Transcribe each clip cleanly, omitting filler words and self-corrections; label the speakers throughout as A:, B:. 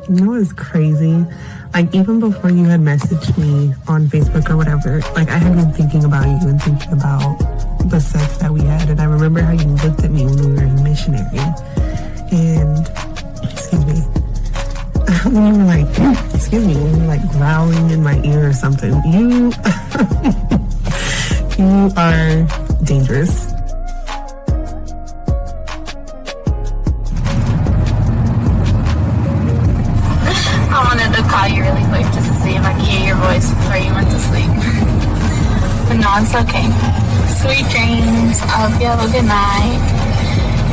A: You know what's crazy? Like, even before you had messaged me on Facebook or whatever, like, I had been thinking about you and thinking about the sex that we had. And I remember how you looked at me when we were in missionary. And, excuse me, when you were like, when you were like growling in my ear or something. You, you are dangerous.
B: I wanted to call you really quick just to see if I could hear your voice before you went to sleep. But no, it's okay. Sweet dreams. I hope you have a good night.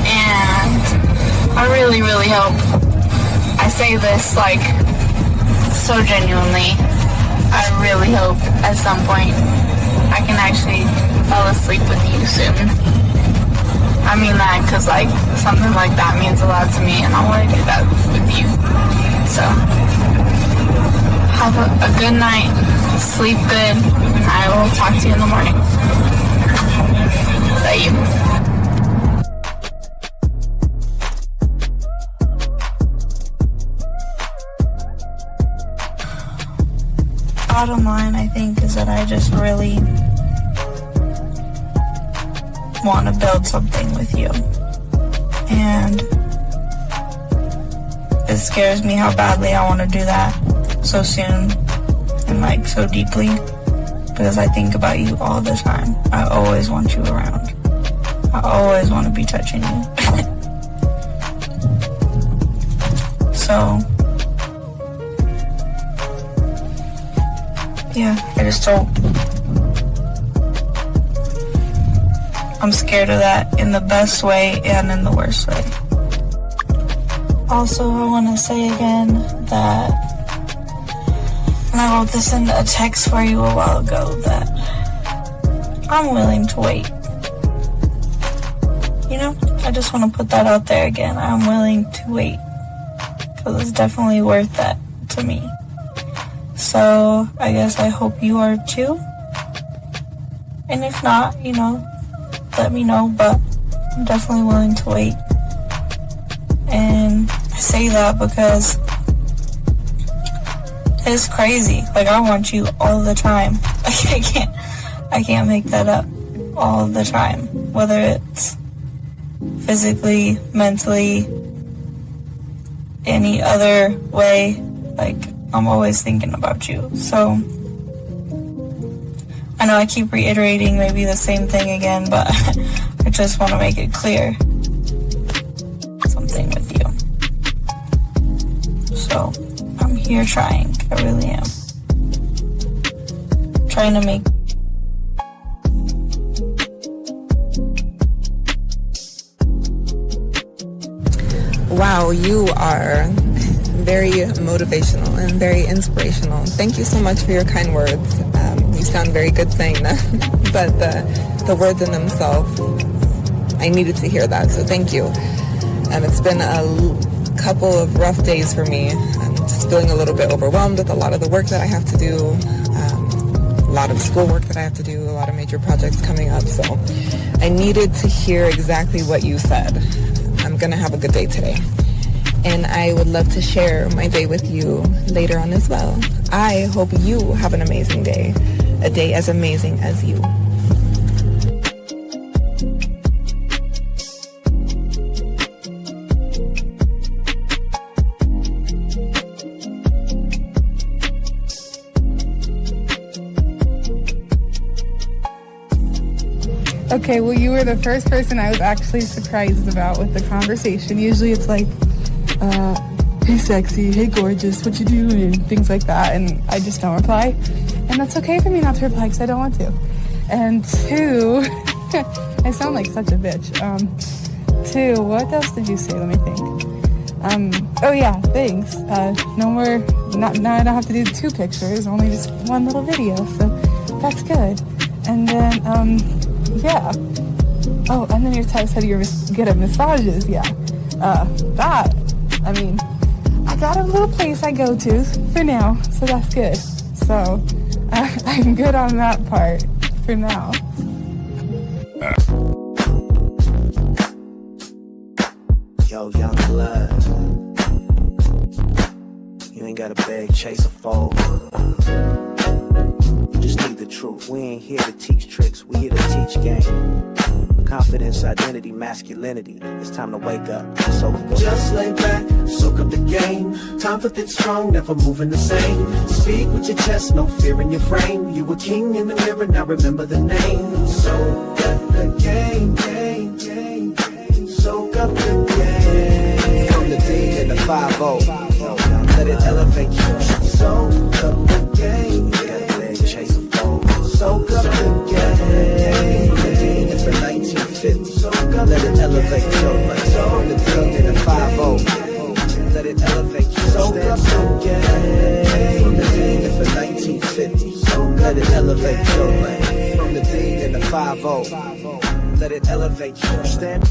B: And I really, really hope, I say this like so genuinely, I really hope at some point I can actually fall asleep with you soon. I mean that because like something like that means a lot to me and I want to do that with you. So have a good night, sleep good, and I will talk to you in the morning. Love you. Bottom line, I think, is that I just really want to build something with you. And it scares me how badly I want to do that so soon and like so deeply, because I think about you all the time. I always want you around. I always want to be touching you. So yeah, I just don't. I'm scared of that in the best way and in the worst way. Also, I want to say again that when I wrote this in a text for you a while ago, that I'm willing to wait. You know, I just want to put that out there again. I'm willing to wait because it's definitely worth that to me. So I guess I hope you are too. And if not, you know, let me know, but I'm definitely willing to wait. And I say that because it's crazy. Like, I want you all the time. Like, I can't make that up all the time. Whether it's physically, mentally, any other way, like, I'm always thinking about you. So I know I keep reiterating maybe the same thing again, but I just want to make it clear. Something with you. So I'm here trying. I really am. Trying to make
C: Wow, you are very motivational and very inspirational. Thank you so much for your kind words. You sound very good saying that, but the words in themselves, I needed to hear that, so thank you. It's been a couple of rough days for me. I'm just feeling a little bit overwhelmed with a lot of the work that I have to do, a lot of schoolwork that I have to do, a lot of major projects coming up, so I needed to hear exactly what you said. I'm gonna have a good day today. And I would love to share my day with you later on as well. I hope you have an amazing day, a day as amazing as you.
D: Okay, well, you were the first person I was actually surprised about with the conversation. Usually it's like, hey sexy, hey gorgeous, what you doing, and things like that, and I just don't reply. And that's okay for me not to reply because I don't want to. And two, I sound like such a bitch. Two, what else did you say? Let me think. Oh yeah, thanks. No more, now I don't have to do 2 pictures, only just 1 little video, so that's good. And then, yeah. Oh, and then your text said you're good at massages, yeah. That, I mean, I got a little place I go to for now, so that's good. So, I'm good on that part for now.
E: Yo, young blood. ain't gotta beg, chase, or fold. You just need the truth. We ain't here to teach tricks, we here to teach game. Confidence, identity, masculinity. It's time to wake up. So
F: just lay back, soak up the game. Time for think strong, never moving the same. Speak with your chest, no fear in your frame. You a king in the mirror, now remember the name. Soak up the game, game, game, game. Soak up the game.
E: From the D and the 5-0. Let it elevate you.
F: Soak up the game.
E: Gotta beg, chase, or fold.
F: Soak up the game.
E: From the D for 1950. Let it elevate your life. From the D and the 5-0. Let it elevate you.
F: Soak up the game.
E: From the D for 1950. Let it elevate your life. From the D and the 5-0. Let it elevate you. Stand.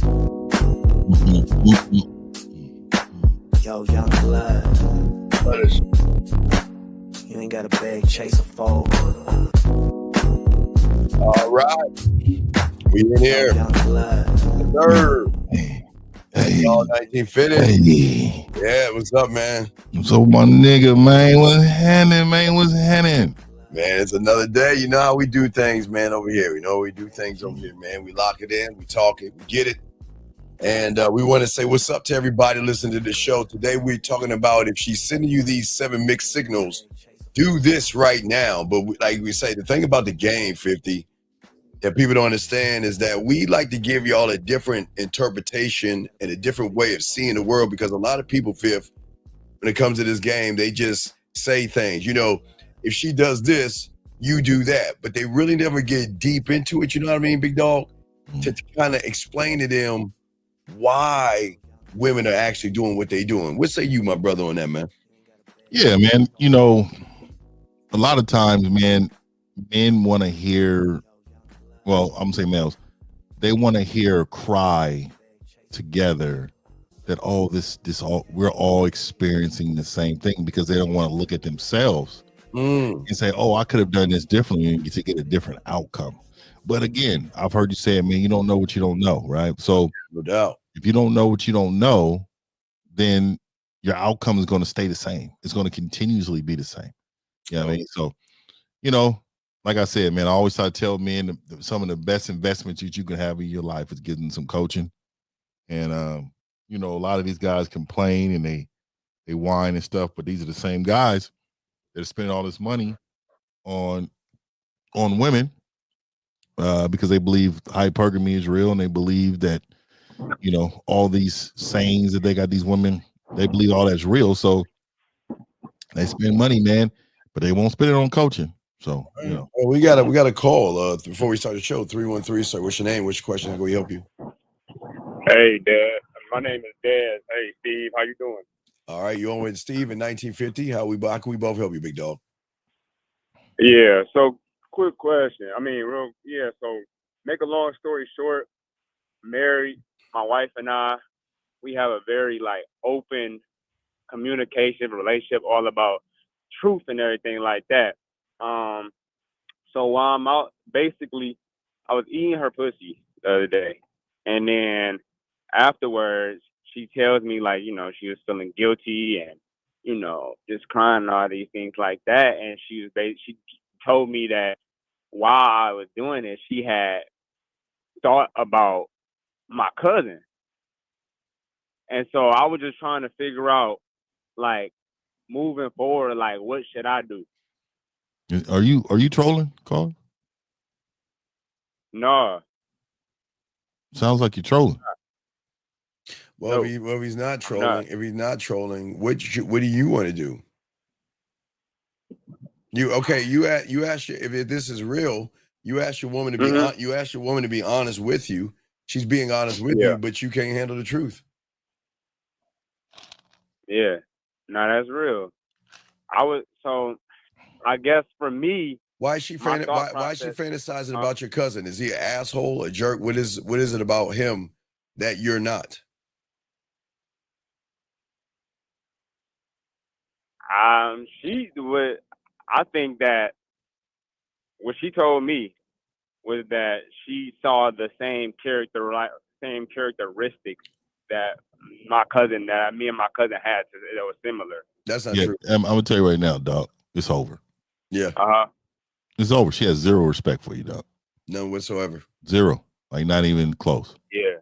E: Yo, young blood. You ain't gotta beg, chase, or fold.
G: All right. We in here.
E: Young blood.
G: Third.
H: Hey,
G: Y'all 1950.
H: hey,
G: Yeah, what's up, man?
H: what's up, my nigga, man? What's happening, man? What's happening?
G: Man, it's another day. You know how we do things, man, over here. You know we do things over here, man. We lock it in, we talk it, we get it. And we want to say what's up to everybody listening to the show. Today we're talking about if she's sending you these 7 mixed signals, do this right now. But like we say, the thing about the game, 50, that people don't understand is that we like to give y'all a different interpretation and a different way of seeing the world, because a lot of people, Fifth, when it comes to this game, they just say things, you know, if she does this, you do that, but they really never get deep into it, you know what I mean, big dog? To kind of explain to them why women are actually doing what they're doing. What say you, my brother, on that, man?
H: Yeah, man. You know, a lot of times, man, men want to hear, well, I'm saying males, they want to hear cry together that, oh, this all, we're all experiencing the same thing, because they don't want to look at themselves and say, oh, I could have done this differently to get a different outcome. But again, I've heard you say it, man, you don't know what you don't know, right? So
G: No doubt.
H: if you don't know what you don't know, then your outcome is going to stay the same. It's going to continuously be the same. You know what I mean? So, you know, like I said, man, I always try to tell men some of the best investments that you can have in your life is getting some coaching. And, you know, a lot of these guys complain and they whine and stuff, but these are the same guys that are spending all this money on women because they believe hypergamy is real, and they believe that, you know, all these sayings that they got these women, they believe all that's real. So they spend money, man, but they won't spend it on coaching. So, you know.
G: Well, we got a call before we start the show. 313. Sir, what's your name? What's your question? How can we help you?
I: Hey, Dad. My name is Dad. Hey, Steve. How you doing?
G: All right, you on with Steve in 1950. How can we both help you, big dog?
I: Yeah. So, quick question. So make a long story short, married, my wife and I, we have a very open communication relationship, all about truth and everything like that. So while I'm out, basically, I was eating her pussy the other day, and then afterwards, she tells me she was feeling guilty and just crying and all these things like that, and she told me that while I was doing it, she had thought about my cousin, and so I was just trying to figure out moving forward, what should I do?
H: Are you trolling, Carl?
I: No.
H: Sounds like you're trolling.
G: Well,
I: No,
G: if he's not
I: I'm
G: trolling, what do you want to do? You ask if this is real. You ask your woman to be you ask your woman to be honest with you. She's being honest with
I: Yeah.
G: you, but you can't handle the truth.
I: Yeah. No, that's real. I guess for me,
G: Why is she
I: my thought
G: why is she
I: process,
G: fantasizing about your cousin? Is he an asshole, a jerk? What is it about him that you're not?
I: I think that what she told me was that she saw the same characteristics that me and my cousin had that was similar.
G: That's not true.
H: I'm gonna tell you right now, dog. It's over.
G: Yeah.
H: It's over. She has zero respect for you, dog.
G: None whatsoever.
H: Zero. Like not even close.
I: Yeah.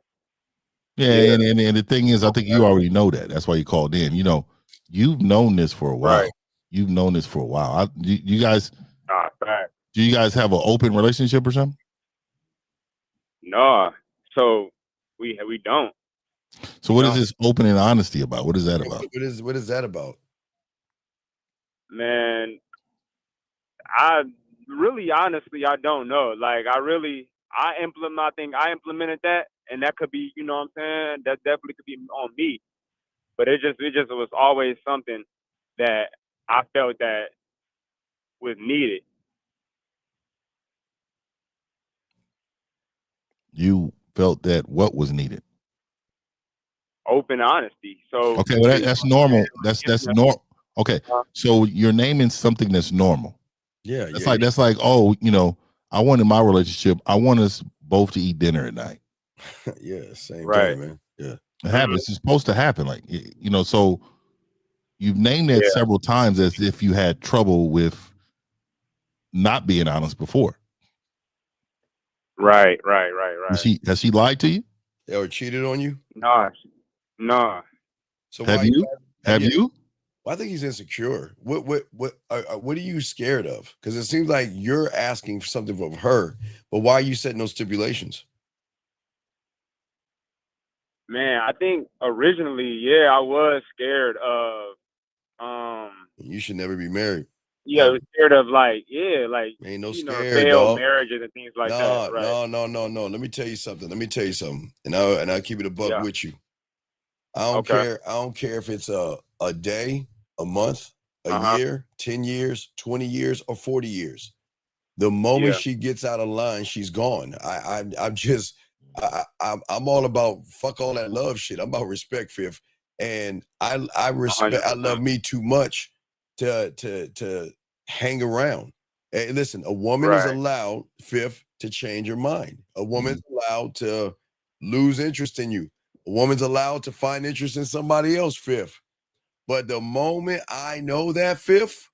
H: Yeah. And the thing is, I think you already know that. That's why you called in. You know, you've known this for a while.
I: Right.
H: You've known this for a while. You guys.
I: Fact.
H: Do you guys have an open relationship or something?
I: No. So we don't.
H: So what is this open and honesty about? What is that about?
G: What is that about?
I: Man, honestly, I don't know. Like I implemented that, and that could be, you know what I'm saying? That definitely could be on me. But it just was always something that I felt that was needed.
H: You felt that what was needed?
I: Open honesty. So
H: okay, well that's normal. That's normal. Okay, so you're naming something that's normal.
G: Yeah,
H: that's like, oh, you know, I wanted my relationship. I want us both to eat dinner at night.
G: Yeah, same
I: right,
G: thing, man. Yeah,
H: it happens. It's supposed to happen. Like, you know, so you've named that several times as if you had trouble with not being honest before.
I: Right.
H: Has she lied to you?
G: Or cheated on you?
I: No.
G: So
H: have you? Have you?
G: Well, I think he's insecure. What are you scared of? Because it seems like you're asking for something from her, but why are you setting those stipulations?
I: Man, I think originally, I was scared of.
G: You should never be married.
I: Yeah, I was scared of like
G: ain't no
I: failed
G: dog.
I: marriages and things like that. Right?
G: No. Let me tell you something. And I'll keep it a buck with you. I don't care. I don't care if it's a day, a month, a year, 10 years, 20 years, or 40 years. The moment she gets out of line, she's gone. I'm all about fuck all that love shit. I'm about respect, Fifth. And I respect 100%. I love me too much to hang around. Hey, listen, a woman is allowed, Fifth, to change her mind. A woman's allowed to lose interest in you. A woman's allowed to find interest in somebody else, Fifth. But the moment I know that, Fifth,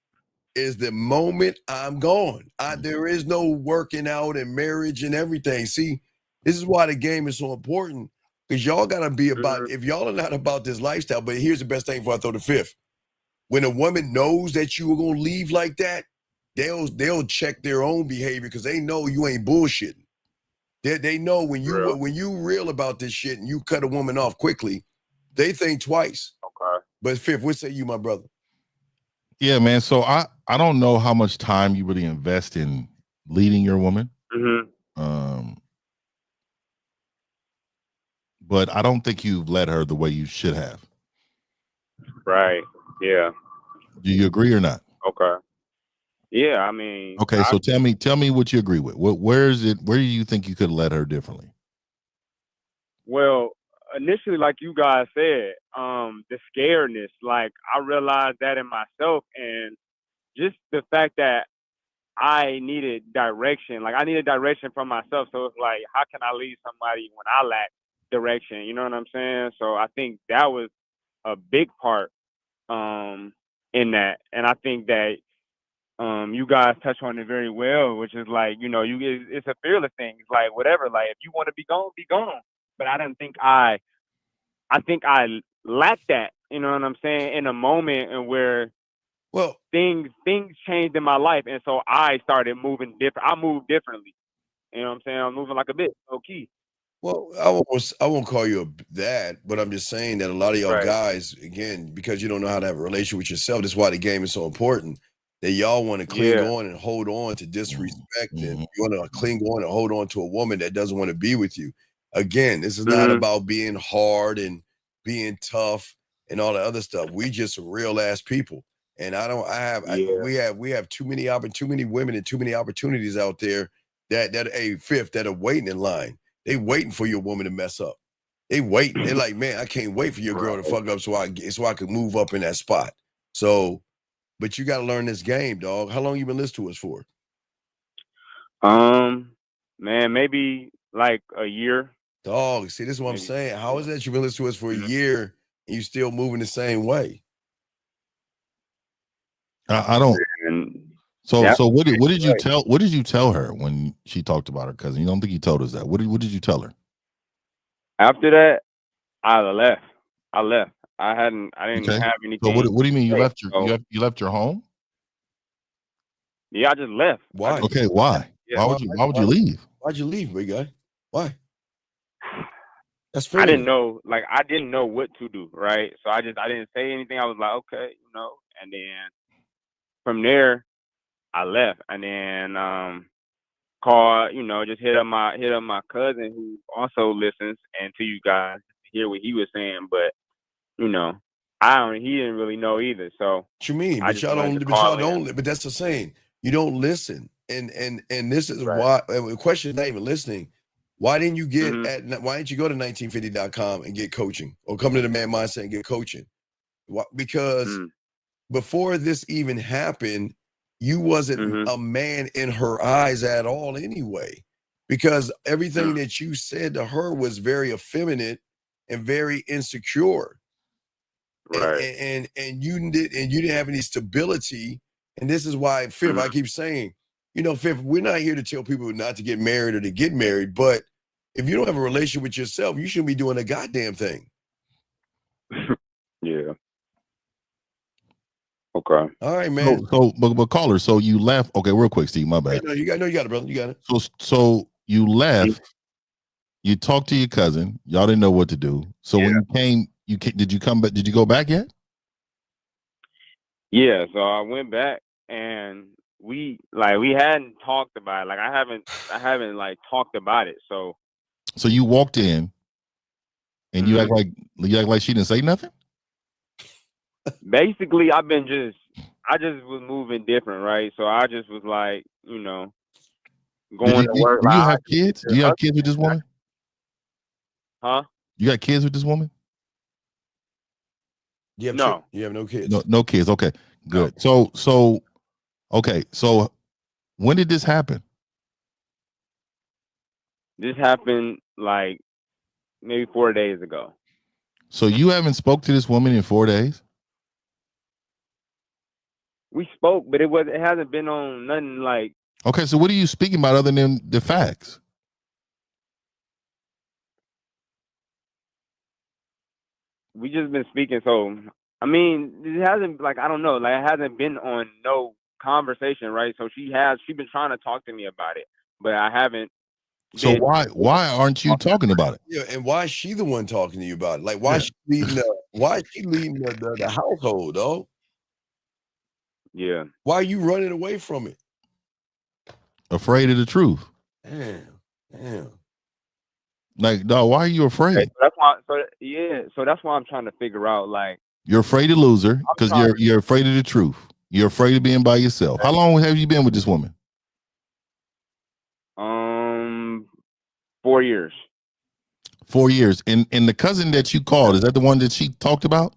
G: is the moment I'm gone. There is no working out and marriage and everything. See, this is why the game is so important, because y'all got to be about, if y'all are not about this lifestyle, but here's the best thing before I throw the fifth. When a woman knows that you are going to leave like that, they'll check their own behavior because they know you ain't bullshitting. They know when you real about this shit and you cut a woman off quickly, they think twice.
I: Okay.
G: But Fifth, what say you, my brother?
H: Yeah, man. So I don't know how much time you really invest in leading your woman. But I don't think you've led her the way you should have.
I: Right. Yeah.
H: Do you agree or not?
I: Okay. Yeah, I mean.
H: Okay, so tell me what you agree with. Where do you think you could have led her differently?
I: Well, initially, like you guys said, the scaredness, like I realized that in myself, and just the fact that I needed direction. Like I needed direction from myself. So it's like, how can I lead somebody when I lack direction? You know what I'm saying? So I think that was a big part in that. And I think that you guys touch on it very well, which is like, you know, it's a fearless thing. It's like whatever, like if you want to be gone, be gone. But I didn't think I think I lacked that, you know what I'm saying, in a moment and where things changed in my life, and so I started moving different. I moved differently. You know what I'm saying? I'm moving like a bitch, low key.
G: Well, I won't call you that, but I'm just saying that a lot of y'all guys, again, because you don't know how to have a relationship with yourself, that's why the game is so important. That y'all want to cling on and hold on to disrespect, and you want to cling on and hold on to a woman that doesn't want to be with you. Again, this is not about being hard and being tough and all the other stuff. We just real ass people. And we have too many women and too many opportunities out there that Fifth, that are waiting in line. They waiting for your woman to mess up. They waiting. They're like, man, I can't wait for your girl to fuck up so I can move up in that spot. So, but you got to learn this game, dog. How long you been listening to us for?
I: Man, maybe like a year.
G: Dog, see, this is what I'm
I: Maybe.
G: saying. How is that you've been listening to us for a year and you still moving the same way?
H: I don't.
I: And
H: So
I: yeah,
H: so what did you
I: right.
H: tell her when she talked about her cousin? You don't think you told us that? What did you tell her?
I: After that, I left. I left. I didn't
H: Okay.
I: have
H: So
I: anything.
H: what do you mean you
I: to say.
H: left
I: So,
H: you left your home?
I: yeah, I just left.
G: Why?
H: Okay, why?
I: Yeah.
H: Why would you leave?
G: Why'd you leave, big guy? Why? That's
I: I didn't
G: feminine.
I: know, I didn't know what to do, right? So I didn't say anything. I was like, okay, and then from there, I left, and then called, just hit up my cousin who also listens and to you guys to hear what he was saying, but he didn't really know either. So
G: What you mean?
I: I
G: But
I: just
G: y'all
I: wanted
G: don't.
I: to
G: But y'all
I: call in.
G: don't. But that's the saying. You don't listen. And this is
I: Right.
G: why. The question is not even listening. Why didn't you get
I: Mhm.
G: Why didn't you go to 1950.com and get coaching, or come to the Man Mindset and get coaching? Why? Because
I: Mhm.
G: before this even happened, you wasn't
I: Mhm.
G: a man in her eyes at all anyway. Because everything
I: Mm.
G: that you said to her was very effeminate and very insecure.
I: Right.
G: And you didn't have any stability. And this is why, Fifth, I
I: Mhm.
G: keep saying, Fifth, we're not here to tell people not to get married or to get married, but if you don't have a relationship with yourself, you shouldn't be doing a goddamn thing.
I: Yeah. Okay.
G: All right, man.
H: But caller, so you left. Okay, real quick, Steve, my bad.
G: No, you got it, brother. You got it.
H: So you left, you talked to your cousin, y'all didn't know what to do. So when you came, did you come back? Did you go back yet?
I: Yeah, so I went back and we hadn't talked about it. Like I haven't talked about it. So
H: you walked in and you act like she didn't say nothing?
I: basically I just was moving different, right? So I just was like, going to work.
H: Do you
I: Like,
H: have kids? Do you have kids with this woman?
I: huh?
H: You got kids with this woman?
G: You have
I: No.
G: you have no kids.
H: No kids. Okay, good. So okay, so when did this happen?
I: This happened like maybe 4 days ago.
H: So you haven't spoke to this woman in 4 days?
I: We spoke, but it hasn't been on nothing like.
H: Okay, so what are you speaking about other than the facts?
I: We just been speaking. So I mean, it hasn't I don't know, it hasn't been on no conversation, right? So she's been trying to talk to me about it, but I haven't.
H: So why aren't you talking about it?
G: Yeah, and why is she the one talking to you about it? Like, why is she leading the household, though?
I: Yeah.
G: Why are you running away from it?
H: Afraid of the truth.
G: Damn.
H: Like, dog, why are you afraid?
I: Okay, so that's why. So that's why I'm trying to figure out. Like,
H: you're afraid to lose her because you're afraid of the truth. You're afraid of being by yourself. How long have you been with this woman?
I: 4 years.
H: 4 years. And the cousin that you called, is that the one that she talked about?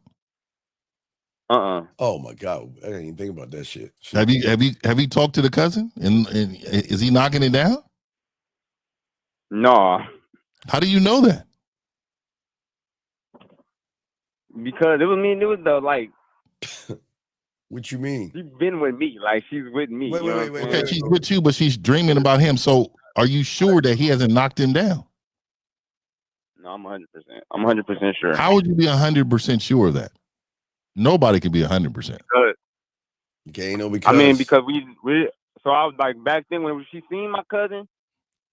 G: Oh my God, I didn't even think about that shit.
H: Have you talked to the cousin? And is he knocking it down?
I: No.
H: How do you know that?
I: Because it was the like.
G: What you mean?
I: She's been with me. Like, she's with me.
G: Wait.
H: Okay, she's with you, but she's dreaming about him. So are you sure that he hasn't knocked him down?
I: No, I'm 100%. I'm 100% sure.
H: How would you be 100% sure of that? Nobody can be 100%.
G: Okay, because
I: I mean, because we so I was like, back then when she seen my cousin,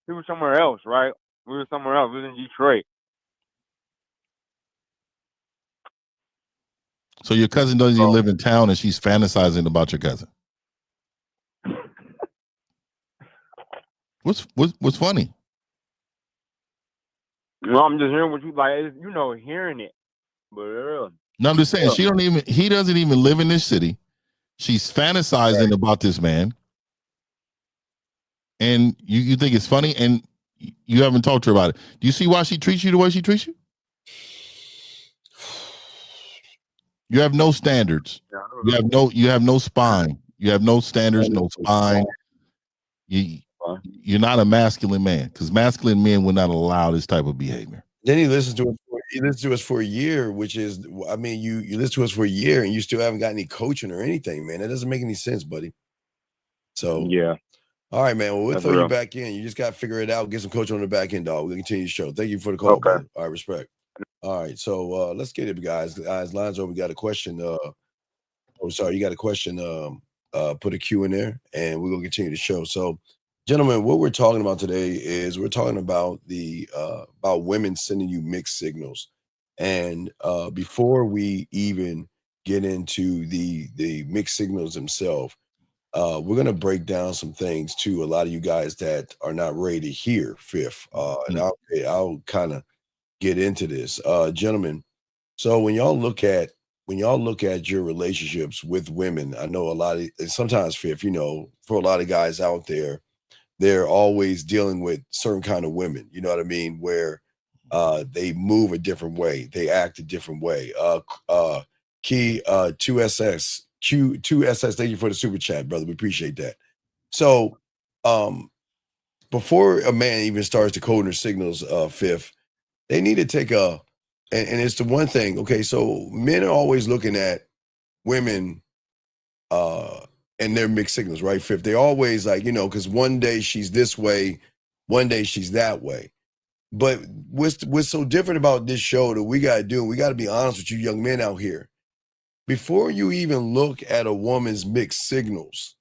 I: he was somewhere else, right? We were somewhere else. We was in Detroit.
H: So your cousin doesn't even live in town, and she's fantasizing about your cousin. What's funny?
I: No, I'm just hearing what you like. Hearing it. But
H: no, I'm just saying he doesn't even live in this city. She's fantasizing about this man, and you think it's funny, and you haven't talked to her about it. Do you see why she treats you the way she treats you? You have no standards. You have no spine. You have no standards, no spine.
I: fine.
H: You're not a masculine man, because masculine men would not allow this type of behavior.
G: Then he listened to us for a year, which is, I mean, you listen to us for a year and you still haven't got any coaching or anything, man. That doesn't make any sense, buddy. So
I: Yeah,
G: all right, man. Well, we'll
I: that's
G: throw you
I: real.
G: back in. You just got to figure it out. Get some coaching on the back end, dog. We'll continue the show. Thank you for the call,
I: Okay.
G: brother. All right, respect. All right, so let's get it, guys. Lines over. We got a question. Oh, sorry, you got a question. Put a Q in there, and we're gonna continue the show. So, gentlemen, what we're talking about today is we're talking about about women sending you mixed signals. And before we even get into the mixed signals themselves, we're gonna break down some things to a lot of you guys that are not ready to hear fifth. And I'll kind of get into this, gentlemen. So when y'all look at your relationships with women, I know a lot of, and sometimes fifth, for a lot of guys out there, they're always dealing with certain kind of women. You know what I mean? Where they move a different way, they act a different way. Key 2SS Q2SS. Thank you for the super chat, brother. We appreciate that. So before a man even starts to code their signals, fifth, they need to take and it's the one thing. Okay, so men are always looking at women and their mixed signals, right? Fifth, they always like, because one day she's this way, one day she's that way. But what's so different about this show that we got to do, we got to be honest with you young men out here. Before you even look at a woman's mixed signals,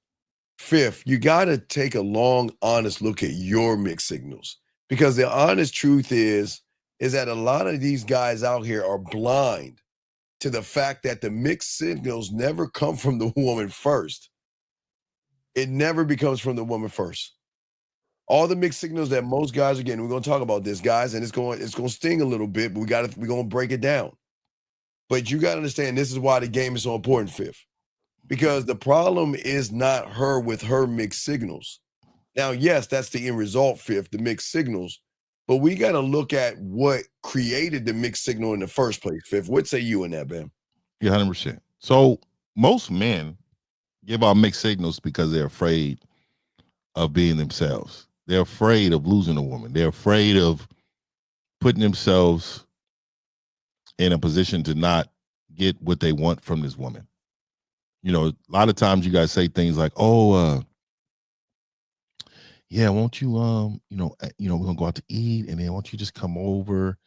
G: fifth, you got to take a long, honest look at your mixed signals. Because the honest truth is that a lot of these guys out here are blind to the fact that the mixed signals never come from the woman first. It never becomes from the woman first. All the mixed signals that most guys are getting, we're going to talk about this, guys, and it's going to sting a little bit, but we're going to break it down. But you got to understand, this is why the game is so important, fifth. Because the problem is not her with her mixed signals. Now, yes, that's the end result, fifth, the mixed signals. But we got to look at what created the mixed signal in the first place, fifth. What say you in that, Bam?
H: Yeah, 100%. So most men give out mixed signals because they're afraid of being themselves. They're afraid of losing a woman. They're afraid of putting themselves in a position to not get what they want from this woman. A lot of times you guys say things like, "Oh, yeah, won't you, we're gonna go out to eat, and then won't you just come over?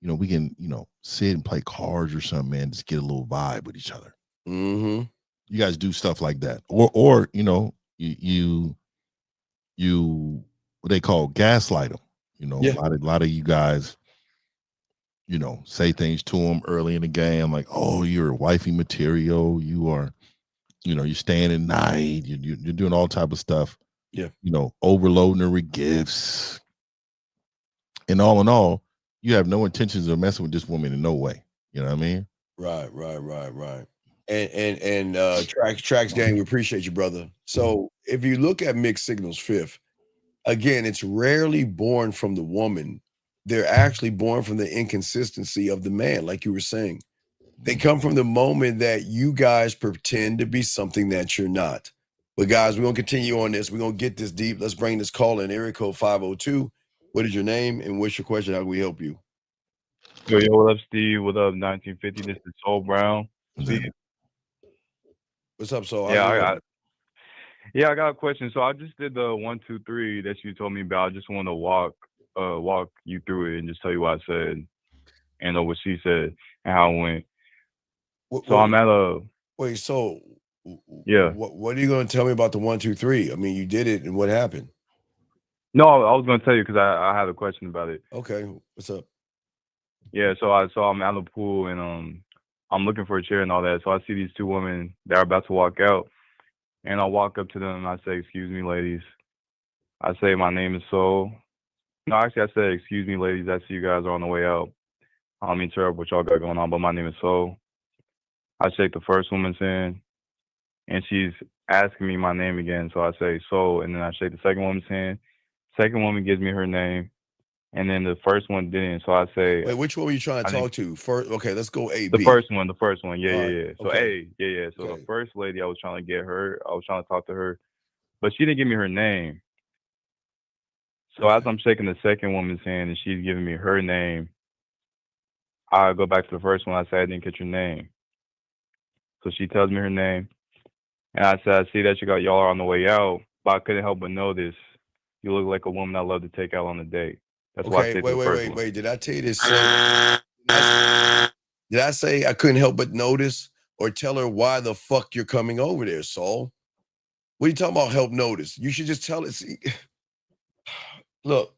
H: We can, sit and play cards or something, man. Just get a little vibe with each other."
G: Mm-hmm.
H: You guys do stuff like that, or you what they call gaslight them.
G: Yeah.
H: A lot of you guys, say things to them early in the game, like, "Oh, you're wifey material. You are, you're staying at night. You're doing all type of stuff."
G: Yeah.
H: Overloading her with gifts. And all in all, you have no intentions of messing with this woman in no way. You know what I mean?
G: Right. And Tracks gang, we appreciate you, brother. So if you look at mixed signals, fifth, again, it's rarely born from the woman. They're actually born from the inconsistency of the man, like you were saying. They come from the moment that you guys pretend to be something that you're not. But guys, we're going to continue on this. We're going to get this deep. Let's bring this call in. Area code 502. What is your name and what's your question? How can we help you?
J: Yo, what up, Steve? What up, 1950? This is Soul Brown. Steve.
G: What's up, Soul?
J: I got a question. So I just did the 1, 2, 3 that you told me about. I just want to walk you through it and just tell you what I said and what she said and how it went. I'm at a
G: wait. So
J: yeah.
G: What are you going to tell me about the 1, 2, 3? I mean, you did it, and what happened?
J: No, I was going to tell you because I had a question about it.
G: Okay, what's up?
J: Yeah, so I'm at the pool and I'm looking for a chair and all that. So I see these two women that are about to walk out, and I walk up to them and I say, "Excuse me, ladies." I say, "My name is Soul." No, actually, I said, "Excuse me, ladies. I see you guys are on the way out. I don't mean to interrupt what y'all got going on, but my name is Soul." I shake the first woman's hand, and she's asking me my name again. So I say, "Soul," and then I shake the second woman's hand. Second woman gives me her name, and then the first one didn't. So I say,
G: "Wait, which one were you trying to talk to first?" Okay, let's go A.
J: The
G: B.
J: first one. Yeah,
G: All
J: yeah.
G: right.
J: So
G: Okay.
J: So
G: Okay.
J: the first lady, I was trying to get her. I was trying to talk to her, but she didn't give me her name. So as I'm shaking the second woman's hand and she's giving me her name, I go back to the first one. I say, I didn't get your name. So she tells me her name. And I said, I see that y'all are on the way out, but I couldn't help but notice you look like a woman I love to take out on a date. That's why I
G: Okay,
J: stayed to the first one.
G: wait. Did I tell you this? Did I say I couldn't help but notice or tell her why the fuck you're coming over there, Saul? What are you talking about? Help notice? You should just tell it. See, look,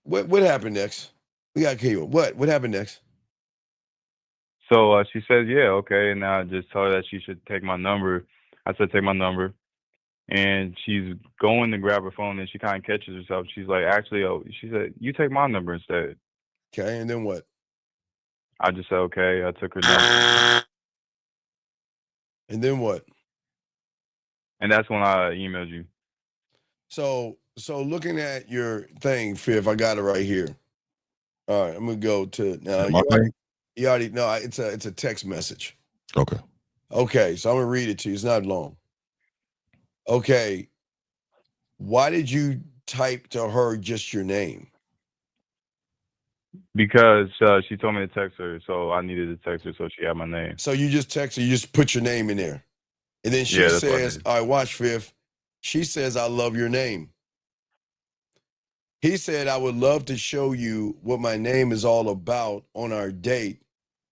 G: what happened next? We got to kill you. What happened next?
J: So she says, yeah, okay. And I just tell her that she should take my number. I said, take my number. And she's going to grab her phone and she kind of catches herself. She's like, actually, she said, you take my number instead.
G: Okay, and then what?
J: I just said, okay. I took her number.
G: And then what?
J: And that's when I emailed you.
G: So looking at your thing, Fifth, I got it right here. All right, I'm gonna go to now. You already know it's a text message.
H: Okay.
G: Okay, so I'm gonna read it to you. It's not long. Okay. Why did you type to her just your name?
J: Because she told me to text her, so I needed to text her so she had my name.
G: So you just text her, you just put your name in there. And then she says, all right, watch, Fifth. She says, I love your name. He said, I would love to show you what my name is all about on our date.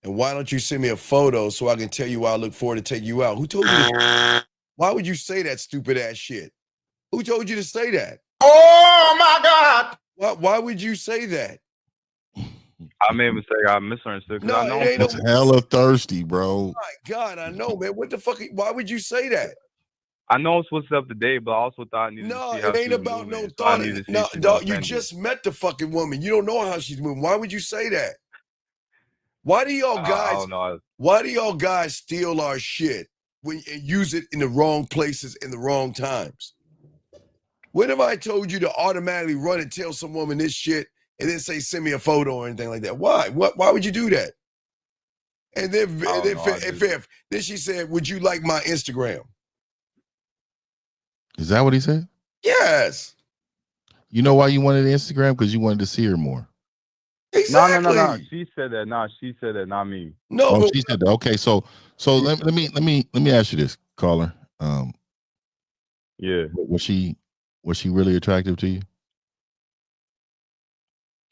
G: And why don't you send me a photo so I can tell you why I look forward to take you out? Who told you this? Why would you say that stupid ass shit? Who told you to say that?
K: Oh my God.
G: Why would you say that?
J: I made a mistake. I misunderstood.
G: No,
J: I know
G: it ain't
H: It's hella thirsty, bro.
G: My God, I know, man. What the fuck? Why would you say that?
J: I know I'm supposed to up to date, but I also thought I needed to see how
G: it ain't
J: she was
G: about
J: moving,
G: no
J: so I
G: thought.
J: needed to see
G: No,
J: if she was
G: dog, you
J: offended.
G: just met the fucking woman. You don't know how she's moving. Why would you say that? Why do y'all guys?
J: I don't know.
G: Why do y'all guys steal our shit and use it in the wrong places in the wrong times? When have I told you to automatically run and tell some woman this shit and then say send me a photo or anything like that? Why? Why would you do that? And then she said, "Would you like my Instagram?"
H: Is that what he said?
G: Yes.
H: You know why you wanted Instagram? Because you wanted to see her more.
G: Exactly.
J: No. She said that. No, she said that, not me.
G: No,
H: but she said that. Okay, so let me ask you this, caller.
J: Yeah.
H: Was she really attractive to you?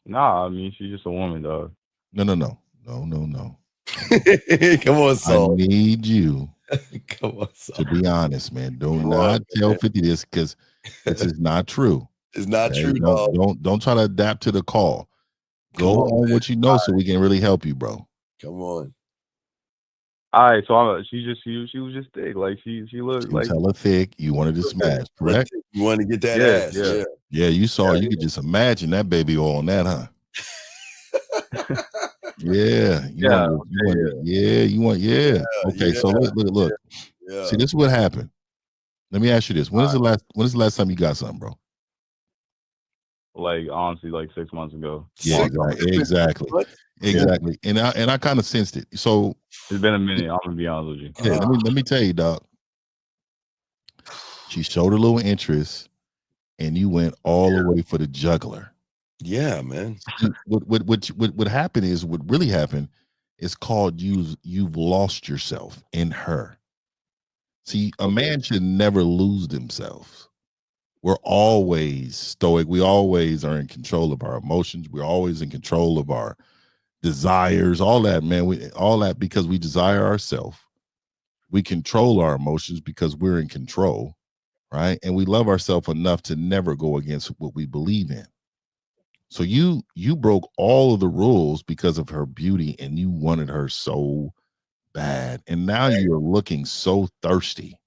J: Nah, I mean she's just a woman, dog.
H: No.
G: Come on, Saul.
H: I need you
G: Come on, Saul.
H: to be honest, man. Do not tell 50 this because this is not true.
G: It's not
H: Okay?
G: true, dog.
H: Don't try to adapt to the call. Go on what you know so we can really help you, bro.
G: Come on.
J: All right, so she was just thick, like she looked like
H: hella thick. You wanted to smash, correct?
G: You wanted to get that ass.
H: Yeah. You saw. You could just imagine that baby oil on that, huh? Yeah. You want. Okay. So look.
G: Yeah.
H: See, this is what happened. Let me ask you this: When is the last time you got something, bro?
J: Like honestly, like 6 months ago.
H: Yeah, exactly. And I kind of sensed it. So
J: it's been a minute. I'm gonna be honest with you.
H: Yeah, let me tell you, dog. She showed a little interest, and you went all the way for the juggler.
G: Yeah, man.
H: What happened is what really happened is called you've lost yourself in her. See, a man should never lose themselves. We're always stoic. We always are in control of our emotions. We're always in control of our desires, all that, man. All that because we desire ourselves. We control our emotions because we're in control, right? And we love ourselves enough to never go against what we believe in. So you broke all of the rules because of her beauty, and you wanted her so bad. And now you're looking so thirsty.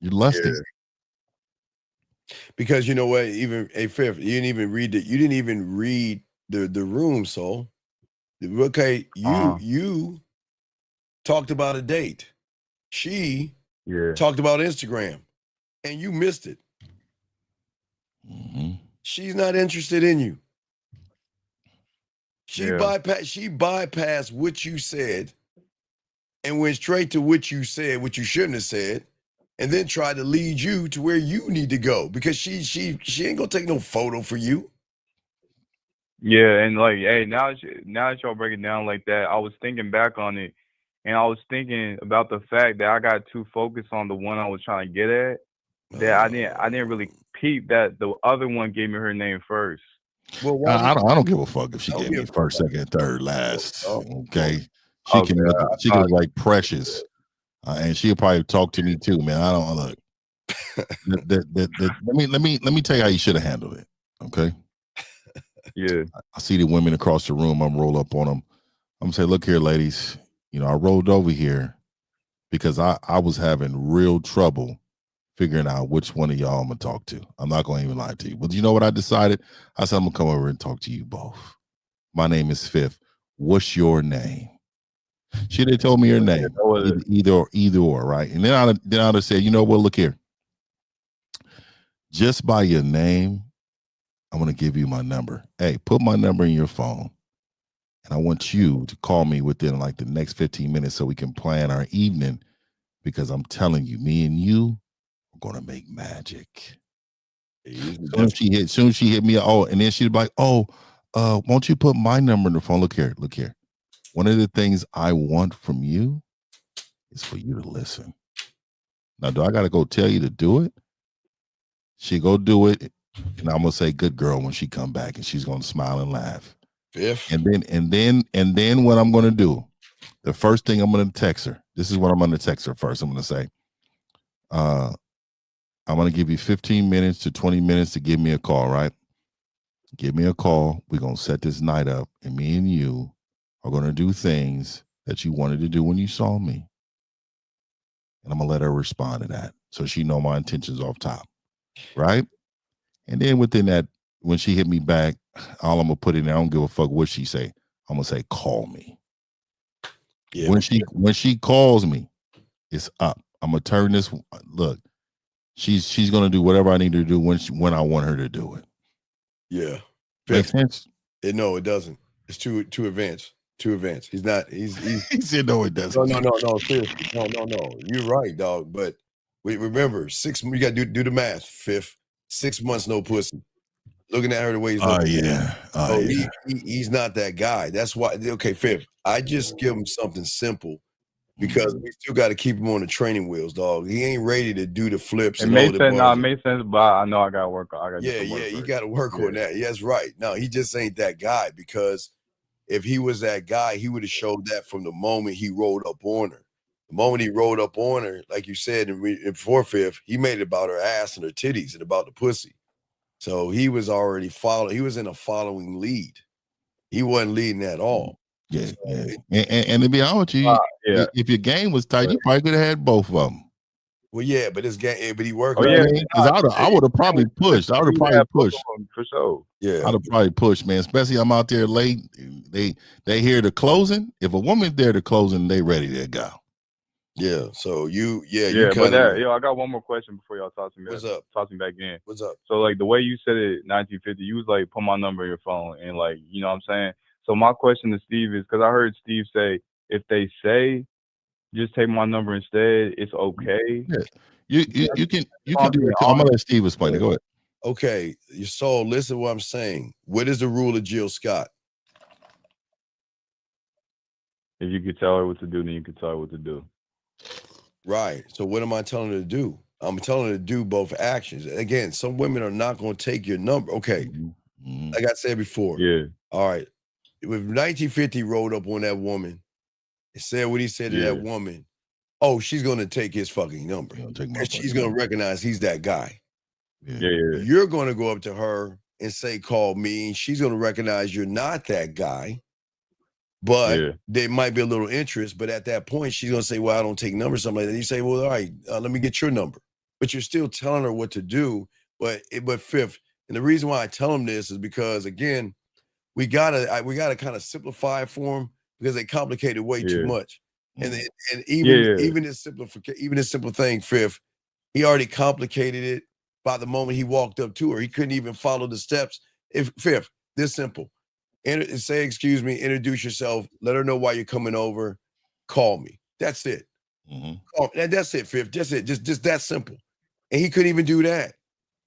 H: You're lusting.
G: Yeah. Because you know what? Even Fifth, you didn't even read the room, Soul. Okay, you talked about a date. She talked about Instagram, and you missed it.
H: Mm-hmm.
G: She's not interested in you. She bypassed what you said and went straight to what you said, what you shouldn't have said, and then try to lead you to where you need to go because she ain't gonna take no photo for you.
J: Yeah, and like, hey, now that y'all break it down like that, I was thinking back on it, and I was thinking about the fact that I got too focused on the one I was trying to get at that I didn't really peep that the other one gave me her name first.
G: Well,
H: I don't give a fuck if she gave me first, second, third, last. Okay, she can look like Precious, and she'll probably talk to me too, man. I don't look. Let me tell you how you should have handled it. Okay.
J: Yeah.
H: I see the women across the room. I'm roll up on them. I'm gonna say, look here, ladies. You know, I rolled over here because I was having real trouble figuring out which one of y'all I'm gonna talk to. I'm not gonna even lie to you. But you know what I decided? I said I'm gonna come over and talk to you both. My name is Fifth. What's your name? She did told me her name. Either or, right? And then I'd have said, you know what? Look here. Just by your name, I'm gonna give you my number. Hey, put my number in your phone. And I want you to call me within like the next 15 minutes so we can plan our evening because I'm telling you, me and you are gonna make magic. Soon as she hit me, and then she'd be like, won't you put my number in the phone? Look here. One of the things I want from you is for you to listen. Now, do I gotta go tell you to do it? She go do it, and I'm gonna say good girl when she come back, and she's gonna smile and laugh. And then what I'm gonna do, the first thing I'm gonna text her. This is what I'm gonna text her first. I'm gonna say, I'm gonna give you 15 minutes to 20 minutes to give me a call, right? Give me a call. We're gonna set this night up, and me and you are gonna do things that you wanted to do when you saw me. And I'm gonna let her respond to that. So she know my intentions off top. Right? And then within that, when she hit me back, all I'm gonna put in there, I don't give a fuck what she say. I'm gonna say, call me. Yeah. When she calls me, it's up. I'm gonna turn this. Look, she's gonna do whatever I need her to do when I want her to do it.
G: Yeah.
H: Makes sense?
G: No, it doesn't. It's too advanced. Too advanced. He's not. He's
H: he said no, it doesn't.
G: No. Seriously, no. You're right, dog. But remember, you got to do the math. Fifth, 6 months, no pussy. Looking at her the way he's looking. He's not that guy. That's why. Okay, Fifth. I just give him something simple because we still got to keep him on the training wheels, dog. He ain't ready to do the flips.
J: It made sense, but I know I gotta work.
G: You got to work on that. Yes, right. No, he just ain't that guy because if he was that guy, he would have showed that from the moment he rolled up on her. The moment he rolled up on her, like you said in Fifth, he made it about her ass and her titties and about the pussy. So he was already he was in a following lead. He wasn't leading at all.
H: Yeah, And to be honest with you, if your game was tight, you probably could have had both of them.
G: Well, yeah, but this game, but he worked.
H: Because I would have probably pushed. I would have probably pushed
J: for sure.
G: Yeah,
H: I'd have probably pushed, man. Especially I'm out there late. They hear the closing. If a woman's there to closing, they ready to go.
G: Yeah. So you
J: but I got one more question before y'all toss me.
G: What's up?
J: Toss me back in.
G: What's up?
J: So like the way you said it, 1950, you was like, put my number in your phone, and like, you know what I'm saying. So my question to Steve is, because I heard Steve say, if they say, just take my number instead, it's okay.
H: Yeah. You can do it. I'm gonna let Steve explain it. Go ahead.
G: Okay, so listen to what I'm saying. What is the rule of Jill Scott?
J: If you could tell her what to do, then you could tell her what to do.
G: Right. So what am I telling her to do? I'm telling her to do both actions. Again, some women are not going to take your number. Okay.
H: Mm-hmm.
G: Like I said before.
J: Yeah.
G: All right. If 1950 rolled up on that woman and said what he said to that woman, she's going to take his fucking number. And she's going to recognize he's that guy.
J: Yeah.
G: You're going to go up to her and say, call me. And she's going to recognize you're not that guy. But there might be a little interest. But at that point, she's going to say, well, I don't take numbers, something like that. You say, well, all right, let me get your number. But you're still telling her what to do. But Fifth, and the reason why I tell them this is because, again, we gotta kind of simplify it for them because they complicate it way too much. And even this simple thing, Fifth, he already complicated it by the moment he walked up to her. He couldn't even follow the steps. Fifth, this simple. Say, excuse me, introduce yourself, let her know why you're coming over, call me. That's it. Oh, that's it, Fifth. Just it. Just that simple. And he couldn't even do that.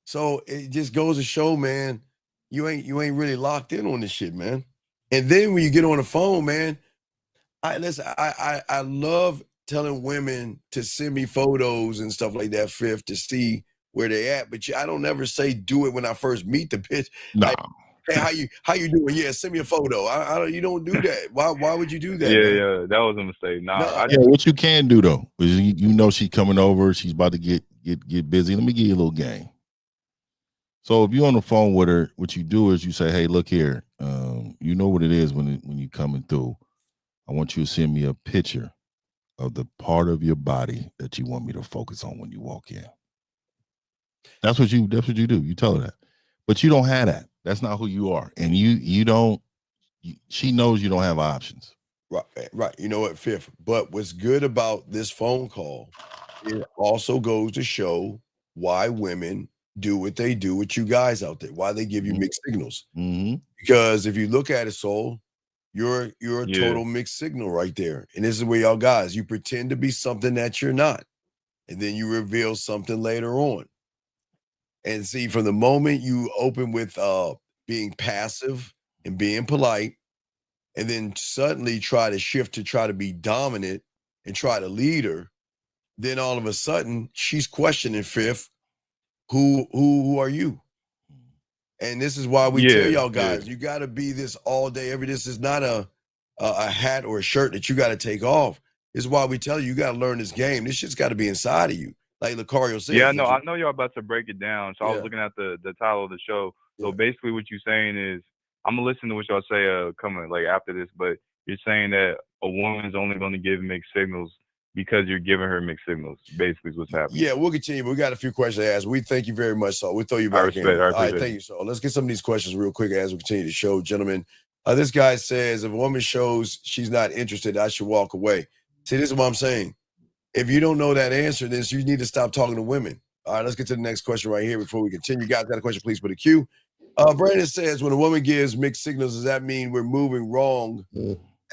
G: So it just goes to show, man, you ain't really locked in on this shit, man. And then when you get on the phone, man, I love telling women to send me photos and stuff like that, Fifth, to see where they at. But I don't ever say do it when I first meet the bitch.
H: Nah.
G: Like, hey, how you doing? Yeah, send me a photo. You don't do that. Why would you do that?
J: Yeah,
G: man?
J: yeah, that was a mistake.
H: What you can do though is you know she's coming over. She's about to get busy. Let me give you a little game. So if you're on the phone with her, what you do is you say, "Hey, look here. You know what it is when you coming through. I want you to send me a picture of the part of your body that you want me to focus on when you walk in." That's what you do. You tell her that, but you don't have that. That's not who you are, and you don't. She knows you don't have options.
G: Right. You know what, Fifth? But what's good about this phone call, it also goes to show why women do what they do with you guys out there, why they give you mixed signals. Because if you look at it, Soul, you're a total mixed signal right there. And this is where y'all guys, you pretend to be something that you're not. And then you reveal something later on. And see, from the moment you open with being passive and being polite, and then suddenly try to shift to try to be dominant and try to lead her, then all of a sudden she's questioning, Fifth, who are you? And this is why we tell y'all guys, you got to be this all day, every day. This is not a hat or a shirt that you got to take off. This is why we tell you got to learn this game. This shit's got to be inside of you. Like Lucario said.
J: Yeah, no, I know you're about to break it down. So I was looking at the title of the show. So basically what you're saying is, I'm gonna listen to what y'all say coming like after this, but you're saying that a woman's only gonna give mixed signals because you're giving her mixed signals. Basically is what's happening.
G: Yeah, we'll continue, but we got a few questions to ask. We thank you very much, so we'll throw you back in. All right, thank you, so let's get some of these questions real quick as we continue the show, gentlemen. This guy says, if a woman shows she's not interested, I should walk away. See, this is what I'm saying. If you don't know that answer, then you need to stop talking to women. All right, let's get to the next question right here before we continue. You guys got a question, please put a Q. Brandon says, when a woman gives mixed signals, does that mean we're moving wrong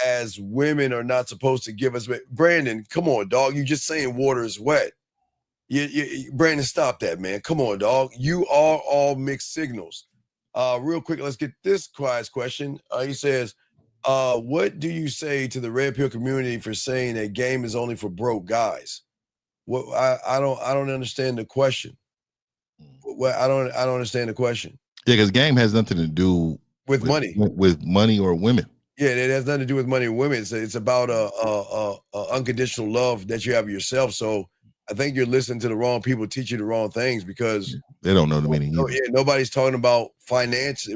G: as women are not supposed to give us? Brandon, come on, dog. You just saying water is wet. Brandon, stop that, man. Come on, dog. You are all mixed signals. Real quick, let's get this question. He says, what do you say to the red pill community for saying that game is only for broke guys? What I don't understand the question. I don't understand the question.
H: Yeah, because game has nothing to do
G: with money,
H: with money or women.
G: Yeah, it has nothing to do with money or women. It's about unconditional love that you have yourself. So I think you're listening to the wrong people teach you the wrong things because
H: they don't know the meaning.
G: Nobody's talking about finance,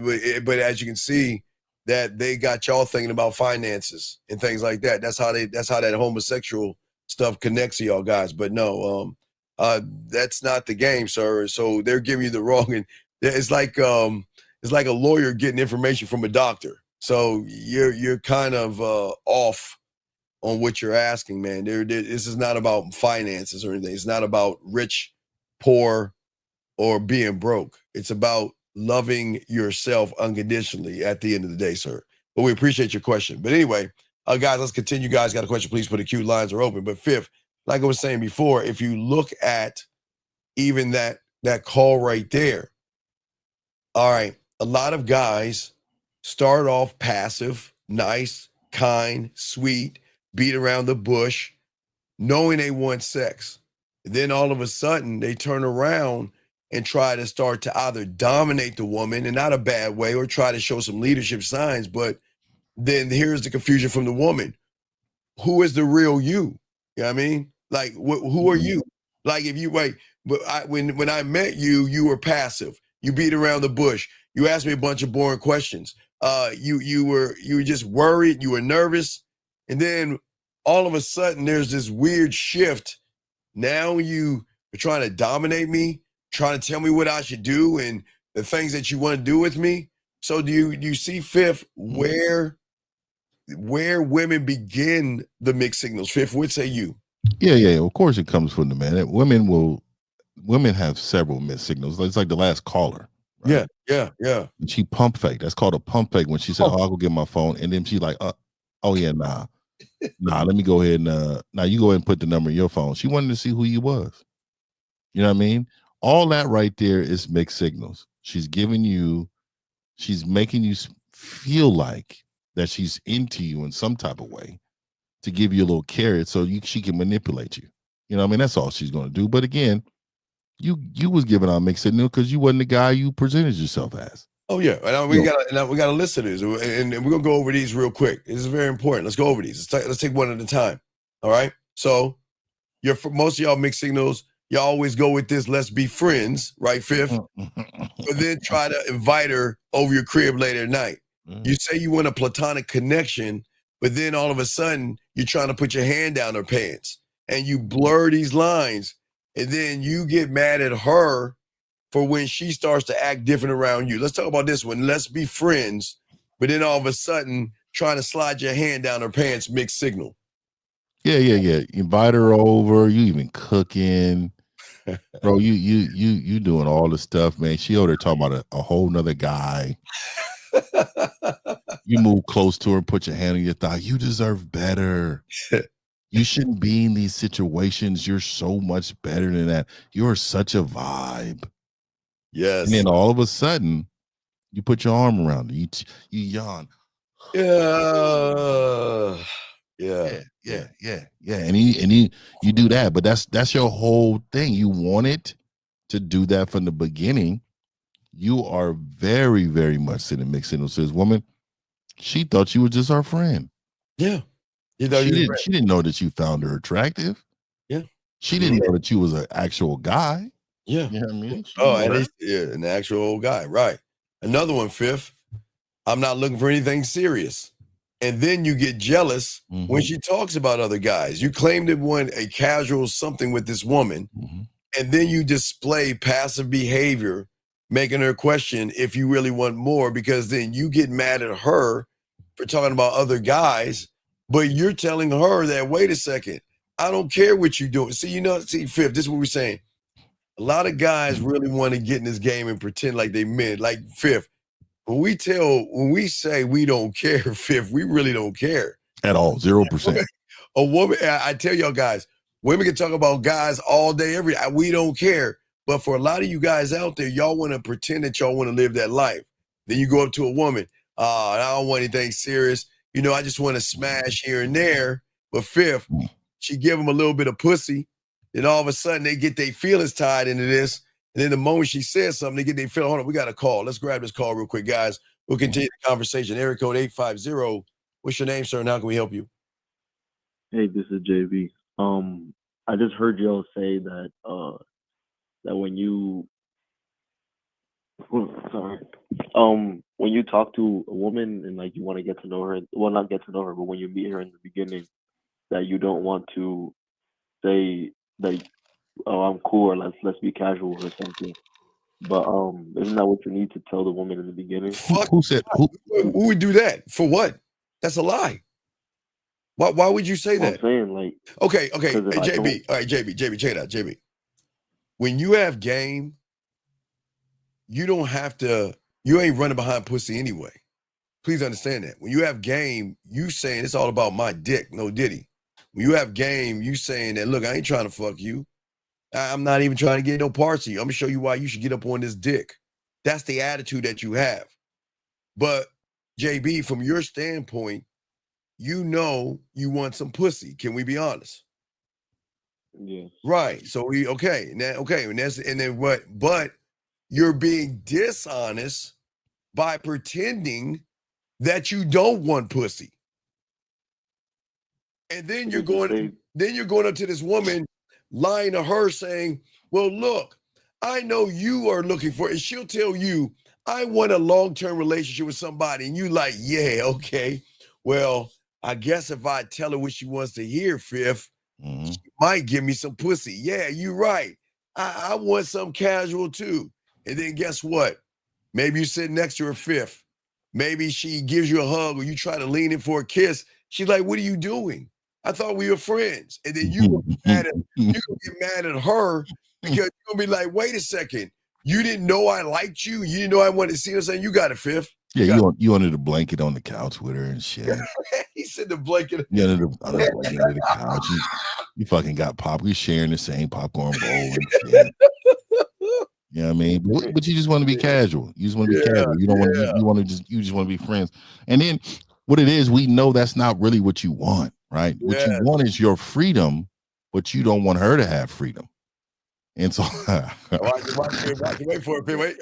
G: but as you can see, that they got y'all thinking about finances and things like that. That's how that homosexual stuff connects to y'all guys. But no, that's not the game, sir. So they're giving you the wrong. And it's like a lawyer getting information from a doctor. So you're kind of off on what you're asking, man. This is not about finances or anything. It's not about rich, poor, or being broke. It's about loving yourself unconditionally at the end of the day, sir. But we appreciate your question. But anyway, guys, let's continue. Guys, got a question, please put the queue. Lines are open. But Fifth, like I was saying before, if you look at even that call right there, all right, a lot of guys start off passive, nice, kind, sweet, beat around the bush, knowing they want sex. And then all of a sudden, they turn around and try to start to either dominate the woman in not a bad way or try to show some leadership signs. But then here's the confusion from the woman. Who is the real you? You know what I mean? Like, who are you? Like, if you when I met you, you were passive. You beat around the bush. You asked me a bunch of boring questions. You were just worried. You were nervous. And then all of a sudden, there's this weird shift. Now you are trying to dominate me, trying to tell me what I should do and the things that you want to do with me. So do you see, Fifth, where women begin the mixed signals? Fifth, what say you?
H: Yeah. Of course it comes from the man. Women have several mixed signals. It's like the last caller. Right?
G: Yeah.
H: And she pump fake. That's called a pump fake when she said, I'll go get my phone. And then she's like, oh yeah, nah. Nah, let me go ahead and now you go ahead and put the number in your phone. She wanted to see who you was. You know what I mean? All that right there is mixed signals. She's making you feel like that she's into you in some type of way to give you a little carrot so she can manipulate you. You know what I mean? That's all she's going to do. But again, you was giving out mixed signal because you wasn't the guy you presented yourself as.
G: Oh yeah, and we got a list of these, and we're gonna go over these real quick. This is very important. Let's go over these. Let's take one at a time. All right. So, most of y'all mixed signals. Y'all always go with this. Let's be friends, right? Fifth, but then try to invite her over your crib later at night. You say you want a platonic connection, but then all of a sudden you're trying to put your hand down her pants, and you blur these lines, and then you get mad at her for when she starts to act different around you. Let's talk about this one. Let's be friends, but then all of a sudden trying to slide your hand down her pants, mixed signal.
H: Yeah. You invite her over, you even cooking. Bro, you doing all the stuff, man. She over there talking about a whole nother guy. You move close to her and put your hand on your thigh. You deserve better. You shouldn't be in these situations. You're so much better than that. You're such a vibe.
G: Yes.
H: And then all of a sudden, you put your arm around her. You yawn.
G: Yeah.
H: And you do that, but that's your whole thing. You wanted to do that from the beginning. You are very, very much sitting mixed signal. Says woman, she thought you were just our friend.
G: Yeah.
H: She didn't know that you found her attractive.
G: Yeah.
H: She didn't know that you was an actual guy.
G: Yeah.
H: You know what I mean?
G: An actual old guy. Right. Another one, fifth. I'm not looking for anything serious. And then you get jealous when she talks about other guys. You claim to want a casual something with this woman, and then you display passive behavior, making her question if you really want more, because then you get mad at her for talking about other guys, but you're telling her that, wait a second, I don't care what you're doing. See, fifth, this is what we're saying. A lot of guys really want to get in this game and pretend like they men. Like fifth, when we say we don't care, fifth, we really don't care
H: at all. 0%.
G: A woman, I tell y'all guys, women can talk about guys all day, every day. We don't care. But for a lot of you guys out there, y'all want to pretend that y'all want to live that life. Then you go up to a woman, I don't want anything serious. I just want to smash here and there. But fifth, she give them a little bit of pussy. Then all of a sudden they get their feelings tied into this. And then the moment she says something, they get their feeling. Hold on, we got a call. Let's grab this call real quick, guys. We'll continue the conversation. Area code 850. What's your name, sir, and how can we help you?
L: Hey, this is JB. I just heard y'all say that when you when you talk to a woman and like you want to get to know her, well, not get to know her, but when you meet her in the beginning, that you don't want to say that, oh, I'm cool, or let's be casual or something. But isn't that what you need to tell the woman in the beginning?
H: Who said who
G: would do that? For what? That's a lie. Why would you say that?
L: I'm saying, like,
G: okay. Hey, JB. All right, JB, check it out, JB. When you have game, you don't have to, you ain't running behind pussy anyway. Please understand that. When you have game, you saying it's all about my dick, no diddy. When you have game, you saying that, look, I ain't trying to fuck you. I'm not even trying to get no parts of you. I'm gonna show you why you should get up on this dick. That's the attitude that you have. But JB, from your standpoint, you want some pussy. Can we be honest?
L: Yes.
G: Right. So but you're being dishonest by pretending that you don't want pussy. And then you're going up to this woman, lying to her saying, well, look, I know you are looking for it. And she'll tell you, I want a long-term relationship with somebody. And you like, yeah, okay. Well, I guess if I tell her what she wants to hear, fifth, she might give me some pussy. Yeah, you're right. I want some casual too. And then guess what? Maybe you sit next to her, fifth. Maybe she gives you a hug or you try to lean in for a kiss. She's like, what are you doing? I thought we were friends. And then you get mad at her because you're gonna be like, wait a second. You didn't know I liked you. You didn't know I wanted to see her. Saying you got it, fifth.
H: Yeah, you under the blanket on the couch with her and shit.
G: He said the blanket.
H: You under the blanket under the couch. You fucking got pop. You're sharing the same popcorn bowl and shit. You know what I mean? But you just want to be casual. You just want to be casual. You don't want you just want to be friends. And then what it is, we know that's not really what you want, right? What you want is your freedom, but you don't want her to have freedom. And so
G: wait for it, wait.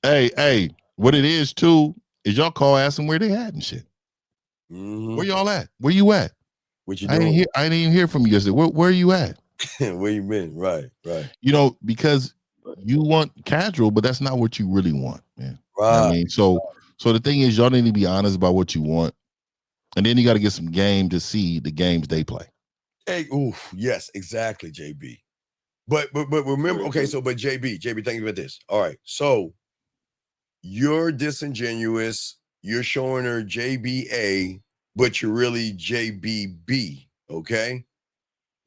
H: Hey, what it is too is y'all call, ask them where they at and shit. Where y'all at? Where you at?
G: What you doing?
H: I didn't even hear from you yesterday. Where are you at?
G: Where you been? Right.
H: You know, because you want casual, but that's not what you really want, man.
G: Right.
H: You know I mean, so the thing is, y'all need to be honest about what you want, and then you got to get some game to see the games they play.
G: Hey, yes, exactly, JB. But remember, okay, so but JB, think about this. All right, so you're disingenuous. You're showing her JBA, but you're really JBB. Okay.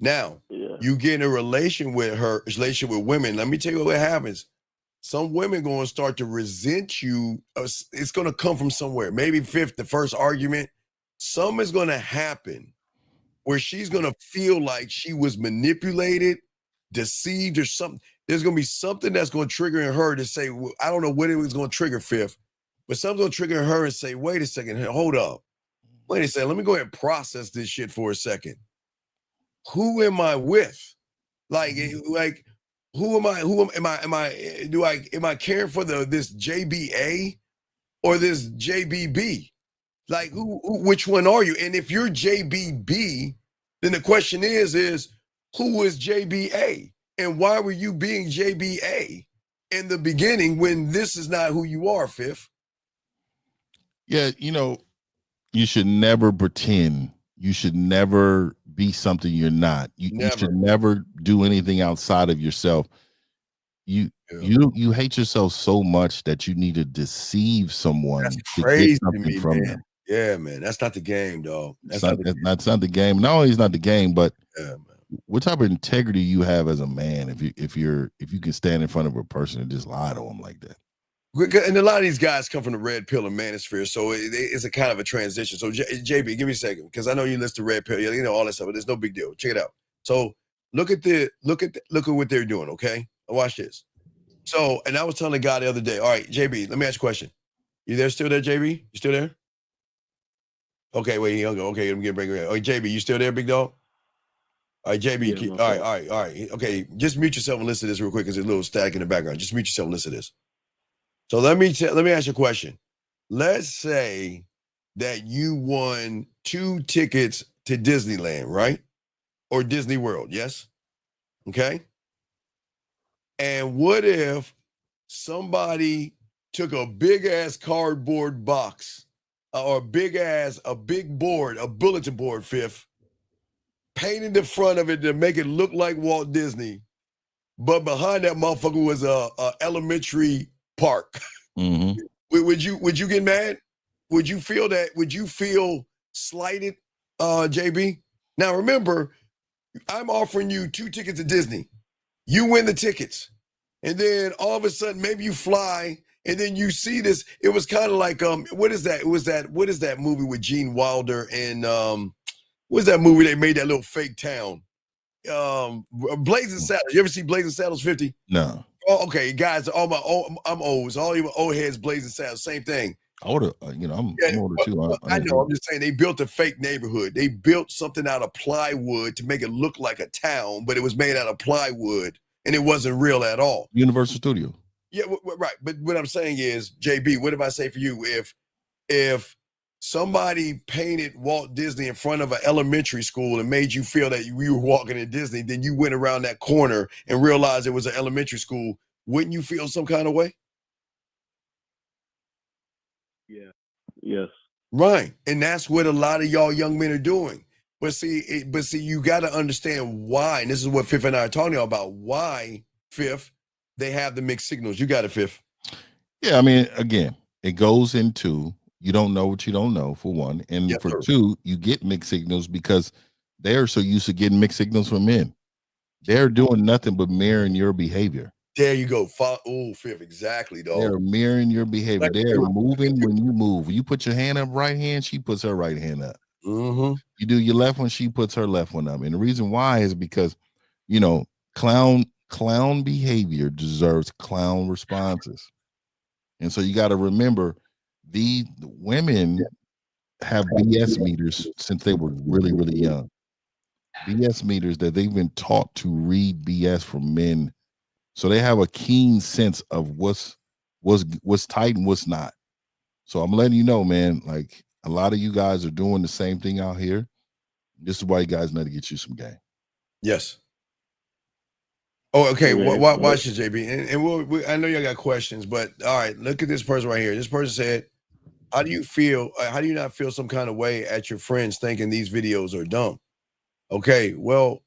G: Now you get in a relationship with women. Let me tell you what happens. Some women going to start to resent you. It's going to come from somewhere. Maybe the first argument. Something is going to happen where she's going to feel like she was manipulated, deceived, or something. There's going to be something that's going to trigger in her to say, well, I don't know what it was going to trigger, Fifth, but something's going to trigger her and say, wait a second, hold up. Wait a second, let me go ahead and process this shit for a second. Who am I with? Like who am I? Am I caring for this JBA or this JBB? Like which one are you? And if you're JBB, then the question is who is JBA? And why were you being JBA in the beginning when this is not who you are, Fifth?
H: Yeah, you know, you should never pretend. You should never be something you're not. You should never do anything outside of yourself. You hate yourself so much that you need to deceive someone to get something from them.
G: Yeah, man. That's not the game, dog.
H: That's not the game. Not only is not the game, but what type of integrity you have as a man if you can stand in front of a person and just lie to them like that.
G: And a lot of these guys come from the red pill and manosphere, so it's a kind of a transition. So JB, give me a second, because I know you list the red pill, you know all that stuff, but there's no big deal. Check it out. So look at what they're doing. Okay, watch this. So, and I was telling the guy the other day. All right, JB, let me ask you a question. You still there, JB? You still there? Okay, wait, he'll go. Okay, let me get break. Oh, JB, you still there, big dog? All right, JB. Yeah, all right. Okay, just mute yourself and listen to this real quick, because there's a little static in the background. Just mute yourself and listen to this. So let me ask you a question. Let's say that you won 2 tickets to Disneyland, right? Or Disney World, yes? Okay. And what if somebody took a big ass cardboard box or a big board, a bulletin board, Fifth, painted the front of it to make it look like Walt Disney, but behind that motherfucker was a elementary park.
H: Mm-hmm.
G: Would you get mad? Would you feel that? Would you feel slighted, JB? Now remember, I'm offering you 2 tickets to Disney. You win the tickets, and then all of a sudden, maybe you fly, and then you see this. It was kind of like what is that? What is that movie with Gene Wilder and what's that movie they made that little fake town? Blazing Saddles. You ever see Blazing Saddles 50?
H: No.
G: Oh, okay, guys. I'm old. So all you old heads, Blazing Saddles, same thing.
H: Older, I'm older too.
G: I know. I'm just saying they built a fake neighborhood. They built something out of plywood to make it look like a town, but it was made out of plywood and it wasn't real at all.
H: Universal Studio.
G: Yeah, right. But what I'm saying is, JB, what if I say for you, if somebody painted Walt Disney in front of an elementary school and made you feel that you were walking in Disney, then you went around that corner and realized it was an elementary school, wouldn't you feel some kind of way?
L: Yeah. Yes.
G: Right. And that's what a lot of y'all young men are doing. But see, you got to understand why. And this is what Fifth and I are talking about. Why, Fifth, they have the mixed signals. You got it, Fifth.
H: Yeah, I mean, again, it goes into you don't know what you don't know, for one. And for 2, you get mixed signals because they're so used to getting mixed signals from men. they're doing nothing but mirroring your behavior.
G: There you go. Oh, Fifth, exactly, dog.
H: They're mirroring your behavior. They're moving when you move. You put your hand up right hand, she puts her right hand up.
G: Mm-hmm.
H: You do your left one, she puts her left one up. And the reason why is because, clown behavior deserves clown responses. And so you got to remember, the women have BS meters since they were really, really young. BS meters that they've been taught to read BS from men. So they have a keen sense of what's tight and what's not. So I'm letting you know, man, like a lot of you guys are doing the same thing out here. This is why you guys need to get you some game.
G: Yes. Oh, okay. Watch this, JB. And I know y'all got questions, but all right, look at this person right here. This person said, how do you feel? How do you not feel some kind of way at your friends thinking these videos are dumb? Okay, well,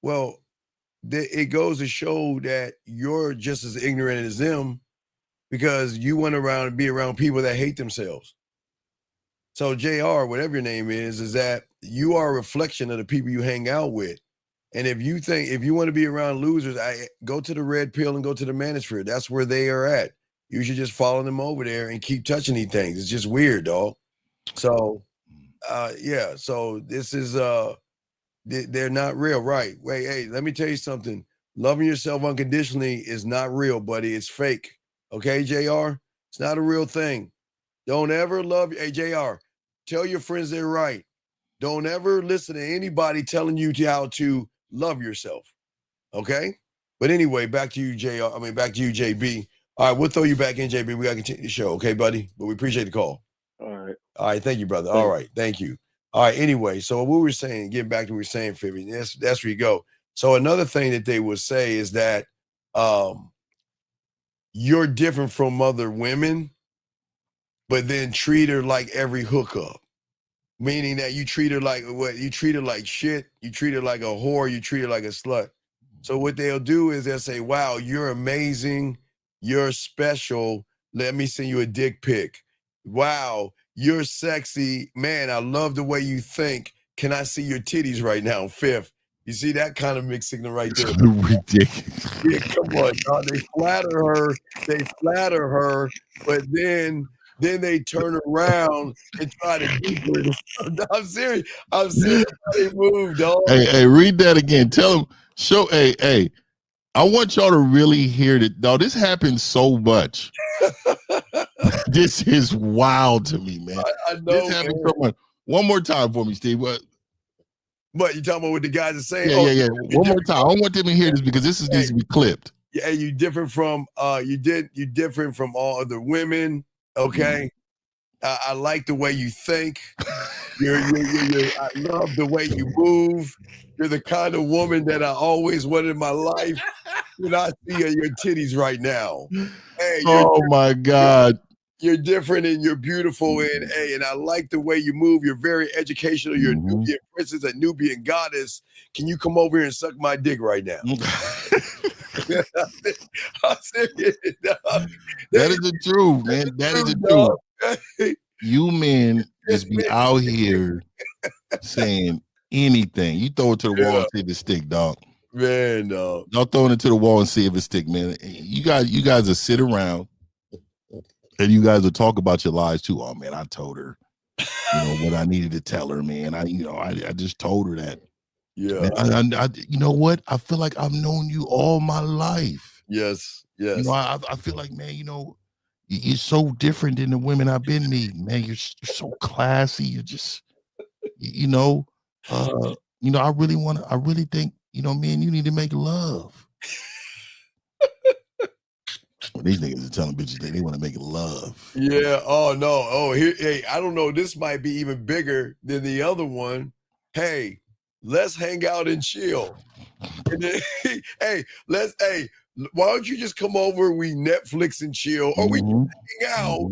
G: it goes to show that you're just as ignorant as them because you went around and be around people that hate themselves. So JR, whatever your name is that you are a reflection of the people you hang out with. And if you want to be around losers, go to the red pill and go to the manosphere. That's where they are at. You should just follow them over there and keep touching these things. It's just weird, dog. So, yeah. So this is they're not real, right? Wait, hey, let me tell you something. Loving yourself unconditionally is not real, buddy. It's fake. Okay, JR? It's not a real thing. Don't ever hey, JR, tell your friends they're right. Don't ever listen to anybody telling you how to love yourself. Okay? But anyway, back to you, back to you, JB. All right, we'll throw you back in, JB. We got to continue the show. Okay, buddy? But we appreciate the call.
L: All right.
G: All right, thank you, brother. All right, thank you. All right, anyway, so what we were saying, getting back to what we were saying, Phoebe, that's where you go. So another thing that they would say is that you're different from other women, but then treat her like every hookup. Meaning that you treat her like what? You treat her like shit. You treat her like a whore. You treat her like a slut. So what they'll do is they'll say, wow, you're amazing. You're special. Let me send you a dick pic. Wow, you're sexy. Man, I love the way you think. Can I see your titties right now? Fifth. You see that kind of mixed signal right there?
H: Ridiculous.
G: Yeah, come on, dog. They flatter her, but then they turn around and try to deeper it. I'm serious. I'm serious. They move, dog.
H: Hey, read that again. Tell them. Hey. I want y'all to really hear that. Dog, this happens so much. This is wild to me, man.
G: I know.
H: This happens so much. One more time for me, Steve. What
G: you talking about what the guys are saying?
H: Yeah. One more time. I don't want them to hear this because this needs to be clipped.
G: Yeah, you different from you different from all other women. Okay. I like the way you think. I love the way you move. You're the kind of woman that I always wanted in my life. And I see your titties right now. Hey,
H: oh my God.
G: You're different and you're beautiful and I like the way you move. You're very educational. You're a Nubian princess, a Nubian goddess. Can you come over here and suck my dick right now? I'm serious.
H: That is the truth, man. That is the truth. You men just be out here saying anything. You throw it to the wall and see if it stick, dog.
G: Man, dog.
H: Y'all throwing it to the wall and see if it stick, man. You guys will sit around and you guys will talk about your lies too. Oh man, I told her, what I needed to tell her, man. I just told her that.
G: Yeah.
H: Man, I you know what? I feel like I've known you all my life.
G: Yes.
H: I feel like, man, you're so different than the women I've been meeting, man. You're so classy. You're just, I really think, me and you need to make love. These niggas are telling bitches they want to make love.
G: Yeah. Oh no. Oh, hey, I don't know. This might be even bigger than the other one. Hey, let's hang out and chill. And then, why don't you just come over? We Netflix and chill, or we hang out,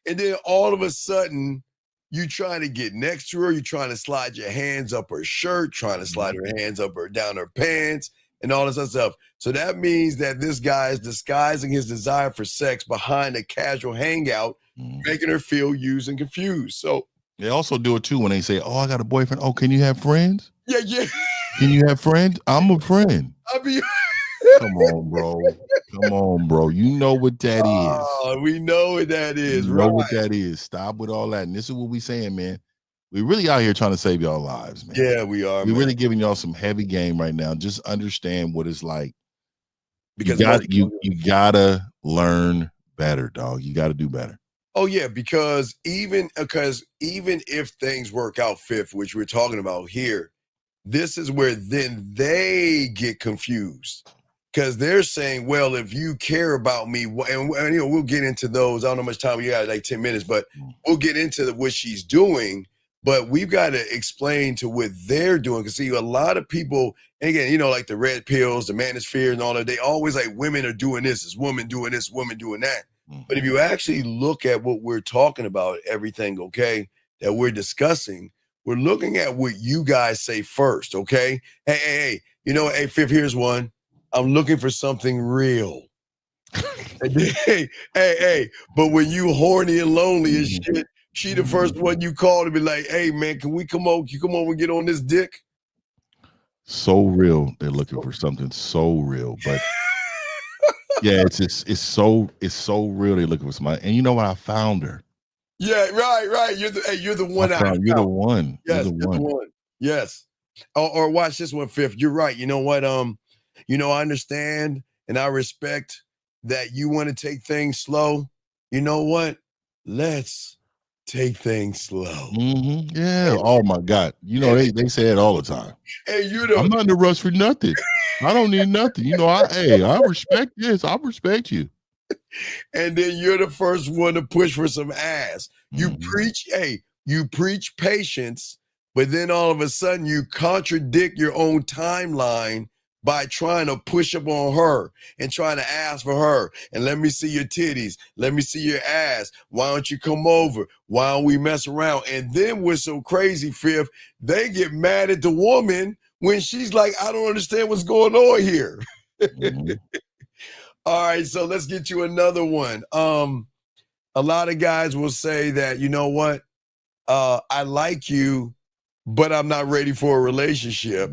G: and then all of a sudden you trying to get next to her. You trying to slide your hands up her shirt, trying to slide her hands up down her pants, and all this other stuff. So that means that this guy is disguising his desire for sex behind a casual hangout, making her feel used and confused. So
H: they also do it too when they say, "Oh, I got a boyfriend. Oh, can you have friends?"
G: Yeah.
H: Can you have friends? I'm a friend.
G: I'll be.
H: Come on, bro. Come on, bro. You know what that is.
G: We know what that is.
H: You know
G: right.
H: what that is. Stop with all that. And this is what we saying, man. We really out here trying to save y'all lives, man.
G: Yeah, we are.
H: We're
G: man.
H: really giving y'all some heavy game right now. Just understand what it's like.
G: Because
H: you gotta learn better, dog. You gotta do better.
G: Oh yeah, because even if things work out fifth, which we're talking about here, this is where then they get confused. Because they're saying, well, if you care about me, and we'll get into those. I don't know how much time we got, like 10 minutes, but we'll get into what she's doing. But we've got to explain to what they're doing. Because see, a lot of people, and again, like the red pills, the manosphere and all that, they always like women are doing this, is women doing this, women doing that. But if you actually look at what we're talking about, everything, okay, that we're discussing, we're looking at what you guys say first, okay? Hey, hey, Fifth, here's one. I'm looking for something real. hey, but when you horny and lonely as shit, she the first one you call to be like, hey man, can we come over? Can you come over and get on this dick?
H: So real. They're looking for something so real. But yeah, it's so real. They're looking for somebody. And you know what? I found her.
G: Yeah, right. You're the one.
H: You're the one.
G: Yes, you're the one. Yes. Or watch this one, Fifth. You're right. You know what? I understand and I respect that you want to take things slow. You know what? Let's take things slow.
H: Yeah. Oh my God. They say it all the time.
G: Hey,
H: I'm not in a rush for nothing. I don't need nothing. I respect this. I respect you.
G: And then you're the first one to push for some ass. You preach patience, but then all of a sudden you contradict your own timeline by trying to push up on her and trying to ask for her. And let me see your titties. Let me see your ass. Why don't you come over? Why don't we mess around? And then what's so crazy, Fifth, they get mad at the woman when she's like, I don't understand what's going on here. All right, so let's get you another one. A lot of guys will say that, you know what? I like you, but I'm not ready for a relationship.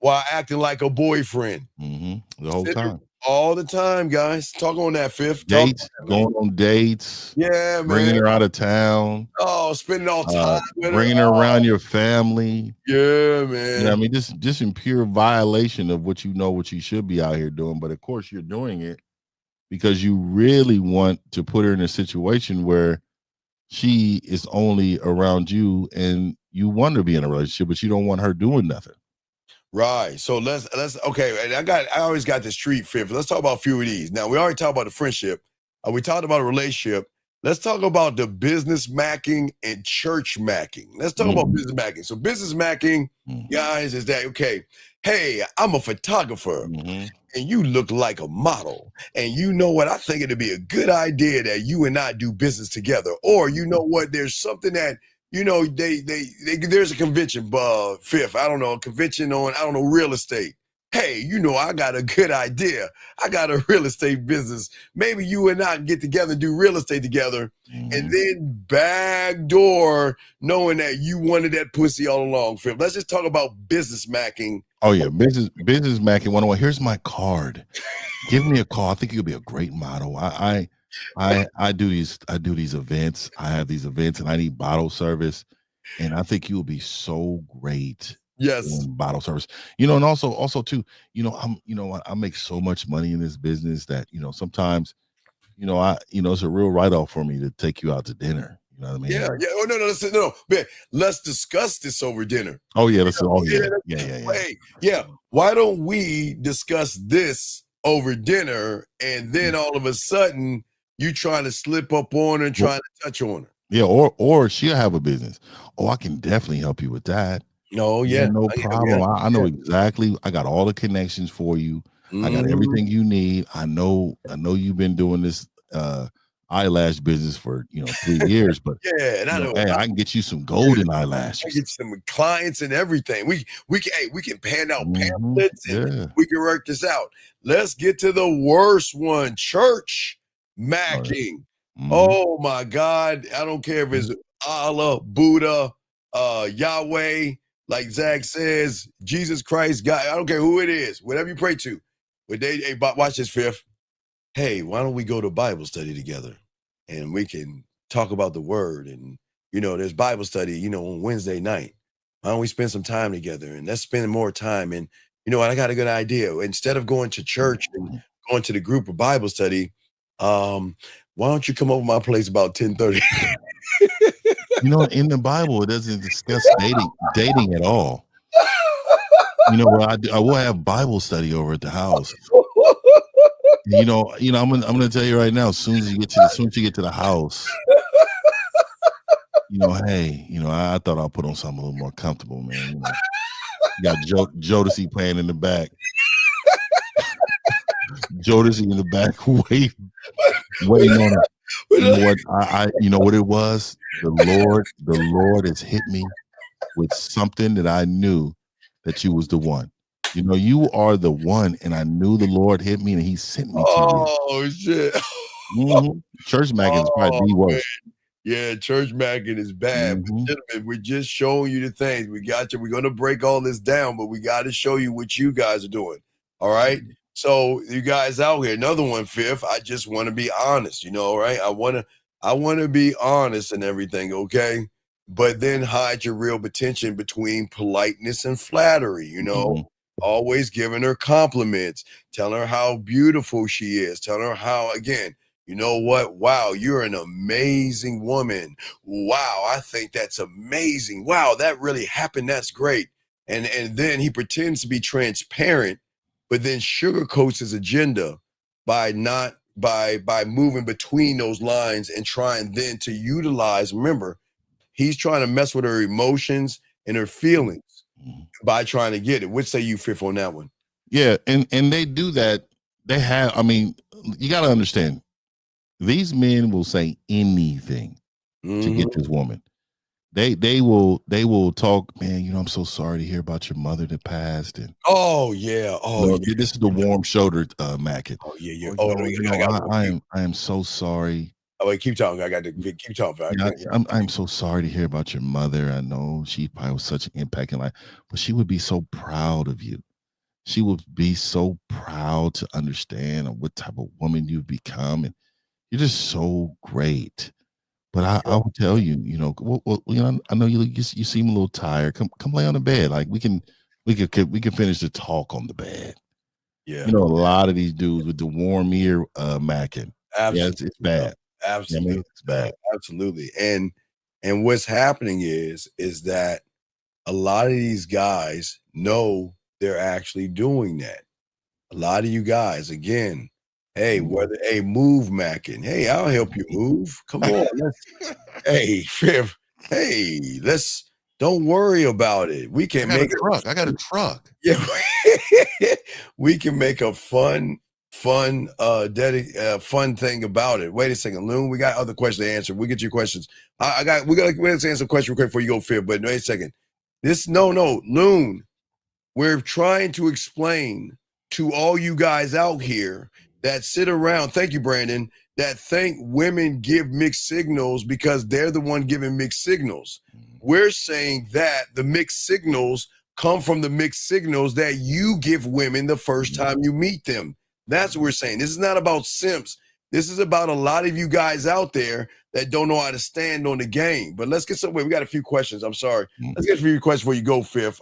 G: While acting like a boyfriend.
H: The whole time.
G: All the time, guys. Talk on that, Fifth.
H: Dates, going on dates.
G: Yeah, man.
H: Bringing her out of town.
G: Oh, spending all time with
H: bringing her around your family.
G: Yeah, man.
H: I mean, just in pure violation of what you should be out here doing. But of course, you're doing it because you really want to put her in a situation where she is only around you and you want her to be in a relationship, but you don't want her doing nothing.
G: Right. So let's okay. And I always got the street Fifth. Let's talk about a few of these. Now we already talked about the friendship. We talked about a relationship. Let's talk about the business macking and church macking. Let's talk about business macking. So business macking, guys, is that okay? Hey, I'm a photographer and you look like a model. And you know what? I think it'd be a good idea that you and I do business together. Or you know what? There's something that there's a convention, Fifth. I don't know, a convention on, real estate. Hey, I got a good idea. I got a real estate business. Maybe you and I can get together and do real estate together. And then backdoor knowing that you wanted that pussy all along, Fifth. Let's just talk about business macking.
H: Oh yeah, business macking 101. Here's my card. Give me a call. I think you'll be a great model. I do these events. I have these events and I need bottle service. And I think you'll be so great.
G: Yes.
H: In bottle service. And also too, I make so much money in this business that, sometimes, it's a real write-off for me to take you out to dinner. You know what I mean?
G: Yeah. Oh, no. Man, let's discuss this over dinner.
H: Oh yeah. Yeah.
G: Why don't we discuss this over dinner and then all of a sudden you trying to slip up on her and trying to touch on her?
H: Yeah, or she'll have a business. Oh, I can definitely help you with that.
G: No, yeah.
H: No problem. I know exactly. I got all the connections for you. I got everything you need. I know you've been doing this eyelash business for 3 years, but
G: and I know.
H: Hey, I can get you some golden eyelashes.
G: I get some clients and everything. We can pan out pamphlets and we can work this out. Let's get to the worst one: church macking. Oh my God! I don't care if it's Allah, Buddha, Yahweh. like Zach says, Jesus Christ, God, I don't care who it is, whatever you pray to. But hey, watch this, Fifth. Hey, why don't we go to Bible study together? And we can talk about the word. And, there's Bible study, on Wednesday night. Why don't we spend some time together? And let's spend more time. And, I got a good idea. Instead of going to church and going to the group of Bible study, why don't you come over to my place about 10:30?
H: In the Bible, it doesn't discuss dating at all. I will have Bible study over at the house. I'm gonna tell you right now. As soon as you get to the house, hey, I thought I'll put on something a little more comfortable, man. You got Jodeci playing in the back. Jodeci in the back, waiting on it. You know what? You know what it was? The Lord has hit me with something that I knew that you was the one. You are the one, and I knew the Lord hit me, and He sent me to you.
G: Oh shit!
H: Church macking is probably the worst.
G: Man. Yeah, church macking is bad. But gentlemen, we're just showing you the things. We got you. We're gonna break all this down, but we got to show you what you guys are doing. All right. So you guys out here, another one, Fifth. I just want to be honest, right? I want to be honest and everything, okay? But then hide your real attention between politeness and flattery, always giving her compliments, telling her how beautiful she is, telling her how, again, you know what? Wow, you're an amazing woman. Wow, I think that's amazing. Wow, that really happened. That's great. And then he pretends to be transparent, but then sugarcoats his agenda by moving between those lines and trying then to utilize. Remember, he's trying to mess with her emotions and her feelings by trying to get it. What say you, Fifth, on that one?
H: Yeah, and they do that. They have. I mean, you got to understand. These men will say anything to get this woman. They will talk, man. I'm so sorry to hear about your mother that passed. And this is the warm shoulder macking.
G: Oh yeah.
H: I am so sorry.
G: Oh wait, keep talking. I got to keep talking.
H: I'm so sorry to hear about your mother. I know she probably was such an impact in life, but she would be so proud of you. She would be so proud to understand what type of woman you've become, and you're just so great. But I will tell you, I know you seem a little tired. Come lay on the bed. Like we can finish the talk on the bed.
G: Yeah.
H: A lot of these dudes with the warm ear macking.
G: Absolutely.
H: Yeah, it's bad.
G: Absolutely.
H: It's bad.
G: Absolutely. And what's happening is that a lot of these guys know they're actually doing that. A lot of you guys, again, hey, move macking. Hey, I'll help you move. Come on. Hey, Fifth. Hey, don't worry about it. We can make
H: a truck. I got a truck.
G: Yeah. We can make a fun thing about it. Wait a second, Loon. We got other questions to answer. We'll get your questions. We got to answer some questions real quick before you go, Fifth. But wait a second. Loon. We're trying to explain to all you guys out here that sit around, thank you, Brandon, that think women give mixed signals because they're the one giving mixed signals. We're saying that the mixed signals come from the mixed signals that you give women the first time you meet them. That's what we're saying. This is not about simps. This is about a lot of you guys out there that don't know how to stand on the game. But let's get somewhere. We got a few questions. I'm sorry. Let's get a few questions before you go, Fifth.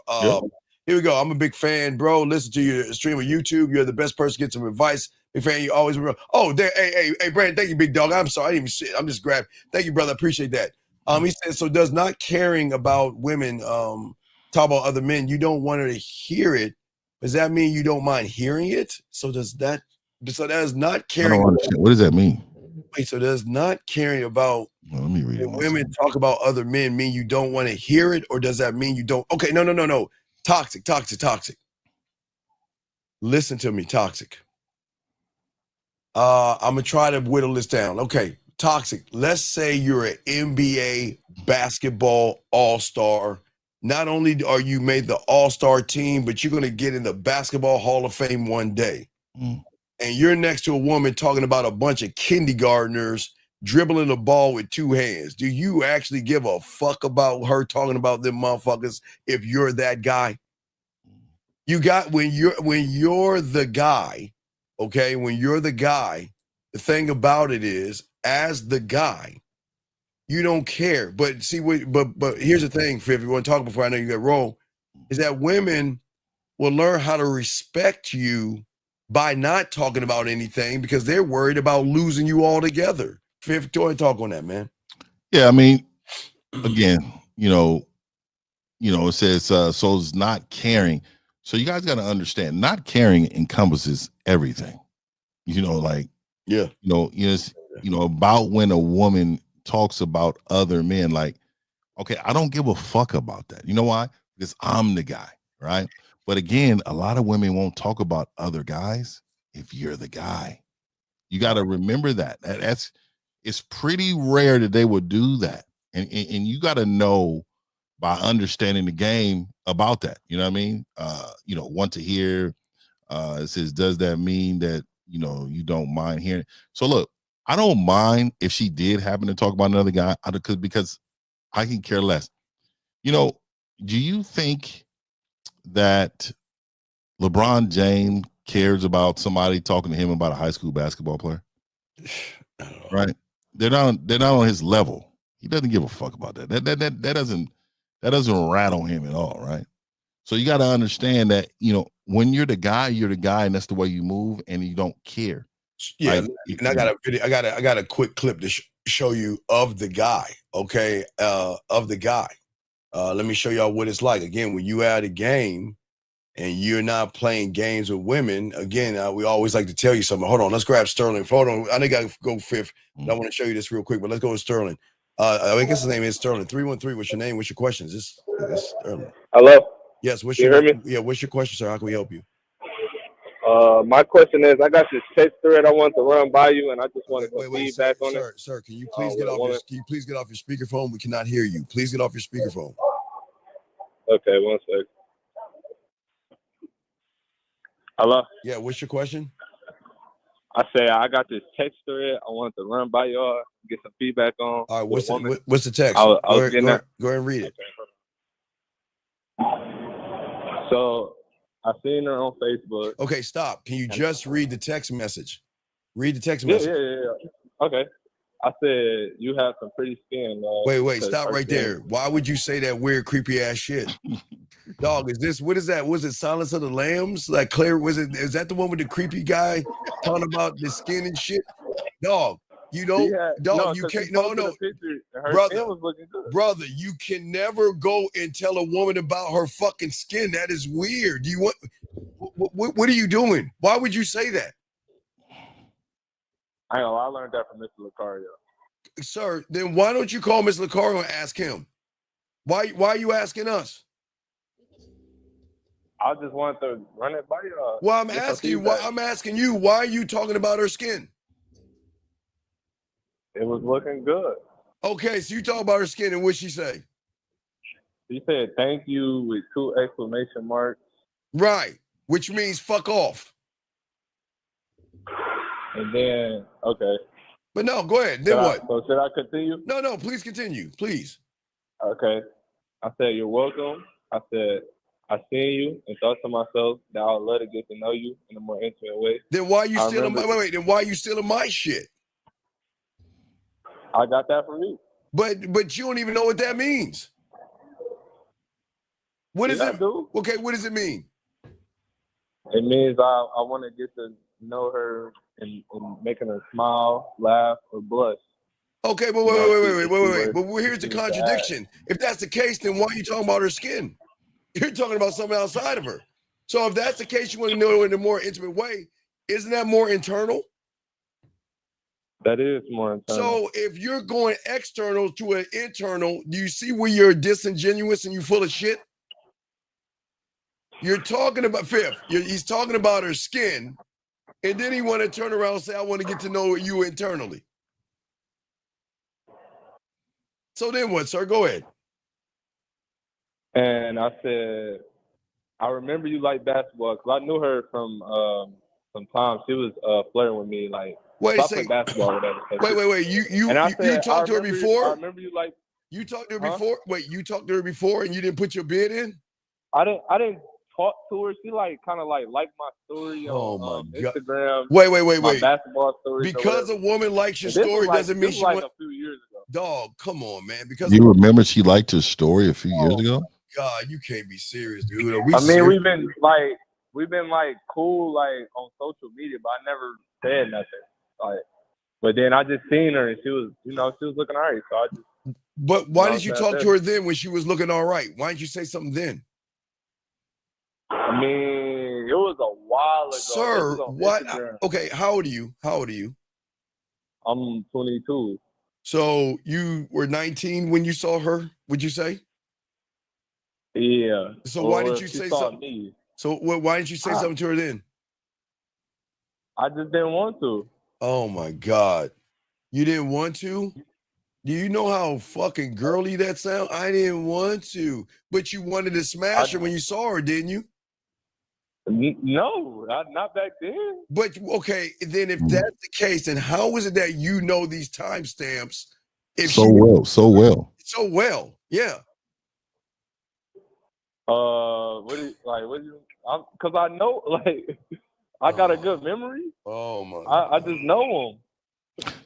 G: Here we go. I'm a big fan, bro. Listen to your stream on YouTube. You're the best person to get some advice. Big fan. You always remember. Oh, there. Hey, Brandon. Thank you, big dog. I'm sorry. I didn't even shit. I'm just grabbing. Thank you, brother. I appreciate that. He said, so does not caring about women, talk about other men, you don't want her to hear it. Does that mean you don't mind hearing it? So that is not caring.
H: I don't understand. What does that mean?
G: Wait, so does not caring about
H: let me read
G: women talk about other men mean you don't want to hear it? Or does that mean you don't? Okay, no. Toxic. Listen to me, toxic. I'm going to try to whittle this down. Okay, toxic. Let's say you're an NBA basketball all-star. Not only are you made the all-star team, but you're going to get in the Basketball Hall of Fame one day. And you're next to a woman talking about a bunch of kindergartners dribbling the ball with two hands. Do you actually give a fuck about her talking about them motherfuckers if you're that guy? You got when you're the guy, okay? When you're the guy, the thing about it is, as the guy, you don't care. But see, but here's the thing, Fifth. You want to talk before I know you get roll, is that women will learn how to respect you by not talking about anything because they're worried about losing you altogether. Fifth, go ahead and talk on that, man.
H: Yeah, I mean, again, it says so it's not caring. So you guys got to understand, not caring encompasses everything. Like
G: yeah,
H: about when a woman talks about other men, like, okay, I don't give a fuck about that. You know why? Because I'm the guy, right? But again, a lot of women won't talk about other guys if you're the guy. You got to remember that. It's pretty rare that they would do that. And you got to know by understanding the game about that. You know what I mean? Want to hear, it says, does that mean that, you don't mind hearing? So look, I don't mind if she did happen to talk about another guy because I can care less. Do you think that LeBron James cares about somebody talking to him about a high school basketball player? Right? They're not on his level. He doesn't give a fuck about that. That doesn't rattle him at all, right? So you got to understand that, when you're the guy, and that's the way you move, and you don't care.
G: Yeah, and I got a video. I got a quick clip to show you of the guy. Okay, of the guy. Let me show y'all what it's like. Again, when you at a game and you're not playing games with women, again, we always like to tell you something. Hold on, let's grab Sterling. Hold on, I think I go fifth. But I want to show you this real quick, but let's go with Sterling. I guess his name is Sterling. 313. What's your name? What's your questions? This Sterling.
M: Hello.
G: Yes. What's
M: you
G: your
M: hear me?
G: Yeah? What's your question, sir? How can we help you?
M: My question is, I got this text thread I want to run by you, and I just want to feedback on it.
G: Sir, can you please get off your? Can you please get off your speakerphone? We cannot hear you. Please get off your speakerphone.
M: Okay, one sec. Hello.
G: Yeah. What's your question?
M: I say I got this text thread I wanted to run by y'all, get some feedback on.
G: All right. What's the text?
M: Go
G: ahead and read it.
M: Okay. So I seen her on Facebook.
G: Okay, stop. Can you just read the text message? Read the text message.
M: Yeah. Okay. I said you have some pretty skin.
G: Wait, stop right there. Why would you say that weird, creepy ass shit? Dog, what is that? Was it Silence of the Lambs? Like Claire, is that the one with the creepy guy talking about the skin and shit? Dog, you don't, you can't, no. Brother, you can never go and tell a woman about her fucking skin. That is weird. What are you doing? Why would you say that?
M: I know, I learned that from Mr. Lucario.
G: Sir, then why don't you call Mr. Lucario and ask him? Why are you asking us?
M: I just wanted to run it by y'all.
G: Well, I'm asking you, why are you talking about her skin?
M: It was looking good.
G: Okay, so you talk about her skin, and what'd she say?
M: She said, thank you with 2 exclamation marks.
G: Right, which means fuck off.
M: And then, okay.
G: But no, go ahead. Then what?
M: So should I continue?
G: No, please continue, please.
M: Okay. I said, you're welcome. I said, I seen you and thought to myself that I would love to get to know you in a more intimate way.
G: Then why are you stealing then why are you stealing my shit?
M: I got that from you.
G: But you don't even know what that means. What is it? Okay, what does it mean?
M: It means I want to get to know her and making her smile, laugh, or blush.
G: Okay, but wait. But here's the contradiction. If that's the case, then why are you talking about her skin? You're talking about something outside of her. So if that's the case, you want to know in a more intimate way, isn't that more internal?
M: That is more internal.
G: So if you're going external to an internal, do you see where you're disingenuous and you full of shit? You're talking about he's talking about her skin, and then he want to turn around and say, I want to get to know you internally. So then what, sir? Go ahead.
M: And I said, I remember you like basketball because I knew her from some time. She was flirting with me like
G: Wait
M: So
G: a
M: I play
G: second.
M: basketball or whatever. So
G: Wait.
M: and I
G: You
M: said,
G: talked to her
M: I
G: before?
M: remember you like.
G: You talked to her
M: Huh?
G: before? Wait, you talked to her before and you didn't put your bid in?
M: I didn't talk to her. She like kind of like liked my story
G: Oh
M: on
G: my God.
M: Instagram.
G: Wait.
M: My basketball stories or
G: Because
M: whatever.
G: a woman likes your
M: And this was
G: story
M: like
G: doesn't mean she
M: like
G: went.
M: a few years ago.
G: Dog, come on, man. Because
H: You remember she liked your story a few years ago?
G: God, you can't be serious, dude. Are we
M: I mean,
G: serious?
M: we've been like cool like on social media, but I never said nothing. Like, but then I just seen her and she was looking alright. So I just.
G: But why did you talk to her then when she was looking all right? Why didn't you say something then?
M: I mean, it was a while ago.
G: Sir, what?
M: Instagram.
G: Okay, how old are you?
M: I'm 22.
G: So you were 19 when you saw her, would you say?
M: Yeah.
G: So why didn't you say something?
M: Me.
G: So why didn't you say something to her then?
M: I just didn't want to.
G: Oh my God. You didn't want to? Do you know how fucking girly that sounds? I didn't want to. But you wanted to smash her when you saw her, didn't you?
M: No, not back then.
G: But okay, then if that's the case, then how is it that you know these timestamps?
H: So well.
G: So well, yeah.
M: Because I know, like, I got a good memory.
G: Oh my!
M: I just know them.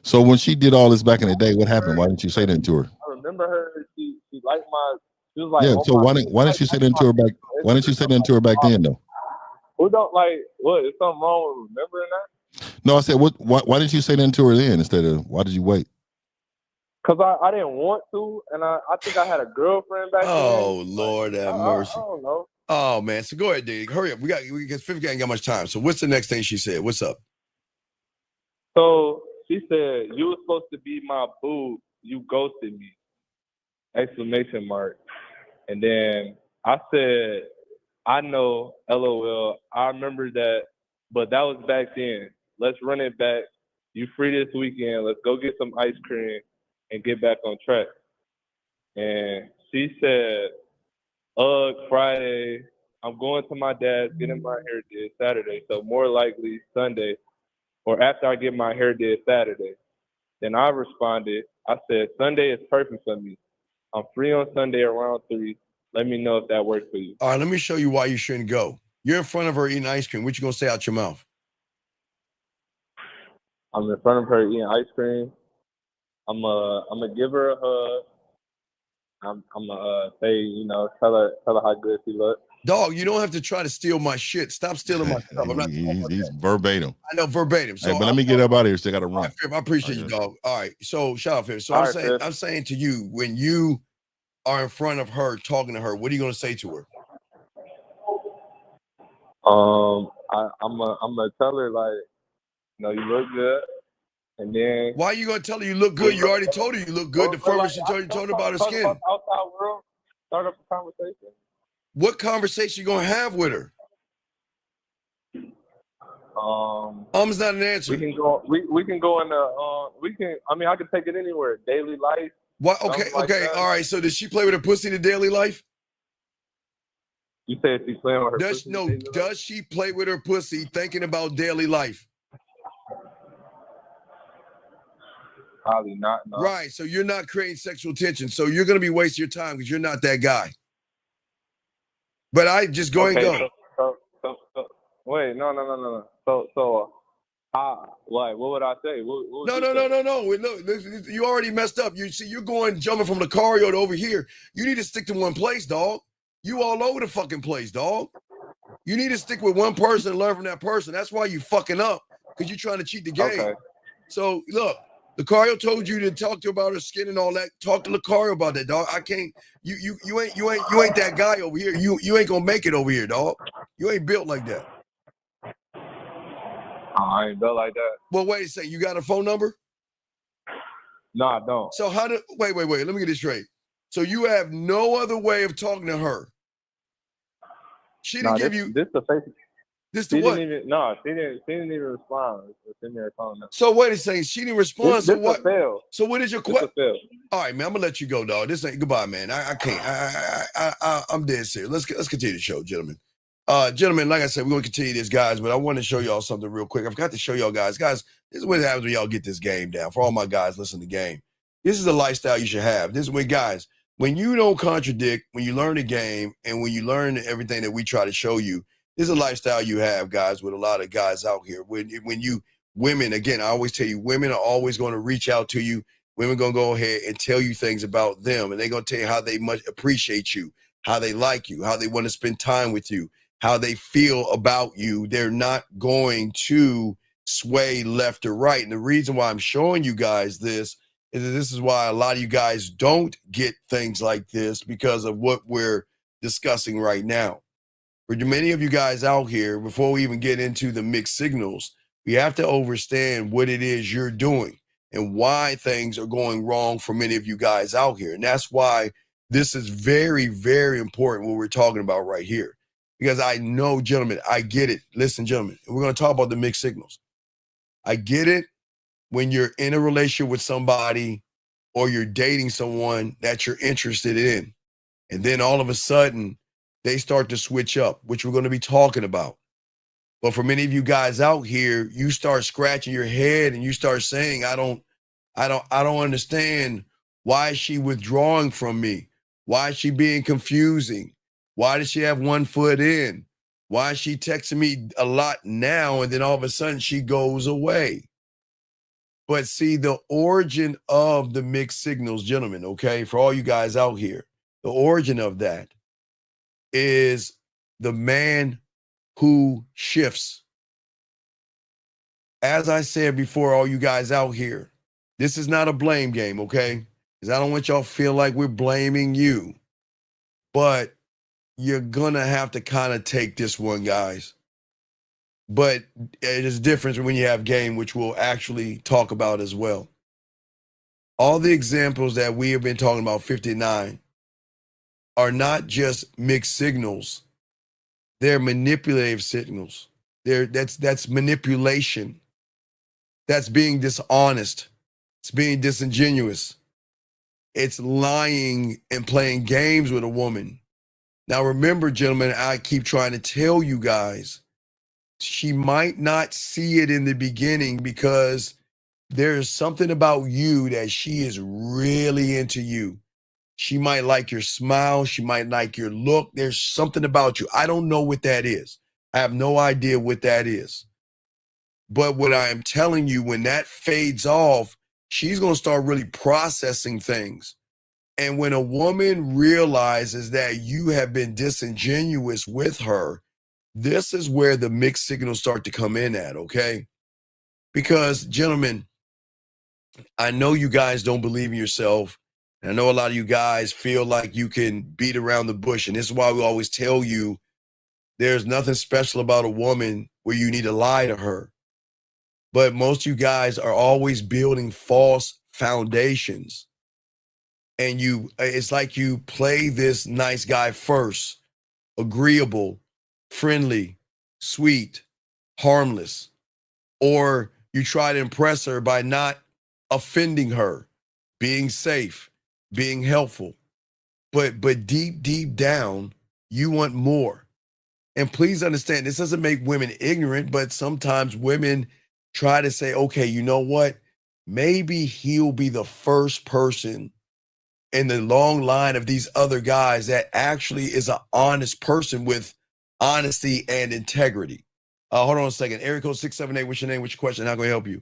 H: So when she did all this back in the day, what happened? Why didn't you say that to her?
M: I remember her. She liked my. She was like,
H: Yeah. So why didn't you say that to her back? Why didn't you say that to her back then, though?
M: Who don't like? What is something wrong with remembering that?
H: No, I said why didn't you say that to her then instead of why did you wait?
M: Because I didn't want to, and I think I had a girlfriend back then.
G: Oh Lord have mercy.
M: I don't know.
G: Oh man, so go ahead, dude. Hurry up. We got 50 ain't got much time. So what's the next thing she said? What's up?
M: So she said, "You were supposed to be my boo. You ghosted me!" Exclamation mark. And then I said, "I know, LOL. I remember that, but that was back then. Let's run it back. You free this weekend? Let's go get some ice cream and get back on track." And she said, Friday. I'm going to my dad's, getting my hair did Saturday. So more likely Sunday or after I get my hair did Saturday. Then I responded, I said, Sunday is perfect for me. I'm free on Sunday around 3. Let me know if that works for you.
G: All right, let me show you why you shouldn't go. You're in front of her eating ice cream. What you gonna say out your mouth?
M: I'm in front of her eating ice cream. I'm gonna give her a hug. I'm gonna say, tell her how good she looks.
G: Dog, you don't have to try to steal my shit. Stop stealing my stuff. I'm not.
H: He's verbatim.
G: I know verbatim. So
H: hey, but let me get up out of here. Still got to run.
G: I appreciate you, dog. All right. So shout out, Fib. So I'm saying to you, when you are in front of her, talking to her, what are you gonna say to her?
M: I'm gonna tell her like, you look good. And then
G: why are you gonna tell her you look good? You already told her you look good. The first she told her about her skin.
M: About the outside world, start up a conversation.
G: What conversation you gonna have with her? Is not an answer.
M: We can go. We can go into. I can take it anywhere. Daily life.
G: What? Okay. All right. So does she play with her pussy in daily life?
M: You said she's playing with her pussy.
G: No. Does she play with her pussy thinking about daily life?
M: Probably not. No.
G: Right. So you're not creating sexual tension. So you're gonna be wasting your time because you're not that guy. But I just go and go.
M: So, wait, no. So, what would I say?
G: No. You already messed up. You see, you're jumping from the Lucario to over here. You need to stick to one place, dog. You all over the fucking place, dog. You need to stick with one person and learn from that person. That's why you fucking up, because you're trying to cheat the game.
M: Okay.
G: So look, Lucario told you to talk to her about her skin and all that. Talk to Lucario about that, dog. I can't. You ain't that guy over here. You ain't gonna make it over here, dog. You ain't built like that.
M: I ain't built like that.
G: Well, wait a second. You got a phone number?
M: No, I don't.
G: So wait. Let me get this straight. So you have no other way of talking to her. She didn't give you
M: this the face.
G: This to what?
M: She didn't even respond.
G: So wait a second. She didn't respond.
M: This
G: so what?
M: Fail.
G: So what is your question? All right, man. I'm gonna let you go, dog. This ain't goodbye, man. I can't. I'm dead serious. Let's continue the show, gentlemen. Gentlemen, like I said, we're going to continue this, guys, but I want to show y'all something real quick. I forgot to show y'all guys. Guys, this is what happens when y'all get this game down. For all my guys, listen to the game. This is a lifestyle you should have. This is when, guys, when you don't contradict, when you learn the game, and when you learn everything that we try to show you, this is a lifestyle you have, guys, with a lot of guys out here. When you, women, again, I always tell you, women are always going to reach out to you. Women going to go ahead and tell you things about them, and they're going to tell you how they much appreciate you, how they like you, how they want to spend time with you, how they feel about you. They're not going to sway left or right. And the reason why I'm showing you guys this is that this is why a lot of you guys don't get things like this, because of what we're discussing right now. For many of you guys out here, before we even get into the mixed signals, we have to understand what it is you're doing and why things are going wrong for many of you guys out here. And that's why this is very, very important what we're talking about right here. Because I know, gentlemen, I get it. Listen, gentlemen, we're going to talk about the mixed signals. I get it when you're in a relationship with somebody or you're dating someone that you're interested in. And then all of a sudden, they start to switch up, which we're going to be talking about. But for many of you guys out here, you start scratching your head and you start saying, I don't understand. Why is she withdrawing from me? Why is she being confusing? Why does she have one foot in? Why is she texting me a lot now and then all of a sudden she goes away? But see, the origin of the mixed signals, gentlemen, okay, for all you guys out here, the origin of that is the man who shifts. As I said before, all you guys out here, this is not a blame game, okay? Because I don't want y'all to feel like we're blaming you. But you're going to have to kind of take this one, guys. But it is different when you have game, which we'll actually talk about as well. All the examples that we have been talking about, 59, are not just mixed signals. They're manipulative signals. That's manipulation. That's being dishonest. It's being disingenuous. It's lying and playing games with a woman. Now, remember, gentlemen, I keep trying to tell you guys, she might not see it in the beginning because there's something about you that she is really into you. She might like your smile. She might like your look. There's something about you. I don't know what that is. I have no idea what that is. But what I am telling you, when that fades off, she's going to start really processing things. And when a woman realizes that you have been disingenuous with her, this is where the mixed signals start to come in at, okay? Because, gentlemen, I know you guys don't believe in yourself. And I know a lot of you guys feel like you can beat around the bush. And this is why we always tell you there's nothing special about a woman where you need to lie to her. But most of you guys are always building false foundations. And it's like you play this nice guy first, agreeable, friendly, sweet, harmless, or you try to impress her by not offending her, being safe, being helpful. But deep, deep down, you want more. And please understand, this doesn't make women ignorant, but sometimes women try to say, okay, you know what? Maybe he'll be the first person in the long line of these other guys that actually is an honest person with honesty and integrity. Hold on a second. Area code 678, what's your name? What's your question? How can I help you?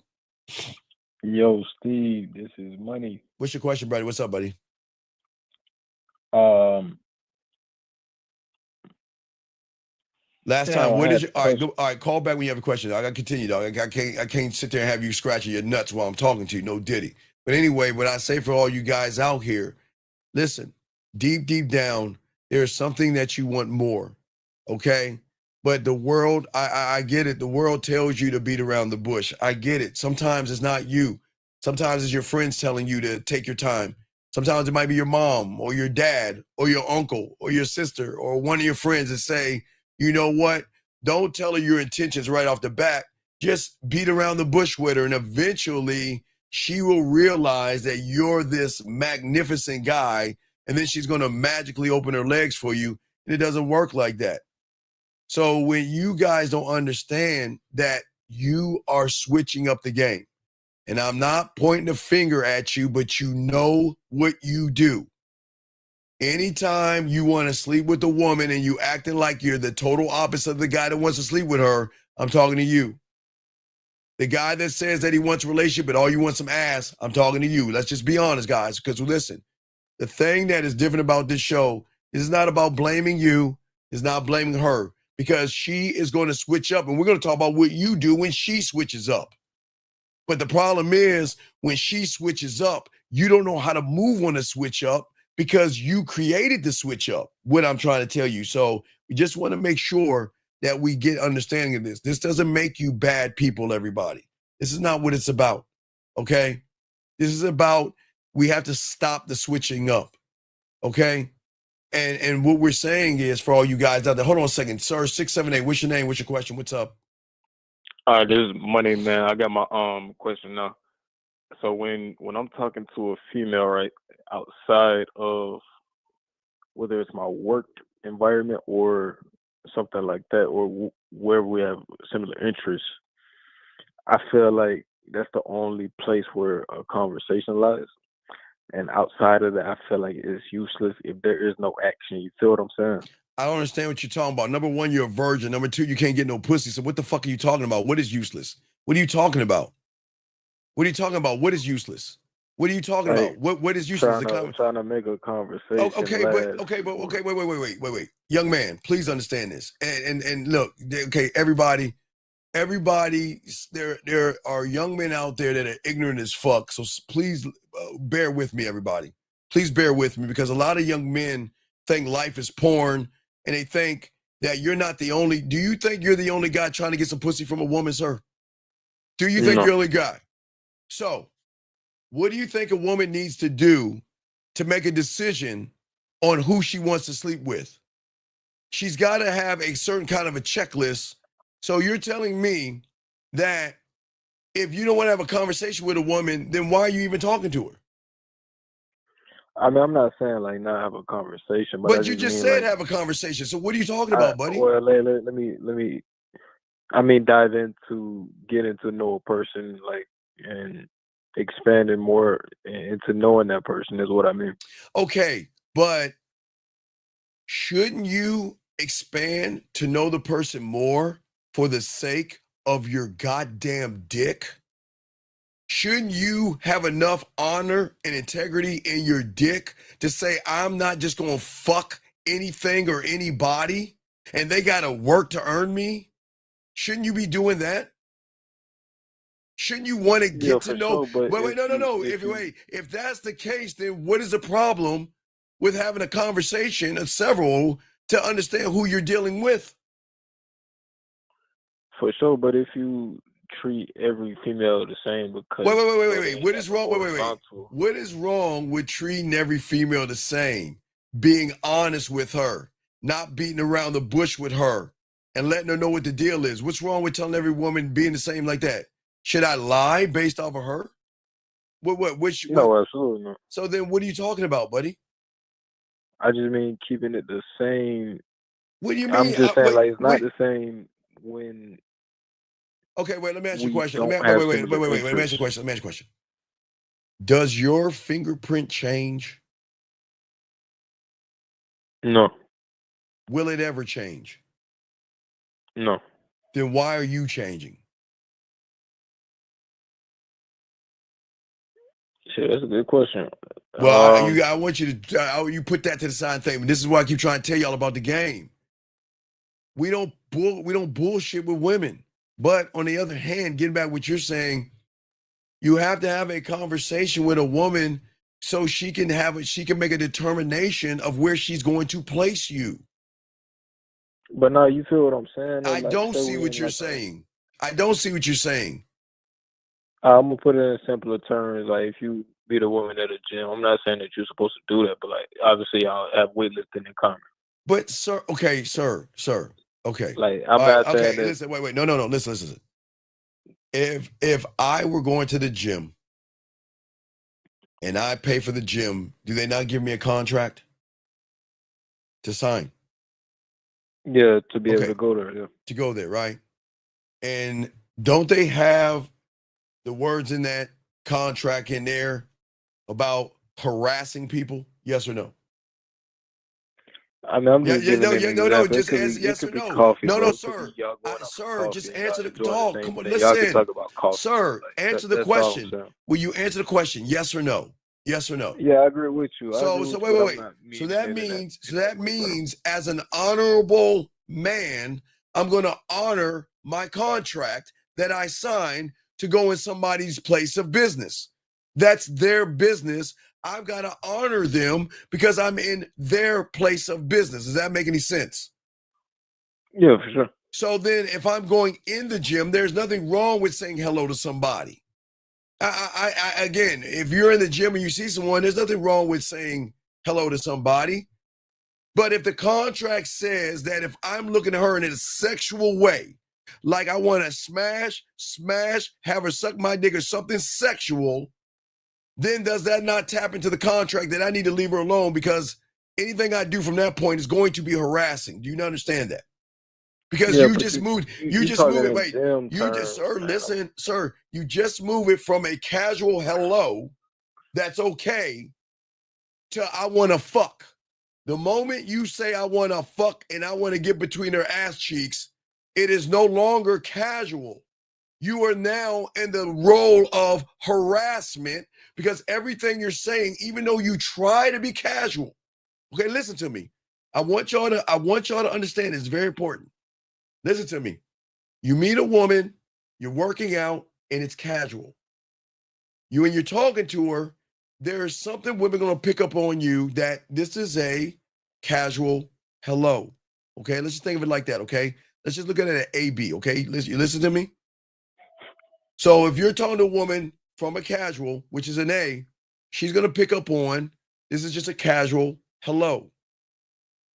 N: Yo, Steve, this is Money.
G: What's your question, buddy? What's up, buddy? Last time, what is your, all right, call back when you have a question. I got to continue, dog. I can't sit there and have you scratching your nuts while I'm talking to you. No diddy. But anyway, what I say for all you guys out here, listen, deep, deep down, there's something that you want more, okay? But the world, I get it. The world tells you to beat around the bush. I get it. Sometimes it's not you. Sometimes it's your friends telling you to take your time. Sometimes it might be your mom or your dad or your uncle or your sister or one of your friends that say, you know what? Don't tell her your intentions right off the bat. Just beat around the bush with her, and eventually she will realize that you're this magnificent guy, and then she's going to magically open her legs for you, and it doesn't work like that. So when you guys don't understand that you are switching up the game, and I'm not pointing a finger at you, but you know what you do. Anytime you want to sleep with a woman and you acting like you're the total opposite of the guy that wants to sleep with her, I'm talking to you. The guy that says that he wants a relationship but all you want some ass, I'm talking to you. Let's just be honest, guys, because listen, the thing that is different about this show is not about blaming you, it's not blaming her, because she is going to switch up, and we're going to talk about what you do when she switches up. But the problem is when she switches up, you don't know how to move on a switch up because you created the switch up, what I'm trying to tell you. So we just want to make sure that we get understanding of this. This doesn't make you bad people, everybody. This is not what it's about, okay? This is about we have to stop the switching up, okay? And what we're saying is for all you guys out there, hold on a second. Sir, 678, what's your name? What's your question? What's up?
N: All right, this is Money, man. I got my question now. So when I'm talking to a female, right, outside of whether it's my work environment or something like that, or where we have similar interests, I feel like that's the only place where a conversation lies. And outside of that, I feel like it's useless if there is no action. You feel what I'm saying?
G: I don't understand what you're talking about. Number one, you're a virgin. Number two, you can't get no pussy. So what the fuck are you talking about? What is useless? What are you talking about? What are you talking about? What is useless? What are you talking
N: Like
G: about? What is useless?
N: trying to make a conversation.
G: Wait. Young man, please understand this. And look, okay, everybody, there are young men out there that are ignorant as fuck. So please bear with me, everybody. Please bear with me, because a lot of young men think life is porn, and they think that you're not the only. Do you think you're the only guy trying to get some pussy from a woman, sir? Do you think
N: No.
G: you're the only guy? So, what do you think a woman needs to do to make a decision on who she wants to sleep with? She's got to have a certain kind of a checklist. So you're telling me that if you don't want to have a conversation with a woman, then why are you even talking to her?
N: I mean, I'm not saying like not have a conversation, but I
G: you just
N: mean,
G: said
N: like,
G: have a conversation. So what are you talking about, buddy?
N: Well, let me. I mean, dive into getting to know a person, like, and expanding more into knowing that person is what I mean.
G: Okay, but shouldn't you expand to know the person more for the sake of your goddamn dick? Shouldn't you have enough honor and integrity in your dick to say, I'm not just going to fuck anything or anybody and they got to work to earn me? Shouldn't you be doing that? Shouldn't you want to get to know?
N: Sure, but
G: No. If that's the case, then what is the problem with having a conversation of several to understand who you're dealing with?
N: For sure, but if you treat every female the same because
G: Wait. What is wrong? What is wrong with treating every female the same? Being honest with her, not beating around the bush with her, and letting her know what the deal is. What's wrong with telling every woman being the same like that? Should I lie based off of her?
N: No, absolutely not.
G: So then what are you talking about, buddy?
N: I just mean keeping it the same.
G: What do you mean?
N: I'm just saying, like, it's not the same when.
G: Okay, wait, let me ask you a question.
N: Wait,
G: Let me ask you a question. Does your fingerprint change?
N: No.
G: Will it ever change?
N: No.
G: Then why are you changing?
N: Shit, that's a good question.
G: Well, I want you to you put that to the side thing. This is why I keep trying to tell y'all about the game. We don't bullshit with women. But on the other hand, getting back what you're saying, you have to have a conversation with a woman so she can make a determination of where she's going to place you.
N: But now you feel what I'm saying?
G: I don't see what you're saying. I don't see what you're saying.
N: I'm gonna put it in simpler terms. Like, if you meet a woman at a gym, I'm not saying that you're supposed to do that, but like, obviously y'all have weightlifting in common.
G: But sir, okay.
N: Like, I'm not saying that.
G: Listen, wait, no. Listen. If I were going to the gym and I pay for the gym, do they not give me a contract to sign?
N: Yeah, to be able
G: Okay.
N: to go there. Yeah.
G: To go there, right? And don't they have the words in that contract in there about harassing people? Yes or no?
N: I mean, I'm
G: Yeah,
N: just
G: yeah,
N: giving
G: no,
N: an
G: yeah, no.
N: example.
G: Just answer
N: It
G: yes or
N: could be
G: no.
N: coffee,
G: No,
N: bro.
G: no,
N: It could be
G: sir.
N: y'all going out for
G: Sir,
N: coffee
G: just
N: and y'all
G: answer the
N: enjoying the
G: dog.
N: same
G: Come on,
N: thing. Y'all can
G: listen.
N: talk about coffee.
G: Sir,
N: Like
G: answer the
N: that's all I'm
G: question.
N: saying.
G: Will you answer the question? Yes or no? Yes or no?
N: Yeah, I agree with you. I agree
G: So
N: with you, but I'm
G: wait.
N: not
G: So
N: meaning
G: that
N: it
G: means
N: in that way, bro.
G: as an honorable man, I'm going to honor my contract that I signed to go in somebody's place of business. That's their business. I've got to honor them because I'm in their place of business. Does that make any sense?
N: Yeah, for sure.
G: So then if I'm going in the gym, there's nothing wrong with saying hello to somebody. I again, if you're in the gym and you see someone, there's nothing wrong with saying hello to somebody. But if the contract says that if I'm looking at her in a sexual way, like I want to smash, have her suck my dick or something sexual, then does that not tap into the contract that I need to leave her alone because anything I do from that point is going to be harassing? Do you not understand that? Because
N: Yeah,
G: you
N: but
G: just moved it.
N: in
G: Wait,
N: gym
G: you just,
N: terms,
G: sir,
N: man.
G: listen, sir. You just move it from a casual hello, that's okay, to I want to fuck. The moment you say I want to fuck and I want to get between her ass cheeks, it is no longer casual. You are now in the role of harassment because everything you're saying, even though you try to be casual. Okay, listen to me. I want y'all to understand it's very important. Listen to me. You meet a woman, you're working out, and it's casual. When you're talking to her, there's something women gonna pick up on you that this is a casual hello. Okay, let's just think of it like that. Okay, let's just look at it at AB. Okay, you listen to me. So if you're talking to a woman from a casual, which is an A, she's gonna pick up on this is just a casual hello.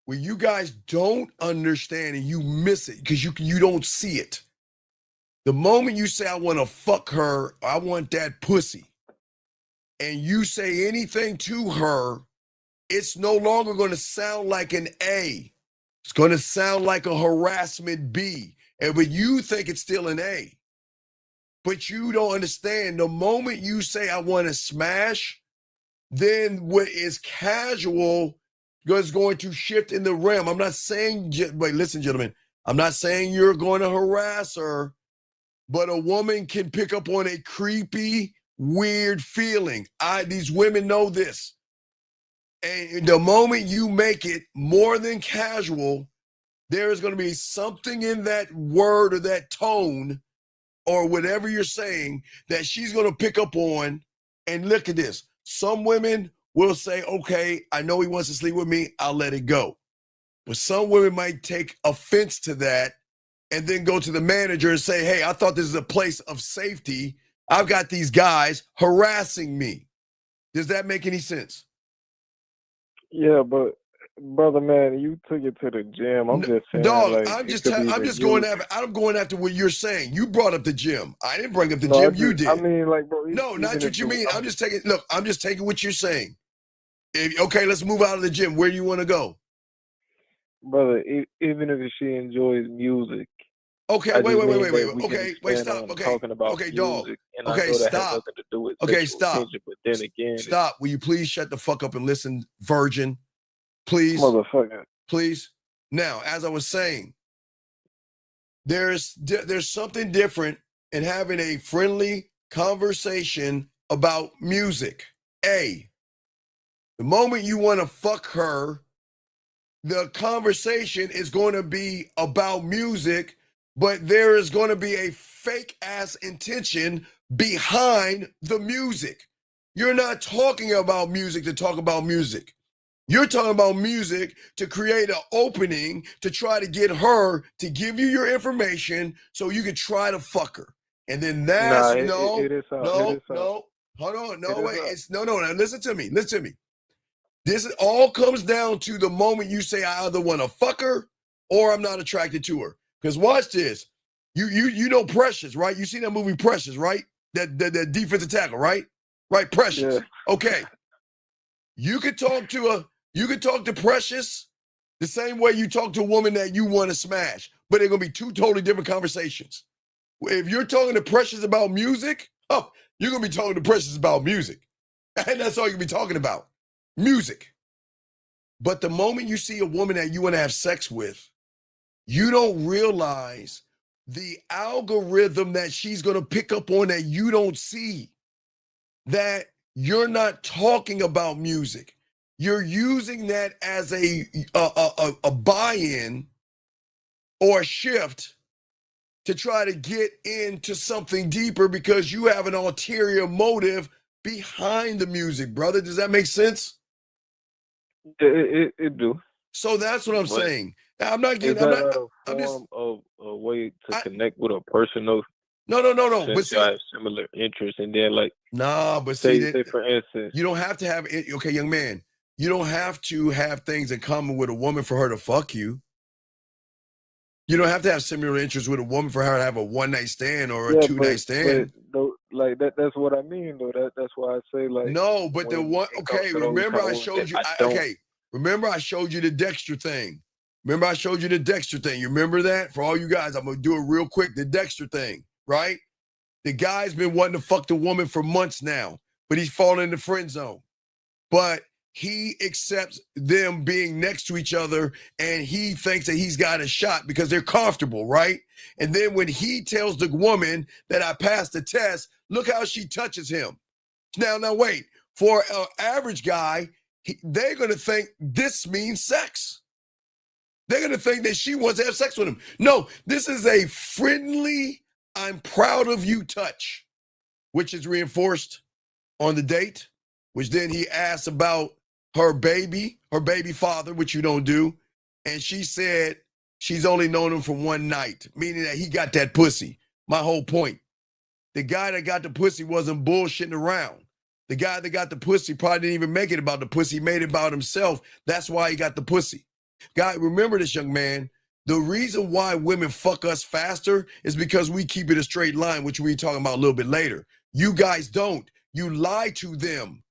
G: Where you guys don't understand and you miss it because you don't see it. The moment you say, I want to fuck her, I want that pussy, and you say anything to her, it's no longer going to sound like an A. It's going to sound like a harassment B. But you think it's still an A. But you don't understand. The moment you say, I want to smash, then what is casual is going to shift in the realm. I'm not saying, wait, listen, gentlemen, I'm not saying you're going to harass her. But a woman can pick up on a creepy, weird feeling. These women know this. And the moment you make it more than casual, there is going to be something in that word or that tone or whatever you're saying that she's going to pick up on. And look at this. Some women will say, okay, I know he wants to sleep with me. I'll let it go. But some women might take offense to that and then go to the manager and say, hey, I thought this is a place of safety. I've got these guys harassing me. Does that make any sense?
N: Yeah, but brother, man, you took it to the gym. I'm just saying,
G: Dog,
N: like,
G: I'm
N: it could be
G: going after what you're saying. You brought up the gym. I didn't bring up the
N: No,
G: gym. You did.
N: I mean, like, bro.
G: No, not
N: even
G: what
N: if
G: you mean.
N: I'm
G: I'm just taking what you're saying. Okay, let's move out of the gym. Where do you want to go?
N: Brother, even if she enjoys music.
G: Okay, wait. Okay, wait, stop. Okay,
N: talking about
G: okay, dog.
N: music, and
G: Okay,
N: I know that has
G: stop.
N: nothing to do with
G: Okay,
N: sexual
G: stop.
N: tension. But then again,
G: Stop. Will you please shut the fuck up and listen, virgin? Please.
N: Motherfucker.
G: Please. Now, as I was saying, there's something different in having a friendly conversation about music. The moment you want to fuck her, the conversation is going to be about music, but there is going to be a fake ass intention behind the music. You're not talking about music to talk about music. You're talking about music to create an opening to try to get her to give you your information so you can try to fuck her. And then that's
N: it is
G: hold on, now listen to me. This all comes down to the moment you say I either want to fuck her or I'm not attracted to her. Because watch this. You know Precious, right? You seen that movie Precious, right? That defensive tackle, right? Right, Precious.
N: Yeah.
G: Okay. You could talk to Precious. The same way you talk to a woman that you want to smash, but they're going to be two totally different conversations. If you're talking to Precious about music, oh, you're going to be talking to Precious about music. And that's all you're going to be talking about, music. But the moment you see a woman that you want to have sex with, you don't realize the algorithm that she's going to pick up on that you don't see, that you're not talking about music. You're using that as a buy-in or a shift to try to get into something deeper because you have an ulterior motive behind the music, brother. Does that make sense?
N: It do.
G: So that's what I'm
N: But
G: saying. Now, I'm not
N: is
G: getting.
N: that
G: I'm not.
N: not a
G: I'm just.
N: form of a way to connect with a person though?
G: No. But
N: Since
G: see,
N: y'all have similar interests, and then like
G: nah. But see that.
N: say for instance,
G: You don't have to have it. Okay, young man. You don't have to have things in common with a woman for her to fuck you. You don't have to have similar interests with a woman for her to have a one-night stand or a two-night stand.
N: But though, like that's what I mean though. That's why I say like
G: No, but the one. Okay, remember I showed you. Okay, remember I showed you the Dexter thing. Remember I showed you the Dexter thing. You remember that? For all you guys, I'm gonna do it real quick. The Dexter thing, right? The guy's been wanting to fuck the woman for months now, but he's fallen in the friend zone. But he accepts them being next to each other and he thinks that he's got a shot because they're comfortable, right? And then when he tells the woman that I passed the test, look how she touches him. Now wait, for an average guy, they're going to think this means sex. They're going to think that she wants to have sex with him. No, this is a friendly, I'm proud of you touch, which is reinforced on the date, which then he asks about her baby father, which you don't do. And she said she's only known him for one night, meaning that he got that pussy. My whole point. The guy that got the pussy wasn't bullshitting around. The guy that got the pussy probably didn't even make it about the pussy. He made it about himself. That's why he got the pussy. Guy, remember this, young man. The reason why women fuck us faster is because we keep it a straight line, which we're talking about a little bit later. You guys don't. You lie to them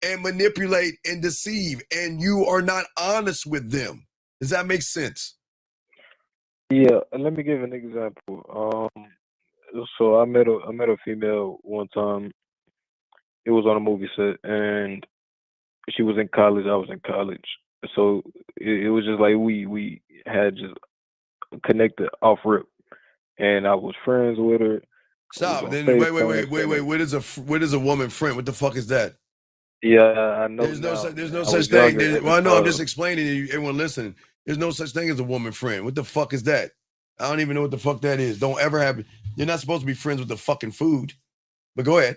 G: and manipulate and deceive, and you are not honest with them. Does that make sense?
N: Yeah, let me give an example. So I met a female one time. It was on a movie set, and she was in college. I was in college, so it was just like we had just connected off rip, and I was friends with her.
G: Stop. Then wait. What is a woman friend? What the fuck is that?
N: Yeah, I know.
G: There's no such thing. Well, no, I'm just explaining to you, everyone listening. There's no such thing as a woman friend. What the fuck is that? I don't even know what the fuck that is. Don't ever have. You're not supposed to be friends with the fucking food. But go ahead.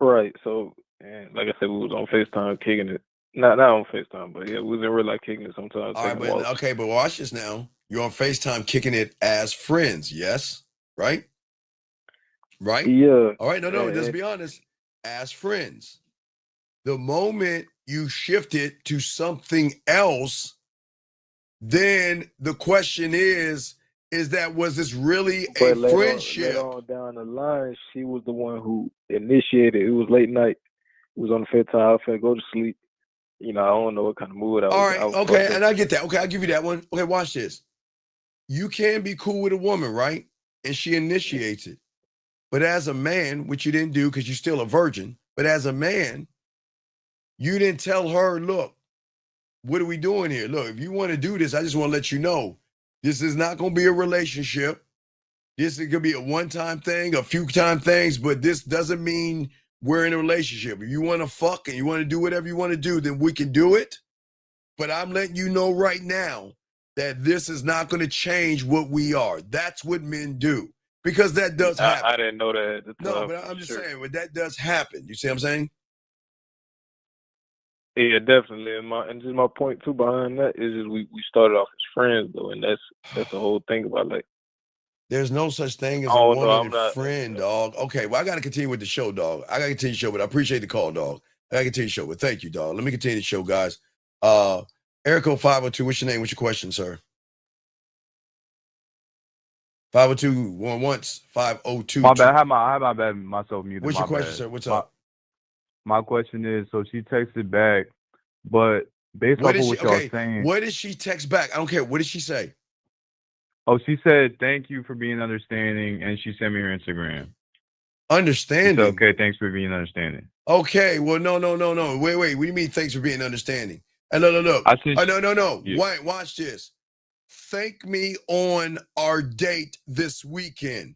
N: Right. So, and like I said, we was on FaceTime kicking it. Not on FaceTime, but yeah, we was in real life kicking it sometimes.
G: All right, but watch this now. You're on FaceTime kicking it as friends, yes? Right? Right?
N: Yeah.
G: All right, no, just be honest. As friends. The moment you shift it to something else, then the question is was this really a friendship?
N: Later on down the line, she was the one who initiated. It was late night. It was on the FaceTime. I felt go to sleep. You know, I don't know what kind of mood I was.
G: All right, okay, and I get that. Okay, I'll give you that one. Okay, watch this. You can be cool with a woman, right? And she initiates it. But as a man, which you didn't do because you're still a virgin, but as a man, you didn't tell her, look, what are we doing here? Look, if you want to do this, I just want to let you know, this is not going to be a relationship. This is going to be a one-time thing, a few-time things, but this doesn't mean we're in a relationship. If you want to fuck and you want to do whatever you want to do, then we can do it. But I'm letting you know right now that this is not going to change what we are. That's what men do. Because that does happen.
N: I didn't know that at the time.
G: No, but I'm just saying, but that does happen. You see what I'm saying?
N: Yeah, definitely. And just my point too behind that is just we started off as friends though, and that's the whole thing about like.
G: There's no such thing as a woman and friend, dog. Okay, well, I got to continue with the show, dog. I got to continue the show, but I appreciate the call, dog. I got to continue the show, but thank you, dog. Let me continue the show, guys. Erico 502, what's your name? What's your question, sir? 502 one once, 502.
J: My bad. I have my bad myself muted.
G: What's your question, sir? What's up?
J: My question is, so she texted back, but based
G: What
J: off
G: did
J: of
G: she?
J: what y'all
G: Okay,
J: saying.
G: what did she text back? I don't care. What did she say?
J: Oh, she said thank you for being understanding, and she sent me her Instagram. She said,
G: Understanding.
J: okay, thanks for being understanding.
G: Okay, well, no. Wait. What do you mean? Thanks for being understanding. And look.
J: I sent
G: No.
J: you.
G: Wait, watch this. Thank me on our date this weekend.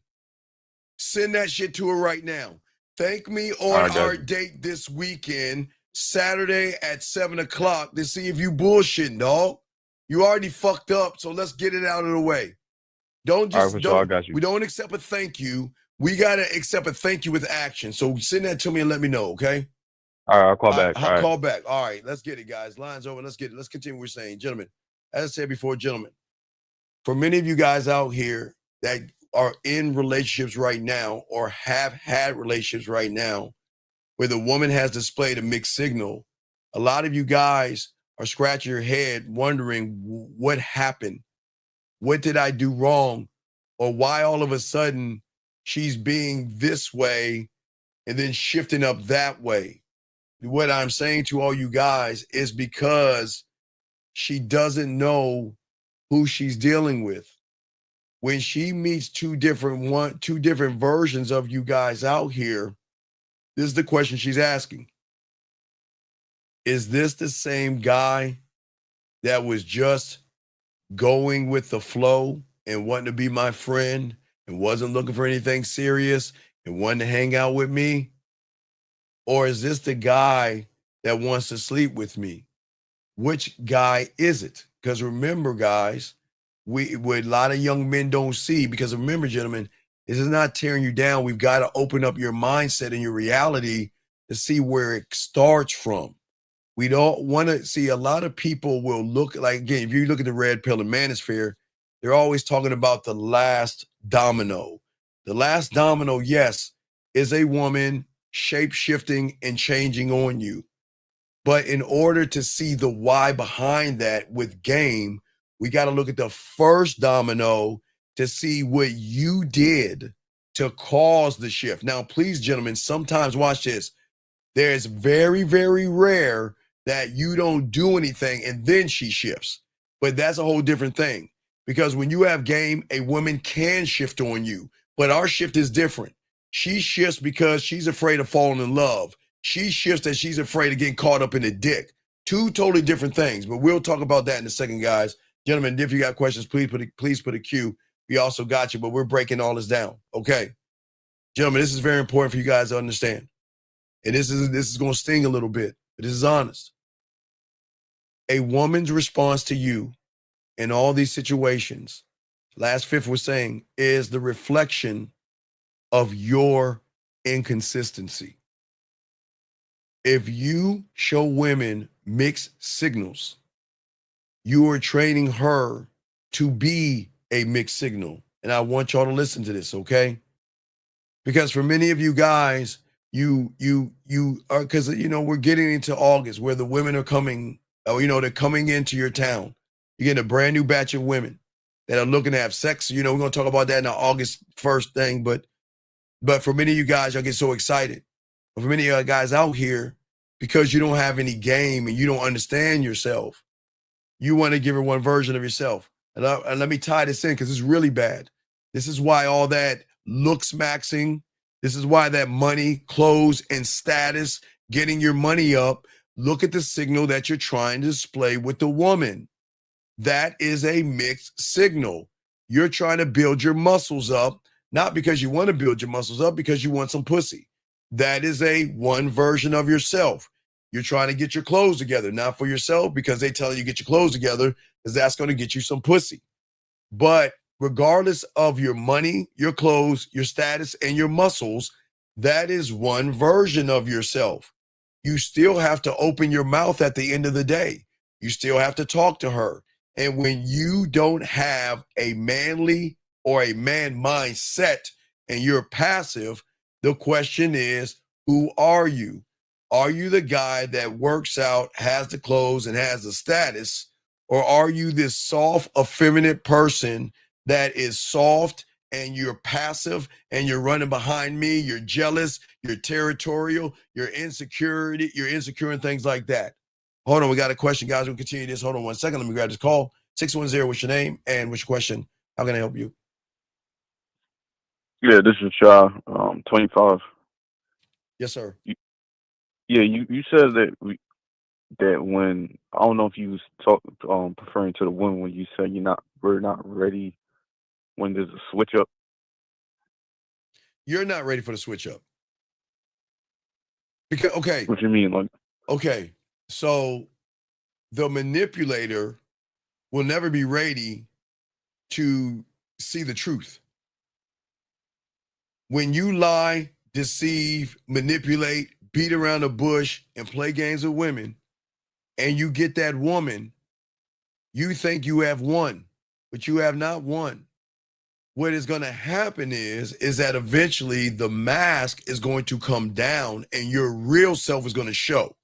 G: Send that shit to her right now. Thank me on
J: I got
G: our
J: you.
G: date this weekend, Saturday at 7:00 to see if you bullshitting, dog. You already fucked up, so let's get it out of the way. Don't
J: All right,
G: just
J: for sure, I got you.
G: we don't accept a thank you. We gotta accept a thank you with action. So send that to me and let me know, okay?
J: All right, I'll call back.
G: I'll
J: All right.
G: call back. All right, let's get it, guys. Lines over. Let's get it. Let's continue what we're saying. Gentlemen, as I said before, gentlemen, for many of you guys out here that are in relationships right now or have had relationships right now where the woman has displayed a mixed signal, a lot of you guys are scratching your head wondering what happened. What did I do wrong? Or why all of a sudden she's being this way and then shifting up that way? What I'm saying to all you guys is because she doesn't know who she's dealing with. When she meets two different versions of you guys out here, this is the question she's asking. Is this the same guy that was just going with the flow and wanting to be my friend and wasn't looking for anything serious and wanting to hang out with me? Or is this the guy that wants to sleep with me? Which guy is it? Because remember, guys, what a lot of young men don't see, because remember, gentlemen, this is not tearing you down. We've got to open up your mindset and your reality to see where it starts from. We don't want to see a lot of people will look like, again, if you look at the red pill and manosphere, they're always talking about the last domino. The last domino, yes, is a woman shape shifting and changing on you. But in order to see the why behind that with game, we got to look at the first domino to see what you did to cause the shift. Now, please, gentlemen, sometimes watch this. There's very, very rare that you don't do anything and then she shifts. But that's a whole different thing. Because when you have game, a woman can shift on you. But our shift is different. She shifts because she's afraid of falling in love. She shifts that she's afraid of getting caught up in a dick. Two totally different things. But we'll talk about that in a second, guys. Gentlemen, if you got questions, please put a Q. We also got you, but we're breaking all this down. Okay. Gentlemen, this is very important for you guys to understand. And this is going to sting a little bit, but this is honest. A woman's response to you in all these situations, last fifth was saying, is the reflection of your inconsistency. If you show women mixed signals, you are training her to be a mixed signal. And I want y'all to listen to this, okay? Because for many of you guys, you are, because we're getting into August where the women are coming, they're coming into your town. You're getting a brand new batch of women that are looking to have sex. We're gonna talk about that in our August 1st thing, but for many of you guys, y'all get so excited. But for many of you guys out here, because you don't have any game and you don't understand yourself, you want to give her one version of yourself. And let me tie this in because it's really bad. This is why all that looks maxing. This is why that money, clothes, and status, getting your money up. Look at the signal that you're trying to display with the woman. That is a mixed signal. You're trying to build your muscles up, not because you want to build your muscles up, because you want some pussy. That is a one version of yourself. You're trying to get your clothes together, not for yourself, because they tell you get your clothes together, because that's going to get you some pussy. But regardless of your money, your clothes, your status, and your muscles, that is one version of yourself. You still have to open your mouth at the end of the day. You still have to talk to her. And when you don't have a manly or a man mindset and you're passive, the question is, who are you? Are you the guy that works out, has the clothes, and has the status? Or are you this soft, effeminate person that is soft and you're passive and you're running behind me, you're jealous, you're territorial, you're insecure and things like that? Hold on, we got a question, guys. We'll continue this. Hold on 1 second. Let me grab this call. 610, what's your name and what's your question? How can I help you?
N: Yeah, this is Shaw, 25.
G: Yes, sir.
N: Yeah, you said that when I don't know if you was preferring to the women when you said we're not ready when there's a switch up.
G: You're not ready for the switch up. Because okay.
N: What you mean, like?
G: Okay, so the manipulator will never be ready to see the truth. When you lie, deceive, manipulate, beat around the bush, and play games with women, and you get that woman, you think you have won, but you have not won. What is going to happen is that eventually the mask is going to come down and your real self is going to show.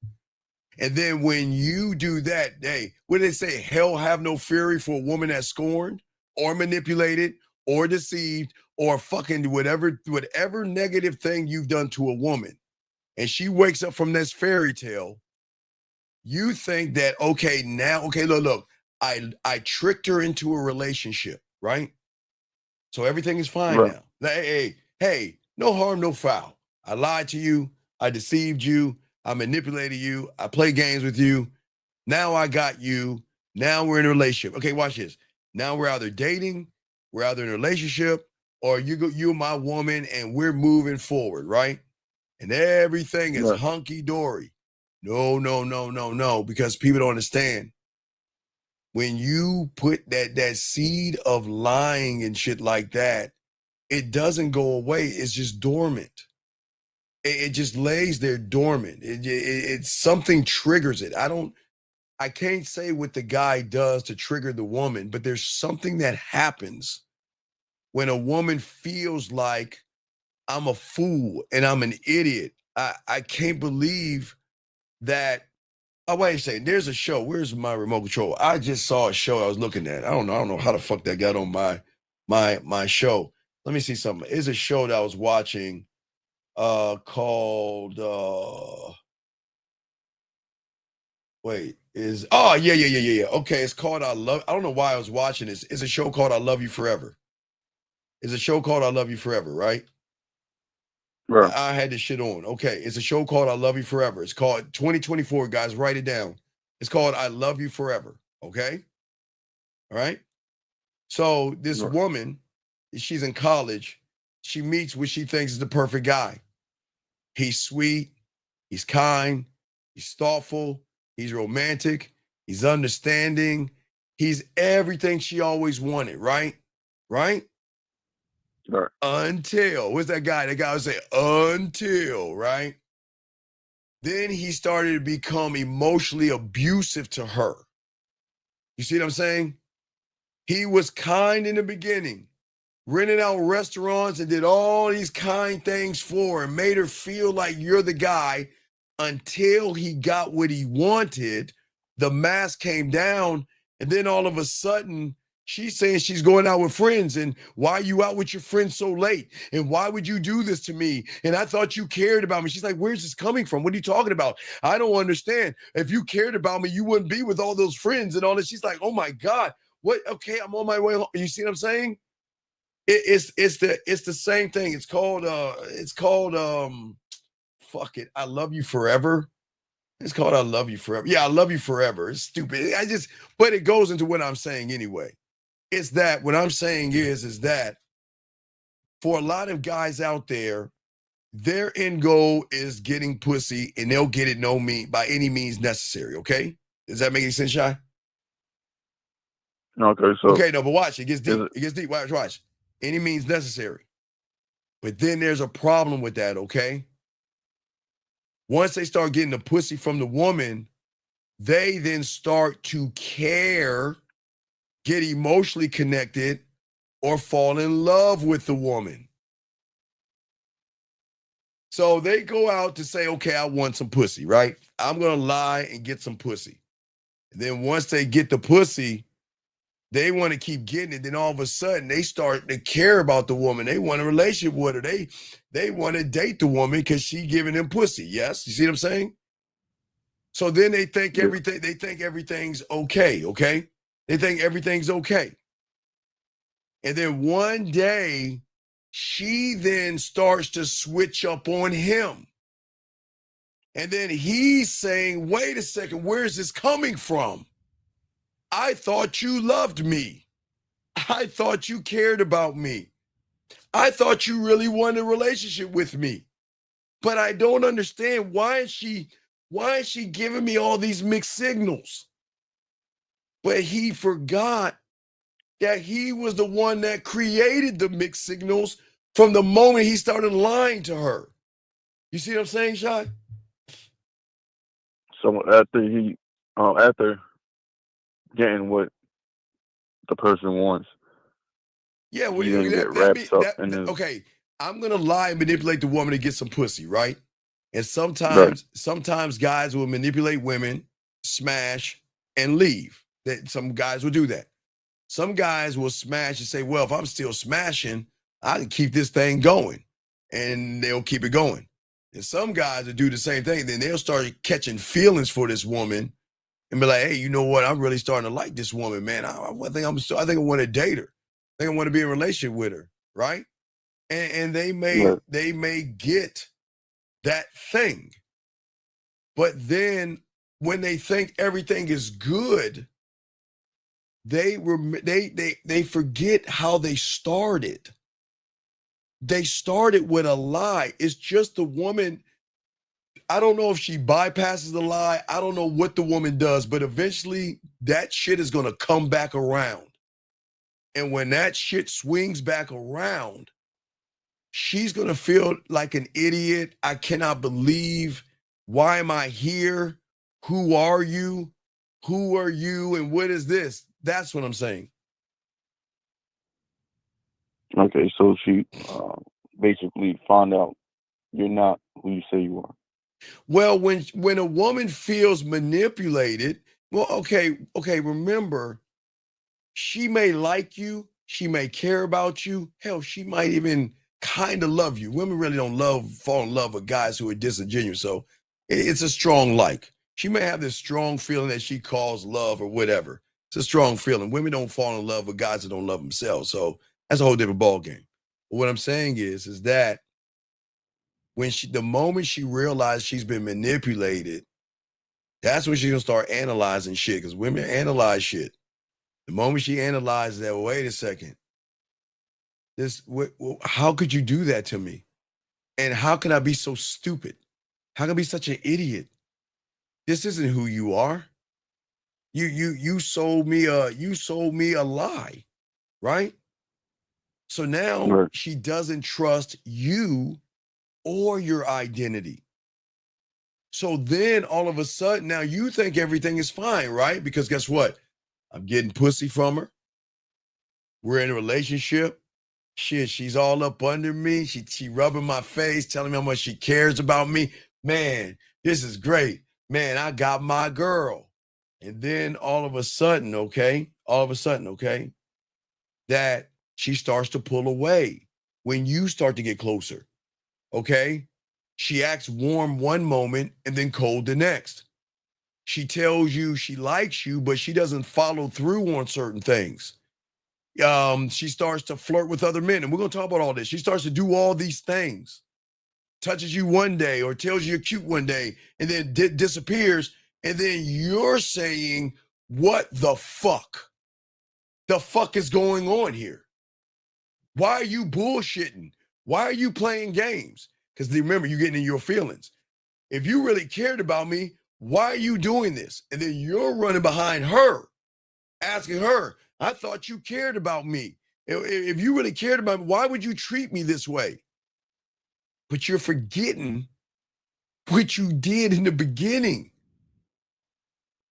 G: And then when you do that, hey, what do they say? Hell have no fury for a woman that's scorned or manipulated or deceived or fucking whatever negative thing you've done to a woman. And she wakes up from this fairy tale. You think that, okay, look, I tricked her into a relationship, right? So everything is fine
N: Right.
G: now. Hey, no harm, no foul. I lied to you. I deceived you. I manipulated you. I played games with you. Now I got you. Now we're in a relationship. Okay, watch this. Now we're either dating, we're either in a relationship, or you're my woman and we're moving forward, right? And everything is
N: Right.
G: hunky-dory. No, because people don't understand. When you put that seed of lying and shit like that, it doesn't go away. It's just dormant. It just lays there dormant. It's something triggers it. I can't say what the guy does to trigger the woman, but there's something that happens when a woman feels like I'm a fool and I'm an idiot. I can't believe that. Oh, wait a second. There's a show. Where's my remote control? I just saw a show I was looking at. I don't know how the fuck that got on my show. Let me see something. It's a show that I was watching called yeah. Okay, it's called I don't know why I was watching this. It's a show called I Love You Forever. It's a show called I Love You Forever, right?
N: Right.
G: I had this shit on. Okay, it's a show called I Love You Forever. It's called 2024, guys. Write it down. It's called I Love You Forever. Okay. All right. So this
N: Right.
G: woman, she's in college. She meets what she thinks is the perfect guy. He's sweet. He's kind. He's thoughtful. He's romantic. He's understanding. He's everything she always wanted, right? Right?
N: Right.
G: Until, what's that guy? That guy would say, until, right? Then he started to become emotionally abusive to her. You see what I'm saying? He was kind in the beginning, rented out restaurants and did all these kind things for her and made her feel like you're the guy until he got what he wanted. The mask came down, and then all of a sudden, she's saying she's going out with friends. And why are you out with your friends so late? And why would you do this to me? And I thought you cared about me. She's like, where's this coming from? What are you talking about? I don't understand. If you cared about me, you wouldn't be with all those friends and all this. She's like, oh my God. What? Okay, I'm on my way home. You see what I'm saying? It's the same thing. It's called fuck it. I Love You Forever. It's called I Love You Forever. Yeah, I Love You Forever. It's stupid. But it goes into what I'm saying anyway. It's that what I'm saying is that for a lot of guys out there, their end goal is getting pussy and they'll get it by any means necessary. Okay. Does that make any sense, Shy?
N: Okay, so
G: okay, no, but watch, it gets deep. It gets deep. Watch. Any means necessary. But then there's a problem with that, okay? Once they start getting the pussy from the woman, they then start to care, get emotionally connected, or fall in love with the woman. So they go out to say, okay, I want some pussy, right? I'm going to lie and get some pussy. And then once they get the pussy, they want to keep getting it. Then all of a sudden, they start to care about the woman. They want a relationship with her. They want to date the woman because she giving them pussy. Yes? You see what I'm saying? So then they think everything's okay, okay? They think everything's okay. And then one day, she then starts to switch up on him. And then he's saying, wait a second, where is this coming from? I thought you loved me. I thought you cared about me. I thought you really wanted a relationship with me. But I don't understand, why is she giving me all these mixed signals? But he forgot that he was the one that created the mixed signals from the moment he started lying to her. You see what I'm saying, Shy?
N: So after getting what the person wants,
G: Yeah, well,
N: he then get wrapped up in his.
G: okay, I'm gonna lie and manipulate the woman to get some pussy, right? And
N: Right.
G: sometimes guys will manipulate women, smash, and leave. That some guys will do that. Some guys will smash and say, well, if I'm still smashing, I can keep this thing going. And they'll keep it going. And some guys will do the same thing. Then they'll start catching feelings for this woman and be like, hey, you know what? I'm really starting to like this woman, man. I think I want to date her. I think I want to be in a relationship with her, right? And they may get that thing. But then when they think everything is good, they forget how they started. They started with a lie. It's just the woman. I don't know if she bypasses the lie. I don't know what the woman does, but eventually that shit is going to come back around. And when that shit swings back around, she's going to feel like an idiot. I cannot believe. Why am I here? Who are you? Who are you? And what is this? That's what I'm saying.
N: Okay, so she basically found out you're not who you say you are.
G: Well, when a woman feels manipulated, well, okay, remember, she may like you, she may care about you, hell, she might even kind of love you. Women really don't fall in love with guys who are disingenuous, so it's a strong like. She may have this strong feeling that she calls love or whatever. It's a strong feeling. Women don't fall in love with guys that don't love themselves, so that's a whole different ballgame. But what I'm saying is that the moment she realized she's been manipulated, that's when she's gonna start analyzing shit, because women analyze shit. The moment she analyzes that, wait a second, how could you do that to me? And how can I be so stupid? How can I be such an idiot? This isn't who you are. You sold me a lie, right? So now she doesn't trust you or your identity. So then all of a sudden, now you think everything is fine, right? Because guess what? I'm getting pussy from her. We're in a relationship. Shit, she's all up under me. She rubbing my face, telling me how much she cares about me. Man, this is great. Man, I got my girl. And then all of a sudden, okay, that she starts to pull away when you start to get closer, okay? She acts warm one moment and then cold the next. She tells you she likes you, but she doesn't follow through on certain things. She starts to flirt with other men, and we're going to talk about all this. She starts to do all these things, touches you one day or tells you you're cute one day, and then disappears, and then you're saying, what the fuck? The fuck is going on here? Why are you bullshitting? Why are you playing games? Because remember, you're getting in your feelings. If you really cared about me, why are you doing this? And then you're running behind her, asking her, I thought you cared about me. If you really cared about me, why would you treat me this way? But you're forgetting what you did in the beginning.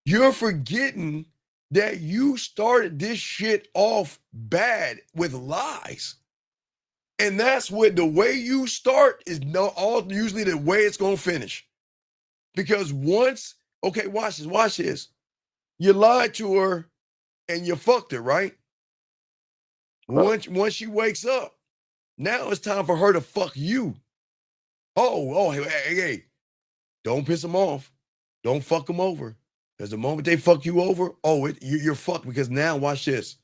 G: You're forgetting that you started this shit off bad with lies. And that's what the way you start is usually the way it's going to finish. Because once, okay, watch this. You lied to her and you fucked her, right? Once she wakes up, now it's time for her to fuck you. Hey, don't piss him off. Don't fuck them over. Because the moment they fuck you over, you're fucked. Because now, watch this.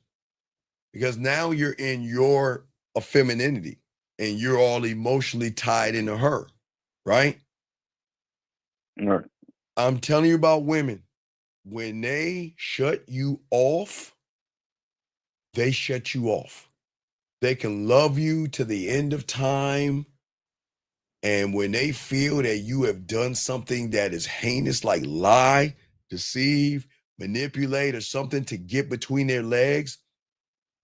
G: Because now you're in your femininity and you're all emotionally tied into her, right?
L: Right.
G: I'm telling you about women. When they shut you off, they shut you off. They can love you to the end of time. And when they feel that you have done something that is heinous, like lie, deceive, manipulate, or something to get between their legs,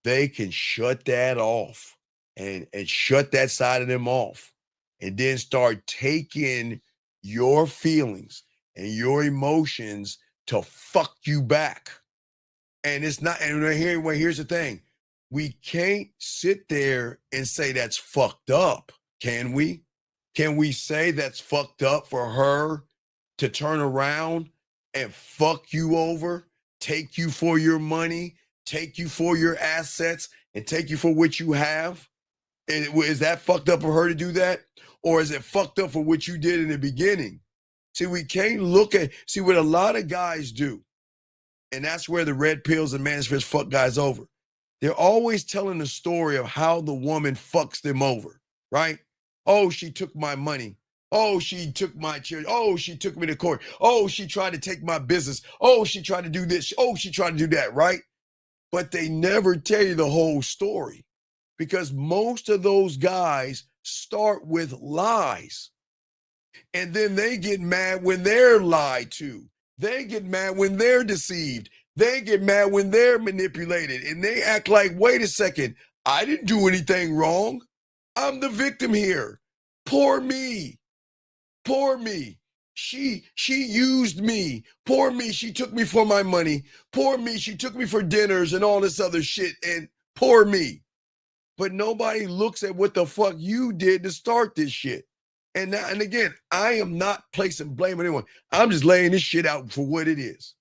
G: they can shut that off and shut that side of them off. And then start taking your feelings and your emotions to fuck you back. And it's not, and here's the thing. We can't sit there and say that's fucked up, can we? Can we say that's fucked up for her to turn around and fuck you over, take you for your money, take you for your assets, and take you for what you have? Is that fucked up for her to do that? Or is it fucked up for what you did in the beginning? See, we can't see what a lot of guys do. And that's where the red pills and manuscripts fuck guys over. They're always telling the story of how the woman fucks them over, right? Oh, she took my money. Oh, she took my chair. Oh, she took me to court. Oh, she tried to take my business. Oh, she tried to do this. Oh, she tried to do that, right? But they never tell you the whole story because most of those guys start with lies. And then they get mad when they're lied to. They get mad when they're deceived. They get mad when they're manipulated. And they act like, wait a second, I didn't do anything wrong. I'm the victim here. Poor me. Poor me. She used me. Poor me. She took me for my money. Poor me. She took me for dinners and all this other shit. And poor me. But nobody looks at what the fuck you did to start this shit. And now, and again, I am not placing blame on anyone. I'm just laying this shit out for what it is.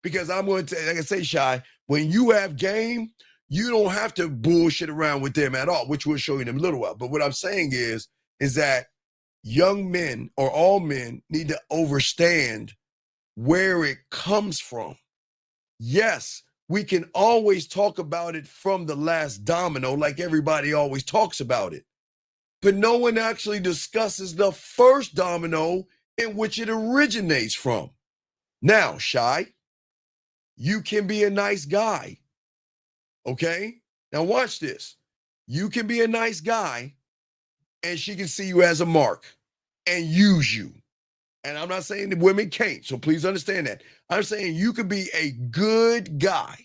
G: Because I'm going to, like I say, Shy, when you have game, you don't have to bullshit around with them at all, which we'll show you in a little while. But what I'm saying is that young men or all men need to understand where it comes from. Yes, we can always talk about it from the last domino, like everybody always talks about it. But no one actually discusses the first domino in which it originates from. Now, Shy, you can be a nice guy, okay? Now watch this. You can be a nice guy and she can see you as a mark and use you. And I'm not saying that women can't, so please understand that. I'm saying you could be a good guy,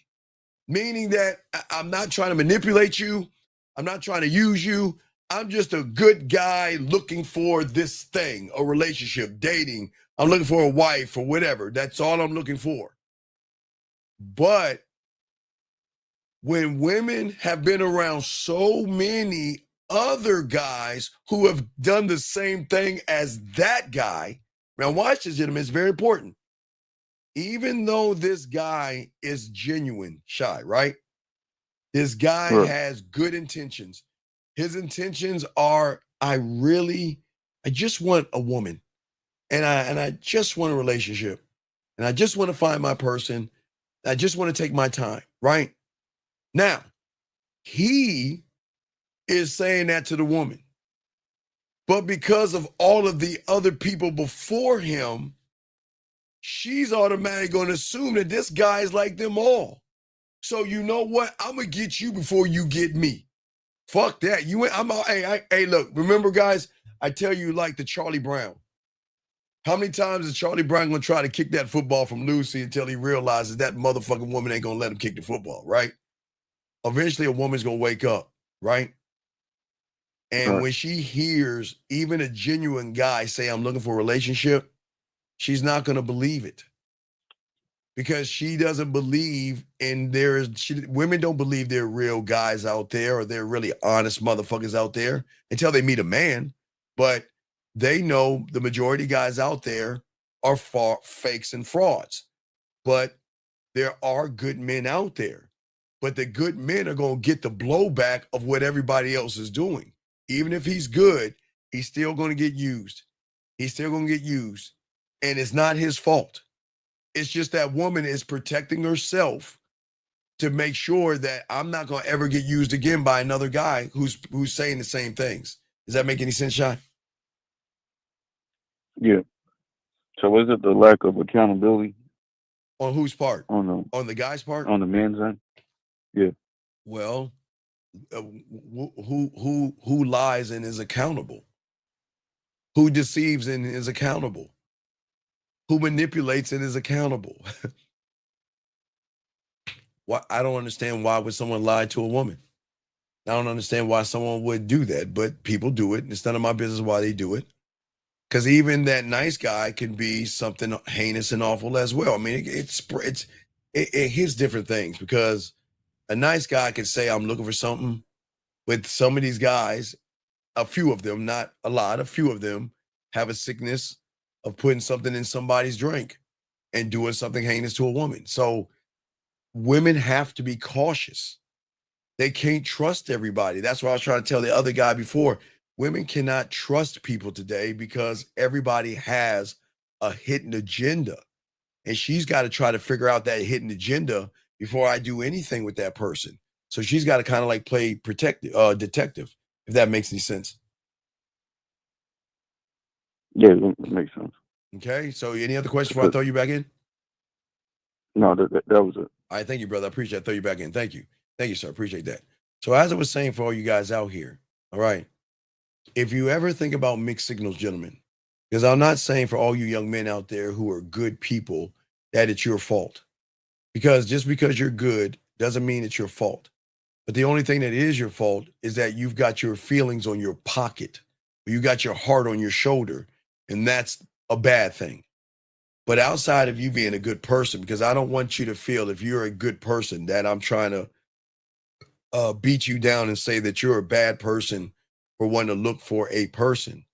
G: meaning that I'm not trying to manipulate you. I'm not trying to use you. I'm just a good guy looking for this thing, a relationship, dating. I'm looking for a wife or whatever. That's all I'm looking for. But when women have been around so many other guys who have done the same thing as that guy, now watch this, gentlemen, it's very important. Even though this guy is genuine, Shy, right? This guy has good intentions. His intentions are, I just want a woman. And I just want a relationship. And I just want to find my person. I just want to take my time, right? Now, he is saying that to the woman. But because of all of the other people before him, she's automatically going to assume that this guy is like them all. So you know what? I'm going to get you before you get me. Fuck that. Hey, look, remember, guys, I tell you like the Charlie Brown. How many times is Charlie Brown going to try to kick that football from Lucy until he realizes that motherfucking woman ain't going to let him kick the football, right? Eventually, a woman's going to wake up, right? And when she hears even a genuine guy say, I'm looking for a relationship, she's not going to believe it. Because she doesn't believe women don't believe there are real guys out there or they're really honest motherfuckers out there until they meet a man. But they know the majority of guys out there are fakes and frauds. But there are good men out there. But the good men are going to get the blowback of what everybody else is doing. Even if he's good, he's still going to get used. He's still going to get used. And it's not his fault. It's just that woman is protecting herself to make sure that I'm not going to ever get used again by another guy who's saying the same things. Does that make any sense, Shy?
N: Yeah. So is it the lack of accountability
G: On whose part?
N: on
G: the guy's part?
N: the man's end? Yeah.
G: Well, who lies and is accountable? Who deceives and is accountable? Who manipulates and is accountable? Why, I don't understand why would someone lie to a woman. I don't understand why someone would do that, but people do it. It's none of my business why they do it. Because even that nice guy can be something heinous and awful as well. I mean, it hits different things, because a nice guy can say, I'm looking for something. But some of these guys, a few of them, not a lot, a few of them have a sickness of putting something in somebody's drink and doing something heinous to a woman. So women have to be cautious. They can't trust everybody. That's why I was trying to tell the other guy before. Women cannot trust people today because everybody has a hidden agenda. And she's got to try to figure out that hidden agenda before I do anything with that person. So she's got to kind of like play detective, if that makes any sense.
N: Yeah, that makes sense.
G: Okay. So any other questions before I throw you back in?
N: No, that was it.
G: All right. Thank you, brother. I appreciate it. Throw you back in. Thank you. Thank you, sir. Appreciate that. So as I was saying for all you guys out here, all right, if you ever think about mixed signals, gentlemen, because I'm not saying for all you young men out there who are good people that it's your fault. Because just because you're good doesn't mean it's your fault. But the only thing that is your fault is that you've got your feelings on your pocket, or you got your heart on your shoulder, and that's a bad thing. But outside of you being a good person, because I don't want you to feel, if you're a good person, that I'm trying to beat you down and say that you're a bad person for wanting to look for a person.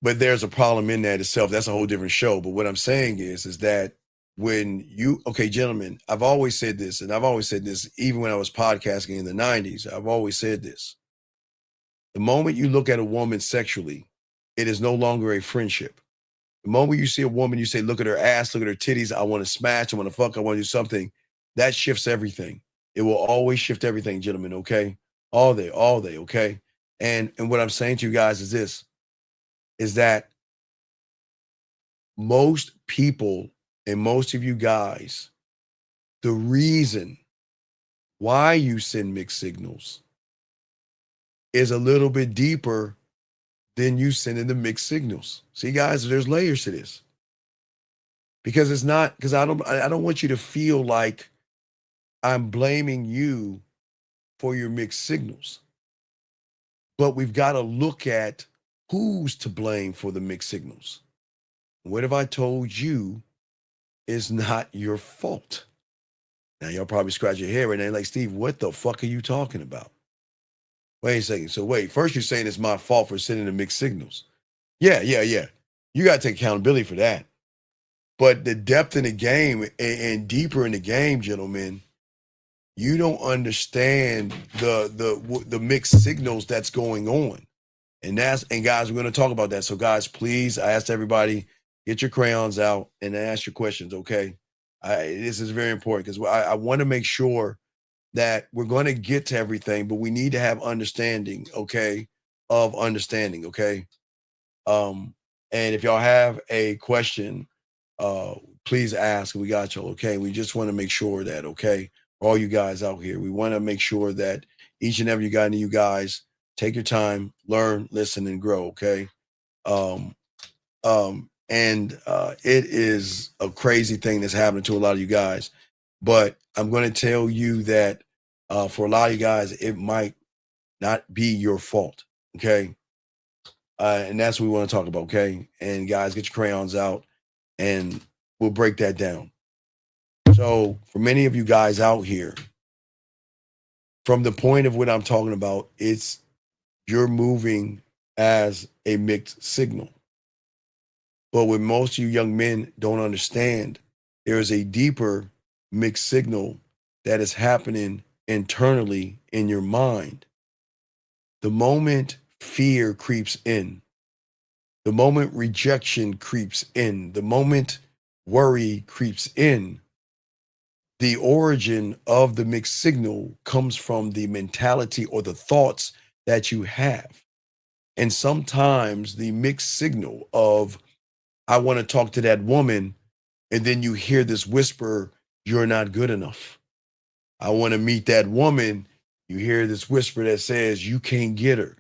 G: But there's a problem in that itself. That's a whole different show. But what I'm saying is that when you, okay, gentlemen, I've always said this, and I've always said this even when I was podcasting in the 90s. I've always said this. The moment you look at a woman sexually, it is no longer a friendship. The moment you see a woman, you say, look at her ass, look at her titties, I want to smash, I want to fuck, I want to do something. That shifts everything. It will always shift everything, gentlemen, okay? All day, okay? And what I'm saying to you guys is this, is that most people and most of you guys, the reason why you send mixed signals is a little bit deeper than you sending the mixed signals. See, guys, there's layers to this. Because it's not, because I don't want you to feel like I'm blaming you for your mixed signals. But we've got to look at who's to blame for the mixed signals. What have I told you is not your fault? Now, y'all probably scratch your head right now, like, Steve, what the fuck are you talking about? Wait a second. So wait, first you're saying it's my fault for sending the mixed signals. Yeah. You got to take accountability for that. But the depth in the game and deeper in the game, gentlemen, you don't understand the mixed signals that's going on. And guys, we're going to talk about that. So guys, please, I asked everybody, get your crayons out and ask your questions, okay? This is very important because I want to make sure that we're going to get to everything, but we need to have understanding, okay, of understanding, okay? And if y'all have a question, please ask. We got y'all, okay? We just want to make sure that, okay, for all you guys out here, we want to make sure that each and every guy, you guys, take your time, learn, listen, and grow, okay? It is a crazy thing that's happening to a lot of you guys. But I'm going to tell you that for a lot of you guys, it might not be your fault, okay? And that's what we want to talk about, okay? And guys, get your crayons out and we'll break that down. So for many of you guys out here, from the point of what I'm talking about, it's you're moving as a mixed signal. But what most of you young men don't understand, there is a deeper mixed signal that is happening internally in your mind. The moment fear creeps in, the moment rejection creeps in, the moment worry creeps in, the origin of the mixed signal comes from the mentality or the thoughts that you have. And sometimes the mixed signal of, I want to talk to that woman, and then you hear this whisper, you're not good enough. I want to meet that woman. You hear this whisper that says, you can't get her.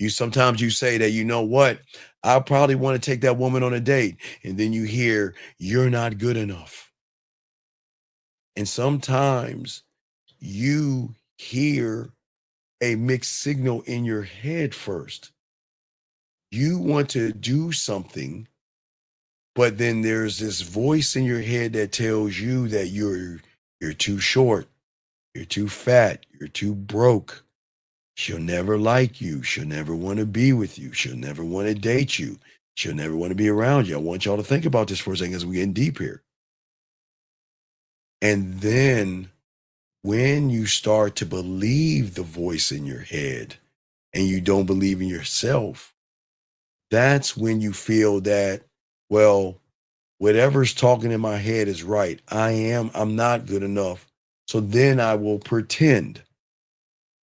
G: Sometimes you say that, you know what? I probably want to take that woman on a date. And then you hear, you're not good enough. And sometimes you hear a mixed signal in your head first. You want to do something, but then there's this voice in your head that tells you that you're too short, you're too fat, you're too broke. She'll never like you. She'll never want to be with you. She'll never want to date you. She'll never want to be around you. I want y'all to think about this for a second as we get deep here. And then when you start to believe the voice in your head and you don't believe in yourself, that's when you feel that, well, whatever's talking in my head is right. I'm not good enough. So then I will pretend.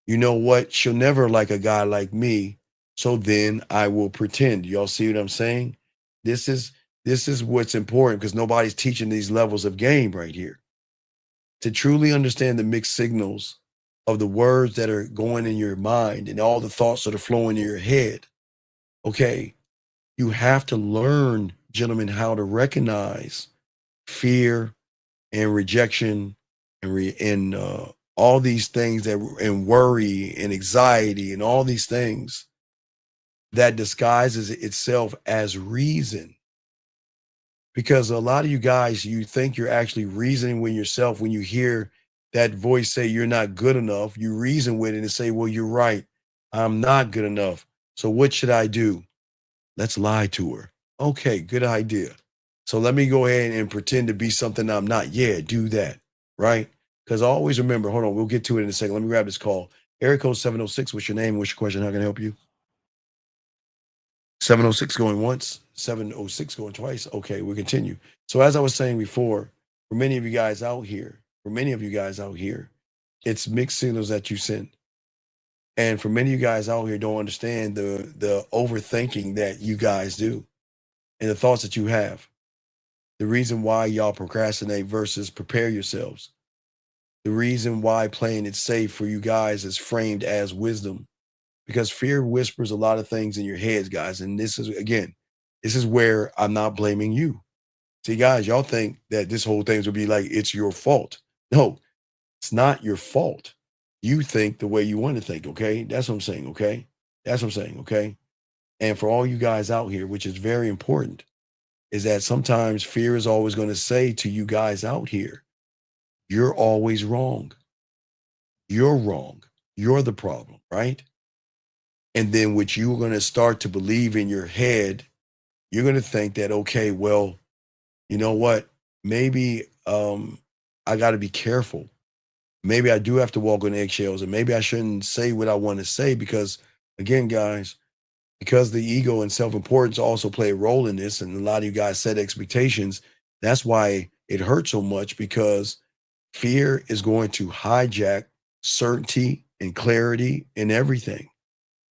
G: You know what? She'll never like a guy like me. So then I will pretend. Y'all see what I'm saying? This is what's important, because nobody's teaching these levels of game right here. To truly understand the mixed signals of the words that are going in your mind and all the thoughts that are flowing in your head. Okay, you have to learn, gentlemen, how to recognize fear and rejection and all these things and worry and anxiety and all these things that disguises itself as reason. Because a lot of you guys, you think you're actually reasoning with yourself when you hear that voice say you're not good enough. You reason with it and say, well, you're right. I'm not good enough. So what should I do? Let's lie to her. Okay, good idea. So let me go ahead and pretend to be something I'm not. Yeah, do that. Right? Because I always remember, hold on, we'll get to it in a second. Let me grab this call. Area code 706, what's your name? What's your question? How can I help you? 706 going once, 706 going twice. Okay, we'll continue. So as I was saying before, for many of you guys out here, it's mixed signals that you send. And for many of you guys out here don't understand the overthinking that you guys do and the thoughts that you have. The reason why y'all procrastinate versus prepare yourselves. The reason why playing it safe for you guys is framed as wisdom. Because fear whispers a lot of things in your heads, guys. And this is where I'm not blaming you. See, guys, y'all think that this whole thing would be like, it's your fault. No, it's not your fault. You think the way you want to think, okay? That's what I'm saying, okay? That's what I'm saying, okay? And for all you guys out here, which is very important, is that sometimes fear is always going to say to you guys out here, you're always wrong. You're wrong. You're the problem, right? And then what you're going to start to believe in your head, you're going to think that, okay, well, you know what? Maybe I got to be careful. Maybe I do have to walk on eggshells, and maybe I shouldn't say what I want to say because, again, guys, because the ego and self-importance also play a role in this, and a lot of you guys set expectations. That's why it hurts so much, because fear is going to hijack certainty and clarity and everything.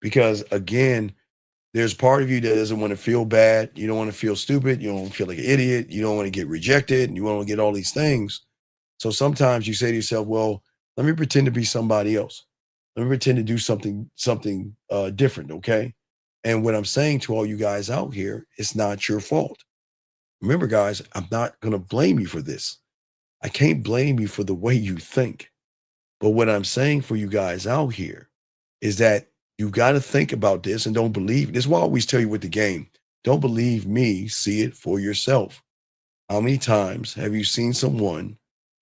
G: Because again, there's part of you that doesn't want to feel bad. You don't want to feel stupid. You don't want to feel like an idiot. You don't want to get rejected. And you want to get all these things. So sometimes you say to yourself, well, let me pretend to be somebody else. Let me pretend to do something different, okay? And what I'm saying to all you guys out here, it's not your fault. Remember, guys, I'm not going to blame you for this. I can't blame you for the way you think. But what I'm saying for you guys out here is that you got to think about this and don't believe. This is why I always tell you with the game. Don't believe me, see it for yourself. How many times have you seen someone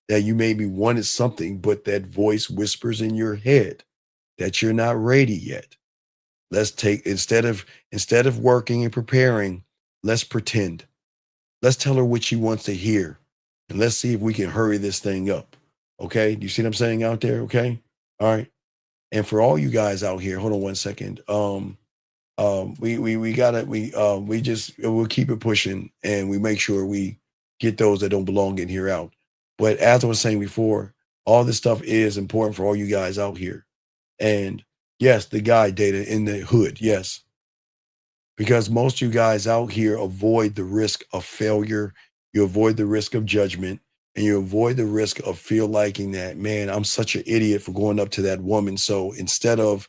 G: that you maybe wanted something, but that voice whispers in your head that you're not ready yet? Let's take, instead of working and preparing, let's pretend. Let's tell her what she wants to hear. And let's see if we can hurry this thing up. Okay? Do you see what I'm saying out there? Okay? All right. And for all you guys out here, hold on one second. we'll keep it pushing, and we make sure we get those that don't belong in here out. But as I was saying before, all this stuff is important for all you guys out here. And yes, the guy data in the hood, yes, because most of you guys out here avoid the risk of failure, you avoid the risk of judgment, and you avoid the risk of feel liking that, man, I'm such an idiot for going up to that woman. So instead of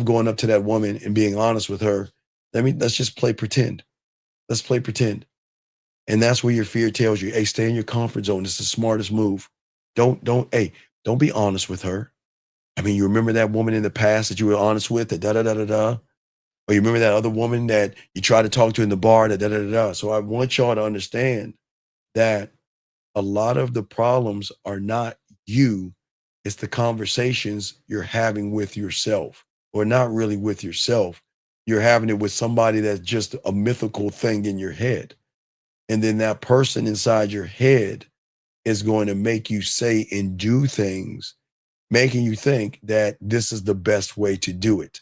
G: going up to that woman and being honest with her, let's just play pretend. Let's play pretend. And that's where your fear tells you, hey, stay in your comfort zone. It's the smartest move. Don't be honest with her. I mean, you remember that woman in the past that you were honest with, that da da da da da, or you remember that other woman that you tried to talk to in the bar, that da da da da. So I want y'all to understand that a lot of the problems are not you, it's the conversations you're having with yourself, or not really with yourself. You're having it with somebody that's just a mythical thing in your head. And then that person inside your head is going to make you say and do things, making you think that this is the best way to do it.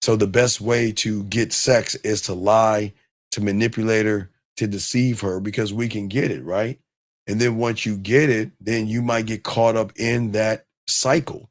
G: So the best way to get sex is to lie, to manipulate her, to deceive her, because we can get it, right? And then once you get it, then you might get caught up in that cycle.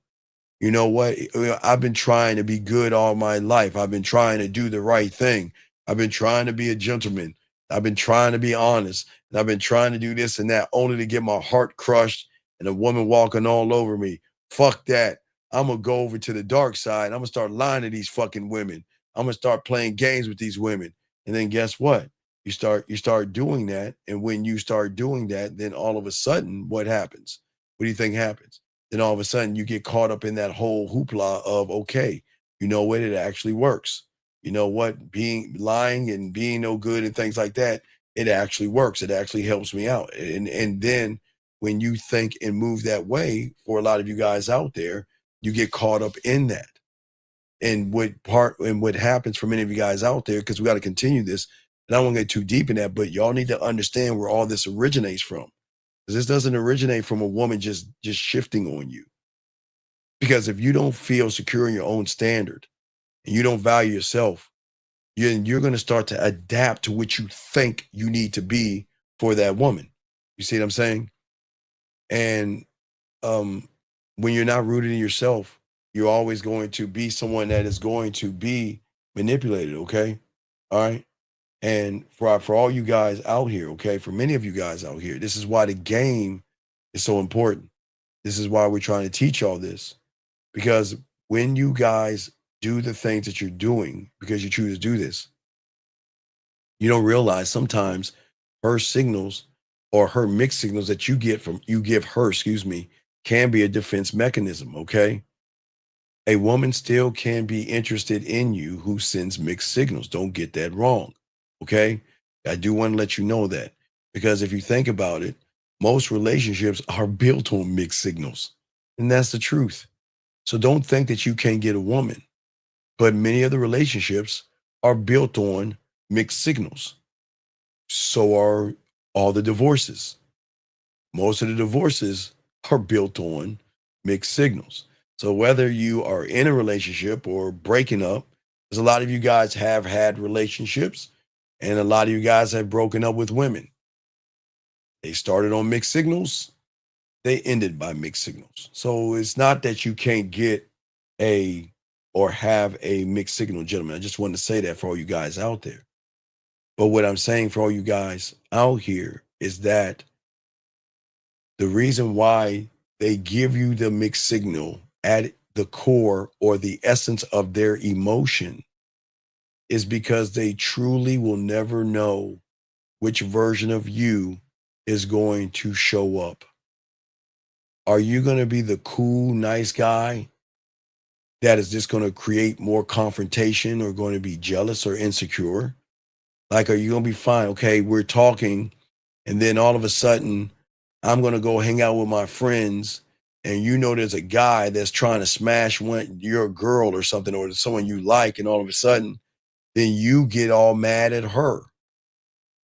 G: You know what? I've been trying to be good all my life. I've been trying to do the right thing. I've been trying to be a gentleman. I've been trying to be honest. And I've been trying to do this and that, only to get my heart crushed and a woman walking all over me. Fuck that. I'm going to go over to the dark side. I'm going to start lying to these fucking women. I'm going to start playing games with these women. And then guess what? You start doing that. And when you start doing that, then all of a sudden, what happens? What do you think happens? Then all of a sudden you get caught up in that whole hoopla of, okay, you know what? It actually works. You know what? Being lying and being no good and things like that, it actually works. It actually helps me out. And then when you think and move that way, for a lot of you guys out there, you get caught up in that. And what happens for many of you guys out there, because we got to continue this, and I don't want to get too deep in that, but y'all need to understand where all this originates from. Because this doesn't originate from a woman just shifting on you. Because if you don't feel secure in your own standard and you don't value yourself, you're going to start to adapt to what you think you need to be for that woman. You see what I'm saying? And when you're not rooted in yourself, you're always going to be someone that is going to be manipulated. Okay. All right. And for all you guys out here, okay, for many of you guys out here, this is why the game is so important. This is why we're trying to teach all this. Because when you guys do the things that you're doing, because you choose to do this, you don't realize sometimes her signals or her mixed signals that you give her, can be a defense mechanism, okay? A woman still can be interested in you who sends mixed signals. Don't get that wrong, okay? I do want to let you know that, because if you think about it, most relationships are built on mixed signals, and that's the truth. So don't think that you can't get a woman, but many of the relationships are built on mixed signals. So are all the divorces. Most of the divorces are built on mixed signals. So whether you are in a relationship or breaking up, because a lot of you guys have had relationships and a lot of you guys have broken up with women. They started on mixed signals, they ended by mixed signals. So it's not that you can't get a or have a mixed signal, gentlemen. I just wanted to say that for all you guys out there. But what I'm saying for all you guys out here is that the reason why they give you the mixed signal at the core or the essence of their emotion is because they truly will never know which version of you is going to show up. Are you going to be the cool, nice guy that is just going to create more confrontation or going to be jealous or insecure? Like, are you going to be fine? Okay, we're talking, and then all of a sudden, I'm going to go hang out with my friends, and you know there's a guy that's trying to smash your girl or something, or someone you like, and all of a sudden, then you get all mad at her.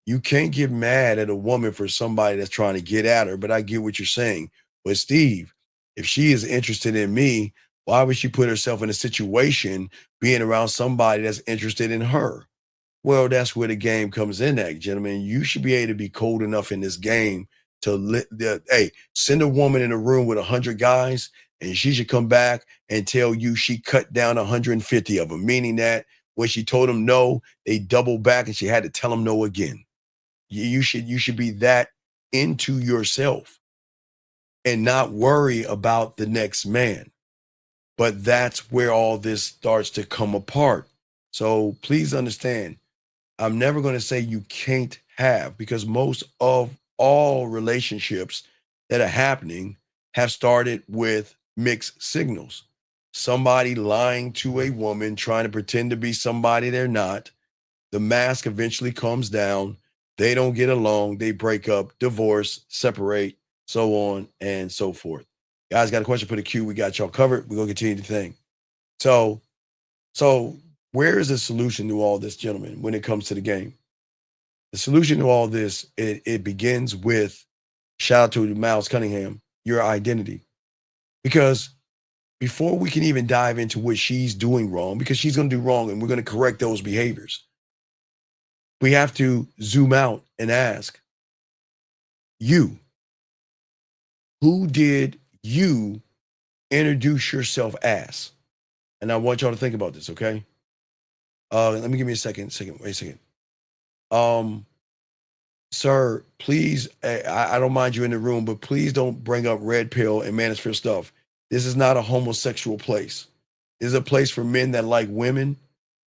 G: You can't get mad at a woman for somebody that's trying to get at her, but I get what you're saying. But Steve, if she is interested in me, Why would she put herself in a situation being around somebody that's interested in her? Well, that's where the game comes in at, gentlemen. You should be able to be cold enough in this game to hey, send a woman in a room with 100 guys, and she should come back and tell you she cut down 150 of them, meaning that when she told them no, they doubled back and she had to tell them no again. You should be that into yourself and not worry about the next man. But that's where all this starts to come apart. So please understand, I'm never going to say you can't have, because most of all relationships that are happening have started with mixed signals. Somebody lying to a woman, trying to pretend to be somebody they're not. The mask eventually comes down. They don't get along. They break up, divorce, separate, so on and so forth. Guys, got a question? Put a Q. We got y'all covered. We're going to continue the thing. So where is the solution to all this, gentlemen, when it comes to the game? The solution to all this, it begins with, shout out to Miles Cunningham, your identity. Because before we can even dive into what she's doing wrong, because she's going to do wrong and we're going to correct those behaviors, we have to zoom out and ask, you, who did you introduce yourself as? And I want y'all to think about this, okay? Let me give me a second. Wait a second. Sir, please, I don't mind you in the room, but please don't bring up red pill and manosphere stuff. This is not a homosexual place. This is a place for men that like women.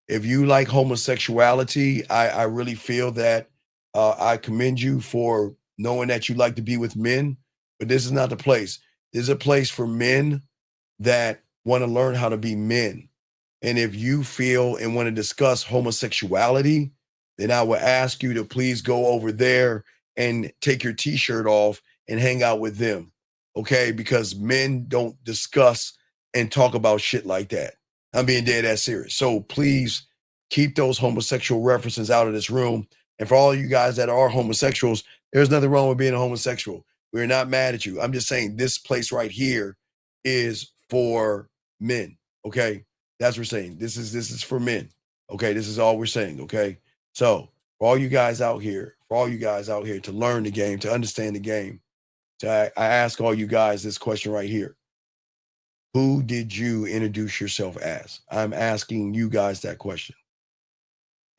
G: If you like homosexuality, I really feel that I commend you for knowing that you like to be with men, but this is not the place. This is a place for men that want to learn how to be men. And if you feel and want to discuss homosexuality, then I would ask you to please go over there and take your t-shirt off and hang out with them. Okay? Because men don't discuss and talk about shit like that. I'm being dead ass serious. So please keep those homosexual references out of this room. And for all you guys that are homosexuals, there's nothing wrong with being a homosexual. We're not mad at you. I'm just saying this place right here is for men. Okay? That's what we're saying. This is for men. Okay? This is all we're saying. Okay? So for all you guys out here, to learn the game, to understand the game, I ask all you guys this question right here. Who did you introduce yourself as? I'm asking you guys that question.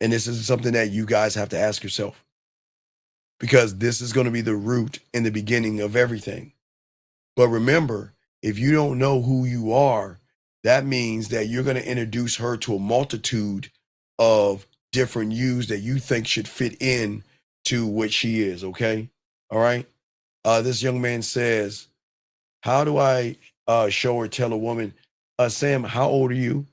G: And this is something that you guys have to ask yourself, because this is going to be the root and the beginning of everything. But remember, if you don't know who you are, that means that you're going to introduce her to a multitude of different yous that you think should fit in to what she is. Okay. All right. This young man says, how do I show or tell a woman, Sam, how old are you?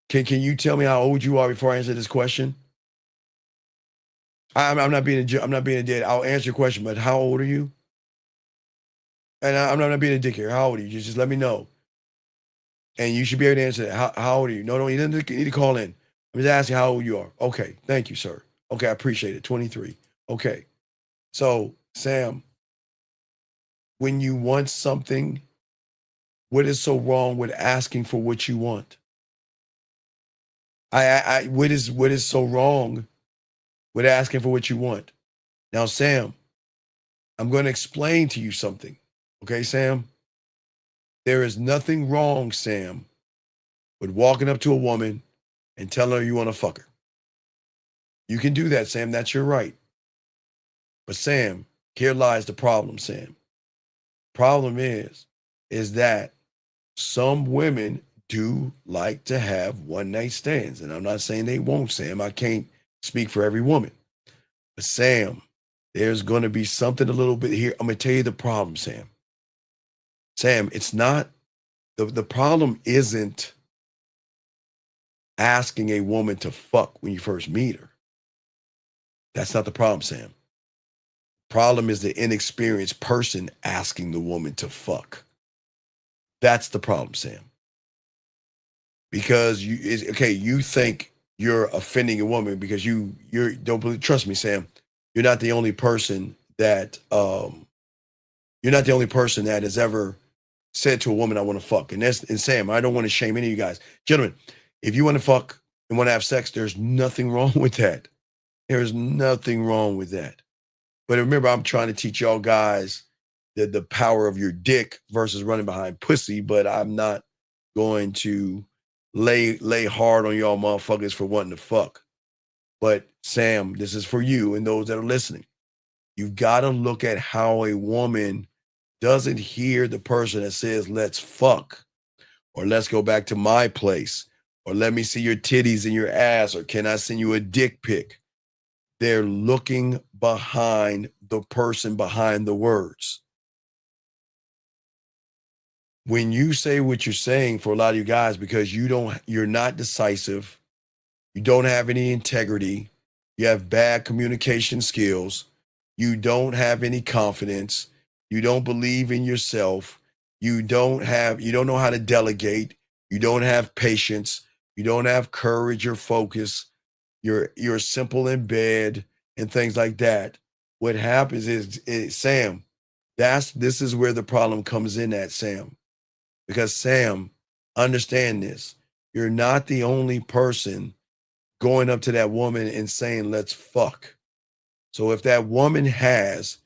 G: Can you tell me how old you are before I answer this question? I'm not being a dead. I'll answer your question, but how old are you? And I'm not being a dick here. How old are you? Just let me know. And you should be able to answer that. How old are you? No, you don't need to call in. I'm just asking how old you are. Okay, thank you, sir. Okay, I appreciate it. 23. Okay. So, Sam, when you want something, what is so wrong with asking for what you want? What is so wrong with asking for what you want? Now, Sam, I'm going to explain to you something. Okay, Sam? There is nothing wrong, Sam, with walking up to a woman and telling her you want to fuck her. You can do that, Sam. That's your right. But Sam, here lies the problem, Sam. Problem is that some women do like to have one-night stands. And I'm not saying they won't, Sam. I can't speak for every woman. But Sam, there's going to be something a little bit here. I'm going to tell you the problem, Sam. Sam, it's not, the problem isn't asking a woman to fuck when you first meet her. That's not the problem, Sam. Problem is the inexperienced person asking the woman to fuck. That's the problem, Sam. Because you think you're offending a woman because you don't believe. Trust me, Sam. You're not the only person that has ever said to a woman, I want to fuck. And Sam, I don't want to shame any of you guys. Gentlemen, if you want to fuck and want to have sex, there's nothing wrong with that. There's nothing wrong with that. But remember, I'm trying to teach y'all guys the power of your dick versus running behind pussy, but I'm not going to lay hard on y'all motherfuckers for wanting to fuck. But Sam, this is for you and those that are listening. You've got to look at how a woman doesn't hear the person that says, let's fuck, or let's go back to my place, or let me see your titties and your ass, or can I send you a dick pic? They're looking behind the person behind the words. When you say what you're saying, for a lot of you guys, because you're not decisive, you don't have any integrity, you have bad communication skills, you don't have any confidence, you don't believe in yourself, you don't know how to delegate, you don't have patience, you don't have courage or focus, you're simple in bed and things like that. What happens is Sam, this is where the problem comes in at, Sam. Because Sam, understand this. You're not the only person going up to that woman and saying, let's fuck. So if that woman has,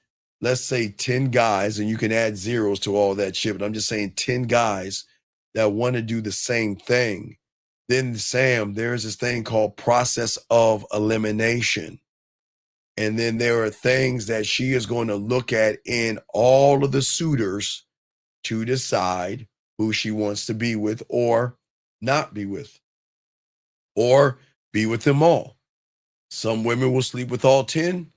G: let's say 10 guys, and you can add zeros to all that shit, but I'm just saying 10 guys that want to do the same thing, then Sam, there's this thing called process of elimination. And then there are things that she is going to look at in all of the suitors to decide who she wants to be with or not be with, or be with them all. Some women will sleep with all 10.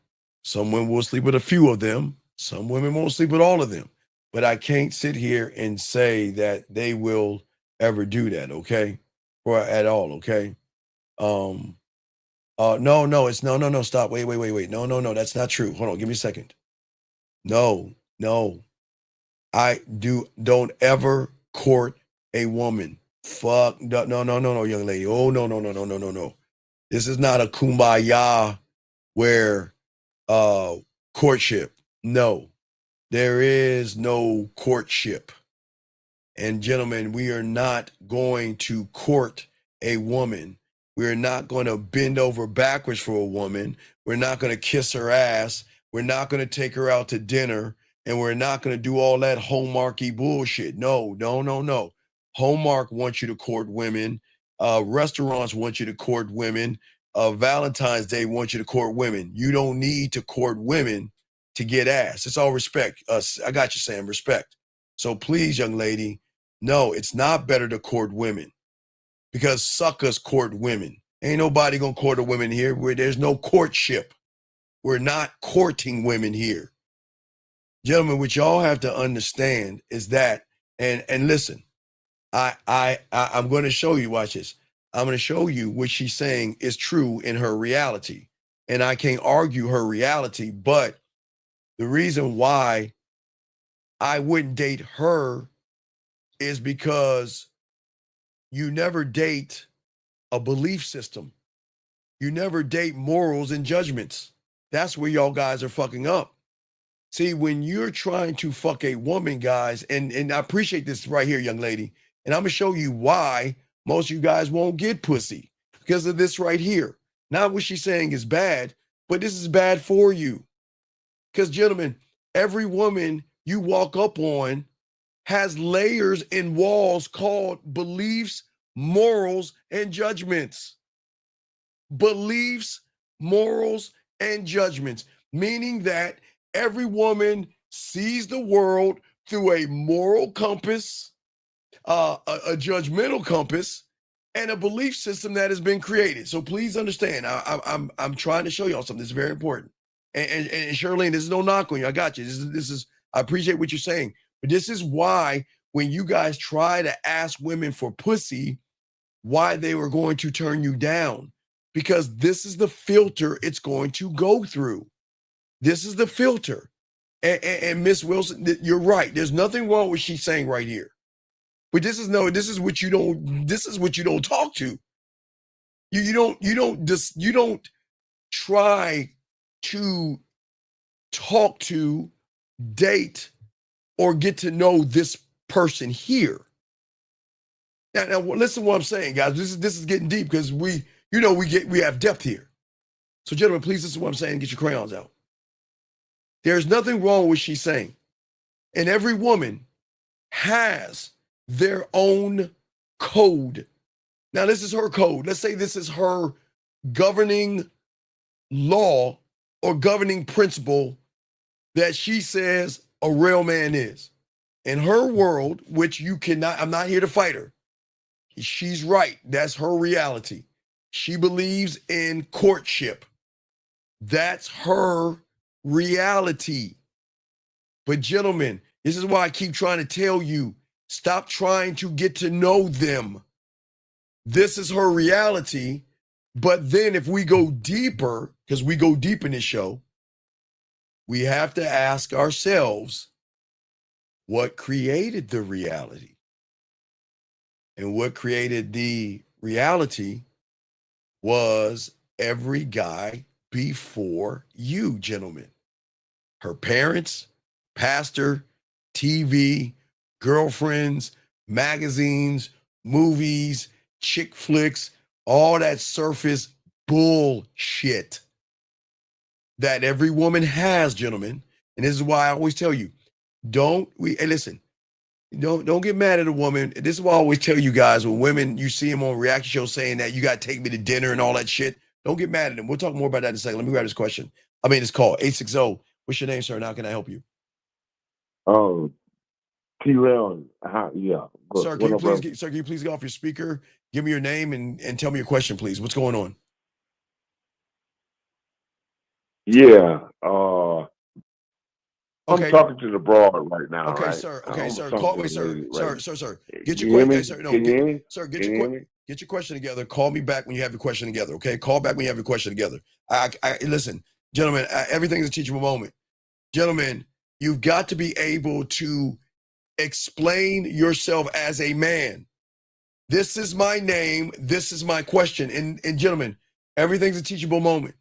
G: Some women will sleep with a few of them. Some women won't sleep with all of them. But I can't sit here and say that they will ever do that, okay? Or at all, okay? No, stop. Wait. No, that's not true. Hold on, give me a second. No. Don't ever court a woman. Fuck, no, young lady. Oh, no. This is not a kumbaya where courtship. No, there is no courtship. And gentlemen, we are not going to court a woman. We're not going to bend over backwards for a woman. We're not going to kiss her ass. We're not going to take her out to dinner. And we're not going to do all that Hallmarky bullshit. No. Hallmark wants you to court women. Restaurants want you to court women. Valentine's Day wants you to court women. You don't need to court women to get ass. It's all respect. I got you, Sam, respect. So please, young lady, no, it's not better to court women because suckers court women. Ain't nobody gonna court a woman here where there's no courtship. We're not courting women here. Gentlemen, what y'all have to understand is that, and listen, I'm going to show you, watch this. I'm going to show you what she's saying is true in her reality. And I can't argue her reality, but the reason why I wouldn't date her is because you never date a belief system. You never date morals and judgments. That's where y'all guys are fucking up. See, when you're trying to fuck a woman, guys, and I appreciate this right here, young lady, and I'm going to show you why most of you guys won't get pussy because of this right here. Not what she's saying is bad, but this is bad for you. Because, gentlemen, every woman you walk up on has layers and walls called beliefs, morals, and judgments. Beliefs, morals, and judgments, meaning that every woman sees the world through a moral compass, a judgmental compass, and a belief system that has been created. So please understand, I'm trying to show y'all something that's very important. And Charlene, this is no knock on you. I got you. This is I appreciate what you're saying, but this is why when you guys try to ask women for pussy, why they were going to turn you down, because this is the filter it's going to go through. This is the filter. And Miss Wilson, you're right. There's nothing wrong with she's saying right here. But this is what you don't talk to. You don't try to talk to, date, or get to know this person here. Now listen to what I'm saying, guys. This is getting deep because we have depth here. So, gentlemen, please listen to what I'm saying. Get your crayons out. There's nothing wrong with what she's saying. And every woman has their own code. Now, this is her code. Let's say this is her governing law or governing principle that she says a real man is. In her world, which you cannot, I'm not here to fight her. She's right. That's her reality. She believes in courtship. That's her reality. But gentlemen, this is why I keep trying to tell you, stop trying to get to know them. This is her reality. But then if we go deeper, because we go deep in this show, we have to ask ourselves, what created the reality? And what created the reality was every guy before you, gentlemen. Her parents, pastor, TV, girlfriends, magazines, movies, chick flicks, all that surface bullshit that every woman has, gentlemen. And this is why I always tell you, hey, listen, don't get mad at a woman. This is why I always tell you guys, when women, you see them on reaction shows saying that you got to take me to dinner and all that shit, don't get mad at them. We'll talk more about that in a second. Let me grab this question. This call, 860. What's your name, sir, and how can I help you?
O: Oh, T-Rail. Yeah. Good.
G: Sir, can you please get off your speaker? Give me your name and tell me your question, please. What's going on?
O: Yeah.
G: Okay.
O: I'm talking to the broad right now.
G: Okay,
O: right?
G: sir.
O: I'm
G: Okay, sir.
O: talking to the
G: Sir.
O: lady right
G: Sir.
O: now.
G: Get
O: Can
G: your
O: you hear me?
G: question. Sir, no.
O: Can you hear me?
G: Sir,
O: Can you hear me?
G: get your question together. Call me back when you have your question together. Okay, call back when you have your question together. I listen, gentlemen. Everything is a teachable moment. Gentlemen, you've got to be able to explain yourself as a man. This is my name. This is my question. And gentlemen, everything's a teachable moment.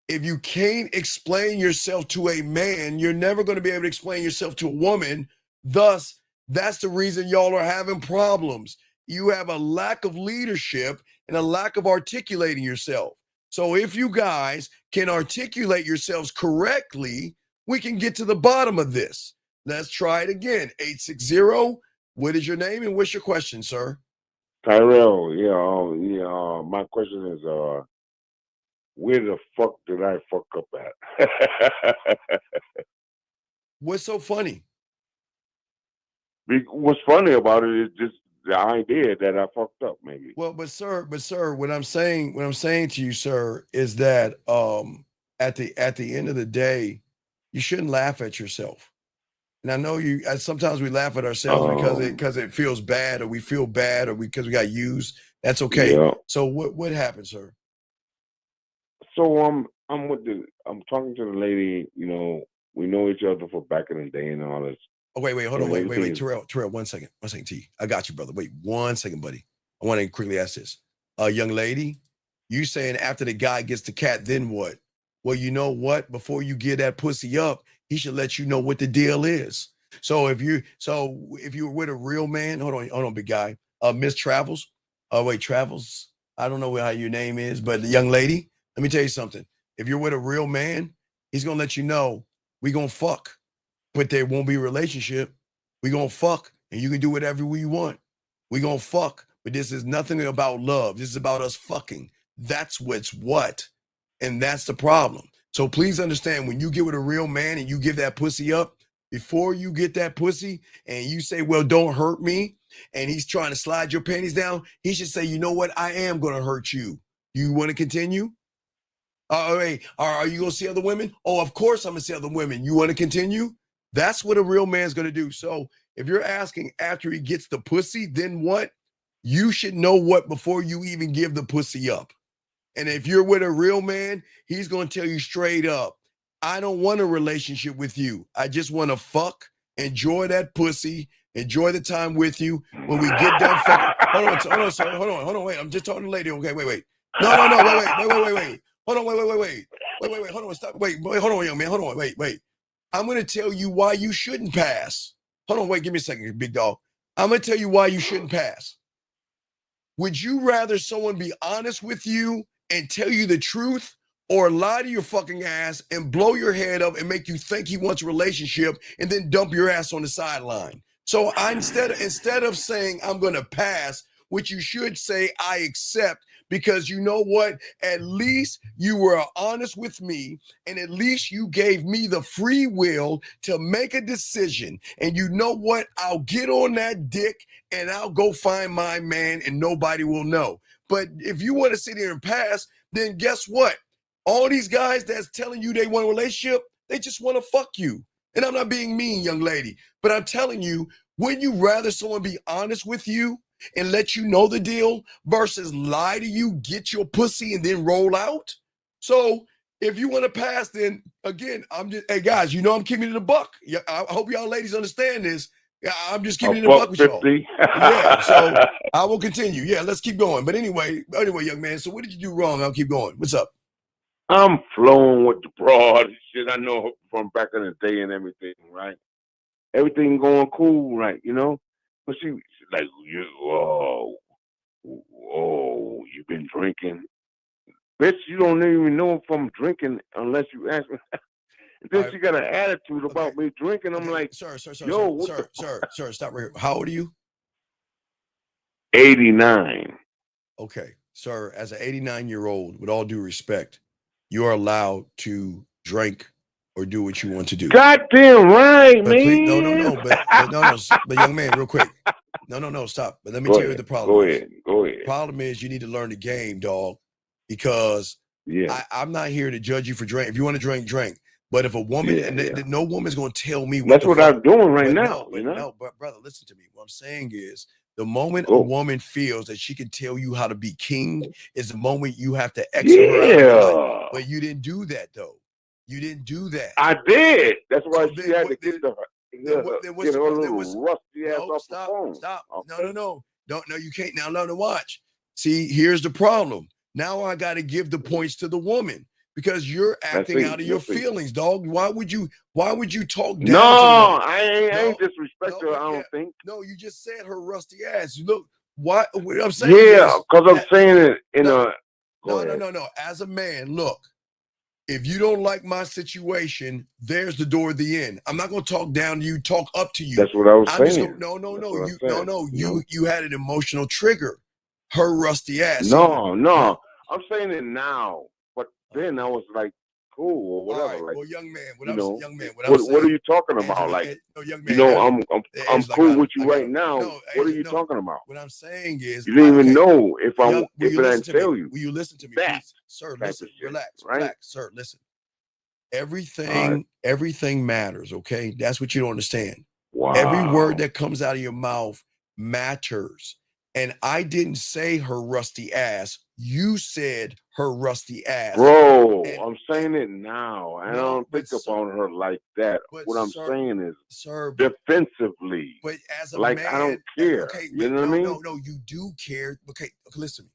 G: If you can't explain yourself to a man, you're never going to be able to explain yourself to a woman. Thus, that's the reason y'all are having problems. You have a lack of leadership and a lack of articulating yourself. So if you guys can articulate yourselves correctly, we can get to the bottom of this. Let's try it again. 860. What is your name and what's your question, sir?
O: Tyrell. My question is, where the fuck did I fuck up at?
G: What's so funny?
O: What's funny about it is just the idea that I fucked up, maybe.
G: Well, but sir, what I'm saying to you, sir, is that at the end of the day, you shouldn't laugh at yourself. And I know sometimes we laugh at ourselves because it feels bad, or we feel bad, or because we got used. That's okay.
O: Yeah.
G: So what happened, sir?
O: So I'm talking to the lady. We know each other for back in the day and all this.
G: Oh, wait, hold on, wait, Terrell, 1 second, T. I got you, brother. Wait 1 second, buddy. I want to quickly ask this. Young lady, you saying after the guy gets the cat, then what? Well, you know what? Before you get that pussy up, he should let you know what the deal is. So if you're with a real man, hold on, big guy. Miss Travels. Travels. I don't know how your name is, but the young lady, let me tell you something. If you're with a real man, he's gonna let you know we gonna fuck, but there won't be a relationship. We gonna fuck, and you can do whatever we want. We gonna fuck, but this is nothing about love. This is about us fucking. That's what, and that's the problem. So please understand, when you get with a real man and you give that pussy up, before you get that pussy and you say, well, don't hurt me, and he's trying to slide your panties down, he should say, you know what? I am going to hurt you. You want to continue? Are you going to see other women? Oh, of course I'm going to see other women. You want to continue? That's what a real man's going to do. So if you're asking after he gets the pussy, then what? You should know what before you even give the pussy up. And if you're with a real man, he's going to tell you straight up, I don't want a relationship with you. I just want to fuck, enjoy that pussy, enjoy the time with you. When we get done fucking, hold on, wait. I'm just talking to the lady. Okay, wait. No, wait. Hold on, wait. Hold on, stop. Wait, hold on, young man. Hold on, wait. I'm going to tell you why you shouldn't pass. hold on, wait, give me a second, big dog. I'm gonna tell you why you shouldn't pass. Would you rather someone be honest with you and tell you the truth, or lie to your fucking ass and blow your head up and make you think he wants a relationship and then dump your ass on the sideline? So instead of saying I'm gonna pass, what you should say, I accept, because you know what? At least you were honest with me, and at least you gave me the free will to make a decision. And you know what? I'll get on that dick and I'll go find my man and nobody will know. But if you want to sit here and pass, then guess what? All these guys that's telling you they want a relationship, they just want to fuck you. And I'm not being mean, young lady, but I'm telling you, wouldn't you rather someone be honest with you and let you know the deal versus lie to you, get your pussy, and then roll out? So if you want to pass, then again, I'm just, hey guys, you know I'm keeping it a buck. Yeah, I hope y'all ladies understand this. Yeah, I'm just keeping it a buck with y'all. Yeah, so I will continue. Yeah, let's keep going. But anyway, young man, so what did you do wrong? I'll keep going. What's up?
O: I'm flowing with the broad shit I know from back in the day and everything, right? Everything going cool, right? You know? But she's like, you've been drinking. Bitch, you don't even know if I'm drinking unless you ask me. And then she got an attitude about me drinking. I'm like,
G: sir,
O: sir,
G: stop right here. How old are you?
O: 89.
G: Okay, sir, as an 89-year-old, with all due respect, you are allowed to drink or do what you want to do.
O: Goddamn right,
G: but
O: man.
G: Please, no, but young man, real quick. No, stop. But let me tell you what the problem is.
O: Go ahead.
G: The problem is you need to learn the game, dog, because I'm not here to judge you for drink. If you want to drink. But if a woman, no woman's going to tell me what
O: that's what I'm doing right now.
G: No, but brother, listen to me. What I'm saying is, the moment a woman feels that she can tell you how to be king is the moment you have to exit her out of your life. But you didn't do that, though. You didn't do that.
O: I did. That's why she had to get her little rusty ass off the phone.
G: Stop. Okay. No. No, you can't. Now learn to watch. See, here's the problem. Now I got to give the points to the woman, because you're acting out of your feelings, dog. Why would you talk down to her?
O: I ain't disrespect her, I don't think.
G: No, you just said her rusty ass. Look, what I'm saying
O: because I'm saying it in a...
G: No. As a man, look, if you don't like my situation, there's the door at the end. I'm not going to talk down to you, talk up to you.
O: That's what I was saying.
G: You had an emotional trigger. Her rusty ass.
O: No. I'm saying it now. But then I was like, cool or whatever.
G: Right.
O: Like,
G: well, young man, what
O: are you talking about? Like, I'm cool with you right now. What are you talking about?
G: What I'm saying is,
O: you didn't even know if I didn't tell you.
G: Will you listen to me, please, sir? Listen, relax, sir. Listen. Everything matters. Okay, that's what you don't understand.
O: Wow.
G: Every word that comes out of your mouth matters. And I didn't say her rusty ass. You said her rusty ass.
O: Bro, I'm saying it now. I don't think about her like that. What I'm saying is defensively.
G: But as a
O: man, I don't care.
G: Okay,
O: you know what I mean?
G: No, you do care. Okay, listen to me.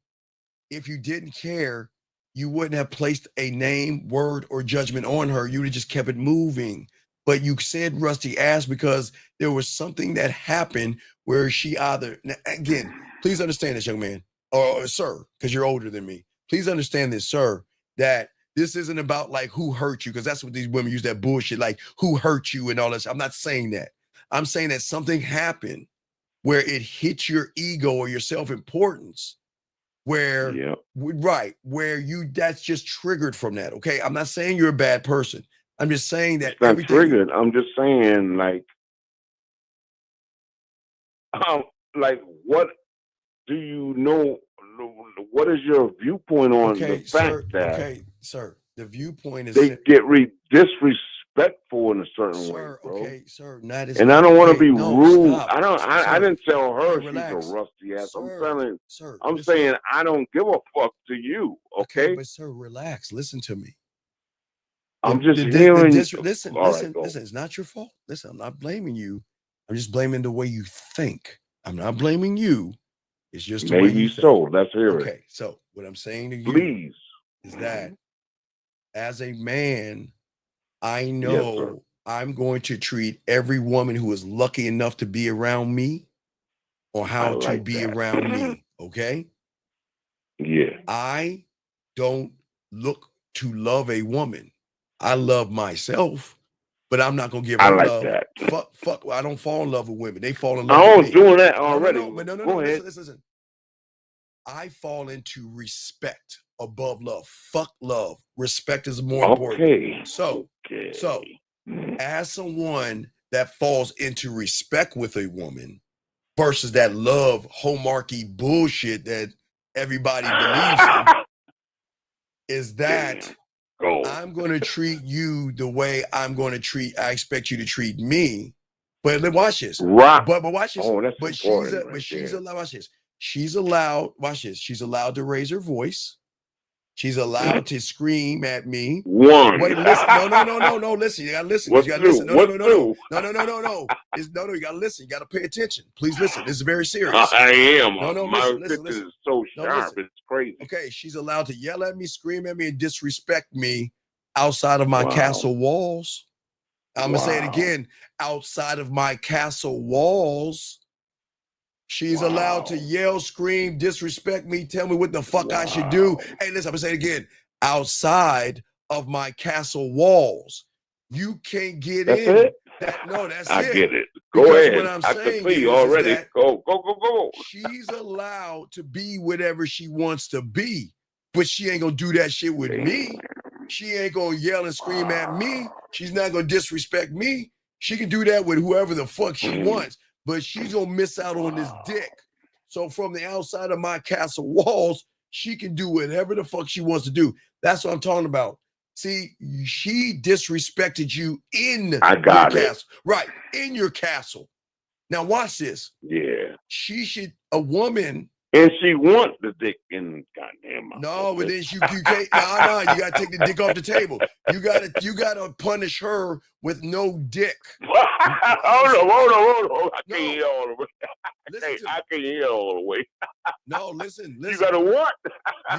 G: If you didn't care, you wouldn't have placed a name, word, or judgment on her. You would have just kept it moving. But you said rusty ass because there was something that happened where she either, again, please understand this, young man, or sir, because you're older than me. Please understand this, sir, that this isn't about like who hurt you, because that's what these women use, that bullshit, like who hurt you and all this. I'm not saying that. I'm saying that something happened where it hit your ego or your self-importance, where, where that's just triggered from that. Okay, I'm not saying you're a bad person. I'm just saying that
O: it's not triggered. I'm just saying, like, what do you know? What is your viewpoint on the fact that?
G: Okay, sir. The viewpoint is
O: they get disrespectful in a certain way, bro.
G: Okay, sir. Not as
O: and I don't want to be rude.
G: Stop.
O: I didn't tell her she's
G: relax.
O: a rusty ass.
G: Sir,
O: I'm saying I don't give a fuck to you. Okay,
G: but sir, relax. Listen to me.
O: I'm just hearing.
G: Listen. It's not your fault. Listen, I'm not blaming you. I'm just blaming the way you think. I'm not blaming you. It's just the way you think.
O: So. Let's hear it.
G: Okay, so what I'm saying to you is that as a man, I know I'm going to treat every woman who is lucky enough to be around me or how to
O: like
G: be
O: that.
G: around me. Okay.
O: Yeah.
G: I don't look to love a woman. I love myself, but I'm not gonna give
O: I
G: her
O: like
G: love.
O: that.
G: Fuck. I don't fall in love with women. They fall in
O: I
G: love with
O: was
G: me.
O: doing that
G: No,
O: already.
G: no.
O: Go ahead.
G: Listen. I fall into respect above love. Fuck love. Respect is more important.
O: Okay.
G: So as someone that falls into respect with a woman versus that love homarchy bullshit that everybody believes in, is that I'm going to treat you the way I expect you to treat me. But watch this.
O: Right.
G: But watch this.
O: Oh, that's
G: But
O: important.
G: she's allowed. Watch this. She's allowed. Watch this. She's allowed to raise her voice. She's allowed to scream at me.
O: One.
G: Wait, listen. No. Listen. You gotta listen.
O: What's
G: You gotta
O: two?
G: listen. No.
O: What's two?
G: No. You gotta listen. You gotta pay attention. Please listen. This is very serious.
O: I am.
G: No.
O: My
G: Listen.
O: is so sharp.
G: Listen.
O: It's crazy.
G: Okay, she's allowed to yell at me, scream at me, and disrespect me outside of my castle walls. I'm gonna say it again. Outside of my castle walls, she's allowed to yell, scream, disrespect me, tell me what the fuck I should do. Hey, listen, I'm gonna say it again. Outside of my castle walls, you can't get
O: That's
G: in.
O: it?
G: That's
O: I
G: it.
O: get it. Go
G: Because
O: ahead.
G: what I'm
O: I
G: saying
O: can see
G: is
O: already.
G: that
O: Go.
G: she's allowed to be whatever she wants to be, but she ain't gonna do that shit with me. She ain't gonna yell and scream at me. She's not gonna disrespect me. She can do that with whoever the fuck she wants, but she's gonna miss out on this dick. So from the outside of my castle walls, she can do whatever the fuck she wants to do. That's what I'm talking about. See, she disrespected you in your castle. Right, in your castle. Now watch this.
O: Yeah.
G: A woman.
O: And she wants the dick in goddamn mouth.
G: No, but then you can't. No. You gotta take the dick off the table. You gotta punish her with no dick.
O: Hold on. I can't hear all the way. I can't hear all the way.
G: No, listen.
O: You gotta what?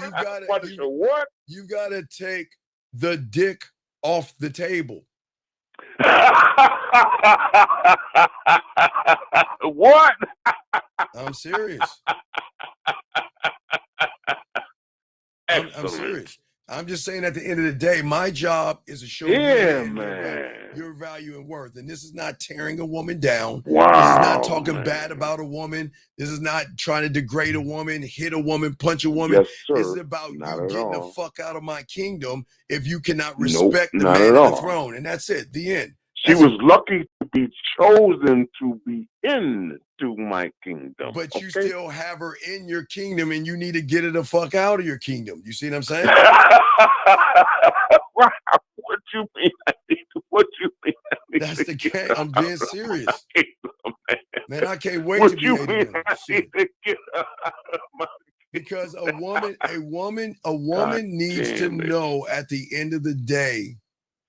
G: You gotta
O: punish her what?
G: You gotta take the dick off the table.
O: What?
G: I'm serious. I'm serious. I'm just saying at the end of the day, my job is to show you your value and worth. And this is not tearing a woman down. This is not talking bad about a woman. This is not trying to degrade a woman, hit a woman, punch a woman.
O: Yes, sir.
G: This is about you getting the fuck out of my kingdom if you cannot respect the
O: not
G: man
O: at
G: on the
O: all.
G: throne. And that's it. The end.
O: She was lucky to be chosen to be into my kingdom.
G: But you still have her in your kingdom, and you need to get her the fuck out of your kingdom. You see what I'm saying?
O: What you mean? What you mean?
G: That's the game. I'm being serious. Man, I can't wait
O: what
G: to be
O: you
G: able
O: mean?
G: to get because a woman needs to know at the end of the day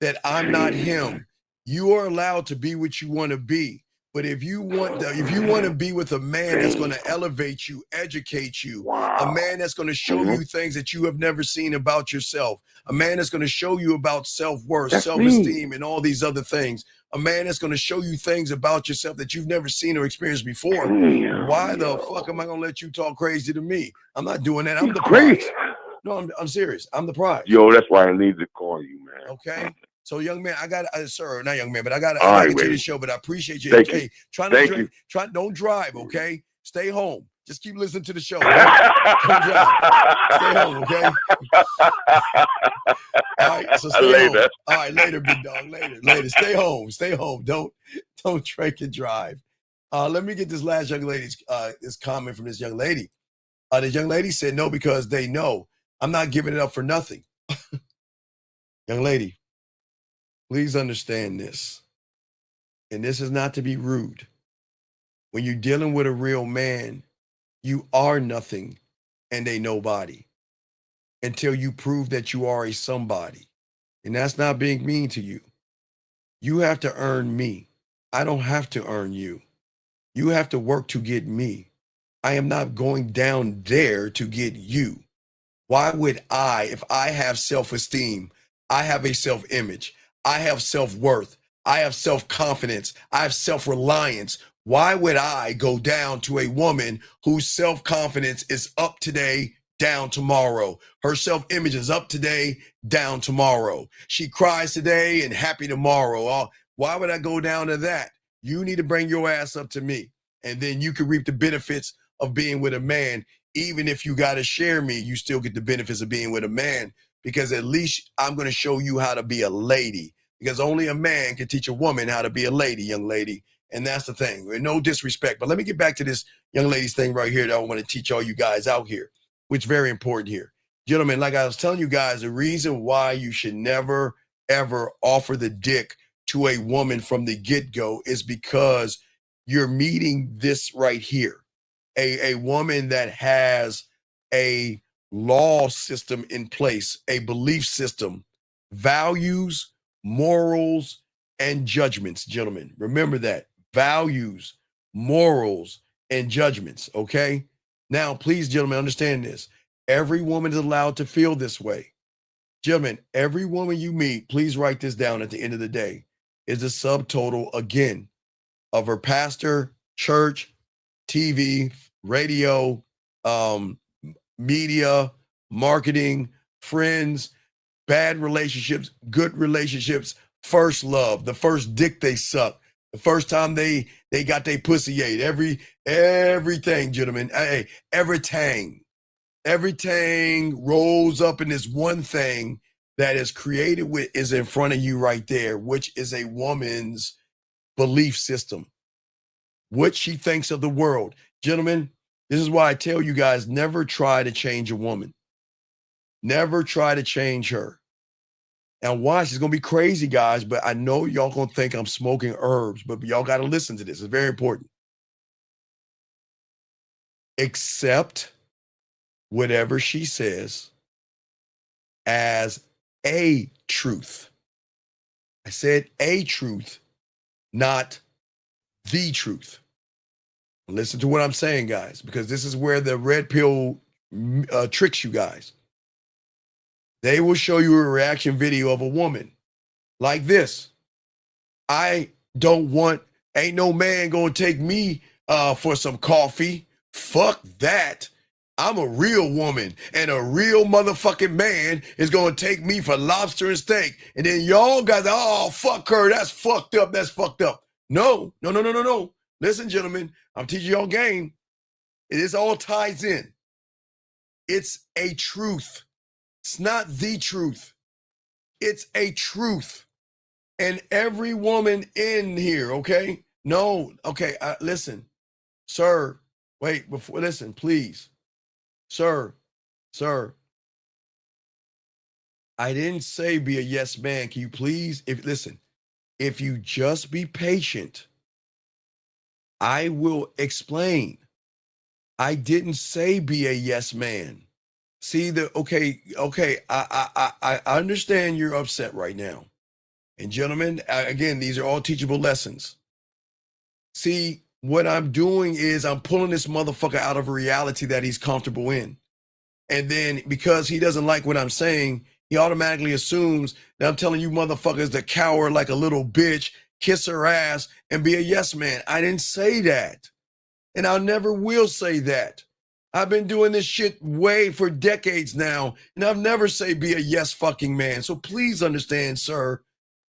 G: that I'm not him. You are allowed to be what you want to be. But if you want to be with a man that's going to elevate you, educate you, a man that's going to show you things that you have never seen about yourself, a man that's going to show you about self-worth, self-esteem, and all these other things, a man that's going to show you things about yourself that you've never seen or experienced before, why the fuck am I going to let you talk crazy to me? I'm not doing that. I'm the prize. No, I'm serious. I'm the prize.
O: Yo, that's why I need to call you, man.
G: Okay. So, young man, I got sir, not young man, but I got to continue the show. But I appreciate you.
O: Thank
G: hey,
O: you.
G: Don't drive, okay? Stay home. Just keep listening to the show. Don't drive. Stay home, okay? All right, so stay home. All right, later, big dog. Later. Stay home. Don't drink and drive. Let me get this last young lady's this comment from this young lady. The young lady said no because they know I'm not giving it up for nothing. Young lady, please understand this. And this is not to be rude. When you're dealing with a real man, you are nothing and a nobody until you prove that you are a somebody. And that's not being mean to you. You have to earn me. I don't have to earn you. You have to work to get me. I am not going down there to get you. Why would I, if I have self-esteem, I have a self-image, I have self-worth, I have self-confidence. I have self-reliance. Why would I go down to a woman whose self-confidence is up today, down tomorrow? Her self-image is up today, down tomorrow. She cries today and happy tomorrow. Why would I go down to that? You need to bring your ass up to me, and then you can reap the benefits of being with a man. Even if you got to share me, you still get the benefits of being with a man, because at least I'm going to show you how to be a lady, because only a man can teach a woman how to be a lady, young lady. And that's the thing. No disrespect, but let me get back to this young ladies thing right here that I want to teach all you guys out here, which is very important here. Gentlemen, like I was telling you guys, the reason why you should never, ever offer the dick to a woman from the get-go is because you're meeting this right here. A woman that has a law system in place, a belief system, values, morals, and judgments, gentlemen. Remember that. Values, morals, and judgments, okay? Now, please, gentlemen, understand this. Every woman is allowed to feel this way. Gentlemen, every woman you meet, please write this down at the end of the day, is a subtotal, again, of her pastor, church, TV, radio, media, marketing, friends, bad relationships, good relationships, first love, the first dick they suck, the first time they got their pussy ate, everything, gentlemen. Hey, everything rolls up in this one thing that is created with is in front of you right there, which is a woman's belief system, what she thinks of the world. Gentlemen, this is why I tell you guys, never try to change a woman. Never try to change her. And watch, it's going to be crazy, guys, but I know y'all going to think I'm smoking herbs, but y'all got to listen to this. It's very important. Accept whatever she says as a truth. I said a truth, not the truth. Listen to what I'm saying, guys, because this is where the red pill tricks you guys. They will show you a reaction video of a woman like this. I don't want, ain't no man gonna take me for some coffee. Fuck that. I'm a real woman, and a real motherfucking man is gonna take me for lobster and steak. And then y'all guys, oh, fuck her, that's fucked up, that's fucked up. No. Listen, gentlemen, I'm teaching y'all game. It all ties in. It's a truth. It's not the truth. It's a truth. And every woman in here, okay? No, okay, listen. Sir, wait, listen, please. Sir, I didn't say be a yes man. Can you please, if you just be patient, I will explain. I didn't say be a yes man. See okay. I understand you're upset right now. And gentlemen, again, these are all teachable lessons. See, what I'm doing is I'm pulling this motherfucker out of a reality that he's comfortable in. And then because he doesn't like what I'm saying, he automatically assumes that I'm telling you motherfuckers to cower like a little bitch, kiss her ass, and be a yes man. I didn't say that. And I never will say that. I've been doing this shit way for decades now, and I've never say be a yes fucking man. So please understand, sir,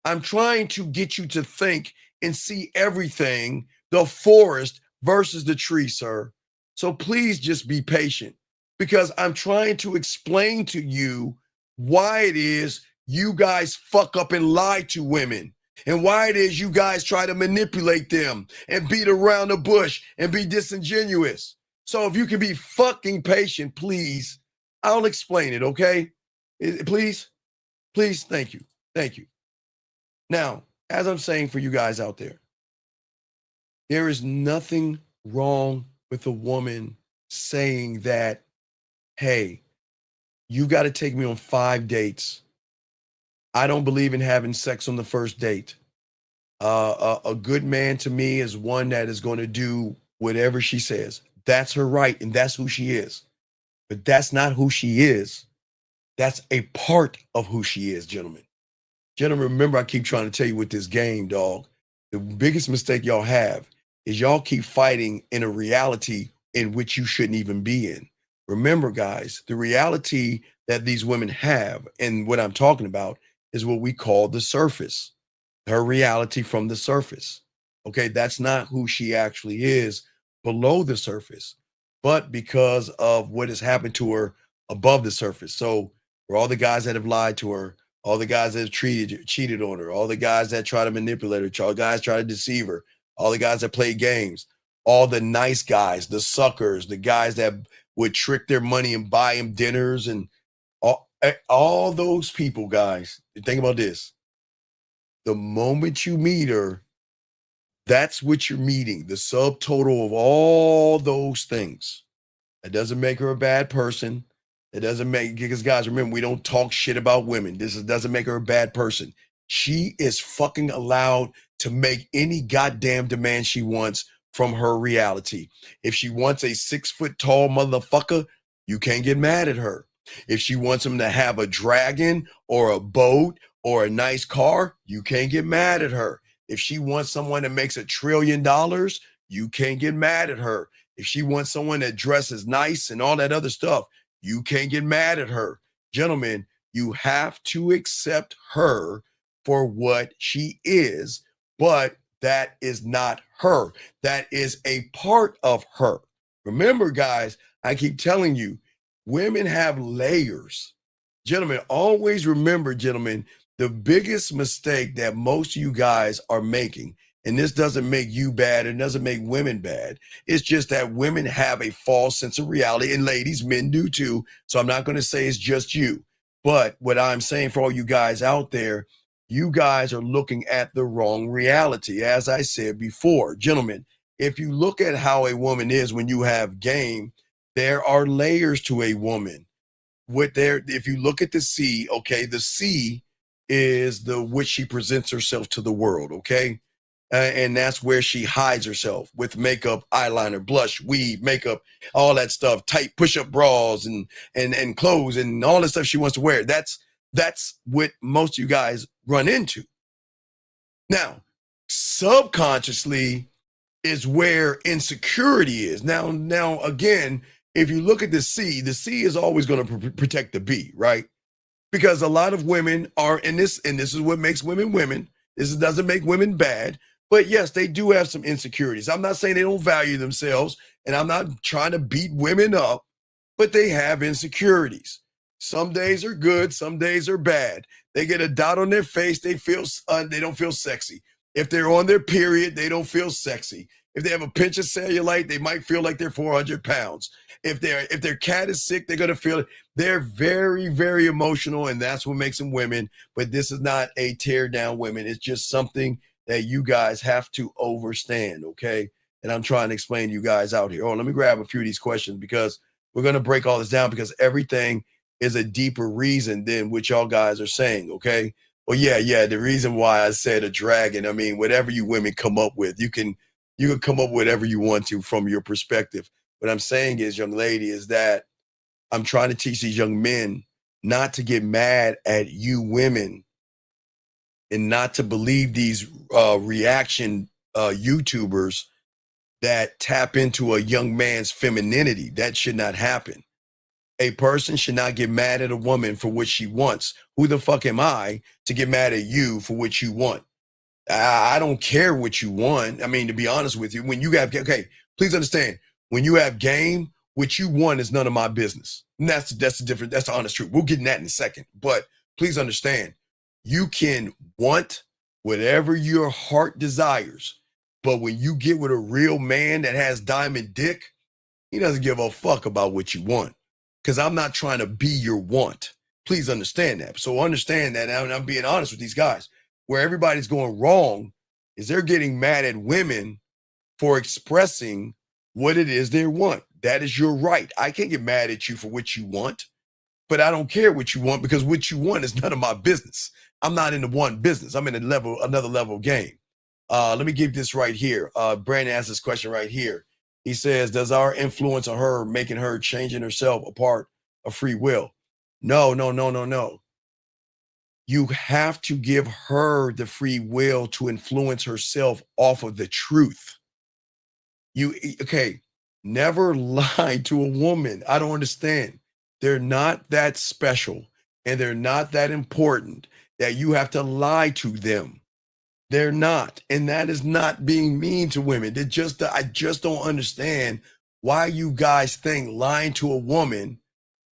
G: I'm trying to get you to think and see everything, the forest versus the tree, sir. So please just be patient, because I'm trying to explain to you why it is you guys fuck up and lie to women, and why it is you guys try to manipulate them and beat around the bush and be disingenuous. So if you can be fucking patient, please, I'll explain it, okay? Please, thank you. Now, as I'm saying for you guys out there is nothing wrong with a woman saying that, hey, you got to take me on 5 dates. I don't believe in having sex on the first date. A good man to me is one that is going to do whatever she says. That's her right, and that's who she is. But that's not who she is. That's a part of who she is, gentlemen. Gentlemen, remember, I keep trying to tell you with this game, dog. The biggest mistake y'all have is y'all keep fighting in a reality in which you shouldn't even be in. Remember, guys, the reality that these women have, and what I'm talking about, is what we call the surface. Her reality from the surface. Okay, that's not who she actually is below the surface, but because of what has happened to her above the surface. So, for all the guys that have lied to her, all the guys that have cheated on her, all the guys that try to manipulate her, all the guys try to deceive her, all the guys that play games, all the nice guys, the suckers, the guys that would trick their money and buy him dinners, and all those people, guys. Think about this. The moment you meet her, that's what you're meeting, the subtotal of all those things. That doesn't make her a bad person. It doesn't make, because guys, remember, we don't talk shit about women. Doesn't make her a bad person. She is fucking allowed to make any goddamn demand she wants from her reality. If she wants a 6 foot tall motherfucker, you can't get mad at her. If she wants him to have a dragon or a boat or a nice car, you can't get mad at her. If she wants someone that makes $1 trillion, you can't get mad at her. If she wants someone that dresses nice and all that other stuff, you can't get mad at her. Gentlemen, you have to accept her for what she is, but that is not her. That is a part of her. Remember, guys, I keep telling you, women have layers. Gentlemen, always remember, gentlemen, the biggest mistake that most of you guys are making, and this doesn't make you bad, it doesn't make women bad. It's just that women have a false sense of reality, and ladies, men do too. So I'm not going to say it's just you. But what I'm saying for all you guys out there, you guys are looking at the wrong reality. As I said before, gentlemen, if you look at how a woman is when you have game, there are layers to a woman. If you look at the C, okay, the C is the which she presents herself to the world, okay? And that's where she hides herself with makeup, eyeliner, blush, weave, makeup, all that stuff, tight push-up bras and clothes and all the stuff she wants to wear. That's what most of you guys run into. Now, subconsciously is where insecurity is. Now again, if you look at the C is always going to protect the B, right? Because a lot of women are in this, and this is what makes women women. This doesn't make women bad, but yes, they do have some insecurities. I'm not saying they don't value themselves, and I'm not trying to beat women up, but they have insecurities. Some days are good, some days are bad. They get a dot on their face, they don't feel sexy. If they're on their period, they don't feel sexy. If they have a pinch of cellulite, they might feel like they're 400 pounds. If their cat is sick, they're going to feel it. They're very, very emotional, and that's what makes them women. But this is not a tear down women. It's just something that you guys have to understand, okay? And I'm trying to explain to you guys out here. Oh, let me grab a few of these questions because we're going to break all this down because everything is a deeper reason than what y'all guys are saying, okay? Well, yeah, the reason why I said a dragon, I mean, whatever you women come up with, you can come up with whatever you want to from your perspective. What I'm saying is, young lady, is that I'm trying to teach these young men not to get mad at you women and not to believe these reaction YouTubers that tap into a young man's femininity. That should not happen. A person should not get mad at a woman for what she wants. Who the fuck am I to get mad at you for what you want? I don't care what you want. I mean, to be honest with you, when you have, okay, please understand, when you have game, what you want is none of my business. And that's the honest truth. We'll get in that in a second. But please understand, you can want whatever your heart desires. But when you get with a real man that has diamond dick, he doesn't give a fuck about what you want. Because I'm not trying to be your want. Please understand that. So understand that, and I'm being honest with these guys. Where everybody's going wrong is they're getting mad at women for expressing what it is they want. That is your right. I can't get mad at you for what you want, but I don't care what you want because what you want is none of my business. I'm not in the one business. I'm in another level of game. Let me give this right here. Brandon asked this question right here. He says, does our influence on her making her changing herself a part of free will? No. you have to give her the free will to influence herself off of the truth. Never lie to a woman. I don't understand. They're not that special and they're not that important that you have to lie to them. They're not. And that is not being mean to women. I just don't understand why you guys think lying to a woman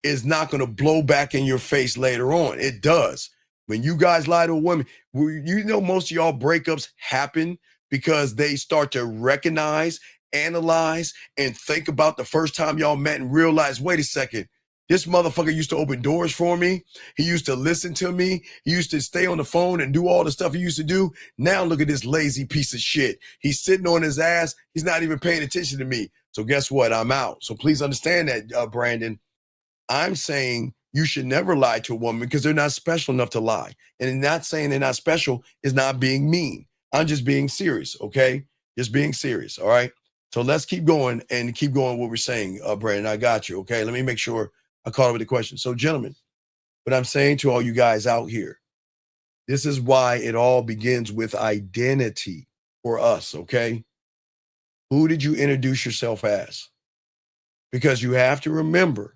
G: is not going to blow back in your face later on. It does. When you guys lie to a woman, most of y'all breakups happen because they start to recognize, analyze, and think about the first time y'all met and realize, wait a second, this motherfucker used to open doors for me. He used to listen to me. He used to stay on the phone and do all the stuff he used to do. Now look at this lazy piece of shit. He's sitting on his ass. He's not even paying attention to me. So guess what? I'm out. So please understand that, Brandon. I'm saying you should never lie to a woman because they're not special enough to lie. And not saying they're not special is not being mean. I'm just being serious, okay? Just being serious, all right? So let's keep going what we're saying, Brandon. I got you, okay? Let me make sure I caught up with the question. So, gentlemen, what I'm saying to all you guys out here, this is why it all begins with identity for us, okay? Who did you introduce yourself as? Because you have to remember,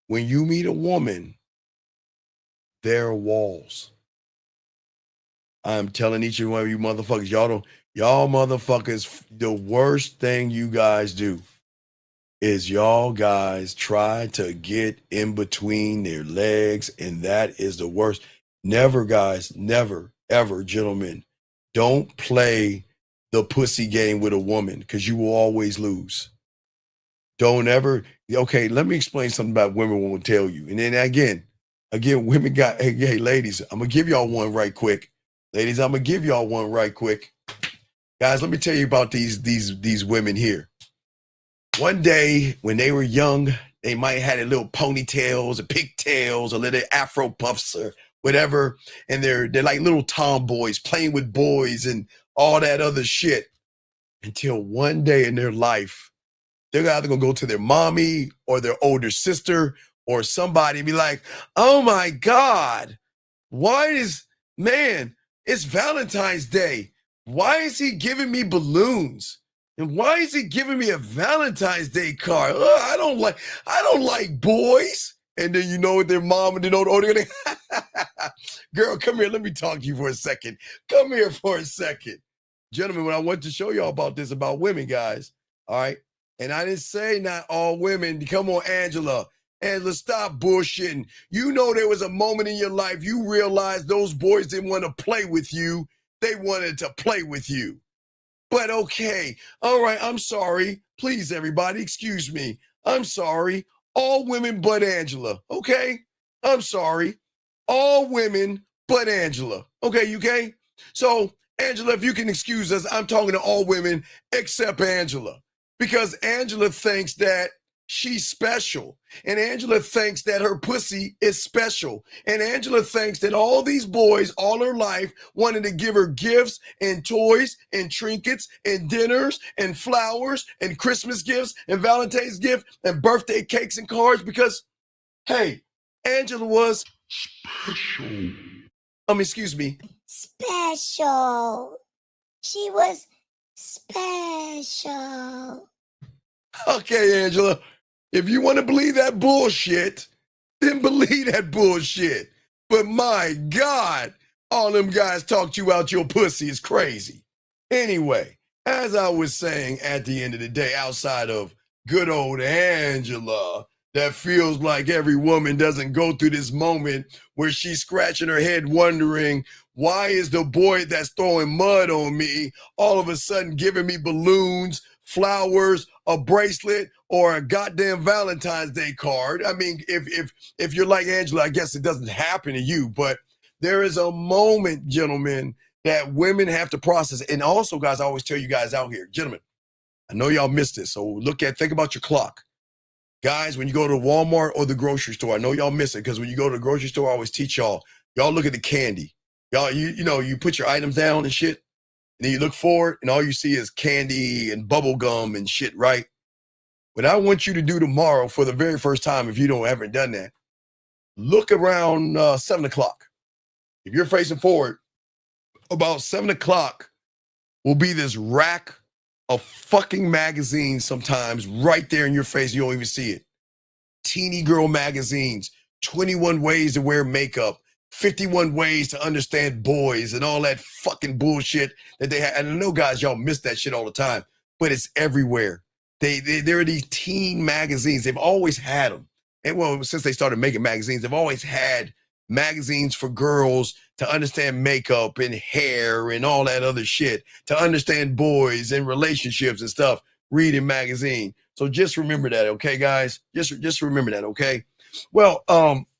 G: when you meet a woman, there are walls. I'm telling each and one of you motherfuckers, y'all motherfuckers, the worst thing you guys do is y'all guys try to get in between their legs, and that is the worst. Never, guys, never, ever, gentlemen, don't play the pussy game with a woman because you will always lose. Don't ever. Okay, let me explain something about women won't tell you. And then again, women got, hey, ladies, I'm going to give y'all one right quick. Ladies, I'm going to give y'all one right quick. Guys, let me tell you about these women here. One day when they were young, they might have had a little ponytails or pigtails or little afro puffs or whatever. And they're like little tomboys playing with boys and all that other shit. Until one day in their life, they're either going to go to their mommy or their older sister or somebody and be like, oh my God, it's Valentine's Day. Why is he giving me balloons? And why is he giving me a Valentine's Day card? I don't like boys. And then you know what their mom and they're gonna girl, come here. Let me talk to you for a second. Come here for a second. Gentlemen, when I want to show y'all about this, about women, guys. All right. And I didn't say not all women. Come on, Angela. Angela, stop bullshitting. You know there was a moment in your life you realized those boys didn't want to play with you. They wanted to play with you. But okay. All right. I'm sorry. Please, everybody, excuse me. I'm sorry. All women but Angela. Okay? I'm sorry. All women but Angela. Okay, UK? So, Angela, if you can excuse us, I'm talking to all women except Angela. Because Angela thinks that she's special. And Angela thinks that her pussy is special. And Angela thinks that all these boys all her life wanted to give her gifts and toys and trinkets and dinners and flowers and Christmas gifts and Valentine's gift and birthday cakes and cards because, hey, Angela was special. Excuse me.
P: Special. She was special.
G: Okay, Angela, if you want to believe that bullshit, then believe that bullshit. But my God, all them guys talked you out your pussy is crazy. Anyway, as I was saying at the end of the day, outside of good old Angela, that feels like every woman doesn't go through this moment where she's scratching her head wondering, why is the boy that's throwing mud on me all of a sudden giving me balloons, flowers, a bracelet, or a goddamn Valentine's Day card? I mean, if you're like Angela, I guess it doesn't happen to you, but there is a moment, gentlemen, that women have to process. And also, guys, I always tell you guys out here, gentlemen, I know y'all missed this, so think about your clock. Guys, when you go to Walmart or the grocery store, I know y'all miss it because when you go to the grocery store, I always teach y'all look at the candy. Y'all, you put your items down and shit, and then you look forward, and all you see is candy and bubble gum and shit, right? What I want you to do tomorrow for the very first time, if you haven't done that, look around 7 o'clock. if you're facing forward, about 7 o'clock will be this rack of fucking magazines sometimes right there in your face. You don't even see it. Teeny girl magazines, 21 ways to wear makeup, 51 ways to understand boys, and all that fucking bullshit that they have. And I know, guys, y'all miss that shit all the time, but it's everywhere. There are these teen magazines. They've always had them. And well, since they started making magazines, they've always had magazines for girls to understand makeup and hair and all that other shit, to understand boys and relationships and stuff. Reading magazine. So just remember that, okay, guys? Just remember that, okay? Well,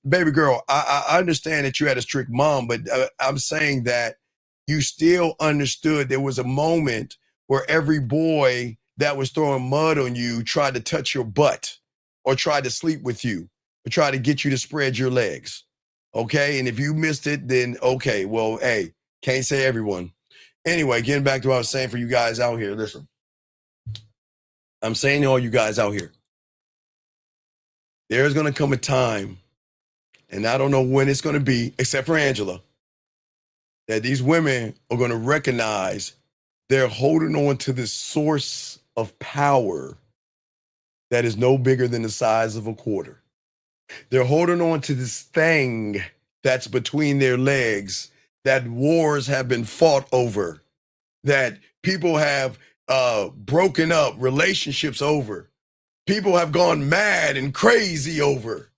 G: baby girl, I understand that you had a strict mom, but I'm saying that you still understood there was a moment where every boy that was throwing mud on you tried to touch your butt or tried to sleep with you or tried to get you to spread your legs, okay? And if you missed it, then okay, well, hey, can't say everyone. Anyway, getting back to what I was saying for you guys out here, listen. I'm saying to all you guys out here, there's going to come a time, and I don't know when it's going to be, except for Angela, that these women are going to recognize they're holding on to this source of power that is no bigger than the size of a quarter. They're holding on to this thing that's between their legs, that wars have been fought over, that people have broken up relationships over. People have gone mad and crazy over,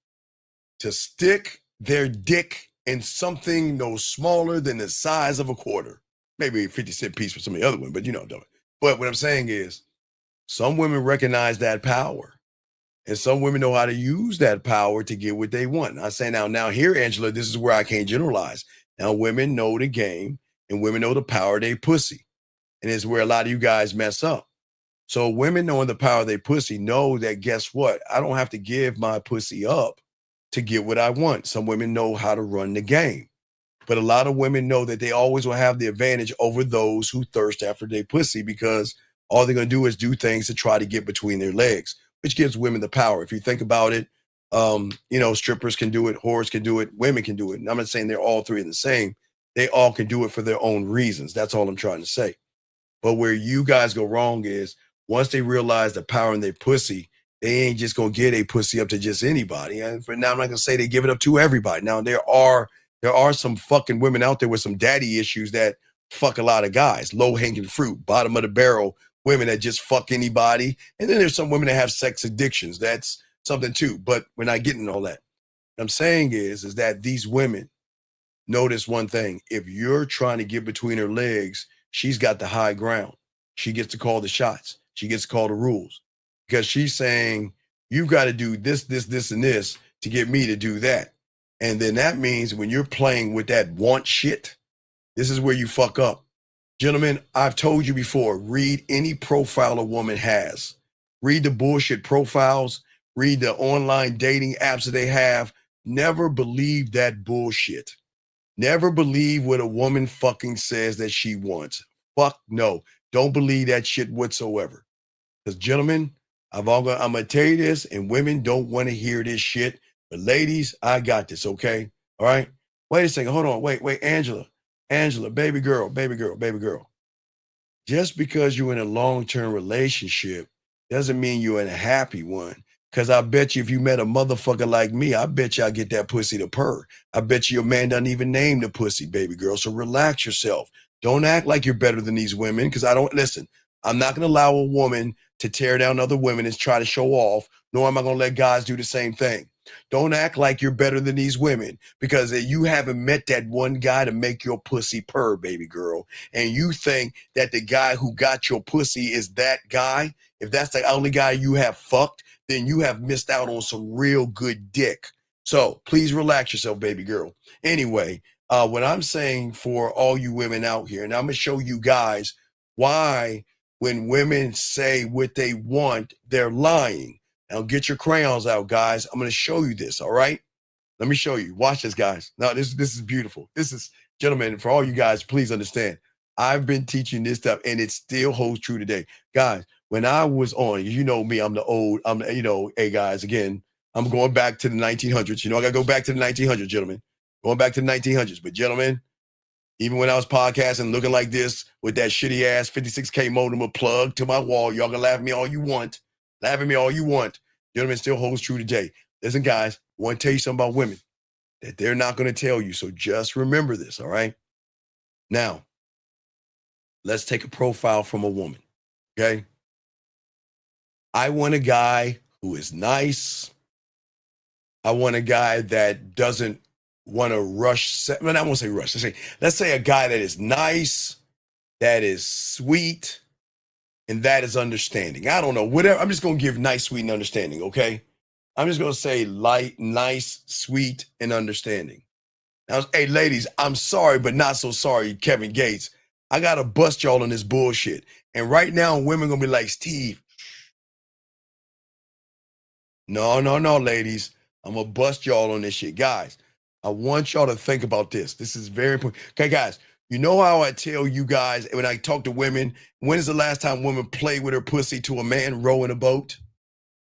G: to stick their dick in something no smaller than the size of a quarter. Maybe a 50-cent piece for some of the other ones, but you know, but what I'm saying is some women recognize that power, and some women know how to use that power to get what they want. I say now here, Angela, this is where I can't generalize. Now, women know the game, and women know the power of their pussy, and it's where a lot of you guys mess up. So women knowing the power of their pussy know that, guess what? I don't have to give my pussy up to get what I want. Some women know how to run the game. But a lot of women know that they always will have the advantage over those who thirst after their pussy, because all they're going to do is do things to try to get between their legs, which gives women the power. If you think about it, you know, strippers can do it, whores can do it, women can do it. And I'm not saying they're all three the same. They all can do it for their own reasons. That's all I'm trying to say. But where you guys go wrong is, once they realize the power in their pussy, they ain't just gonna get a pussy up to just anybody. And for now, I'm not gonna say they give it up to everybody. Now there are some fucking women out there with some daddy issues that fuck a lot of guys, low hanging fruit, bottom of the barrel women that just fuck anybody. And then there's some women that have sex addictions. That's something too. But we're not getting all that. What I'm saying is that these women notice one thing: if you're trying to get between her legs, she's got the high ground. She gets to call the shots. She gets to call the rules, because she's saying, you've got to do this, this, this, and this to get me to do that. And then that means when you're playing with that want shit, this is where you fuck up. Gentlemen, I've told you before, read any profile a woman has. Read the bullshit profiles. Read the online dating apps that they have. Never believe that bullshit. Never believe what a woman fucking says that she wants. Fuck no. Don't believe that shit whatsoever. Because, gentlemen, I'm going to tell you this, and women don't want to hear this shit. But ladies, I got this, okay? All right? Wait a second. Hold on. Wait, Angela, baby girl. Just because you're in a long-term relationship doesn't mean you're in a happy one. Because I bet you if you met a motherfucker like me, I bet you I'll get that pussy to purr. I bet you your man doesn't even name the pussy, baby girl. So relax yourself. Don't act like you're better than these women, because I'm not going to allow a woman to tear down other women and try to show off, nor am I going to let guys do the same thing. Don't act like you're better than these women, because you haven't met that one guy to make your pussy purr, baby girl. And you think that the guy who got your pussy is that guy. If that's the only guy you have fucked, then you have missed out on some real good dick. So please relax yourself, baby girl. Anyway, what I'm saying for all you women out here, and I'm going to show you guys why when women say what they want, they're lying. Now get your crayons out, guys. I'm going to show you this, all right? Let me show you. Watch this, guys. Now, this is beautiful. This is, gentlemen, for all you guys, please understand. I've been teaching this stuff, and it still holds true today. Guys, when I was on, you know me, hey, guys, again, I'm going back to the 1900s. You know, I got to go back to the 1900s, gentlemen. going back to the 1900s. But gentlemen, even when I was podcasting looking like this with that shitty ass 56K modem plug to my wall, y'all can laugh at me all you want. Laugh at me all you want. Gentlemen, still holds true today. Listen, guys, I want to tell you something about women that they're not going to tell you. So just remember this, all right? Now, let's take a profile from a woman, okay? I want a guy who is nice. I want a guy that doesn't want to rush. I won't say rush. Let's say a guy that is nice, that is sweet, and that is understanding. I don't know, whatever. I'm just going to give nice, sweet, and understanding, okay? I'm just going to say light, nice, sweet, and understanding. Now, hey, ladies, I'm sorry, but not so sorry, Kevin Gates. I got to bust y'all on this bullshit. And right now, women going to be like, Steve. No, ladies. I'm going to bust y'all on this shit. Guys, I want y'all to think about this. This is very important. Okay, guys, you know how I tell you guys when I talk to women, when is the last time women played with her pussy to a man rowing a boat?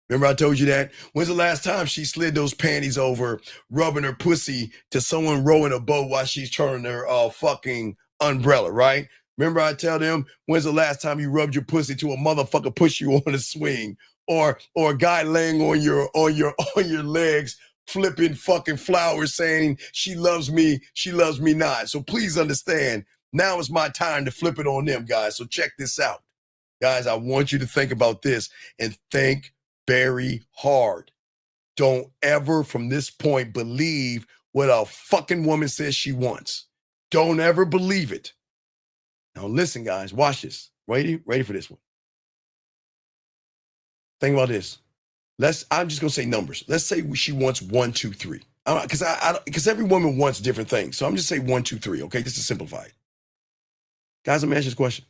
G: Remember I told you that? When's the last time she slid those panties over, rubbing her pussy to someone rowing a boat while she's turning her fucking umbrella, right? Remember I tell them, when's the last time you rubbed your pussy to a motherfucker push you on a swing? Or a guy laying on your legs, flipping fucking flowers saying, she loves me not. So please understand, now is my time to flip it on them, guys. So check this out. Guys, I want you to think about this and think very hard. Don't ever from this point believe what a fucking woman says she wants. Don't ever believe it. Now listen, guys, watch this. Ready for this one. Think about this. I'm just gonna say numbers. Let's say she wants 1, 2, 3. Because every woman wants different things. So I'm just saying 1, 2, 3. Okay, just to simplify it. Guys, let me ask you this question.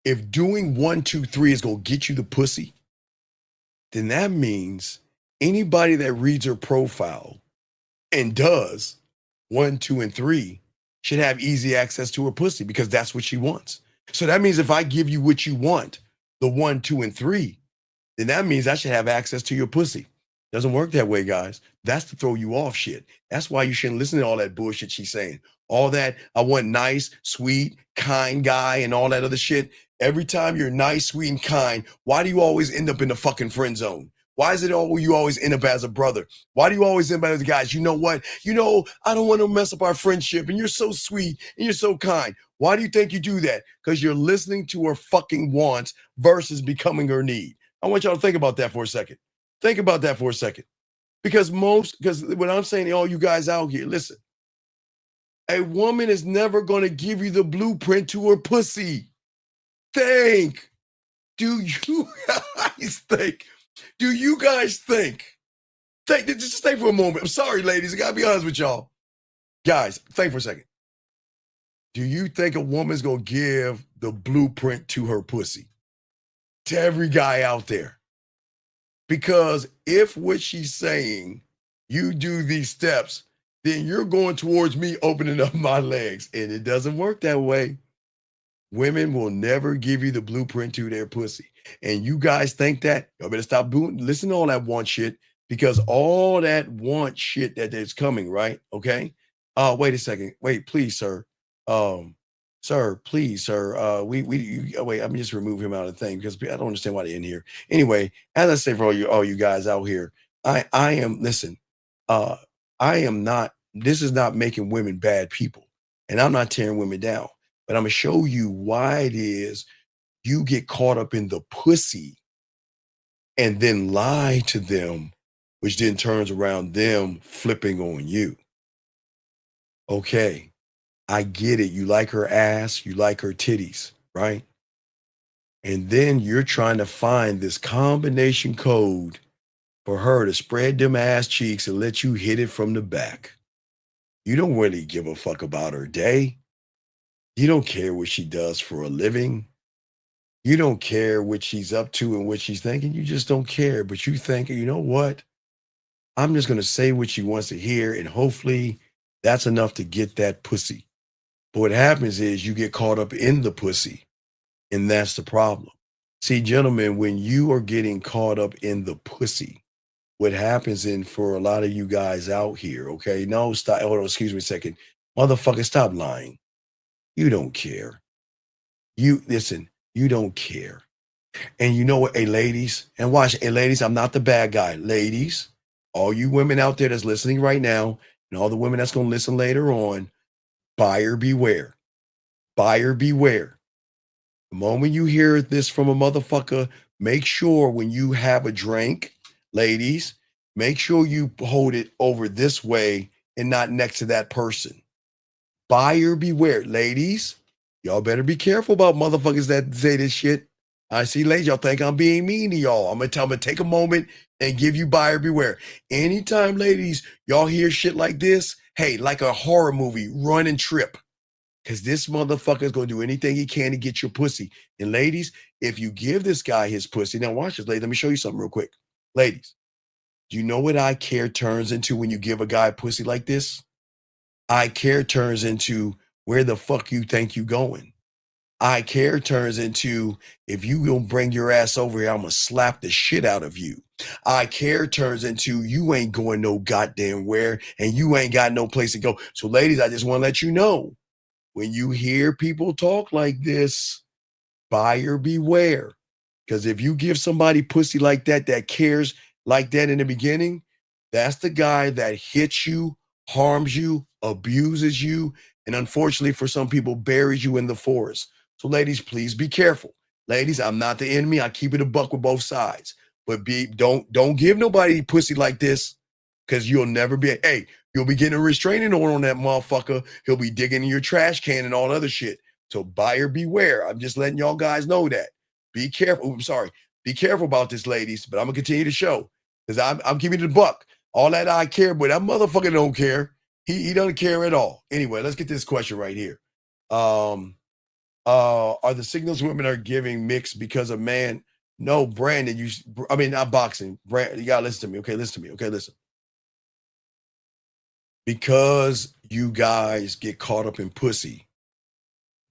G: If doing 1, 2, 3 is gonna get you the pussy, then that means anybody that reads her profile and does 1, 2, and 3 should have easy access to her pussy because that's what she wants. So that means if I give you what you want, the 1, 2, and 3, then that means I should have access to your pussy. Doesn't work that way, guys. That's to throw you off shit. That's why you shouldn't listen to all that bullshit she's saying. All that, I want nice, sweet, kind guy and all that other shit. Every time you're nice, sweet, and kind, why do you always end up in the fucking friend zone? Why is it you always end up as a brother? Why do you always end up as guys? You know what? I don't want to mess up our friendship, and you're so sweet, and you're so kind. Why do you think you do that? Because you're listening to her fucking wants versus becoming her need. I want y'all to think about that for a second. Think about that for a second. Because what I'm saying to all you guys out here, listen, a woman is never going to give you the blueprint to her pussy. Think. Do you guys think? Do you guys think? Just think for a moment. I'm sorry, ladies. I got to be honest with y'all. Guys, think for a second. Do you think a woman's going to give the blueprint to her pussy? To every guy out there? Because if what she's saying, you do these steps, then you're going towards me opening up my legs. And it doesn't work that way. Women will never give you the blueprint to their pussy. And you guys think that, y'all better stop listen to all that want shit, because all that want shit that's coming, right? Okay. Wait a second. Wait, please, sir. Sir, please, sir. Wait, let me just remove him out of the thing because I don't understand why they're in here. Anyway, as I say for all you guys out here, I am not, this is not making women bad people. And I'm not tearing women down. But I'm going to show you why it is you get caught up in the pussy and then lie to them, which then turns around them flipping on you. Okay, I get it. You like her ass, you like her titties, right? And then you're trying to find this combination code for her to spread them ass cheeks and let you hit it from the back. You don't really give a fuck about her day. You don't care what she does for a living. You don't care what she's up to and what she's thinking. You just don't care. But you think, you know what? I'm just going to say what she wants to hear, and hopefully that's enough to get that pussy. But what happens is you get caught up in the pussy, and that's the problem. See, gentlemen, when you are getting caught up in the pussy, what happens in for a lot of you guys out here, okay? No, stop. Hold on, excuse me a second. Motherfucker, stop lying. You don't care. You listen, you don't care. And you know what, hey ladies, and watch, hey ladies, I'm not the bad guy. Ladies, all you women out there that's listening right now, and all the women that's gonna listen later on, buyer beware. Buyer beware. The moment you hear this from a motherfucker, make sure when you have a drink, ladies, make sure you hold it over this way and not next to that person. Buyer beware. Ladies, y'all better be careful about motherfuckers that say this shit. I see, ladies, y'all think I'm being mean to y'all. I'm gonna take a moment and give you buyer beware. Anytime, ladies, y'all hear shit like this, hey, like a horror movie, run and trip. Because this motherfucker is going to do anything he can to get your pussy. And ladies, if you give this guy his pussy, now watch this, ladies. Let me show you something real quick. Ladies, do you know what I care turns into when you give a guy a pussy like this? I care turns into where the fuck you think you going. I care turns into if you gonna bring your ass over here, I'm gonna slap the shit out of you. I care turns into you ain't going no goddamn where and you ain't got no place to go. So ladies, I just want to let you know, when you hear people talk like this, buyer beware. Because if you give somebody pussy like that cares like that in the beginning, that's the guy that hits you, harms you, abuses you, and unfortunately for some people, buries you in the forest. So ladies, please be careful. Ladies, I'm not the enemy. I keep it a buck with both sides. But don't give nobody pussy like this, because you'll never be, hey, you'll be getting a restraining order on that motherfucker. He'll be digging in your trash can and all other shit. So buyer beware. I'm just letting y'all guys know that. Be careful. I'm sorry. Be careful about this, ladies. But I'm gonna continue to show, because I'm keeping it a buck. All that I care, but that motherfucker don't care. He doesn't care at all. Anyway, let's get this question right here. Are the signals women are giving mixed because of man? No, Brandon. Not boxing. Brandon, you gotta listen to me. Okay, listen to me. Okay, listen. Because you guys get caught up in pussy,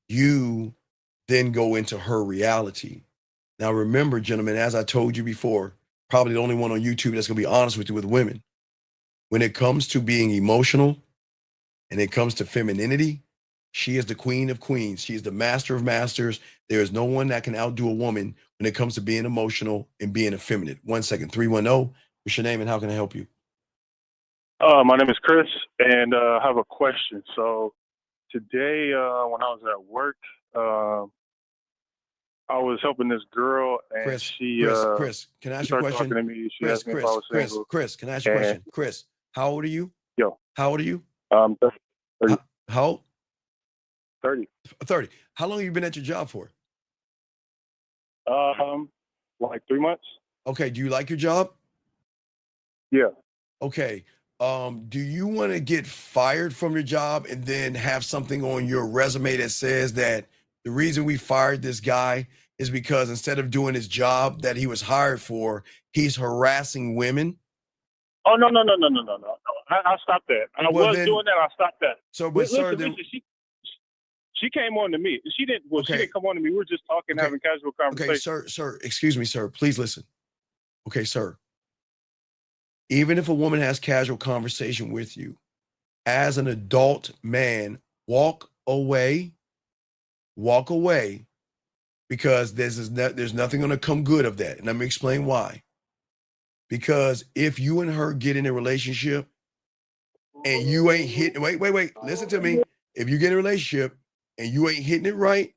G: you then go into her reality. Now, remember, gentlemen, as I told you before, probably the only one on YouTube that's going to be honest with you with women. When it comes to being emotional and it comes to femininity, she is the queen of queens. She is the master of masters. There is no one that can outdo a woman when it comes to being emotional and being effeminate. 1 second, 310. What's your name and how can I help you?
Q: My name is Chris, and I have a question. So today, when I was at work, I was helping this girl, and
G: Chris,
Q: she
G: can I ask you a
Q: started
G: question?
Q: talking to me. She asked me if I was single.
G: Chris, can I ask you a question? Chris, how old are you?
Q: Yo.
G: How old are you?
Q: 30.
G: How old?
Q: 30.
G: 30. How long have you been at your job for?
Q: Like 3 months.
G: Okay. Do you like your job?
Q: Yeah.
G: Okay. Do you want to get fired from your job and then have something on your resume that says that the reason we fired this guy is because instead of doing his job that he was hired for, he's harassing women?
Q: Oh no. I stopped that. I was doing that. I stopped that.
G: So, but sir,
Q: listen, she came on to me. She didn't. Well, she didn't come on to me. We were just talking, having casual conversation.
G: Okay, sir. Excuse me, sir. Please listen. Okay, sir. Even if a woman has casual conversation with you, as an adult man, walk away, because there's nothing going to come good of that. And let me explain why. Because if you and her get in a relationship and you ain't hitting, wait, listen to me. If you get in a relationship and you ain't hitting it right,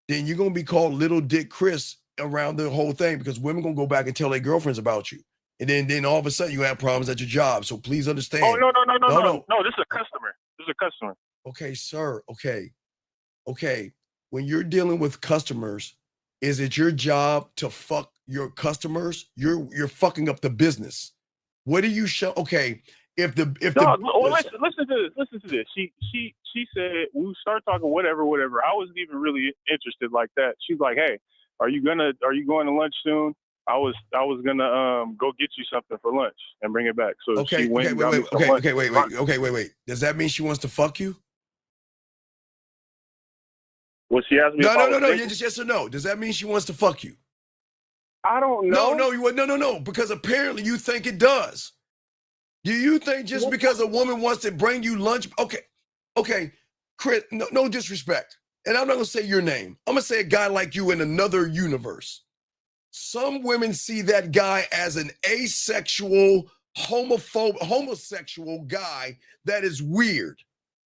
G: then you're going to be called Little Dick Chris around the whole thing, because women going to go back and tell their girlfriends about you. And then all of a sudden you have problems at your job. So please understand.
Q: Oh, no. No, this is a customer.
G: Okay, sir. Okay. When you're dealing with customers, is it your job to fuck your customers? You're fucking up the business. What do you show? Okay.
Q: Listen to this. She said we started talking whatever. I wasn't even really interested like that. She's like, "Hey, are you going to lunch soon? I was gonna go get you something for lunch and bring it back." So she went and got me some lunch.
G: Wait. Does that mean she wants to fuck you?
Q: Well, she asked me.
G: No. Just yes or no. Does that mean she wants to fuck you?
Q: I don't know.
G: No, because apparently you think it does. Do you think just because a woman wants to bring you lunch? Okay, Chris, no disrespect. And I'm not gonna say your name. I'm gonna say a guy like you in another universe. Some women see that guy as an asexual, homosexual guy that is weird.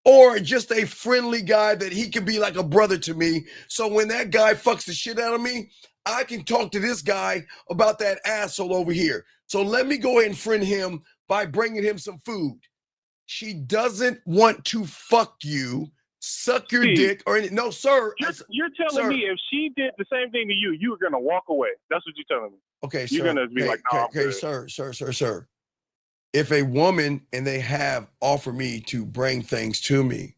G: Or just a friendly guy that he could be like a brother to me. So when that guy fucks the shit out of me, I can talk to this guy about that asshole over here. So let me go ahead and friend him by bringing him some food. She doesn't want to fuck you, suck your dick, or anything. No, sir.
Q: You're telling me if she did the same thing to you, you were gonna walk away. That's what you're telling me.
G: Okay,
Q: you're
G: sir.
Q: gonna be like, no, I'm good.
G: Sir. If a woman and they have offered me to bring things to me,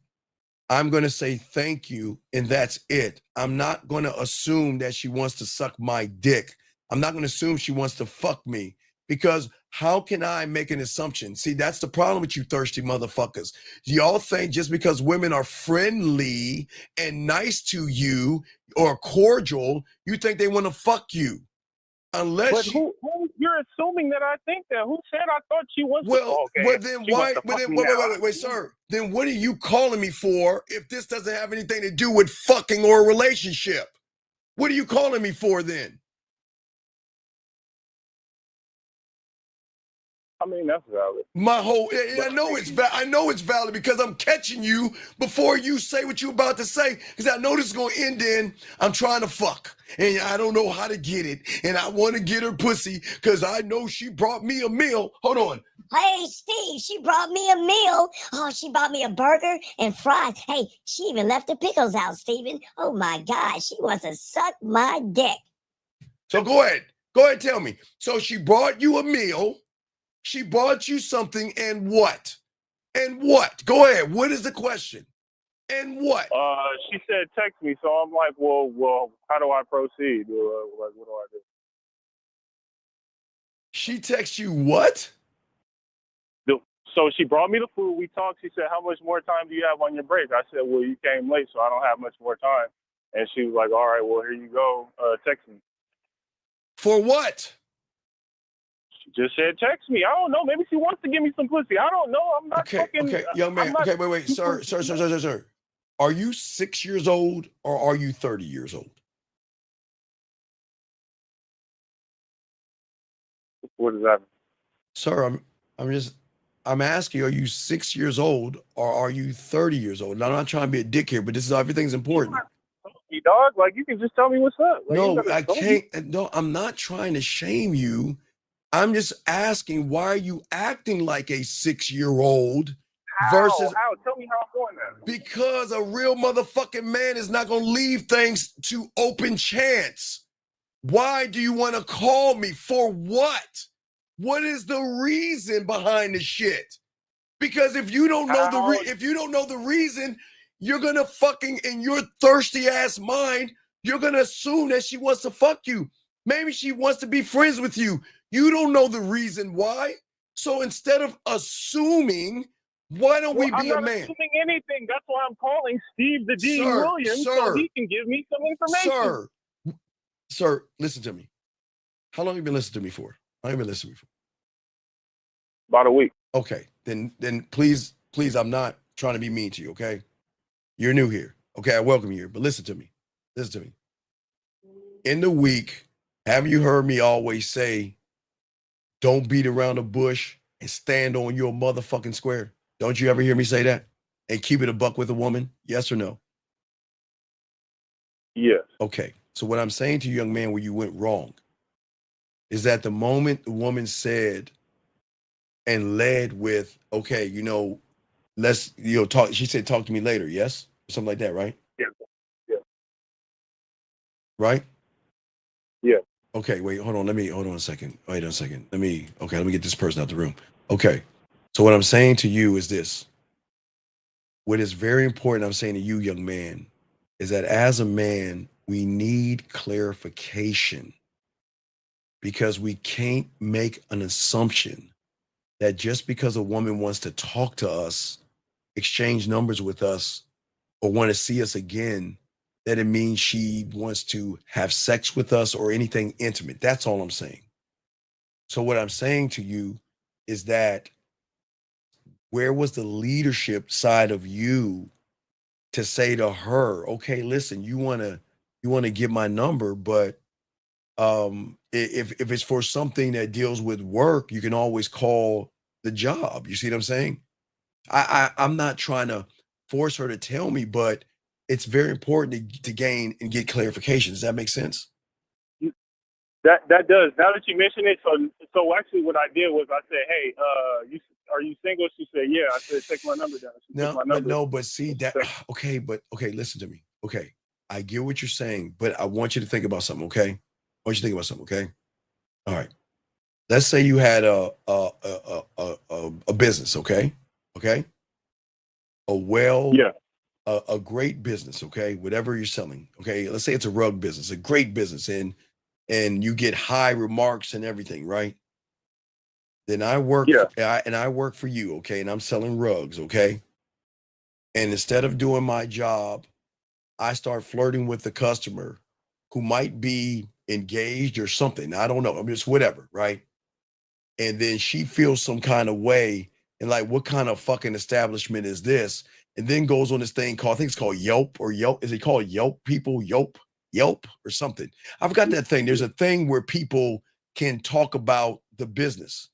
G: I'm going to say thank you, and that's it. I'm not going to assume that she wants to suck my dick. I'm not going to assume she wants to fuck me, because how can I make an assumption? See, that's the problem with you thirsty motherfuckers. Y'all think just because women are friendly and nice to you or cordial, you think they want to fuck you. Unless
Q: but who you're assuming that I think that? Who said I thought she was?
G: Wait, sir. Then what are you calling me for if this doesn't have anything to do with fucking or a relationship? What are you calling me for then?
Q: I mean, that's valid.
G: I know it's valid because I'm catching you before you say what you're about to say, because I know this is going to end in, I'm trying to fuck, and I don't know how to get it, and I want to get her pussy because I know she brought me a meal. Hold on.
P: Hey, Steve, she brought me a meal. Oh, she bought me a burger and fries. Hey, she even left the pickles out, Steven. Oh, my God. She wants to suck my dick.
G: So go ahead. Go ahead, tell me. So she brought you a meal. She brought you something, and what? And what? Go ahead. What is the question? And what?
Q: She said text me, so I'm like, well, how do I proceed? What do I do?
G: She texts you what?
Q: So she brought me the food. We talked. She said, how much more time do you have on your break? I said, well, you came late, so I don't have much more time. And she was like, all right, well, here you go. Text me.
G: For what?
Q: Just said text me. I don't know. Maybe she wants to give me some pussy. I don't know. I'm not fucking.
G: Okay, young man. Okay, wait. Sir. Are you 6 years old or are you 30 years old?
Q: What does that mean?
G: Sir, I'm asking you, are you 6 years old or are you 30 years old? Now, I'm not trying to be a dick here, but this is everything's important.
Q: You dog, like you can just tell me what's up. Like,
G: no, I can't. No, I'm not trying to shame you. I'm just asking, why are you acting like a 6-year-old versus?
Q: How? Tell me how I'm doing that.
G: Because a real motherfucking man is not going to leave things to open chance. Why do you want to call me? For what? What is the reason behind the shit? Because if you don't know the reason, you're gonna fucking, in your thirsty ass mind, you're gonna assume that she wants to fuck you. Maybe she wants to be friends with you. You don't know the reason why. So instead of assuming, why don't we be a man?
Q: I'm not assuming anything. That's why I'm calling Steve the Dean Williams so he can give me some information.
G: Sir, listen to me. How long have you been listening to me for? How long have you been listening to me for?
Q: About a week.
G: Okay, then please, I'm not trying to be mean to you, okay? You're new here. Okay, I welcome you here, but listen to me. Listen to me. In the week, have you heard me always say, don't beat around the bush and stand on your motherfucking square? Don't you ever hear me say that? And keep it a buck with a woman? Yes or no?
Q: Yes.
G: Okay, so what I'm saying to you, young man, where you went wrong is that the moment the woman said and led with, okay, let's, talk. She said, talk to me later. Yes? Something like that, right?
Q: Yeah.
G: Right?
Q: Yeah.
G: Okay, hold on a second. Wait a second. Let me get this person out the room. Okay. So what I'm saying to you is this. What is very important, I'm saying to you, young man, is that as a man, we need clarification, because we can't make an assumption that just because a woman wants to talk to us, exchange numbers with us, or want to see us again, that it means she wants to have sex with us or anything intimate. That's all I'm saying. So what I'm saying to you is that where was the leadership side of you to say to her, okay, listen, you want to get my number, but if it's for something that deals with work, you can always call the job. You see what I'm saying? I'm not trying to force her to tell me, but it's very important to gain and get clarification. Does that make sense?
Q: That does. Now that you mention it, so actually what I did was I said, hey, are you single? She said, yeah. I said, take my number down. She took my number.
G: But see that. Okay, listen to me. Okay, I get what you're saying, but I want you to think about something. Okay, I want you to think about something. Okay, all right. Let's say you had a business. Okay, a great business. Okay, whatever you're selling. Okay, let's say it's a rug business, a great business, and you get high remarks and everything, right? Then I work I work for you, okay, and I'm selling rugs, okay? And instead of doing my job, I start flirting with the customer who might be engaged or something. I don't know. I'm just whatever, right? And then she feels some kind of way and like, what kind of fucking establishment is this? And then goes on this thing called, I think it's called Yelp or Yelp. Is it called Yelp people? Yelp or something. I forgot that thing. There's a thing where people can talk about the business.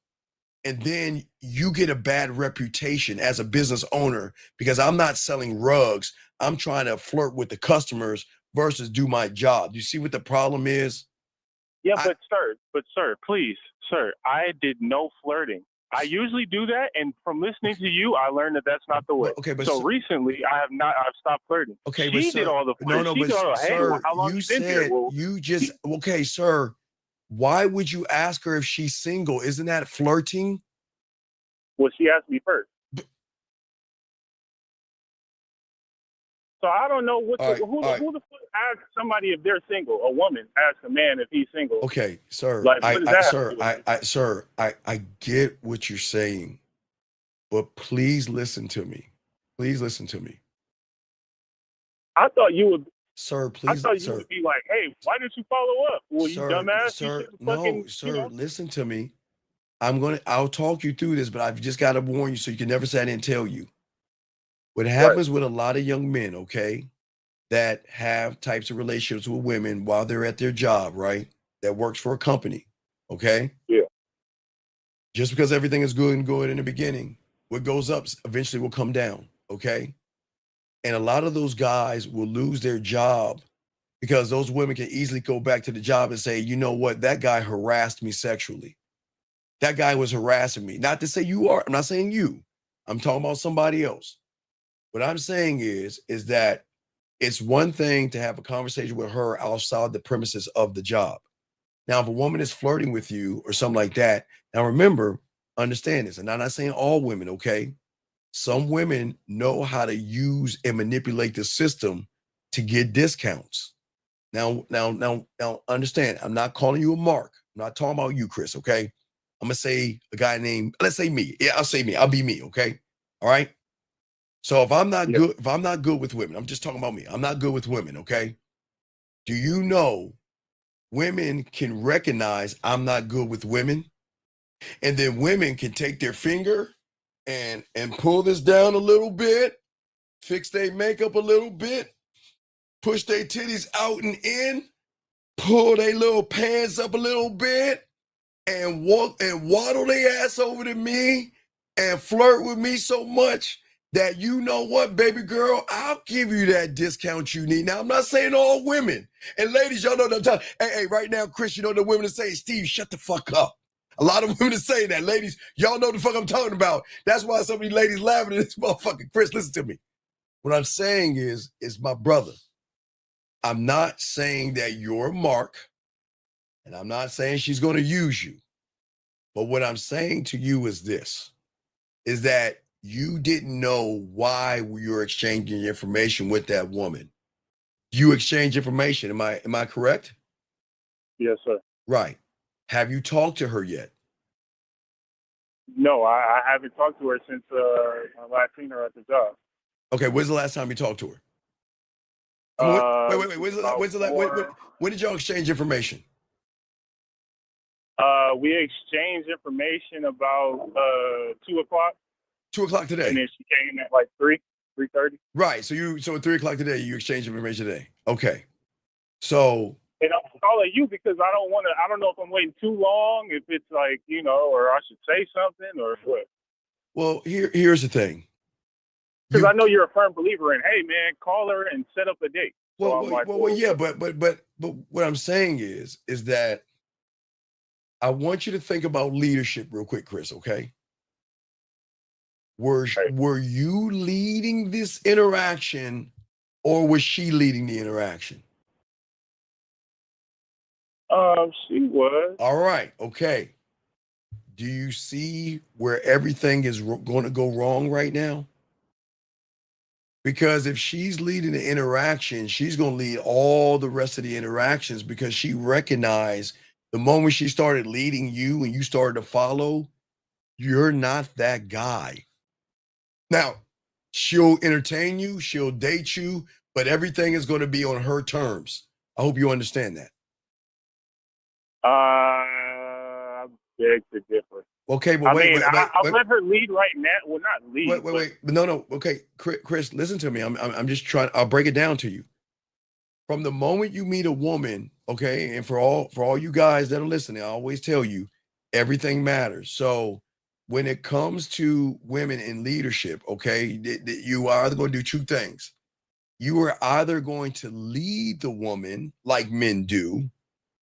G: And then you get a bad reputation as a business owner because I'm not selling rugs. I'm trying to flirt with the customers versus do my job. You see what the problem is?
Q: Yeah, but sir, please, sir, I did no flirting. I usually do that, and from listening to you, I learned that that's not the way.
G: Okay, but
Q: so recently, I've stopped flirting.
G: Okay,
Q: she did all the flirting.
G: No,
Q: she
G: but
Q: did all, hey,
G: sir,
Q: how long
G: you
Q: you been here?
G: said
Q: Well,
G: you just okay, sir. Why would you ask her if she's single? Isn't that flirting?
Q: Well, she asked me first. So I don't know who the fuck asks somebody if they're single. A woman asks a man if he's single.
G: Okay, sir.
Q: Like, what does that have to do with it?
G: I get what you're saying, but please listen to me. Please listen to me.
Q: I thought you would.
G: Sir, please.
Q: I thought you would be like, hey, why didn't you follow up? Well, you dumbass.
G: Sir, listen to me. I'll talk you through this, but I've just got to warn you so you can never say I didn't tell you. What happens with a lot of young men, okay, that have types of relationships with women while they're at their job, right? That works for a company, okay?
Q: Yeah.
G: Just because everything is good and good in the beginning, what goes up eventually will come down, okay? And a lot of those guys will lose their job because those women can easily go back to the job and say, you know what, that guy harassed me sexually. That guy was harassing me. Not to say you are, I'm not saying you. I'm talking about somebody else. What I'm saying is that it's one thing to have a conversation with her outside the premises of the job. Now, if a woman is flirting with you or something like that, now remember, understand this, and I'm not saying all women, okay? Some women know how to use and manipulate the system to get discounts. Now, understand, I'm not calling you a mark. I'm not talking about you, Chris, okay? I'm gonna say a guy named, let's say me. Yeah, I'll say me. I'll be me, okay? All right. So if I'm not good with women, I'm just talking about me. I'm not good with women, okay? Do you know women can recognize I'm not good with women? And then women can take their finger and pull this down a little bit, fix their makeup a little bit, push their titties out and in, pull their little pants up a little bit, and walk and waddle their ass over to me and flirt with me so much that, you know what, baby girl, I'll give you that discount you need. Now, I'm not saying all women. And ladies, y'all know what I'm talking. Hey, right now, Chris, you know the women that say, Steve, shut the fuck up. A lot of women are saying that. Ladies, y'all know the fuck I'm talking about. That's why so many ladies laughing at this motherfucker. Chris, listen to me. What I'm saying is my brother. I'm not saying that you're a mark, and I'm not saying she's going to use you. But what I'm saying to you is this, is that you didn't know why you're exchanging information with that woman. You exchange information. Am I correct?
Q: Yes, sir.
G: Right. Have you talked to her yet?
Q: No, I haven't talked to her since I last seen her at the job.
G: Okay, when's the last time you talked to her? Wait. When did y'all exchange information?
Q: We exchanged information about 2 o'clock.
G: 2 o'clock today.
Q: And then she came at like 3:30.
G: Right. So at 3 o'clock today, you exchanged information today. Okay. So.
Q: And I'm calling you because I don't know if I'm waiting too long, if it's like, or I should say something or what.
G: Well, here's the thing.
Q: Because I know you're a firm believer in, hey man, call her and set up a date.
G: Yeah, but what I'm saying is that I want you to think about leadership real quick, Chris, okay? Were you leading this interaction or was she leading the interaction?
Q: She was.
G: All right, okay. Do you see where everything is going to go wrong right now? Because if she's leading the interaction, she's going to lead all the rest of the interactions because she recognized the moment she started leading you and you started to follow, you're not that guy. Now, she'll entertain you, she'll date you, but everything is going to be on her terms. I hope you understand that.
Q: I beg to differ.
G: Okay, but
Q: I'll let her lead right now. Well, not lead.
G: Wait. No. Okay, Chris, listen to me. I'm just trying. I'll break it down to you. From the moment you meet a woman, okay, and for all you guys that are listening, I always tell you, everything matters. So when it comes to women in leadership, okay, you are either going to do two things. You are either going to lead the woman like men do,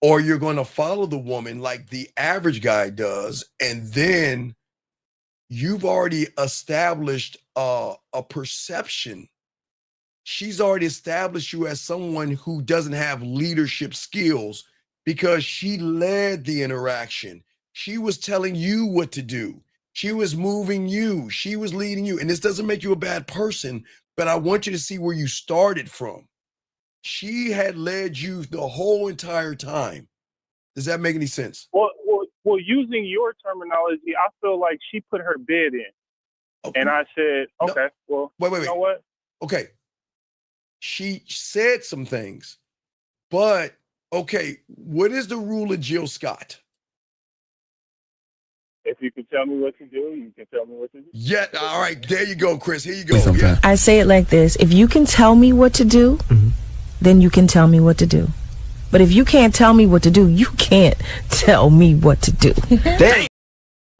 G: or you're going to follow the woman like the average guy does, and then you've already established a perception. She's already established you as someone who doesn't have leadership skills because she led the interaction. She was telling you what to do. She was moving you. She was leading you. And this doesn't make you a bad person, but I want you to see where you started from. She had led you the whole entire time. Does that make any sense?
Q: Well, using your terminology, I feel like she put her bid in. Okay. And I said, okay, well,
G: wait.
Q: You know what?
G: Okay. She said some things, but okay, what is the rule of Jill Scott?
Q: If you can tell me what to do, you can tell me what to do.
G: Yeah, all right, there you go, Chris. Here you go. Yeah.
R: I say it like this. If you can tell me what to do, then you can tell me what to do. But if you can't tell me what to do, you can't tell me what to do.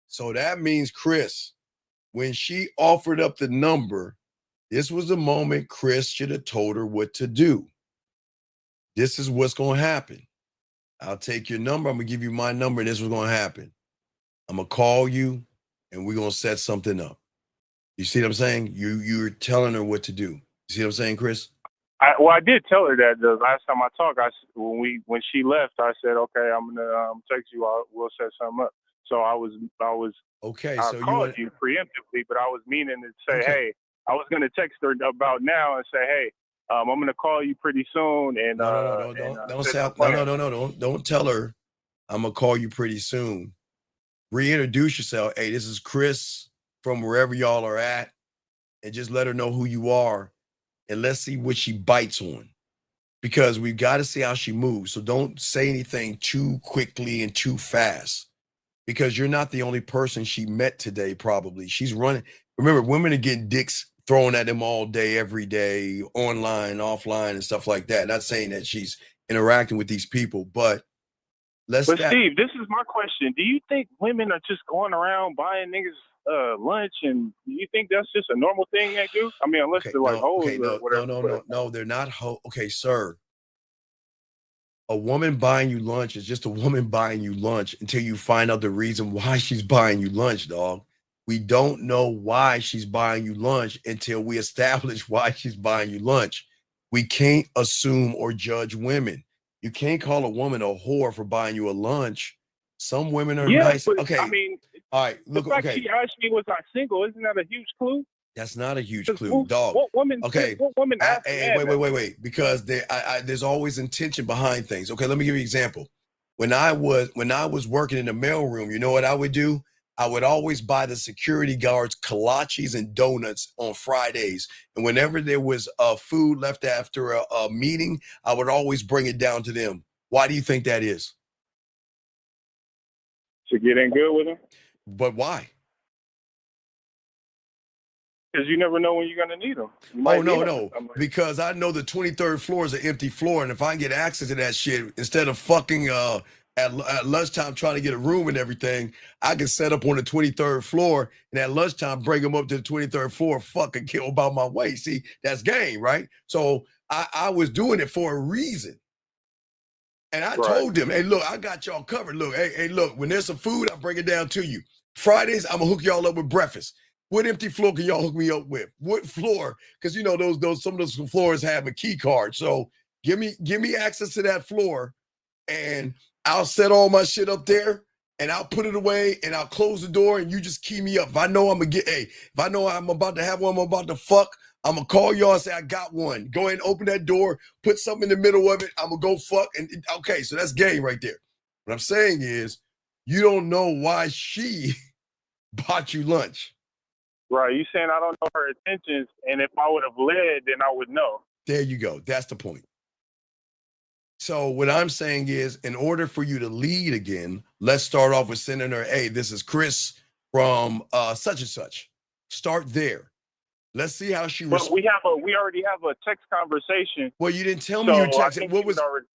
G: So that means, Chris, when she offered up the number, this was the moment Chris should have told her what to do. This is what's going to happen. I'll take your number. I'm going to give you my number, and this is what's going to happen. I'm going to call you, and we're going to set something up. You see what I'm saying? You're telling her what to do. You see what I'm saying, Chris?
Q: I did tell her that the last time I talked. When she left, I said, "Okay, I'm gonna text you. We'll set something up." So I was
G: okay.
Q: I
G: So
Q: called you preemptively, but I was meaning to say, "Hey," I was gonna text her about now and say, "Hey, I'm gonna call you pretty soon." And
G: don't tell her I'm gonna call you pretty soon. Reintroduce yourself. Hey, this is Chris from wherever y'all are at, and just let her know who you are. And let's see what she bites on, because we've got to see how she moves. So don't say anything too quickly and too fast, because you're not the only person she met today. Probably she's running. Remember, women are getting dicks thrown at them all day, every day, online, offline, and stuff like that. Not saying that she's interacting with these people, but
Q: Steve, this is my question. Do you think women are just going around buying niggas lunch, and you think that's just a normal thing they do? I mean, unless they're like hoes or whatever.
G: No, they're not okay, sir. A woman buying you lunch is just a woman buying you lunch until you find out the reason why she's buying you lunch, dog. We don't know why she's buying you lunch until we establish why she's buying you lunch. We can't assume or judge women. You can't call a woman a whore for buying you a lunch. Some women are nice.
Q: But,
G: okay.
Q: I mean,
G: all right. Look,
Q: the fact she asked me was I single, isn't that a huge clue?
G: That's not a huge clue, dog.
Q: What woman?
G: Okay.
Q: What woman asked
G: Wait. Because there's always intention behind things. Okay, let me give you an example. When I was working in the mailroom, you know what I would do? I would always buy the security guards kolaches and donuts on Fridays. And whenever there was food left after a meeting, I would always bring it down to them. Why do you think that is?
Q: To get in good with them?
G: But why?
Q: Because you never know when you're going to need them.
G: Oh, no. Because I know the 23rd floor is an empty floor. And if I can get access to that shit, instead of fucking at lunchtime trying to get a room and everything, I can set up on the 23rd floor and at lunchtime bring them up to the 23rd floor, fucking kill about my way. See, that's game, right? So I was doing it for a reason. And I told them, hey, look, I got y'all covered. Look, hey, look, when there's some food, I'll bring it down to you. Fridays, I'm gonna hook y'all up with breakfast. What empty floor can y'all hook me up with? What floor? Because you know some of those floors have a key card. So give me access to that floor, and I'll set all my shit up there, and I'll put it away, and I'll close the door, and you just key me up. If I know if I know I'm about to have one, I'm about to fuck, I'm gonna call y'all and say I got one. Go ahead and open that door, put something in the middle of it. I'm gonna go fuck, and okay, so that's game right there. What I'm saying is, you don't know why she bought you lunch.
Q: Right. You saying I don't know her intentions, and if I would have led, then I would know.
G: There you go. That's the point. So what I'm saying is, in order for you to lead again, let's start off with sending her, hey, this is Chris from such and such. Start there. Let's see how she
Q: responds. But we already have a text conversation.
G: Well, you didn't tell me you were texting. What was already...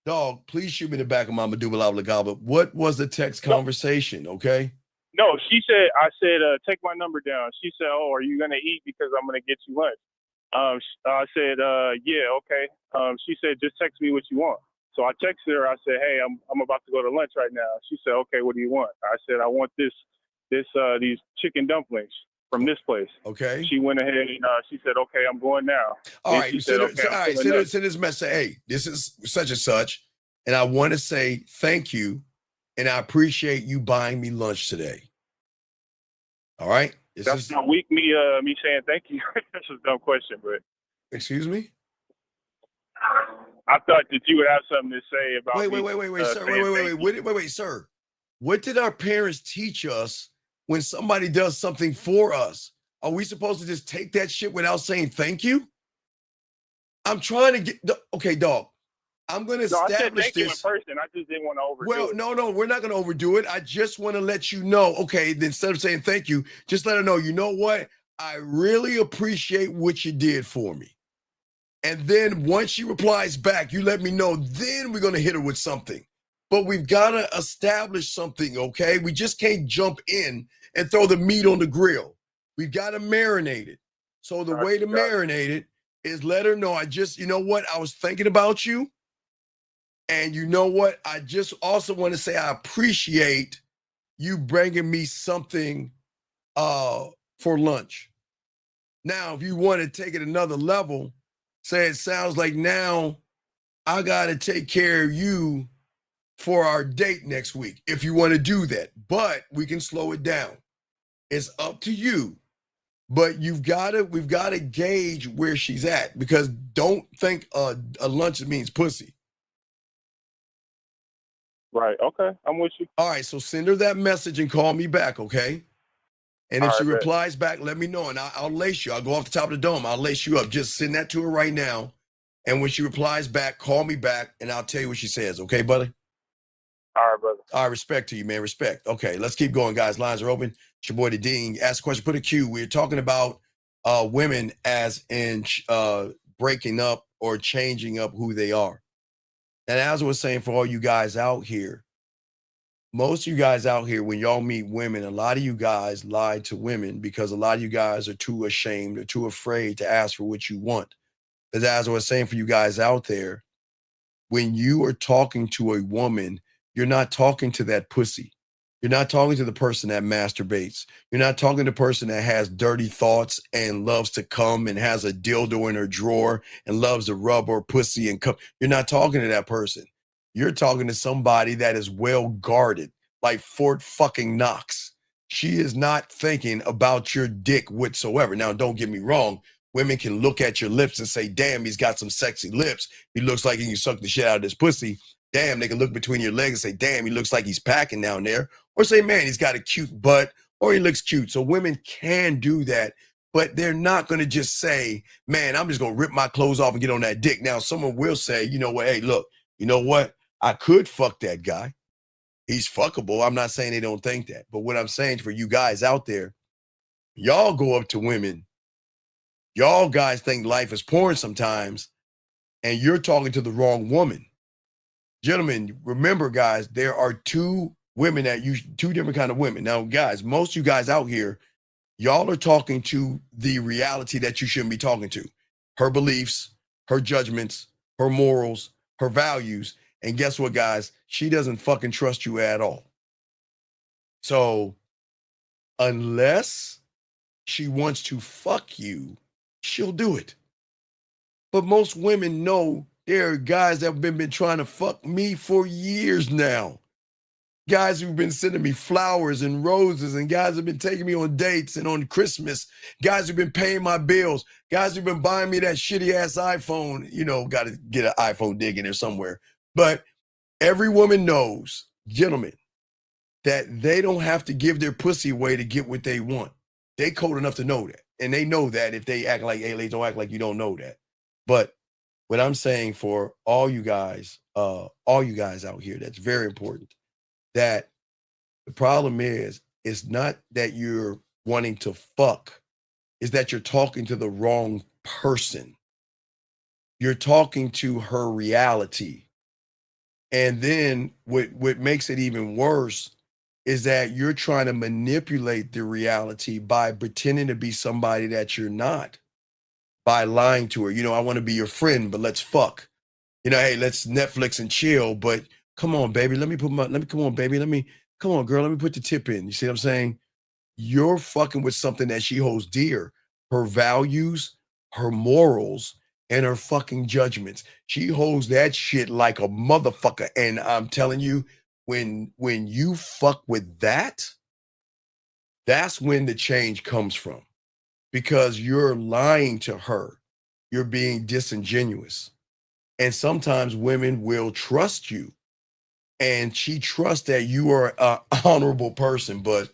G: Dog, please shoot me in the back of my medulla oblongata. What was the text conversation, okay?
Q: No, I said, take my number down. She said, oh, are you going to eat because I'm going to get you lunch? I said, yeah, okay. She said, just text me what you want. So I texted her. I said, hey, I'm about to go to lunch right now. She said, okay, what do you want? I said, I want these chicken dumplings from this place.
G: Okay.
Q: She went ahead and she said, okay, I'm going now.
G: All right. Send this message. Hey, this is such and such, and I want to say thank you, and I appreciate you buying me lunch today. All right.
Q: That's not weak. Me saying thank you. That's a dumb question, but.
G: Excuse me.
Q: I thought that you would have something to say about.
G: Wait, sir. Wait, sir. What did our parents teach us when somebody does something for us? Are we supposed to just take that shit without saying thank you? I'm trying to get. Okay, dog. I'm going to establish
Q: I said thank
G: this.
Q: You in person. I just didn't want to overdo
G: it. No, we're not going to overdo it. I just want to let you know. Okay, then instead of saying thank you, just let her know. You know what? I really appreciate what you did for me. And then once she replies back, you let me know. Then we're going to hit her with something. But we've got to establish something, okay? We just can't jump in and throw the meat on the grill. We've got to marinate it. So the way to marinate it is let her know, you know what? I was thinking about you. And you know what? I just also want to say I appreciate you bringing me something for lunch. Now, if you want to take it another level, say it sounds like now I got to take care of you for our date next week, if you want to do that. But we can slow it down. It's up to you. But we've got to gauge where she's at, because don't think a lunch means pussy.
Q: Right. Okay. I'm with you.
G: All right. So send her that message and call me back. Okay. And if she replies back, let me know. And I'll lace you. I'll go off the top of the dome. I'll lace you up. Just send that to her right now. And when she replies back, call me back and I'll tell you what she says. Okay, buddy?
Q: All right, brother.
G: All right. Respect to you, man. Respect. Okay. Let's keep going, guys. Lines are open. It's your boy, the Dean. Ask a question, put a Q. We're talking about women as in breaking up or changing up who they are. And as I was saying, for all you guys out here, most of you guys out here, when y'all meet women, a lot of you guys lie to women because a lot of you guys are too ashamed or too afraid to ask for what you want. Because as I was saying, for you guys out there, when you are talking to a woman, you're not talking to that pussy. You're not talking to the person that masturbates. You're not talking to the person that has dirty thoughts and loves to come and has a dildo in her drawer and loves to rub her pussy and come. You're not talking to that person. You're talking to somebody that is well guarded, like Fort fucking Knox. She is not thinking about your dick whatsoever. Now, don't get me wrong. Women can look at your lips and say, damn, he's got some sexy lips. He looks like he can suck the shit out of this pussy. damn, they can look between your legs and say, damn, he looks like he's packing down there. Or say, man, he's got a cute butt, or he looks cute. So women can do that, but they're not going to just say, man, I'm just going to rip my clothes off and get on that dick. Now, someone will say, you know what, hey, look, you know what? I could fuck that guy. He's fuckable. I'm not saying they don't think that. But what I'm saying for you guys out there, y'all go up to women. Y'all guys think life is porn sometimes, and you're talking to the wrong woman. Gentlemen, remember, guys, there are two women two different kind of women. Now, guys, most of you guys out here, y'all are talking to the reality that you shouldn't be talking to. Her beliefs, her judgments, her morals, her values. And guess what, guys? She doesn't fucking trust you at all. So unless she wants to fuck you, she'll do it. But most women know there are guys that have been trying to fuck me for years now. Guys who've been sending me flowers and roses, and guys who've been taking me on dates and on Christmas. Guys who've been paying my bills. Guys who've been buying me that shitty ass iPhone. You know, got to get an iPhone dig in there somewhere. But every woman knows, gentlemen, that they don't have to give their pussy away to get what they want. They cold enough to know that. And they know that if they act like aliens, don't act like you don't know that. But what I'm saying for all you guys out here, that's very important, that the problem is, it's not that you're wanting to fuck, is that you're talking to the wrong person. You're talking to her reality. And then what makes it even worse is that you're trying to manipulate the reality by pretending to be somebody that you're not, by lying to her. You know, I want to be your friend, but let's fuck. You know, hey, let's Netflix and chill, but come on, baby, come on, baby, come on, girl, let me put the tip in. You see what I'm saying? You're fucking with something that she holds dear, her values, her morals, and her fucking judgments. She holds that shit like a motherfucker. And I'm telling you, when you fuck with that, that's when the change comes from, because you're lying to her. You're being disingenuous. And sometimes women will trust you, and she trusts that you are an honorable person. But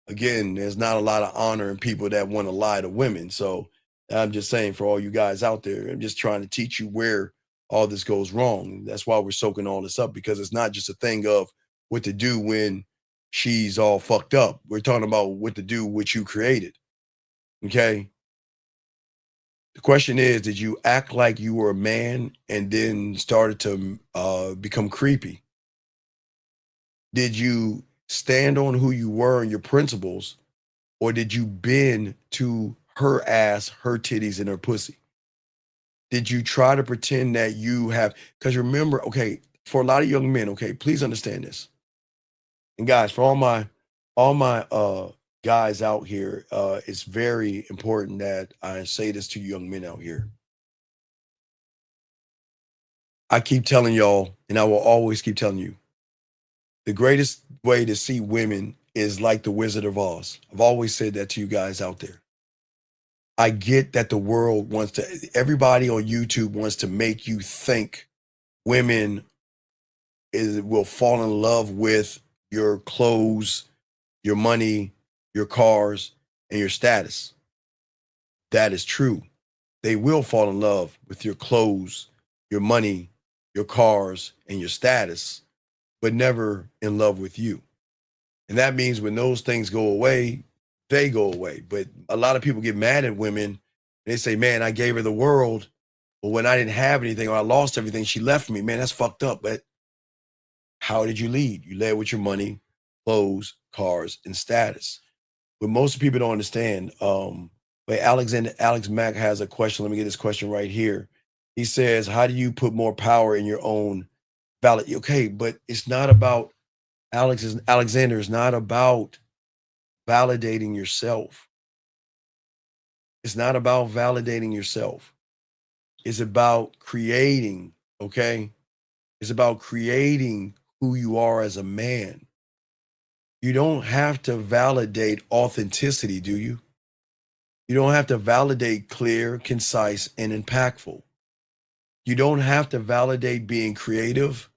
G: again, there's not a lot of honor in people that want to lie to women. So I'm just saying, for all you guys out there, I'm just trying to teach you where all this goes wrong. That's why we're soaking all this up, because it's not just a thing of what to do when she's all fucked up. We're talking about what to do, what you created. Okay. The question is, did you act like you were a man and then started to become creepy? Did you stand on who you were and your principles, or did you bend to her ass, her titties, and her pussy? Did you try to pretend that you have, because remember, okay, for a lot of young men, okay, please understand this. And guys, for all my guys out here, it's very important that I say this to young men out here. I keep telling y'all, and I will always keep telling you, the greatest way to see women is like the Wizard of Oz. I've always said that to you guys out there. I get that the world everybody on YouTube wants to make you think women will fall in love with your clothes, your money, your cars, and your status. That is true. They will fall in love with your clothes, your money, your cars, and your status, but never in love with you. And that means when those things go away, they go away. But a lot of people get mad at women. They say, man, I gave her the world, but when I didn't have anything or I lost everything, she left me. Man, that's fucked up. But how did you lead? You led with your money, clothes, cars, and status. But most people don't understand. But Alex Mack has a question. Let me get this question right here. He says, how do you put more power in your own valid? Okay, but it's not about Alexander is not about validating yourself. It's not about validating yourself. It's about creating, okay? It's about creating who you are as a man. You don't have to validate authenticity, do you? You don't have to validate clear, concise, and impactful. You don't have to validate being creative,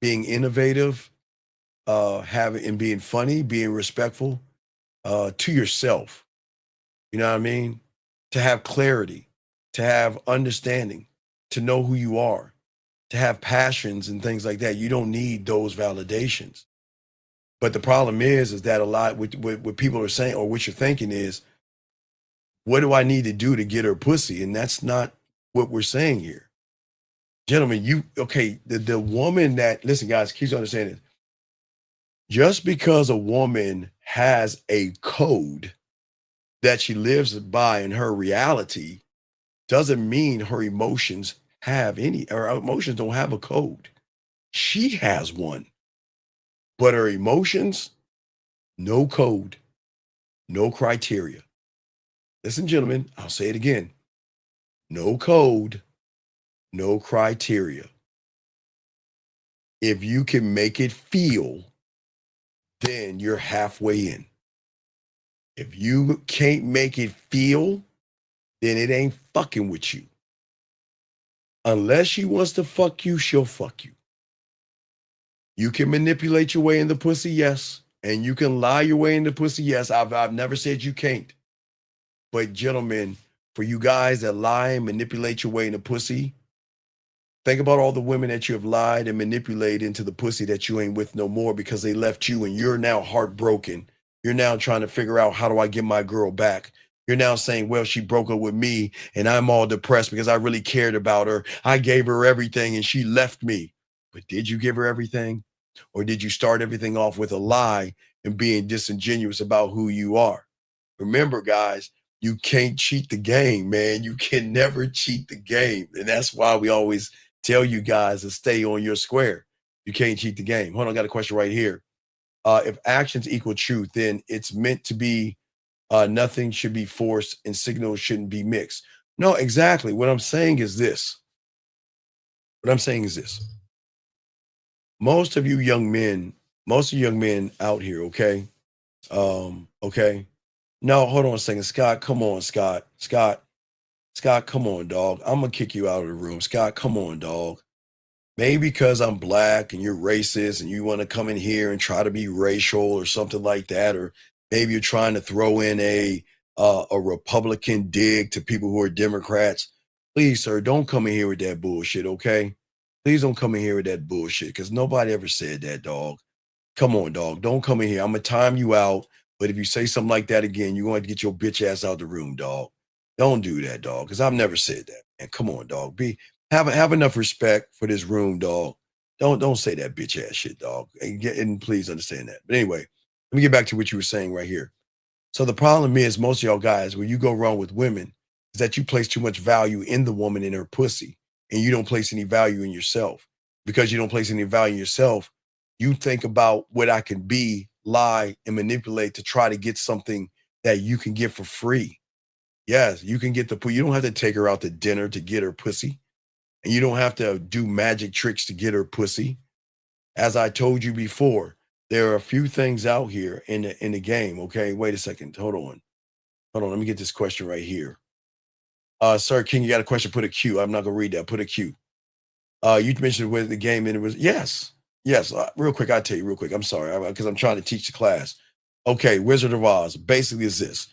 G: being innovative, having and being funny, being respectful to yourself. You know what I mean? To have clarity, to have understanding, to know who you are, to have passions and things like that. You don't need those validations. But the problem is that a lot what people are saying or what you're thinking is, what do I need to do to get her pussy? And that's not what we're saying here. Gentlemen, the woman that, listen, guys, keep understanding. Just because a woman has a code that she lives by in her reality doesn't mean her emotions have any, her emotions don't have a code. She has one, but her emotions, no code, no criteria. Listen, gentlemen, I'll say it again. No code, no criteria. If you can make it feel, then you're halfway in. If you can't make it feel, then it ain't fucking with you. Unless she wants to fuck you, she'll fuck you. You can manipulate your way in the pussy, yes. And you can lie your way in the pussy, yes. I've never said you can't. But gentlemen, for you guys that lie and manipulate your way in the pussy, think about all the women that you have lied and manipulated into the pussy that you ain't with no more because they left you and you're now heartbroken. You're now trying to figure out, how do I get my girl back? You're now saying, well, she broke up with me and I'm all depressed because I really cared about her. I gave her everything and she left me. But did you give her everything? Or did you start everything off with a lie and being disingenuous about who you are? Remember, guys, you can't cheat the game, man. You can never cheat the game. And that's why we always tell you guys to stay on your square. You can't cheat the game. Hold on, I got a question right here. If actions equal truth, then it's meant to be nothing should be forced and signals shouldn't be mixed. No, exactly. What I'm saying is this. Most of you young men out here, okay? Okay. No, hold on a second. Scott, come on, Scott. Scott, come on, dog. I'm gonna kick you out of the room. Scott, come on, dog. Maybe because I'm black and you're racist and you want to come in here and try to be racial or something like that, or maybe you're trying to throw in a Republican dig to people who are Democrats. Please, sir, don't come in here with that bullshit, okay? Please don't come in here with that bullshit because nobody ever said that, dog. Come on, dog. Don't come in here. I'm gonna time you out. But if you say something like that again, you're going to get your bitch ass out the room, dog. Don't do that, dog, because I've never said that. And come on, dog. Have enough respect for this room, dog. Don't say that bitch ass shit, dog. And please understand that. But anyway, let me get back to what you were saying right here. So the problem is, most of y'all guys, where you go wrong with women, is that you place too much value in the woman in her pussy, and you don't place any value in yourself. Because you don't place any value in yourself, you think about what I can be, lie, and manipulate to try to get something that you can get for free. Yes, you can get you don't have to take her out to dinner to get her pussy. And you don't have to do magic tricks to get her pussy. As I told you before, there are a few things out here in the game. Okay, wait a second. Hold on. Let me get this question right here. Sir King, you got a question? Put a Q. I'm not gonna read that. Put a Q. You mentioned with the game, and it was yes. Real quick, I'll tell you real quick. I'm sorry, because I'm trying to teach the class. Okay, Wizard of Oz basically is this.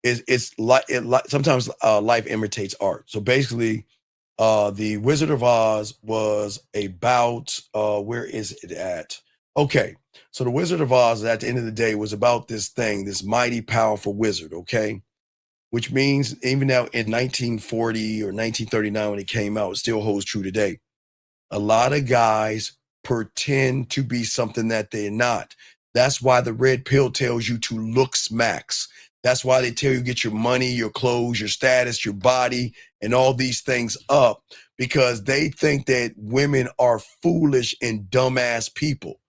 G: It's like sometimes life imitates art. So basically, the Wizard of Oz was about where is it at? Okay, so the Wizard of Oz at the end of the day was about this mighty powerful wizard. Okay, which means even now in 1940 or 1939 when it came out, it still holds true today. A lot of guys pretend to be something that they're not. That's why the red pill tells you to look smacks. That's why they tell you get your money, your clothes, your status, your body, and all these things up, because they think that women are foolish and dumbass people.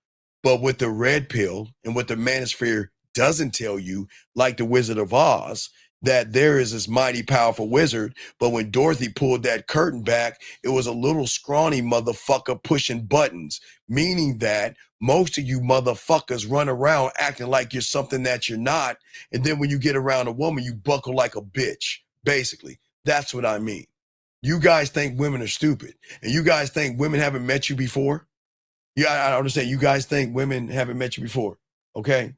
G: But with the red pill and what the manosphere doesn't tell you, like the Wizard of Oz, that there is this mighty powerful wizard, but when Dorothy pulled that curtain back, it was a little scrawny motherfucker pushing buttons, meaning that most of you motherfuckers run around acting like you're something that you're not, and then when you get around a woman, you buckle like a bitch. Basically, that's what I mean. You guys think women are stupid, and you guys think women haven't met you before? Yeah, I understand. You guys think women haven't met you before, okay?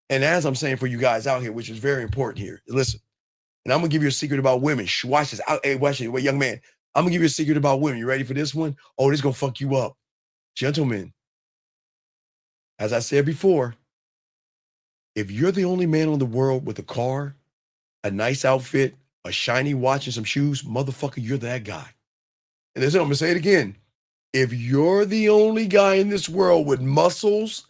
G: And as I'm saying for you guys out here, which is very important here, listen. And I'm gonna give you a secret about women. Watch this. Hey, watch it. Wait, young man. I'm gonna give you a secret about women. You ready for this one? Oh, this is gonna fuck you up, gentlemen. As I said before, if you're the only man on the world with a car, a nice outfit, a shiny watch, and some shoes, motherfucker, you're that guy. And listen, I'm gonna say it again. If you're the only guy in this world with muscles,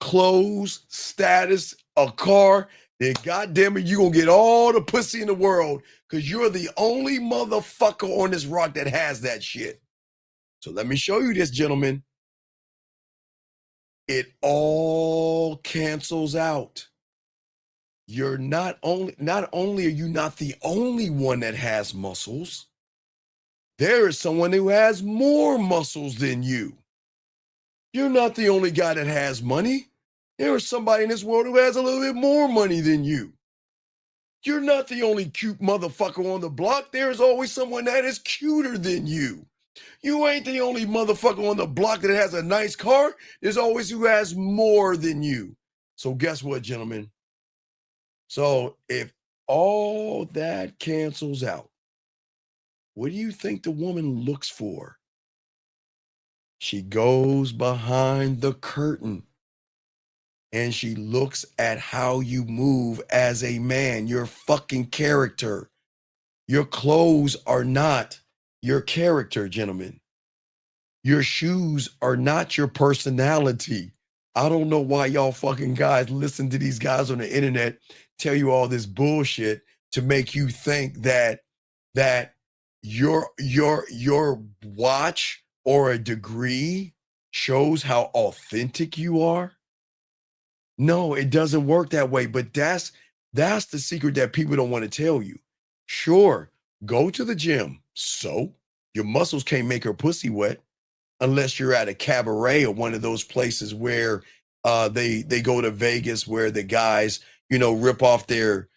G: clothes, status, a car, then goddamn it, you're gonna get all the pussy in the world because you're the only motherfucker on this rock that has that shit. So let me show you this, gentlemen. It all cancels out. You're not only are you not the only one that has muscles, there is someone who has more muscles than you. You're not the only guy that has money. There is somebody in this world who has a little bit more money than you. You're not the only cute motherfucker on the block. There is always someone that is cuter than you. You ain't the only motherfucker on the block that has a nice car. There's always who has more than you. So guess what, gentlemen? So if all that cancels out, what do you think the woman looks for? She goes behind the curtain and she looks at how you move as a man, your fucking character. Your clothes are not your character, gentlemen. Your shoes are not your personality. I don't know why y'all fucking guys listen to these guys on the internet tell you all this bullshit to make you think that your watch or a degree shows how authentic you are. No, it doesn't work that way, but that's the secret that people don't want to tell you. Sure, go to the gym. So your muscles can't make her pussy wet unless you're at a cabaret or one of those places where they go to Vegas where the guys, rip off their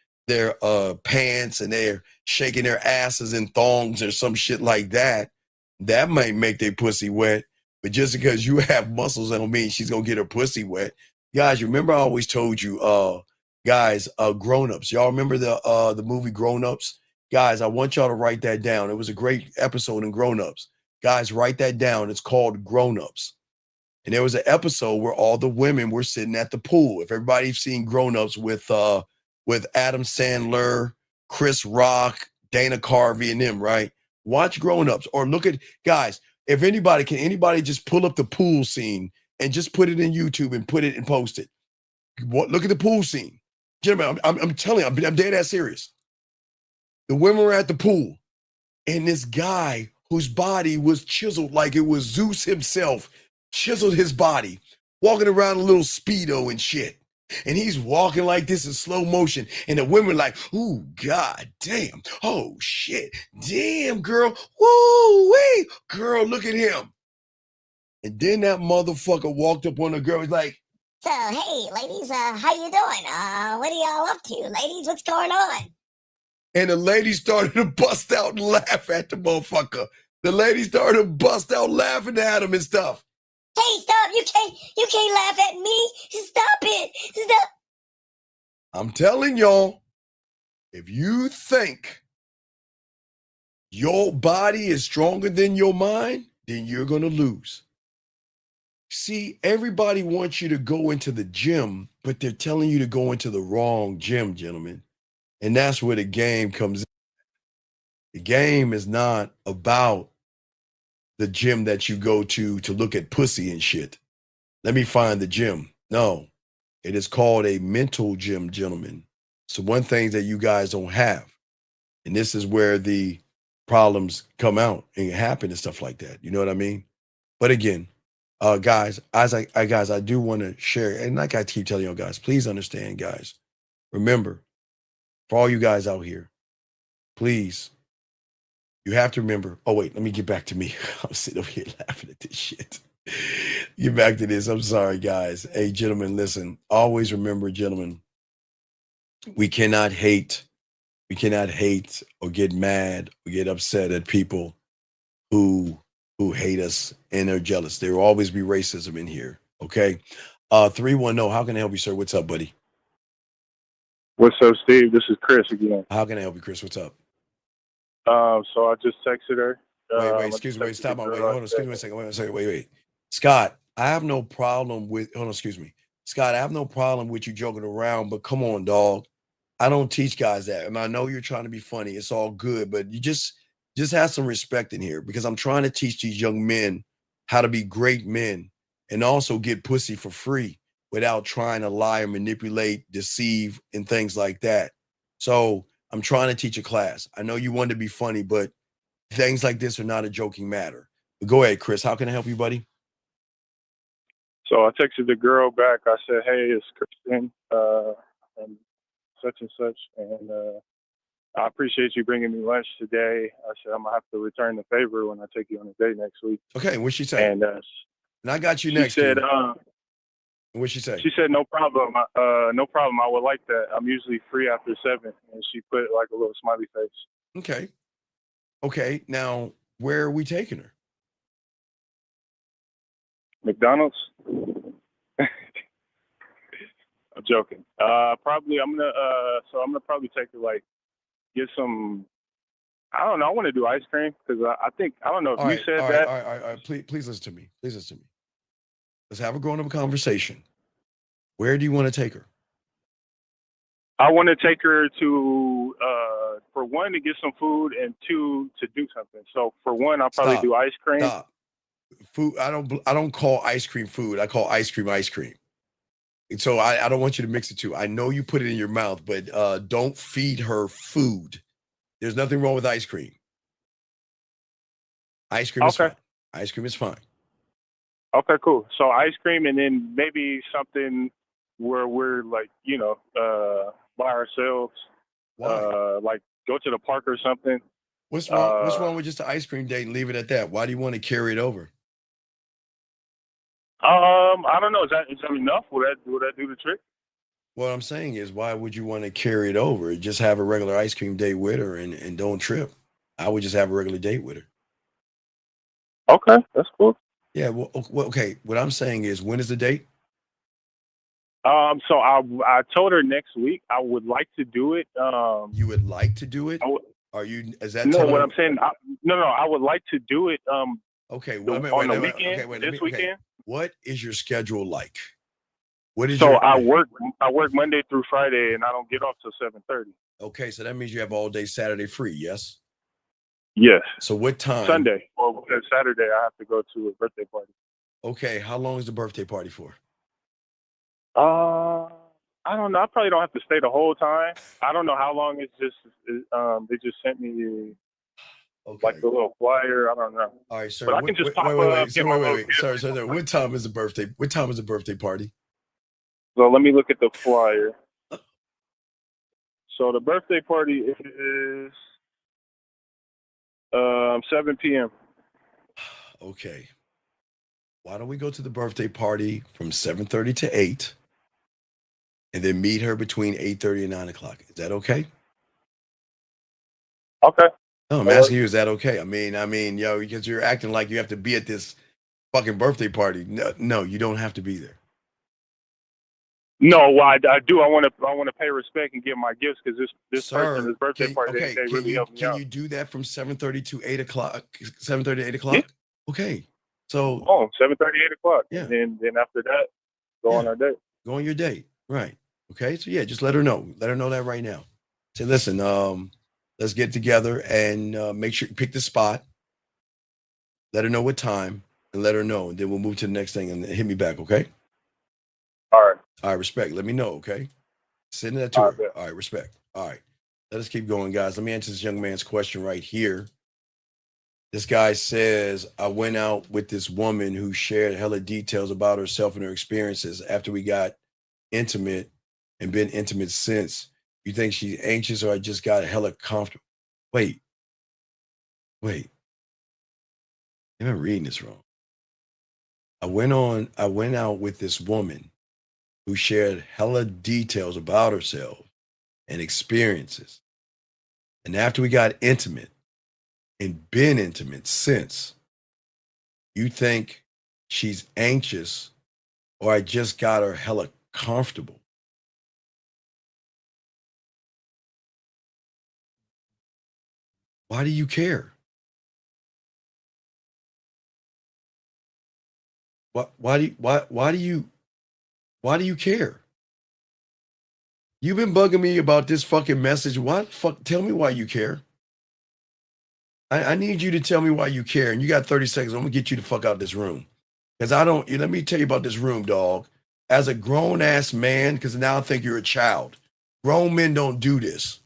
G: pants and they're shaking their asses in thongs or some shit like that. That might make their pussy wet. But just because you have muscles, that don't mean she's gonna get her pussy wet. Guys, remember I always told you, guys, Grown-Ups. Y'all remember the movie Grown-Ups? Guys, I want y'all to write that down. It was a great episode in Grown-Ups. Guys, write that down. It's called Grown-Ups. And there was an episode where all the women were sitting at the pool. If everybody's seen Grown-Ups with Adam Sandler, Chris Rock, Dana Carvey, and them, right? Watch Grown-Ups or look at, guys, if anybody just pull up the pool scene and just put it in YouTube and put it and post it. Look at the pool scene. Gentlemen, I'm telling you, I'm dead ass serious. The women were at the pool and this guy whose body was chiseled like it was Zeus himself, chiseled his body, walking around a little Speedo and shit. And he's walking like this in slow motion. And the women like, ooh, god damn. Oh, shit. Damn, girl. Woo, wee. Girl, look at him. And then that motherfucker walked up on the girl. He's like,
P: so, hey, ladies, how you doing? What are y'all up to? Ladies, what's going on?
G: And the lady started to bust out and laugh at the motherfucker. The lady started to bust out laughing at him and stuff.
P: Hey, stop. You can't laugh at me. Stop it. Stop.
G: I'm telling y'all, if you think your body is stronger than your mind, then you're going to lose. See, everybody wants you to go into the gym, but they're telling you to go into the wrong gym, gentlemen. And that's where the game comes in. The game is not about the gym that you go to look at pussy and shit. Let me find the gym. No, it is called a mental gym, gentlemen. So one thing that you guys don't have, and this is where the problems come out and happen and stuff like that. You know what I mean? But again, guys, I do want to share, and like I keep telling you guys, please understand, guys. Remember, for all you guys out here, please, you have to remember. Oh wait, let me get back to me. I'm sitting over here laughing at this shit. Get back to this. I'm sorry, guys. Hey, gentlemen, listen. Always remember, gentlemen, we cannot hate or get mad or get upset at people who who hate us and are jealous. There will always be racism in here. Okay. 310, how can I help you, sir? What's up, buddy?
Q: What's up, Steve? This is Chris again.
G: How can I help you, Chris? What's up?
Q: So I just texted her.
G: Wait, excuse me. Stop. Wait, hold on. Excuse me a second. Wait a second. Wait. Scott, I have no problem with, hold on, excuse me. Scott, I have no problem with you joking around, but come on, dog. I don't teach guys that. And I know you're trying to be funny. It's all good, but you just have some respect in here because I'm trying to teach these young men how to be great men and also get pussy for free without trying to lie or manipulate, deceive, and things like that. So I'm trying to teach a class. I know you want to be funny, but things like this are not a joking matter. But go ahead, Chris. How can I help you, buddy?
Q: So I texted the girl back. I said, "Hey, it's Kristen, and such and such, and I appreciate you bringing me lunch today." I said, "I'm gonna have to return the favor when I take you on a date next week."
G: Okay, what'd she say?
Q: And
G: I got you
Q: she
G: next.
Q: said,
G: what'd she say?
Q: She said, "No problem. No problem. I would like that. I'm usually free after 7." And she put like a little smiley face.
G: Okay. Now, where are we taking her?
Q: McDonald's. I'm joking. Probably I'm gonna probably take her like get some. I don't know. I want to do ice cream because I think I don't know if you said that.
G: All right. Please listen to me. Let's have a grown-up conversation. Where do you want to take her?
Q: I want to take her to for one to get some food and two to do something. So for one, I'll probably do ice cream.
G: Stop. Food. I don't call ice cream food. I call ice cream ice cream. And so I don't want you to mix the two. I know you put it in your mouth, but don't feed her food. There's nothing wrong with ice cream. Ice cream is fine. Ice cream is fine.
Q: Okay, cool. So ice cream and then maybe something where we're like, by ourselves.
G: Why?
Q: Like go to the park or something.
G: What's wrong with just an ice cream date and leave it at that? Why do you want to carry it over?
Q: I don't know. Is that enough? Will that do the trick?
G: What I'm saying is, why would you want to carry it over? Just have a regular ice cream date with her and don't trip. I would just have a regular date with her.
Q: Okay, that's cool.
G: Yeah, well, okay. What I'm saying is, when is the date?
Q: So I told her next week I would like to do it.
G: You would like to do it? Are you? Is that
Q: no? What I'm saying? No. I would like to do it.
G: Okay.
Q: On the weekend. This weekend.
G: What is your schedule like? What is
Q: so I work Monday through Friday and I don't get off till 7:30.
G: Okay, so that means you have all day Saturday free, yes?
Q: Yes.
G: So what time?
Q: Sunday. Well, Saturday I have to go to a birthday party.
G: Okay, how long is the birthday party for?
Q: I don't know. I probably don't have to stay the whole time. I don't know how long it's just. They just sent me like the little flyer. I don't know.
G: All right, sir.
Q: But I can just pop up.
G: Wait. Sir. What time is the birthday? What time is the birthday party?
Q: So let me look at the flyer. So the birthday party is 7 p.m.
G: Okay. Why don't we go to the birthday party from 7:30 to 8, and then meet her between 8:30 and 9 o'clock? Is that okay?
Q: Okay.
G: No, I'm asking you, is that okay? I mean, because you're acting like you have to be at this fucking birthday party. No, you don't have to be there.
Q: No, well, I do. I want to pay respect and give my gifts because this person, this birthday party, they really helped me out.
G: Can you do that from 7:30 to 8 o'clock? 7:30 to 8 o'clock? Yeah. Okay. So
Q: 7:30, 8 o'clock.
G: Yeah.
Q: And then after that, go on our date.
G: Go on your date. Right. Okay. So yeah, just let her know. Let her know that right now. Say, listen, let's get together and make sure you pick the spot. Let her know what time and let her know. And then we'll move to the next thing and hit me back, okay?
Q: All right.
G: All right, respect. Let me know, okay? Send that to her. All right, respect. All right. Let us keep going, guys. Let me answer this young man's question right here. This guy says, I went out with this woman who shared hella details about herself and her experiences after we got intimate and been intimate since. You think she's anxious or I just got hella comfortable? Wait. I'm reading this wrong. I went out with this woman who shared hella details about herself and experiences. And after we got intimate and been intimate since, You think she's anxious or I just got her hella comfortable. Why do you care? Why do you care? You've been bugging me about this fucking message. Why the fuck? Tell me why you care. I need you to tell me why you care. And you got 30 seconds. I'm gonna get you the fuck out of this room. Because I don't, let me tell you about this room, dog. As a grown ass man, because now I think you're a child. Grown men don't do this.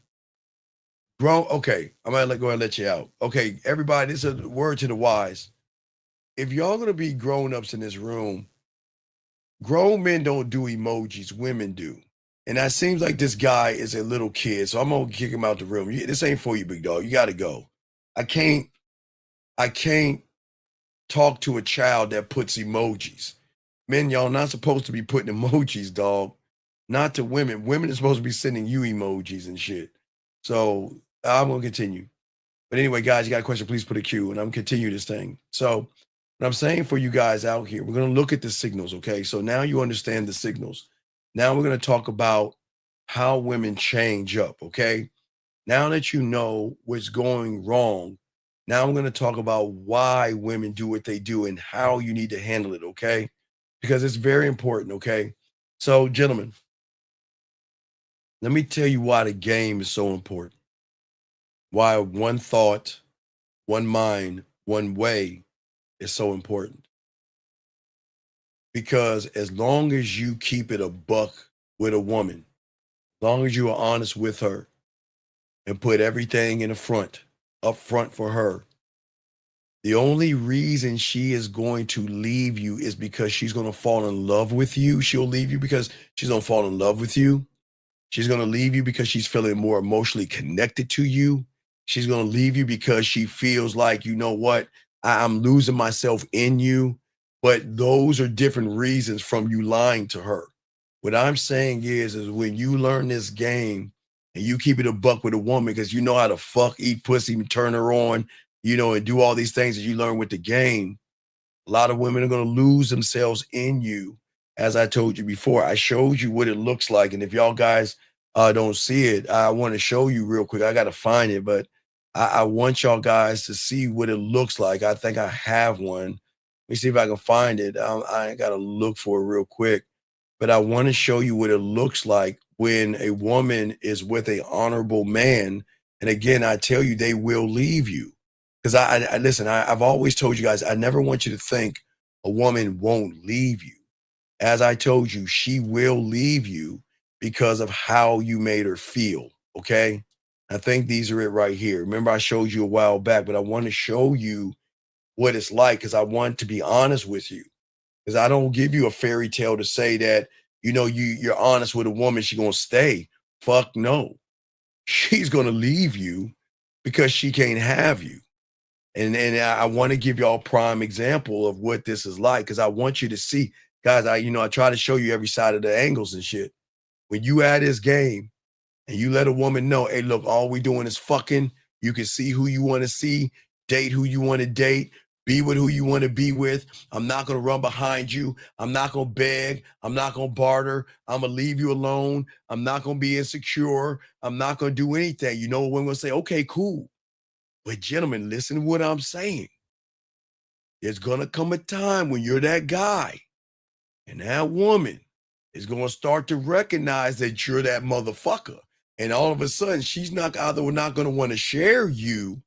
G: Okay, I'm gonna go ahead and let you out. Okay, everybody, this is a word to the wise. If y'all gonna be grown-ups in this room, grown men don't do emojis, women do. And that seems like this guy is a little kid, so I'm gonna kick him out the room. This ain't for you, big dog. You gotta go. I can't talk to a child that puts emojis. Men, y'all not supposed to be putting emojis, dog. Not to women. Women are supposed to be sending you emojis and shit. So I'm gonna continue. But anyway, guys, you got a question, please put a Q and I'm gonna continue this thing. So what I'm saying for you guys out here, we're gonna look at the signals, okay? So now you understand the signals. Now we're gonna talk about how women change up, okay? Now that you know what's going wrong, now I'm gonna talk about why women do what they do and how you need to handle it, okay? Because it's very important, okay? So, gentlemen, let me tell you why the game is so important. Why one thought, one mind, one way is so important. Because as long as you keep it a buck with a woman, as long as you are honest with her and put everything in the front, up front for her, the only reason she is going to leave you is because she's going to fall in love with you. She'll leave you because she's going to fall in love with you. She's going to leave you because she's feeling more emotionally connected to you. She's going to leave you because she feels like, you know what, I'm losing myself in you. But those are different reasons from you lying to her. What I'm saying is when you learn this game and you keep it a buck with a woman because you know how to fuck, eat pussy, and turn her on, and do all these things that you learn with the game, a lot of women are going to lose themselves in you. As I told you before, I showed you what it looks like. And if y'all guys don't see it, I want to show you real quick. I got to find it, but I want y'all guys to see what it looks like. I think I have one. Let me see if I can find it. I got to look for it real quick. But I want to show you what it looks like when a woman is with a honorable man. And again, I tell you, they will leave you. Because I listen, I've always told you guys, I never want you to think a woman won't leave you. As I told you, she will leave you because of how you made her feel. Okay. I think these are it right here. Remember, I showed you a while back, but I want to show you what it's like because I want to be honest with you. Because I don't give you a fairy tale to say that, you're honest with a woman, she's gonna stay. Fuck no. She's gonna leave you because she can't have you. And I want to give y'all a prime example of what this is like because I want you to see, guys. I try to show you every side of the angles and shit. When you add this game and you let a woman know, hey, look, all we doing is fucking. You can see who you want to see, date who you want to date, be with who you want to be with. I'm not gonna run behind you. I'm not gonna beg. I'm not gonna barter. I'm gonna leave you alone. I'm not gonna be insecure. I'm not gonna do anything. You know, women will say, okay, cool. But gentlemen, listen to what I'm saying. There's gonna come a time when you're that guy and that woman is gonna start to recognize that you're that motherfucker. And all of a sudden, she's not gonna want to share you,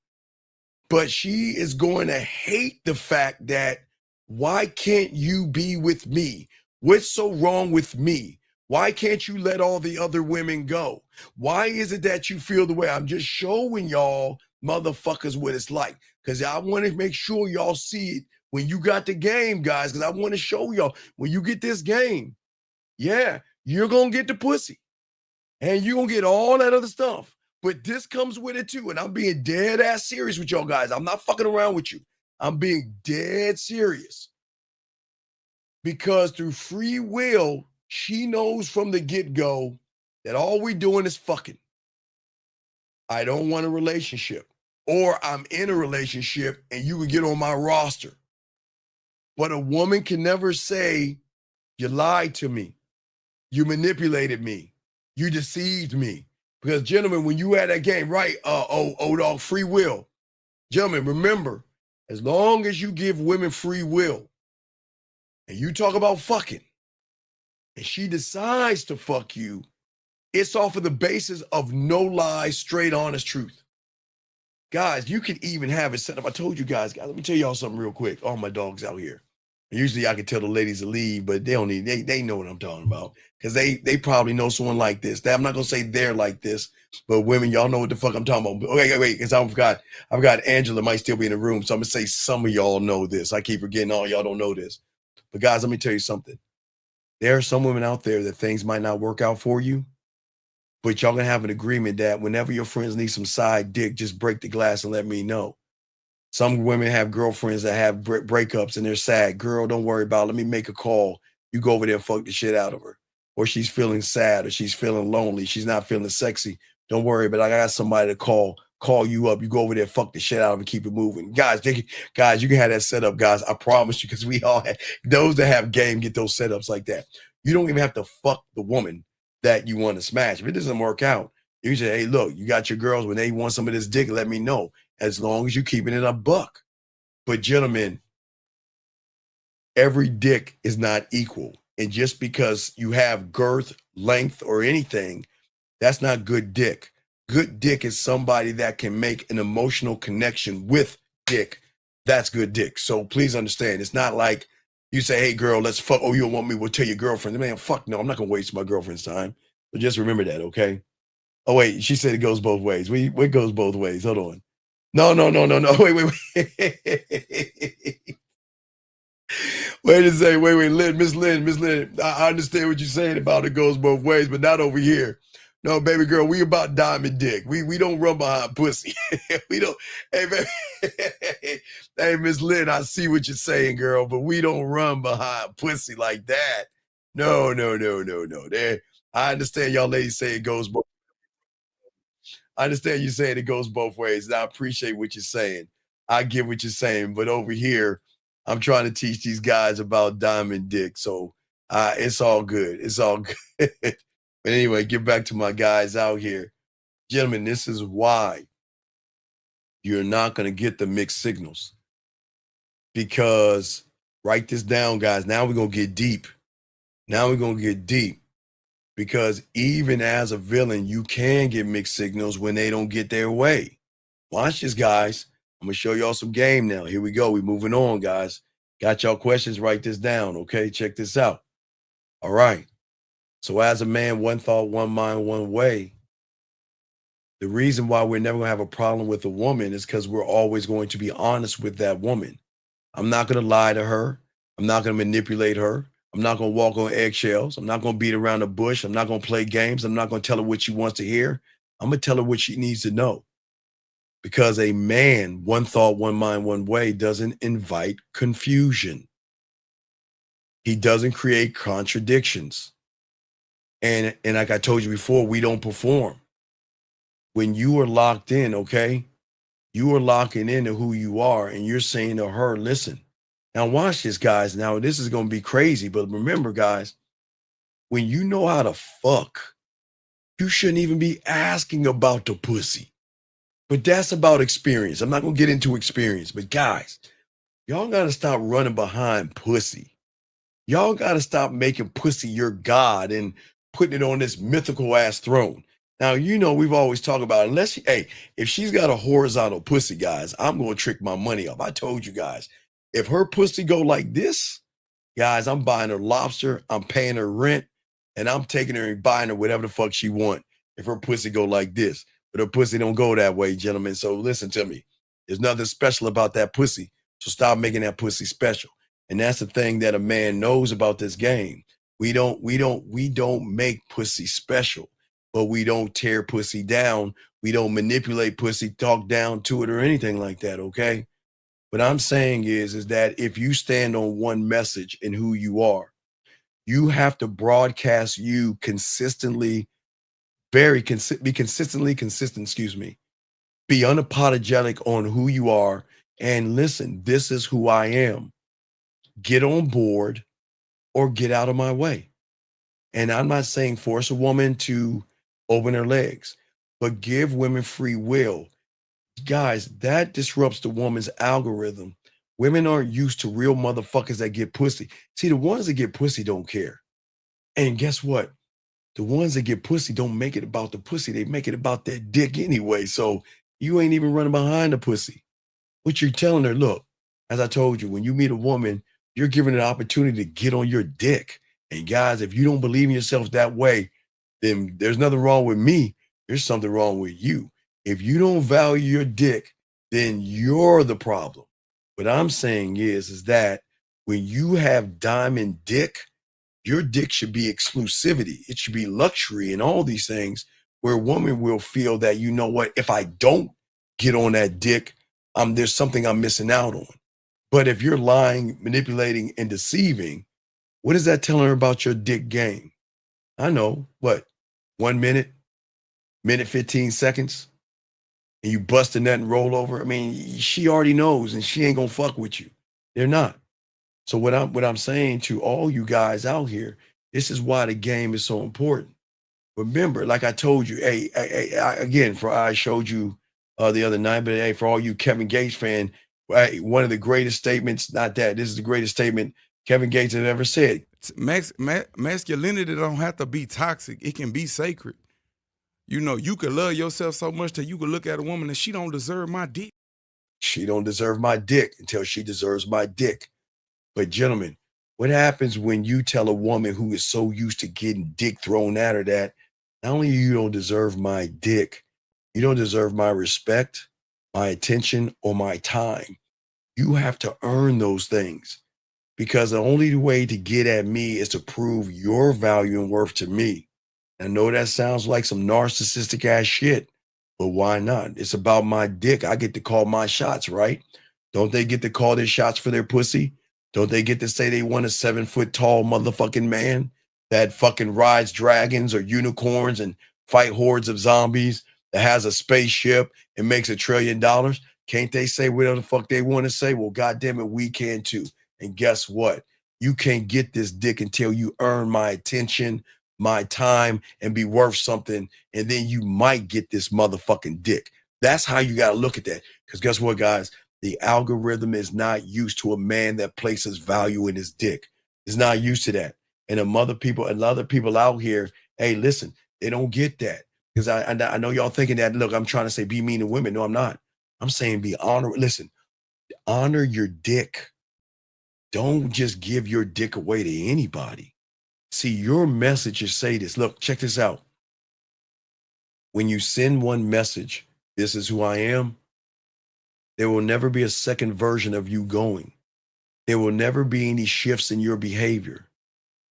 G: but she is going to hate the fact that why can't you be with me? What's so wrong with me? Why can't you let all the other women go? Why is it that you feel the way? I'm just showing y'all motherfuckers what it's like because I want to make sure y'all see it when you got the game, guys, because I want to show y'all when you get this game, yeah, you're going to get the pussy and you're going to get all that other stuff. But this comes with it too. And I'm being dead ass serious with y'all guys. I'm not fucking around with you. I'm being dead serious. Because through free will, she knows from the get-go that all we're doing is fucking. I don't want a relationship. Or I'm in a relationship and you can get on my roster. But a woman can never say, you lied to me. You manipulated me. You deceived me. Because, gentlemen, when you had that game, right, dog, free will. Gentlemen, remember, as long as you give women free will, and you talk about fucking, and she decides to fuck you, it's off of the basis of no lies, straight, honest truth. Guys, you can even have it set up. I told you guys, let me tell y'all something real quick. All my dogs out here. Usually I can tell the ladies to leave, but they don't need, they know what I'm talking about. Because they probably know someone like this. I'm not going to say they're like this, but women, y'all know what the fuck I'm talking about. Okay, wait, because I've got Angela might still be in the room, so I'm going to say some of y'all know this. I keep forgetting all y'all don't know this. But guys, let me tell you something. There are some women out there that things might not work out for you, but y'all going to have an agreement that whenever your friends need some side dick, just break the glass and let me know. Some women have girlfriends that have breakups and they're sad. Girl, don't worry about it. Let me make a call. You go over there and fuck the shit out of her. Or she's feeling sad or she's feeling lonely. She's not feeling sexy. Don't worry, but I got somebody to call you up. You go over there, fuck the shit out of her and keep it moving. Guys, you can have that set up, guys. I promise you, because we all have, those that have game get those setups like that. You don't even have to fuck the woman that you want to smash. If it doesn't work out, you say, hey, look, you got your girls. When they want some of this dick, let me know. As long as you're keeping it a buck. But gentlemen, every dick is not equal. And just because you have girth, length, or anything, that's not good dick. Good dick is somebody that can make an emotional connection with dick. That's good dick. So please understand, it's not like you say, hey, girl, let's fuck. Oh, you don't want me? We'll tell your girlfriend. Man, fuck no, I'm not going to waste my girlfriend's time. But just remember that, okay? Oh, wait, she said it goes both ways. It goes both ways. Hold on. No. Wait. Wait a second. Wait. Miss Lynn. I understand what you're saying about it goes both ways, but not over here. No, baby girl, we about diamond dick. We don't run behind pussy. We don't. Hey, baby. Hey, Miss Lynn, I see what you're saying, girl, but we don't run behind pussy like that. No. There. I understand y'all ladies say it goes both. I understand you saying it goes both ways, and I appreciate what you're saying. I get what you're saying, but over here, I'm trying to teach these guys about diamond dick, so it's all good. It's all good. But anyway, get back to my guys out here. Gentlemen, this is why you're not going to get the mixed signals. Because, write this down, guys. Now we're going to get deep. Because even as a villain, you can get mixed signals when they don't get their way. Watch this, guys. I'm going to show y'all some game now. Here we go. We're moving on, guys. Got y'all questions? Write this down, okay? Check this out. All right. So as a man, one thought, one mind, one way. The reason why we're never going to have a problem with a woman is because we're always going to be honest with that woman. I'm not going to lie to her. I'm not going to manipulate her. I'm not going to walk on eggshells. I'm not going to beat around the bush. I'm not going to play games. I'm not going to tell her what she wants to hear. I'm going to tell her what she needs to know. Because a man, one thought, one mind, one way, doesn't invite confusion. He doesn't create contradictions. And like I told you before, we don't perform. When you are locked in, okay, you are locking into who you are and you're saying to her, listen, now watch this, guys. Now this is going to be crazy, but remember, guys, when you know how to fuck, you shouldn't even be asking about the pussy. But that's about experience. I'm not going to get into experience, but guys, y'all got to stop running behind pussy. Y'all got to stop making pussy your God and putting it on this mythical ass throne. Now, you know, we've always talked about, if she's got a horizontal pussy, guys, I'm going to trick my money up. I told you guys, if her pussy go like this, guys, I'm buying her lobster, I'm paying her rent, and I'm taking her and buying her whatever the fuck she want. If her pussy go like this, but her pussy don't go that way, gentlemen. So listen to me. There's nothing special about that pussy. So stop making that pussy special. And that's the thing that a man knows about this game. We don't make pussy special, but we don't tear pussy down. We don't manipulate pussy, talk down to it or anything like that, okay? What I'm saying is that if you stand on one message in who you are, you have to broadcast you consistently, be consistently consistent, be unapologetic on who you are. And listen, this is who I am. get on board or get out of my way. And I'm not saying force a woman to open her legs, but give women free will. Guys, that disrupts the woman's algorithm. Women aren't used to real motherfuckers that get pussy. See, the ones that get pussy don't care. And guess what? The ones that get pussy don't make it about the pussy. They make it about their dick anyway. So you ain't even running behind the pussy. What you're telling her, look, as I told you, when you meet a woman, you're giving her an opportunity to get on your dick. And guys, if you don't believe in yourself that way, then there's nothing wrong with me. There's something wrong with you. If you don't value your dick, then you're the problem. What I'm saying is that when you have diamond dick, your dick should be exclusivity. It should be luxury and all these things where a woman will feel that, you know what, if I don't get on that dick, there's something I'm missing out on. But if you're lying, manipulating, and deceiving, what is that telling her about your dick game? I know, what, 1 minute, minute 15 seconds, and you bust a nut and roll over? I mean, she already knows, and she ain't gonna fuck with you. They're not. So what I'm saying to all you guys out here, this is why the game is so important. Remember, like I told you, I showed you the other night, but hey, for all you Kevin Gates fan, one of the greatest statements, this is the greatest statement Kevin Gates has ever said.
S: Masculinity don't have to be toxic. It can be sacred. You know, you could love yourself so much that you could look at a woman and she don't deserve my dick.
G: She don't deserve my dick until she deserves my dick. But gentlemen, what happens when you tell a woman who is so used to getting dick thrown at her that not only you don't deserve my dick, you don't deserve my respect, my attention, or my time. You have to earn those things, because the only way to get at me is to prove your value and worth to me. I know that sounds like some narcissistic ass shit, but why not? It's about my dick. I get to call my shots, right? Don't they get to call their shots for their pussy? Don't they get to say they want a 7-foot tall motherfucking man that fucking rides dragons or unicorns and fight hordes of zombies, that has a spaceship and makes $1 trillion? Can't they say whatever the fuck they want to say? Well, goddamn it, we can too. And guess what? You can't get this dick until you earn my attention, my time, and be worth something. And then you might get this motherfucking dick. That's how you got to look at that. Because guess what, guys? The algorithm is not used to a man that places value in his dick. It's not used to that. And other people out here, hey, listen, they don't get that. Because I know y'all thinking that, look, I'm trying to say be mean to women. No, I'm not. I'm saying be honor. Listen, honor your dick. Don't just give your dick away to anybody. See, your message is say this. Look, check this out. When you send one message, this is who I am, there will never be a second version of you going. There will never be any shifts in your behavior.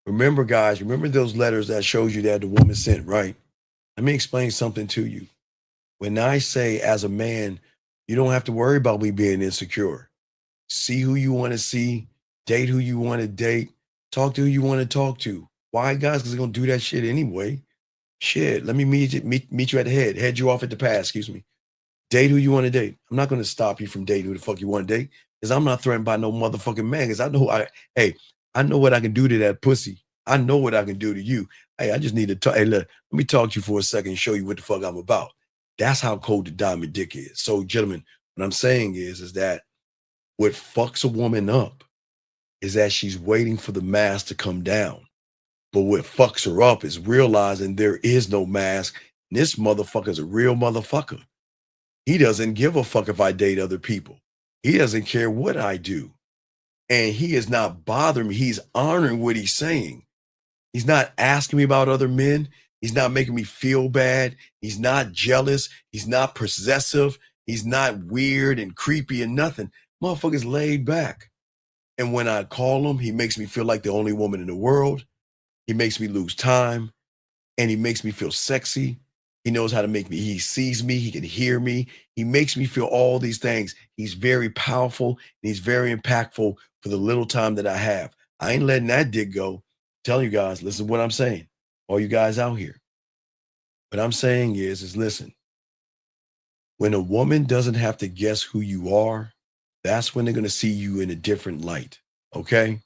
G: Remember, guys, remember those letters that shows you that the woman sent, right? Let me explain something to you. When I say as a man, you don't have to worry about me being insecure. See who you want to see, date who you want to date, talk to who you want to talk to. Why, guys? Because they're going to do that shit anyway. Shit, let me meet you at the head you off at the pass, excuse me. Date who you want to date. I'm not going to stop you from dating who the fuck you want to date, because I'm not threatened by no motherfucking man. Because I know what I can do to that pussy. I know what I can do to you. Hey, I just need to talk. Hey, look, let me talk to you for a second and show you what the fuck I'm about. That's how cold the diamond dick is. So, gentlemen, what I'm saying is that what fucks a woman up is that she's waiting for the mask to come down. But what fucks her up is realizing there is no mask. And this motherfucker's a real motherfucker. He doesn't give a fuck if I date other people. He doesn't care what I do. And he is not bothering me. He's honoring what he's saying. He's not asking me about other men. He's not making me feel bad. He's not jealous. He's not possessive. He's not weird and creepy and nothing. Motherfucker's laid back. And when I call him, he makes me feel like the only woman in the world. He makes me lose time. And he makes me feel sexy. He knows how to make me, he sees me, he can hear me. He makes me feel all these things. He's very powerful and he's very impactful for the little time that I have. I ain't letting that dick go. I'm telling you guys, listen to what I'm saying. All you guys out here. What I'm saying is listen, when a woman doesn't have to guess who you are, that's when they're going to see you in a different light. Okay?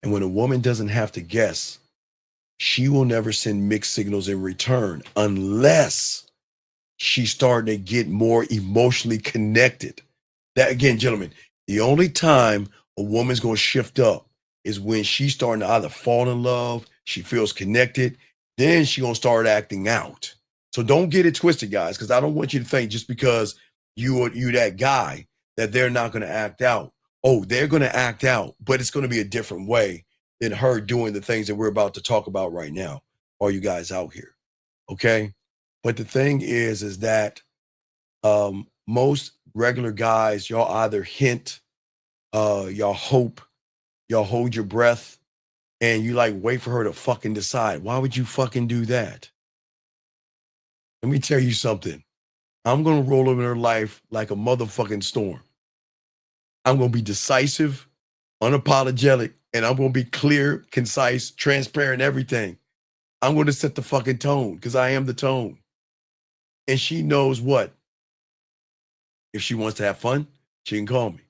G: And when a woman doesn't have to guess, she will never send mixed signals in return unless she's starting to get more emotionally connected. That again, gentlemen, the only time a woman's going to shift up is when she's starting to either fall in love, she feels connected, then she's going to start acting out. So don't get it twisted, guys, because I don't want you to think just because you that guy that they're not going to act out. Oh, they're going to act out, but it's going to be a different way than her doing the things that we're about to talk about right now. All you guys out here, okay? But the thing is that most regular guys, y'all either hint, y'all hope, y'all hold your breath, and you like wait for her to fucking decide. Why would you fucking do that? Let me tell you something. I'm gonna roll over in her life like a motherfucking storm. I'm gonna be decisive, unapologetic, and I'm gonna be clear, concise, transparent, everything. I'm gonna set the fucking tone because I am the tone. And she knows what? If she wants to have fun, she can call me.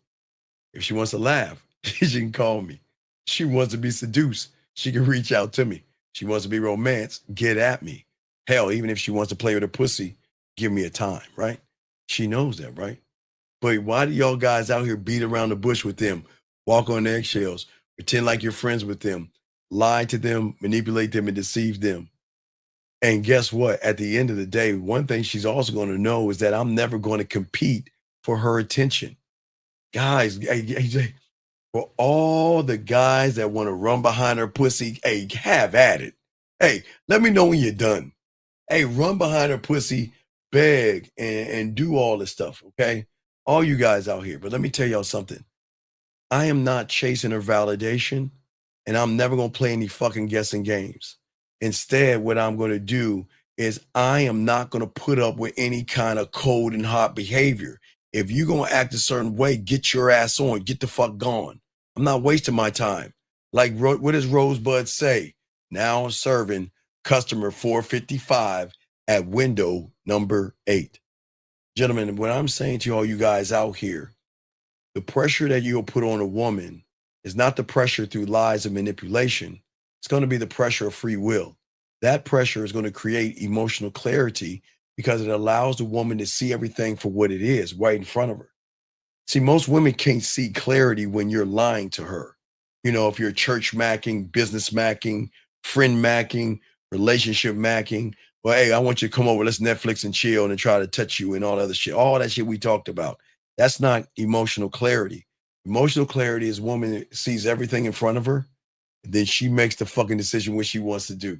G: If she wants to laugh, she can call me. She wants to be seduced, she can reach out to me. She wants to be romance, get at me. Hell, even if she wants to play with her pussy, give me a time, right? She knows that, right? But why do y'all guys out here beat around the bush with them, walk on eggshells, pretend like you're friends with them, lie to them, manipulate them, and deceive them? And guess what? At the end of the day, one thing she's also going to know is that I'm never going to compete for her attention. Guys, for all the guys that want to run behind her pussy, hey, have at it. Hey, let me know when you're done. Hey, run behind her pussy, beg, and do all this stuff, okay? All you guys out here. But let me tell y'all something. I am not chasing her validation, and I'm never going to play any fucking guessing games. Instead, what I'm going to do is I am not going to put up with any kind of cold and hot behavior. If you're going to act a certain way, get your ass on, get the fuck gone. I'm not wasting my time. Like, what does Rosebud say? Now I'm serving customer 455 at window number 8. Gentlemen, what I'm saying to all you guys out here, the pressure that you'll put on a woman is not the pressure through lies and manipulation. It's going to be the pressure of free will. That pressure is going to create emotional clarity because it allows the woman to see everything for what it is right in front of her. See, most women can't see clarity when you're lying to her. You know, if you're church macking, business macking, friend macking, relationship macking, well, hey, I want you to come over, let's Netflix and chill and try to touch you and all that other shit. All that shit we talked about. That's not emotional clarity. Emotional clarity is a woman that sees everything in front of her, and then she makes the fucking decision what she wants to do.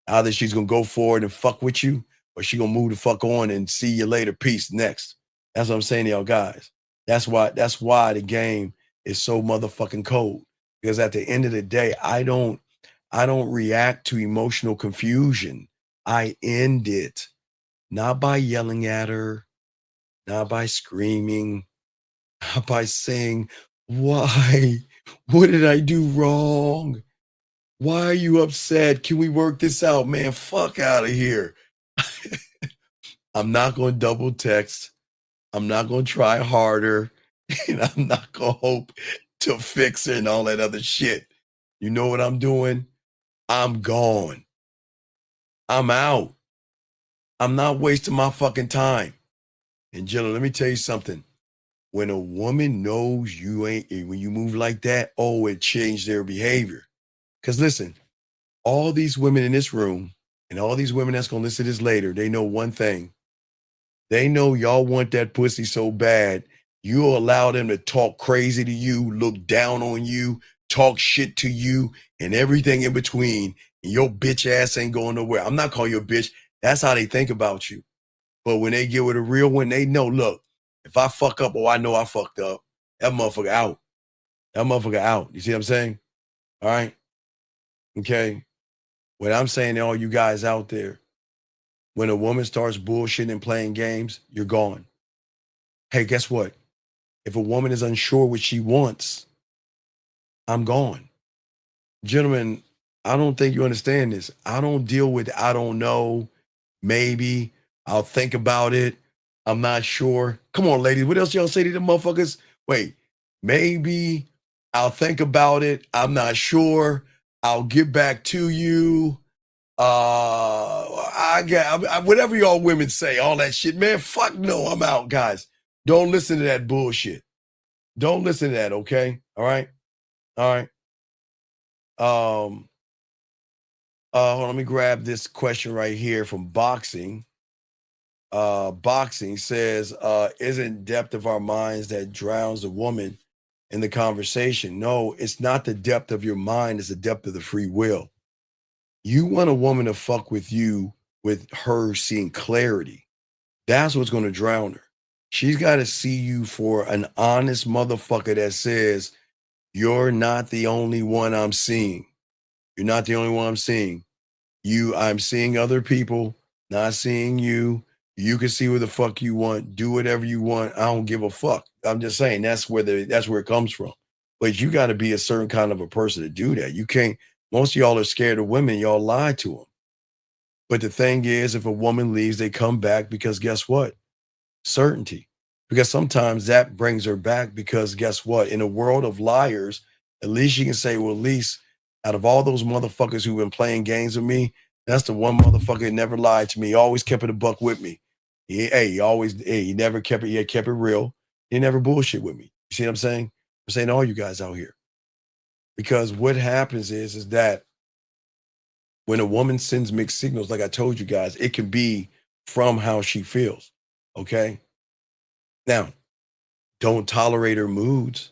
G: Either she's gonna go forward and fuck with you, or she gonna move the fuck on and see you later. Peace. Next. That's what I'm saying to y'all guys. That's why the game is so motherfucking cold. Because at the end of the day, I don't react to emotional confusion. I end it. Not by yelling at her, not by screaming, not by saying, why? What did I do wrong? Why are you upset? Can we work this out, man? Fuck out of here. I'm not going to double text. I'm not going to try harder. And I'm not going to hope to fix it and all that other shit. You know what I'm doing? I'm gone. I'm out. I'm not wasting my fucking time. And Jill, let me tell you something. When a woman knows you ain't, when you move like that, oh, it changed their behavior. Because listen, all these women in this room and all these women that's going to listen to this later, they know one thing. They know y'all want that pussy so bad, you'll allow them to talk crazy to you, look down on you, talk shit to you, and everything in between. And your bitch ass ain't going nowhere. I'm not calling you a bitch. That's how they think about you. But when they get with a real one, they know, look, if I fuck up, oh, I know I fucked up. That motherfucker out. That motherfucker out. You see what I'm saying? All right? Okay? What I'm saying to all you guys out there, when a woman starts bullshitting and playing games, you're gone. Hey, guess what? If a woman is unsure what she wants, I'm gone. Gentlemen, I don't think you understand this. I don't deal with, I don't know, maybe, I'll think about it, I'm not sure. Come on, ladies, what else y'all say to them motherfuckers? Wait, maybe, I'll think about it. I'm not sure. I'll get back to you. Whatever y'all women say, all that shit, man. Fuck no, I'm out, guys. Don't listen to that bullshit. Don't listen to that, okay? All right. Hold on, let me grab this question right here from Boxing. Boxing says, isn't depth of our minds that drowns a woman in the conversation? No, it's not the depth of your mind, it's the depth of the free will. You want a woman to fuck with you with her seeing clarity. That's what's going to drown her. She's got to see you for an honest motherfucker that says, you're not the only one I'm seeing. You're not the only one I'm seeing. I'm seeing other people, not seeing you. You can see what the fuck you want. Do whatever you want. I don't give a fuck. I'm just saying that's where it comes from. But you got to be a certain kind of a person to do that. You can't. Most of y'all are scared of women. Y'all lie to them. But the thing is, if a woman leaves, they come back because guess what? Certainty. Because sometimes that brings her back because guess what? In a world of liars, at least you can say, well, at least out of all those motherfuckers who've been playing games with me, that's the one motherfucker that never lied to me. He always kept it a buck with me. He never kept it. He kept it real. He never bullshit with me. You see what I'm saying? I'm saying to all you guys out here. Because what happens is that when a woman sends mixed signals, like I told you guys, it can be from how she feels. Okay. Now, don't tolerate her moods.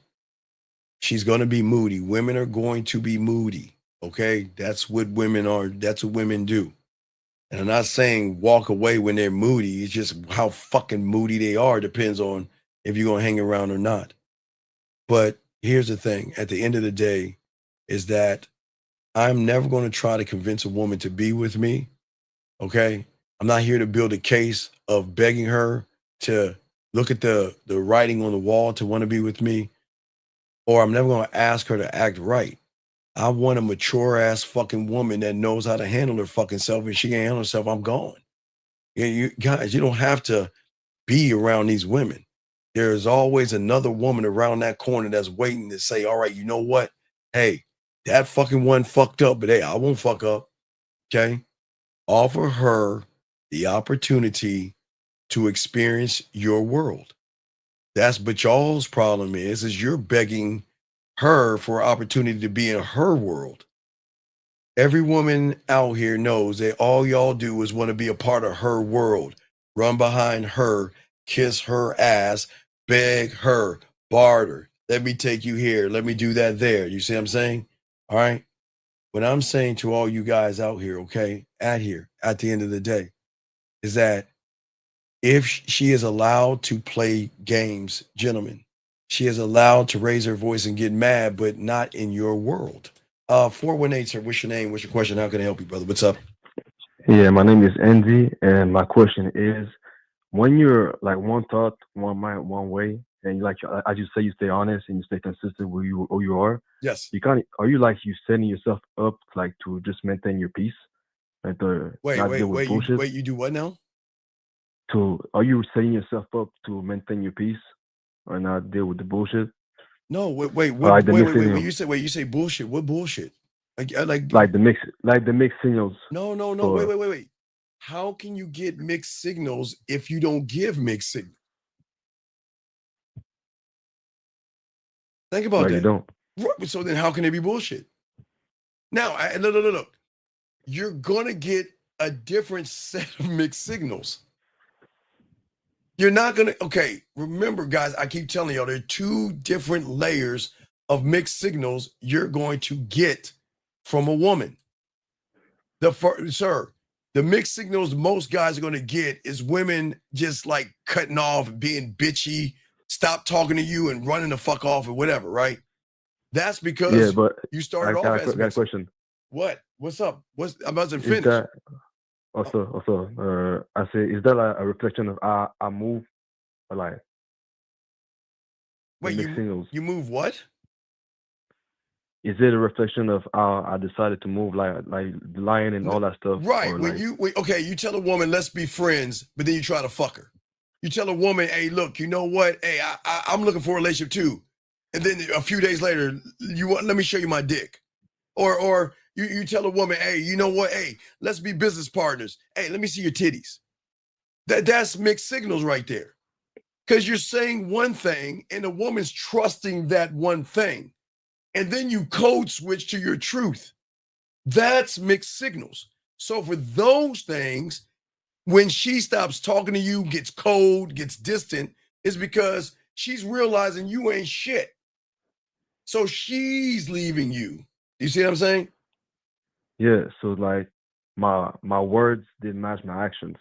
G: She's going to be moody. Women are going to be moody. Okay. That's what women are. That's what women do. And I'm not saying walk away when they're moody. It's just how fucking moody they are. Depends on if you're going to hang around or not. But here's the thing. At the end of the day is that I'm never going to try to convince a woman to be with me. Okay. I'm not here to build a case of begging her to look at the writing on the wall to want to be with me. Or I'm never going to ask her to act right. I want a mature ass fucking woman that knows how to handle her fucking self. If she can't handle herself, I'm gone. You guys, you don't have to be around these women. There's always another woman around that corner that's waiting to say, all right, you know what? Hey, that fucking one fucked up, but hey, I won't fuck up. Okay. Offer her the opportunity to experience your world. But y'all's problem is you're begging her for an opportunity to be in her world. Every woman out here knows that all y'all do is want to be a part of her world. Run behind her, kiss her ass, beg her, barter. Let me take you here. Let me do that there. You see what I'm saying? All right. What I'm saying to all you guys out here, okay, at the end of the day, is that if she is allowed to play games, gentlemen, she is allowed to raise her voice and get mad, but not in your world. 418, sir, what's your name? What's your question? How can I help you, brother? What's up?
T: Yeah, my name is Andy, and my question is: when you're like one thought, one mind, one way, and you like as you say, you stay honest and you stay consistent with who you are.
G: Yes.
T: Are you like you setting yourself up like to just maintain your peace, like to not deal with bullshit?
G: You do what now?
T: Are you setting yourself up to maintain your peace or not deal with the bullshit?
G: No, wait.
T: Like
G: When you say bullshit, what bullshit?
T: Like the mixed signals.
G: No. Wait. How can you get mixed signals if you don't give mixed signals? Think about that.
T: You don't.
G: Right, so then how can it be bullshit? Now, look. You're gonna get a different set of mixed signals. You're not gonna, okay, remember, guys, I keep telling y'all there are two different layers of mixed signals you're going to get from a woman. The mixed signals most guys are going to get is women just like cutting off, being bitchy, stop talking to you and running the fuck off or whatever, right? That's because you started off as
T: got a question.
G: What? What's up? I'm about to finish.
T: Also, I say, is that like a reflection of I move, or like?
G: Wait, you move what?
T: Is it a reflection of how I decided to move, like lying and all that stuff?
G: Right. When you tell a woman, let's be friends, but then you try to fuck her. You tell a woman, hey, look, you know what? Hey, I'm looking for a relationship too. And then a few days later, let me show you my dick. Or you tell a woman, hey, you know what? Hey, let's be business partners. Hey, let me see your titties. That's mixed signals right there. Because you're saying one thing and the woman's trusting that one thing. And then you code switch to your truth. That's mixed signals. So for those things, when she stops talking to you, gets cold, gets distant, is because she's realizing you ain't shit. So she's leaving you. You see what I'm saying?
T: Yeah. So like my words didn't match my actions.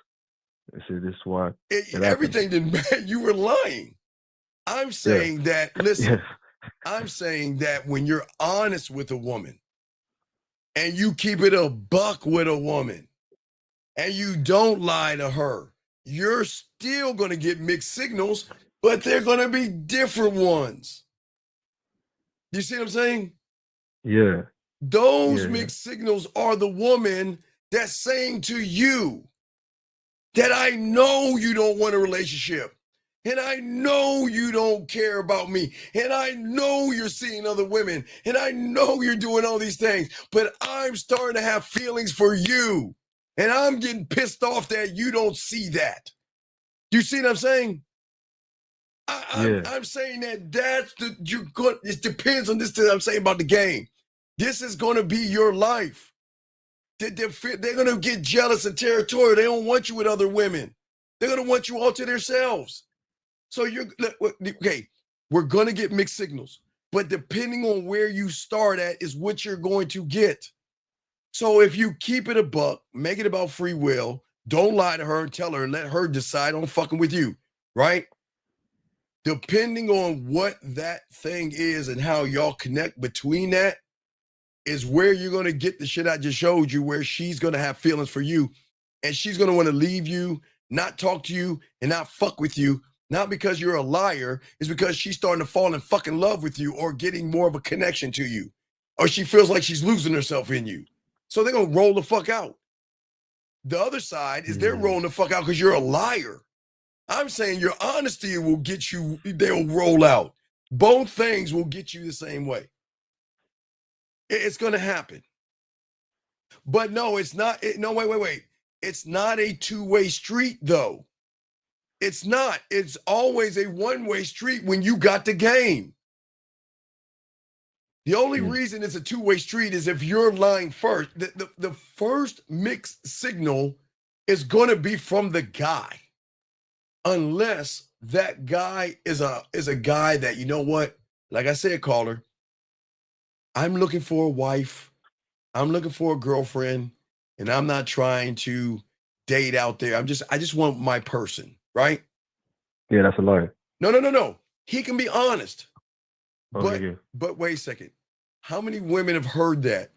T: See, this is why
G: Everything didn't matter. You were lying. I'm saying that, listen, I'm saying that when you're honest with a woman and you keep it a buck with a woman and you don't lie to her, you're still going to get mixed signals, but they're going to be different ones. You see what I'm saying?
T: Yeah.
G: Those mixed signals are the woman that's saying to you that I know you don't want a relationship. And I know you don't care about me. And I know you're seeing other women. And I know you're doing all these things. But I'm starting to have feelings for you. And I'm getting pissed off that you don't see that. You see what I'm saying? I'm saying that's you're good. It depends on this thing I'm saying about the game. This is going to be your life. They're going to get jealous and territorial. They don't want you with other women. They're going to want you all to themselves. So okay, we're going to get mixed signals, but depending on where you start at is what you're going to get. So if you keep it a buck, make it about free will, don't lie to her and tell her, let her decide on fucking with you, right? Depending on what that thing is and how y'all connect between that is where you're going to get the shit I just showed you, where she's going to have feelings for you and she's going to want to leave you, not talk to you, and not fuck with you. Not because you're a liar, it's because she's starting to fall in fucking love with you or getting more of a connection to you. Or she feels like she's losing herself in you. So they're going to roll the fuck out. The other side is they're rolling the fuck out because you're a liar. I'm saying your honesty will get you, they'll roll out. Both things will get you the same way. It's going to happen. But no, it's not. No, wait. It's not a two-way street, though. It's not. It's always a one-way street when you got the game. The only reason it's a two-way street is if you're lying first. The first mixed signal is going to be from the guy, unless that guy is a guy that, you know what? Like I said, caller, I'm looking for a wife. I'm looking for a girlfriend, and I'm not trying to date out there. I just want my person, right?
T: Yeah, that's a lie.
G: No. He can be honest.
T: Okay.
G: But wait a second. How many women have heard that?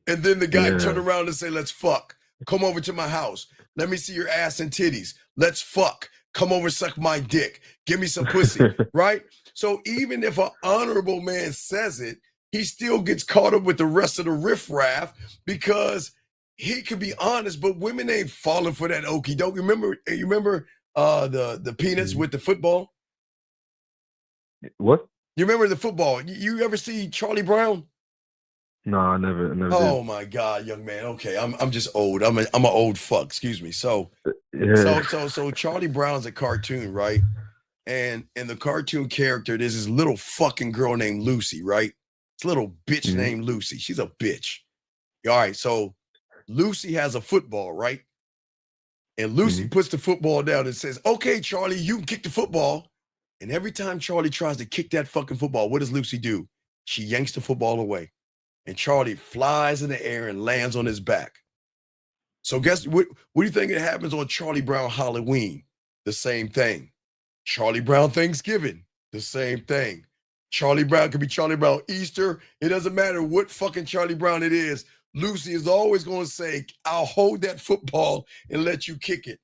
G: And then the guy turned around and say, let's fuck. Come over to my house. Let me see your ass and titties. Let's fuck. Come over, suck my dick. Give me some pussy, right? So even if an honorable man says it, he still gets caught up with the rest of the riffraff because he could be honest, but women ain't falling for that okie doke. You remember the peanuts with the football?
T: What?
G: You remember the football? You ever see Charlie Brown?
T: No, I never
G: Oh
T: did.
G: my God, young man. Okay, I'm just old. I'm an old fuck. Excuse me. So Charlie Brown's a cartoon, right? And the cartoon character, there's this little fucking girl named Lucy, right? This little bitch named Lucy. She's a bitch. All right, so Lucy has a football, right? And Lucy puts the football down and says, okay, Charlie, you can kick the football. And every time Charlie tries to kick that fucking football, what does Lucy do? She yanks the football away. And Charlie flies in the air and lands on his back. So guess what do you think it happens on Charlie Brown Halloween? The same thing. Charlie Brown Thanksgiving, the same thing. Charlie Brown could be Charlie Brown Easter. It doesn't matter what fucking Charlie Brown it is. Lucy is always going to say, I'll hold that football and let you kick it.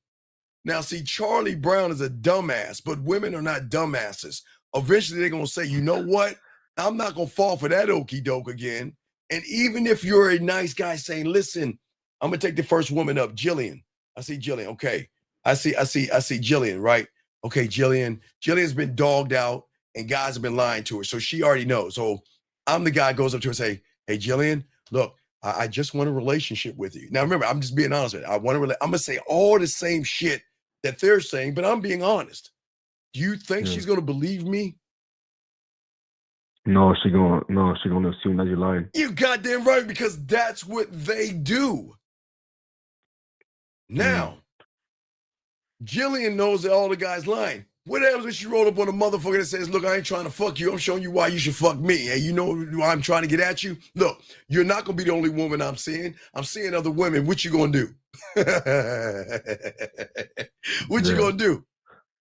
G: Now, see, Charlie Brown is a dumbass, but women are not dumbasses. Eventually, they're going to say, you know what? I'm not going to fall for that okie doke again. And even if you're a nice guy saying, listen, I'm going to take the first woman up, Jillian. I see Jillian. Okay. I see Jillian, right? Okay, Jillian's been dogged out and guys have been lying to her. So she already knows. So I'm the guy who goes up to her and say, hey, Jillian, look, I just want a relationship with you. Now, remember, I'm just being honest with you. I'm going to say all the same shit that they're saying, but I'm being honest. Do you think she's going to believe me?
T: No, she gonna assume that you're lying.
G: You goddamn right, because that's what they do. Now, Jillian knows that all the guys lying. What happens when she rolled up on a motherfucker that says, look, I ain't trying to fuck you. I'm showing you why you should fuck me. Hey, you know why I'm trying to get at you? Look, you're not going to be the only woman I'm seeing. I'm seeing other women. What you going to do? What you going to do?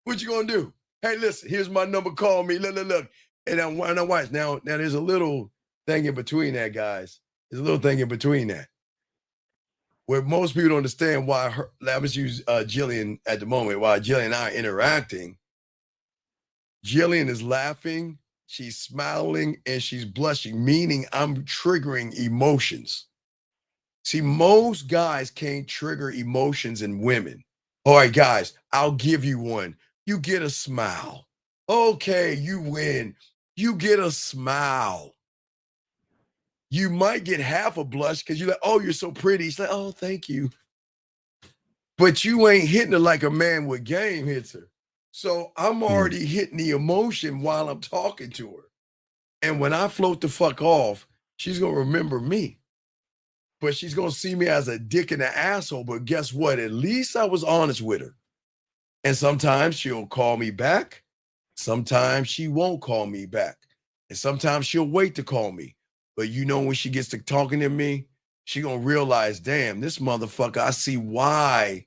G: What you going to do? Hey, listen, here's my number. Call me. Look. And I'm watch. Now, there's a little thing in between that, guys. There's a little thing in between that. Where most people don't understand why let's use Jillian at the moment, while Jillian and I are interacting. Jillian is laughing, she's smiling, and she's blushing, meaning I'm triggering emotions. See, most guys can't trigger emotions in women. All right, guys, I'll give you one. You get a smile. Okay, you win. You get a smile. You might get half a blush because you're like, oh, you're so pretty. She's like, oh, thank you. But you ain't hitting her like a man with game hits her. So I'm already hitting the emotion while I'm talking to her. And when I float the fuck off, she's going to remember me. But she's going to see me as a dick and an asshole. But guess what? At least I was honest with her. And sometimes she'll call me back. Sometimes she won't call me back. And sometimes she'll wait to call me. But you know, when she gets to talking to me, she going to realize, damn, this motherfucker, I see why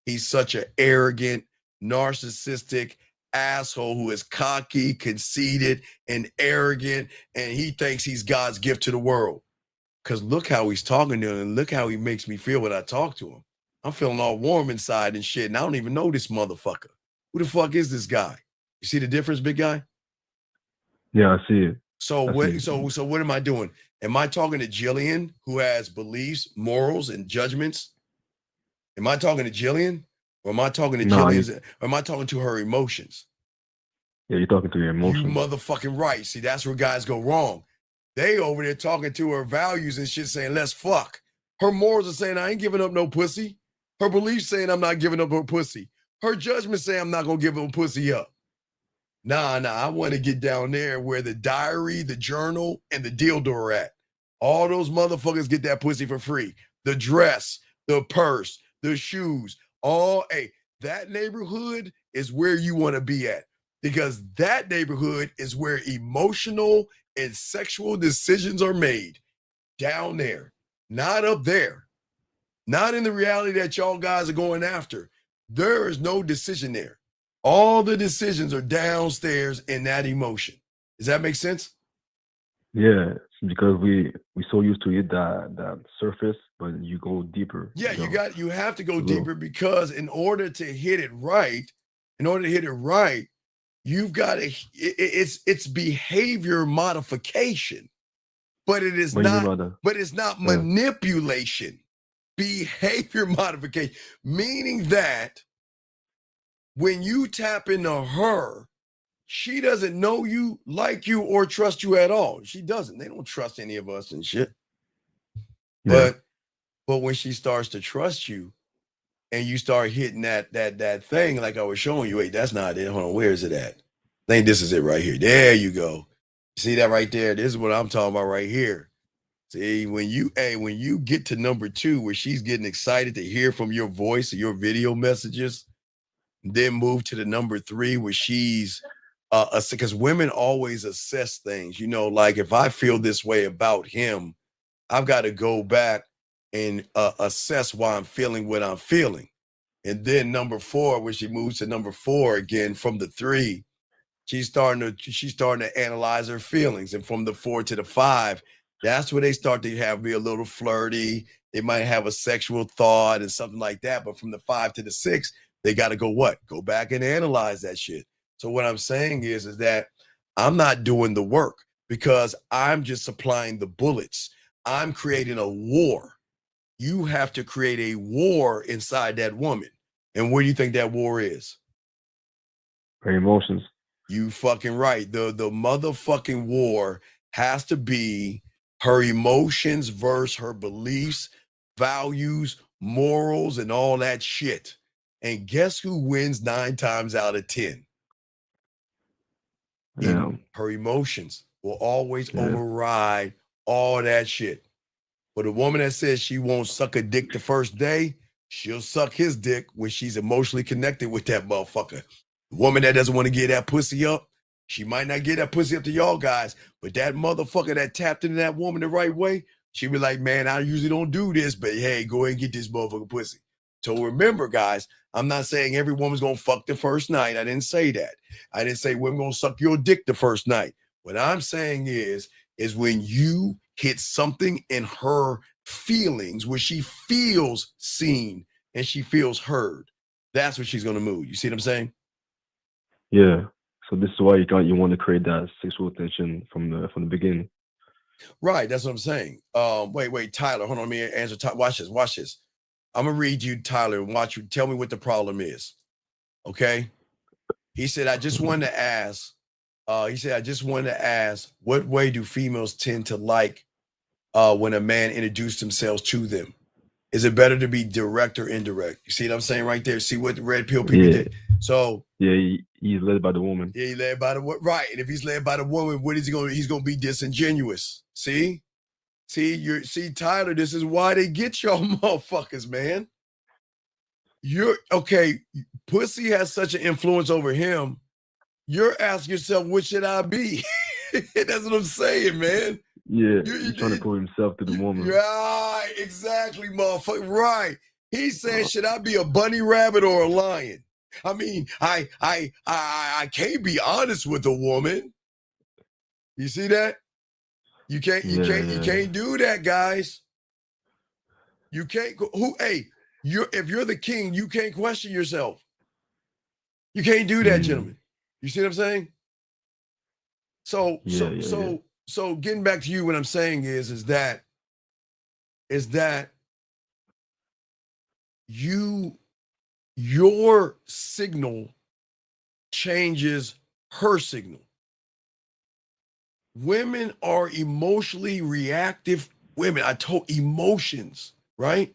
G: he's such an arrogant, narcissistic asshole who is cocky, conceited, and arrogant, and he thinks he's God's gift to the world. Because look how he's talking to him, and look how he makes me feel when I talk to him. I'm feeling all warm inside and shit, and I don't even know this motherfucker. Who the fuck is this guy? You see the difference, big guy?
T: Yeah, I see it.
G: So what am I doing? Am I talking to Jillian, who has beliefs, morals, and judgments? Am I talking to Jillian? Or am I talking to Jillian's? Or am I talking to her emotions?
T: Yeah, you're talking to your emotions.
G: You motherfucking right. See, that's where guys go wrong. They over there talking to her values and shit, saying, let's fuck. Her morals are saying, I ain't giving up no pussy. Her beliefs saying, I'm not giving up her pussy. Her judgment saying, I'm not going to give her pussy up. Nah, I want to get down there where the diary, the journal, and the dildo are at. All those motherfuckers get that pussy for free. The dress, the purse, the shoes, that neighborhood is where you want to be at, because that neighborhood is where emotional and sexual decisions are made. Down there, not up there, not in the reality that y'all guys are going after. There is no decision there. All the decisions are downstairs in that emotion. Does that make sense?
T: Yeah, because we so used to it that surface, but you go deeper.
G: Yeah, you have to go deeper, because in order to hit it right, you've got to it's behavior modification, but it's not manipulation. Behavior modification, meaning that when you tap into her, she doesn't know you, like you, or trust you at all. She doesn't. They don't trust any of us and shit. Yeah. But when she starts to trust you and you start hitting that thing like I was showing you, wait, that's not it. Hold on, where is it at? I think this is it right here. There you go. See that right there? This is what I'm talking about right here. See, when you get to number 2, where she's getting excited to hear from your voice or your video messages, then move to the number 3 where she's because women always assess things, you know, like if I feel this way about him, I've got to go back and assess why I'm feeling what I'm feeling. And then number 4, where she moves to number 4 again from the 3, she's starting to analyze her feelings. And from the 4 to the 5, that's where they start to be a little flirty. They might have a sexual thought and something like that. But from the 5 to the 6, they got to go back and analyze that shit. So what I'm saying is that I'm not doing the work, because I'm just supplying the bullets. I'm creating a war. You have to create a war inside that woman. And where do you think that war is?
T: Her emotions.
G: You fucking right. The motherfucking war has to be her emotions versus her beliefs, values, morals, and all that shit. And guess who wins 9 times out of 10?
T: Yeah.
G: Her emotions will always
T: Yeah.
G: override all that shit. But a woman that says she won't suck a dick the first day, she'll suck his dick when she's emotionally connected with that motherfucker. The woman that doesn't want to get that pussy up, she might not get that pussy up to y'all guys, but that motherfucker that tapped into that woman the right way, she be like, man, I usually don't do this, but hey, go ahead and get this motherfucker pussy. So remember, guys, I'm not saying every woman's gonna fuck the first night. I didn't say that. I didn't say women gonna suck your dick the first night. What I'm saying is when you hit something in her feelings, where she feels seen and she feels heard, that's what she's gonna move. You see what I'm saying?
T: Yeah. So this is why you want to create that sexual tension from the beginning.
G: Right, that's what I'm saying. Wait, Tyler, hold on, let me answer. Watch this. I'm gonna read you, Tyler, and watch you tell me what the problem is. Okay. He said, I just wanted to ask, what way do females tend to like when a man introduced themselves to them? Is it better to be direct or indirect? You see what I'm saying right there? See what the red pill people did? So
T: yeah, he's led by the woman.
G: Yeah, he's led by the woman. Right. And if he's led by the woman, what is he going to? He's going to be disingenuous. See, Tyler, this is why they get y'all motherfuckers, man. You're okay. Pussy has such an influence over him. You're asking yourself, what should I be? That's what I'm saying, man.
T: Yeah, he's trying to prove himself to the woman.
G: Right, exactly, motherfucker. Right. He's saying, should I be a bunny rabbit or a lion? I mean, I can't be honest with a woman. You see that? You can't do that, guys. You can't go if you're the king, you can't question yourself. You can't do that, gentlemen. You see what I'm saying? So getting back to you, what I'm saying is that your signal changes her signal. Women are emotionally reactive women. I told emotions, right?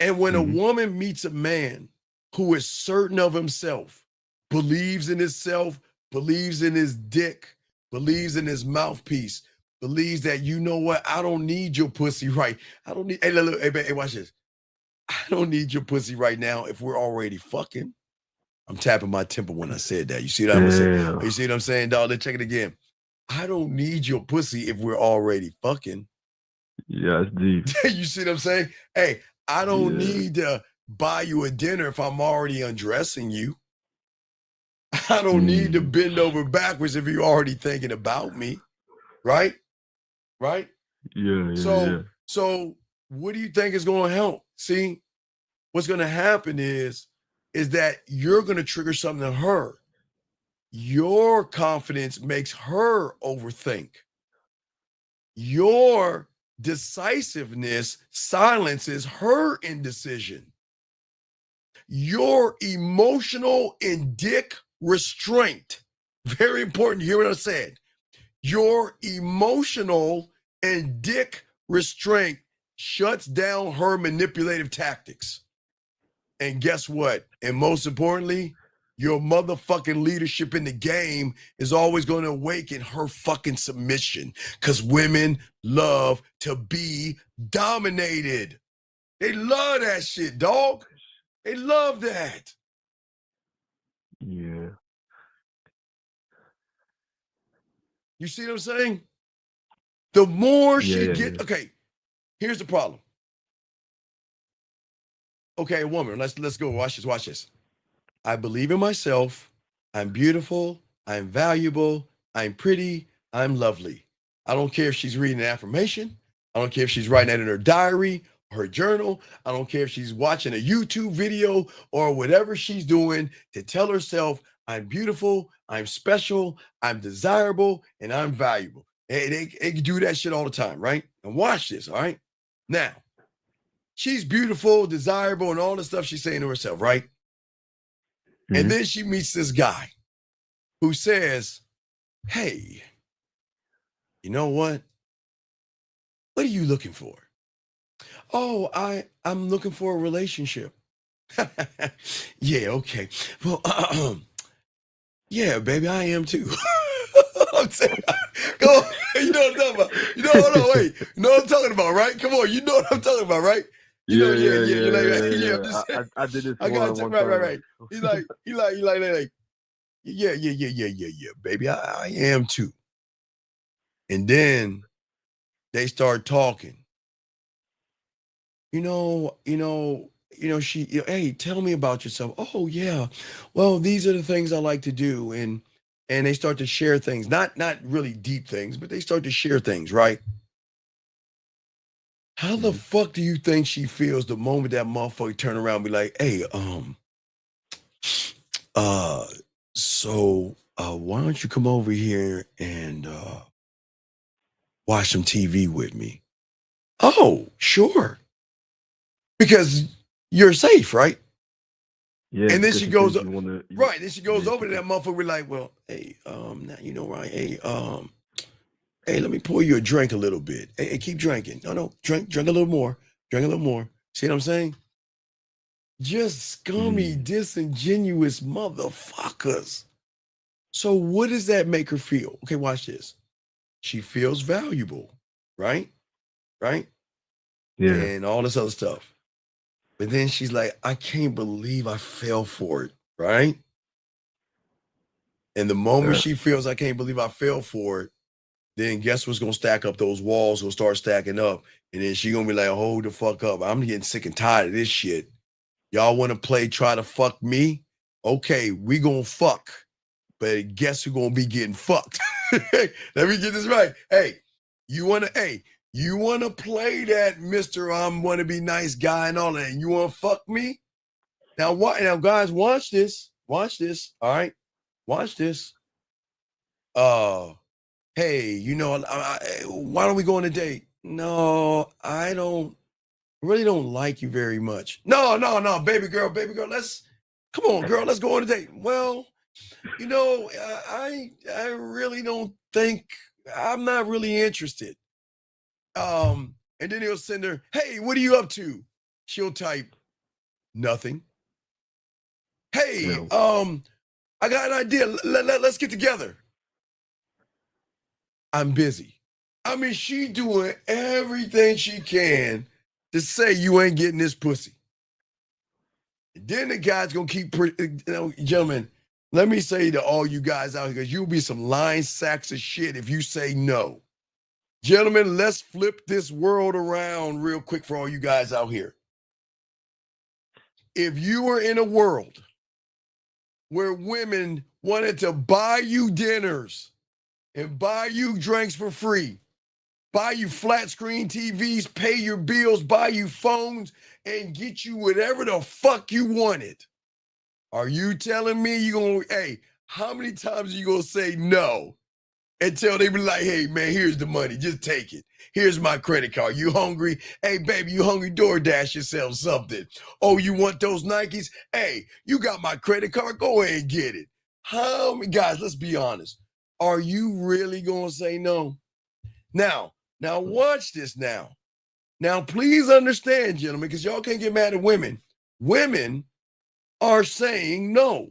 G: And when a woman meets a man who is certain of himself, believes in himself, believes in his dick, believes in his mouthpiece, believes that, you know what, I don't need your pussy right. I don't need, hey, watch this. I don't need your pussy right now if we're already fucking. I'm tapping my temple when I said that. You see what I'm saying? You see what I'm saying, dog? Let's check it again. I don't need your pussy if we're already fucking.
T: Yeah, it's deep.
G: You see what I'm saying? Hey, I don't need to buy you a dinner if I'm already undressing you. I don't need to bend over backwards if you're already thinking about me. Right? Right?
T: Yeah.
G: So what do you think is going to help? See, what's going to happen is that you're going to trigger something in her. Your confidence makes her overthink. Your decisiveness silences her indecision. Your emotional and dick restraint. Very important. You hear what I said? Your emotional and dick restraint shuts down her manipulative tactics. And guess what? And most importantly, your motherfucking leadership in the game is always going to awaken her fucking submission, because women love to be dominated. They love that shit, dog. They love that.
T: Yeah.
G: You see what I'm saying? The more she get, okay, here's the problem. Okay, woman, let's go. Watch this. I believe in myself. I'm beautiful. I'm valuable. I'm pretty. I'm lovely. I don't care if she's reading an affirmation. I don't care if she's writing that in her diary, her journal. I don't care if she's watching a YouTube video or whatever she's doing to tell herself, I'm beautiful, I'm special, I'm desirable, and I'm valuable. They do that shit all the time, right? And watch this, all right? Now, she's beautiful, desirable, and all the stuff she's saying to herself, right? And then she meets this guy. who says, hey, you know what? What are you looking for? Oh, I'm looking for a relationship. Yeah, okay. Well, yeah, baby, I am too. I'm saying, come on, you know what I'm talking about. You know, hold on, wait. You know what I'm talking about, right? Come on, you know what I'm talking about, right? You know, yeah. You're like, yeah. I'm just saying.
T: I did this
G: I got to
T: one
G: right.
T: time.
G: He's like, yeah, baby, I am too. And then they start talking. Hey, tell me about yourself. Oh yeah, well, these are the things I like to do, and they start to share things, not really deep things, but they start to share things, right? How the fuck do you think she feels the moment that motherfucker turn around and be like, hey, so why don't you come over here and watch some TV with me? Oh, sure. Because you're safe, right?
T: Yeah,
G: And then
T: because
G: she
T: she
G: goes,
T: thinks you want to.
G: right. Then she goes
T: Yeah,
G: over to that motherfucker. We're like, well, hey, now you know, right? Hey, let me pour you a drink a little bit. Hey, keep drinking. No, drink a little more. Drink a little more. See what I'm saying? Just scummy, disingenuous motherfuckers. So what does that make her feel? Okay, watch this. She feels valuable, right? Right?
T: yeah,
G: And all this other stuff. But then she's like, I can't believe I fell for it, right? And the moment she feels I can't believe I fell for it, then guess what's gonna stack up? Those walls will start stacking up. And then she gonna be like, hold the fuck up. I'm getting sick and tired of this shit. Y'all wanna play try to fuck me? Okay, we gonna fuck. But guess who gonna be getting fucked? Let me get this right. Hey, you wanna play that Mr. I'm wanna be nice guy and all that, and you wanna fuck me? Now what? Now guys, watch this. Watch this. All right. Watch this. Hey, why don't we go on a date? No, I really don't like you very much. No, baby girl, come on, girl, let's go on a date. Well, I really don't think I'm not really interested. And then he'll send her, hey, what are you up to? She'll type nothing. Hey, I got an idea. Let's get together. I'm busy. I mean, she doing everything she can to say you ain't getting this pussy. Then the guy's gonna keep, gentlemen, let me say to all you guys out here, because you'll be some lying sacks of shit if you say no. Gentlemen, let's flip this world around real quick for all you guys out here. If you were in a world where women wanted to buy you dinners and buy you drinks for free, buy you flat screen TVs, pay your bills, buy you phones, and get you whatever the fuck you wanted. Are you telling me hey, how many times are you gonna say no until they be like, hey man, here's the money, just take it. Here's my credit card. You hungry? Hey baby, you hungry? DoorDash yourself something. Oh, you want those Nikes? Hey, you got my credit card? Go ahead and get it. How many guys, let's be honest. Are you really gonna say no? Now watch this now. Now, please understand, gentlemen, because y'all can't get mad at women. Women are saying no.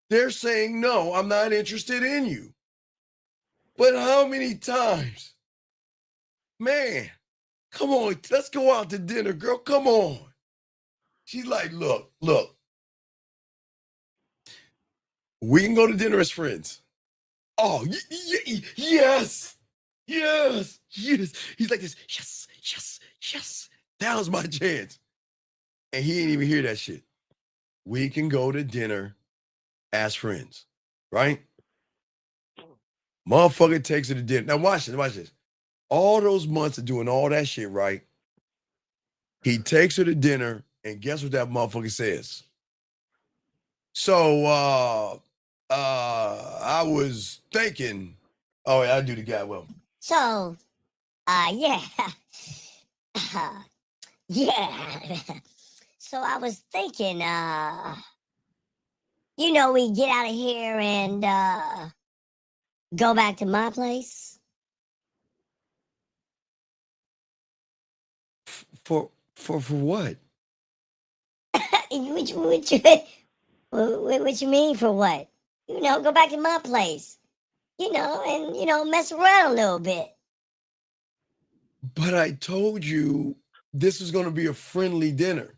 G: They're saying, no, I'm not interested in you. But how many times? Man, come on, let's go out to dinner, girl. Come on. She's like, look, we can go to dinner as friends. Oh, yes. He's like this, yes. That was my chance. And he ain't even hear that shit. We can go to dinner as friends, right? Motherfucker takes her to dinner. Now watch this. All those months of doing all that shit, right? He takes her to dinner, and guess what that motherfucker says? So I was thinking, oh yeah, I do the guy well.
P: So, yeah. Yeah. So I was thinking, You know, we get out of here and go back to my place.
G: For what?
P: What you mean for what? You know, go back to my place. You know, and mess around a little bit.
G: But I told you this was going to be a friendly dinner.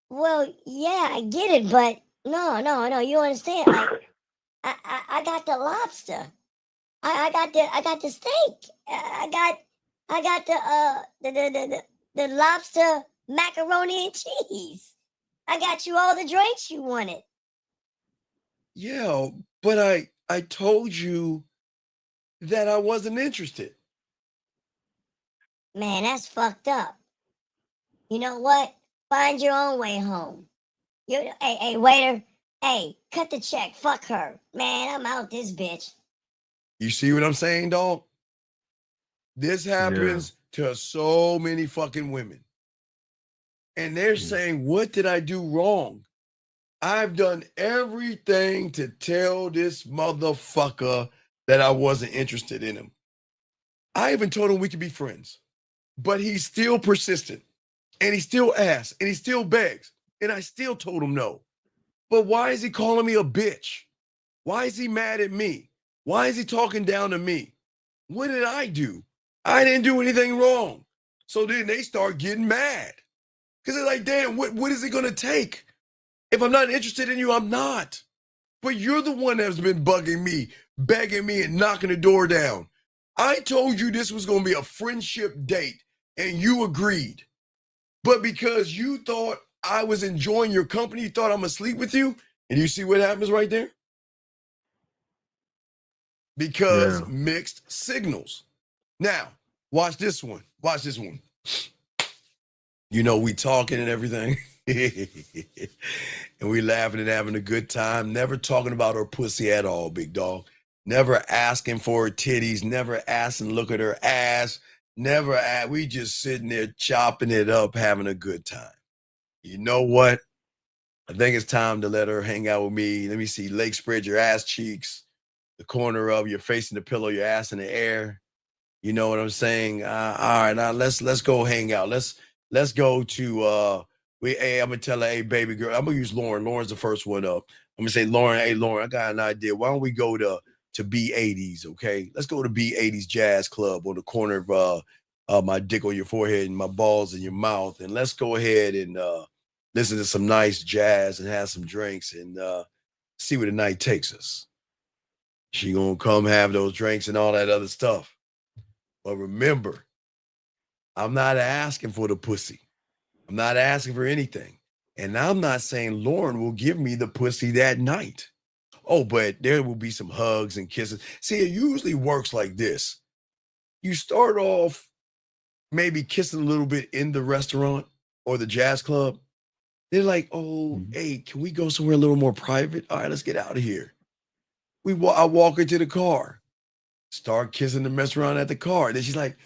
P: Well, yeah, I get it, but no, you understand? Like, I got the lobster. I got the steak. I got the lobster macaroni and cheese. I got you all the drinks you wanted.
G: Yeah, but I told you that I wasn't interested.
P: Man, that's fucked up. You know what? Find your own way home. Hey, waiter. Hey, cut the check. Fuck her. Man, I'm out this bitch.
G: You see what I'm saying, dog? This happens to so many fucking women. And they're saying, what did I do wrong? I've done everything to tell this motherfucker that I wasn't interested in him. I even told him we could be friends. But he's still persistent. And he still asks. And he still begs. And I still told him no. But why is he calling me a bitch? Why is he mad at me? Why is he talking down to me? What did I do? I didn't do anything wrong. So then they start getting mad. Because they're like, damn, what is it going to take? If I'm not interested in you, I'm not. But you're the one that's been bugging me, begging me, and knocking the door down. I told you this was going to be a friendship date, and you agreed. But because you thought I was enjoying your company, you thought I'm going to sleep with you, and you see what happens right there? Because mixed signals. Now, watch this one. Watch this one. You know, we talking and everything. And we laughing and having a good time. Never talking about her pussy at all, big dog. Never asking for her titties. Never asking to look at her ass. We just sitting there chopping it up, having a good time. You know what? I think it's time to let her hang out with me. Let me see. Leg spread your ass cheeks. The corner of your face in the pillow, your ass in the air. You know what I'm saying? All right, now let's go hang out. Let's go to I'm gonna tell her, hey, baby girl, I'm gonna use Lauren. Lauren's the first one up. I'm gonna say, Lauren, hey Lauren, I got an idea. Why don't we go to B80s? Okay, let's go to B80s Jazz Club on the corner of my dick on your forehead and my balls in your mouth, and let's go ahead and listen to some nice jazz and have some drinks and see where the night takes us. She gonna come have those drinks and all that other stuff. But remember, I'm not asking for the pussy. I'm not asking for anything. And I'm not saying Lauren will give me the pussy that night. Oh, but there will be some hugs and kisses. See, it usually works like this. You start off maybe kissing a little bit in the restaurant or the jazz club. They're like, oh, hey, can we go somewhere a little more private? All right, let's get out of here. I walk her to the car, start kissing the mess around at the car. Then she's like,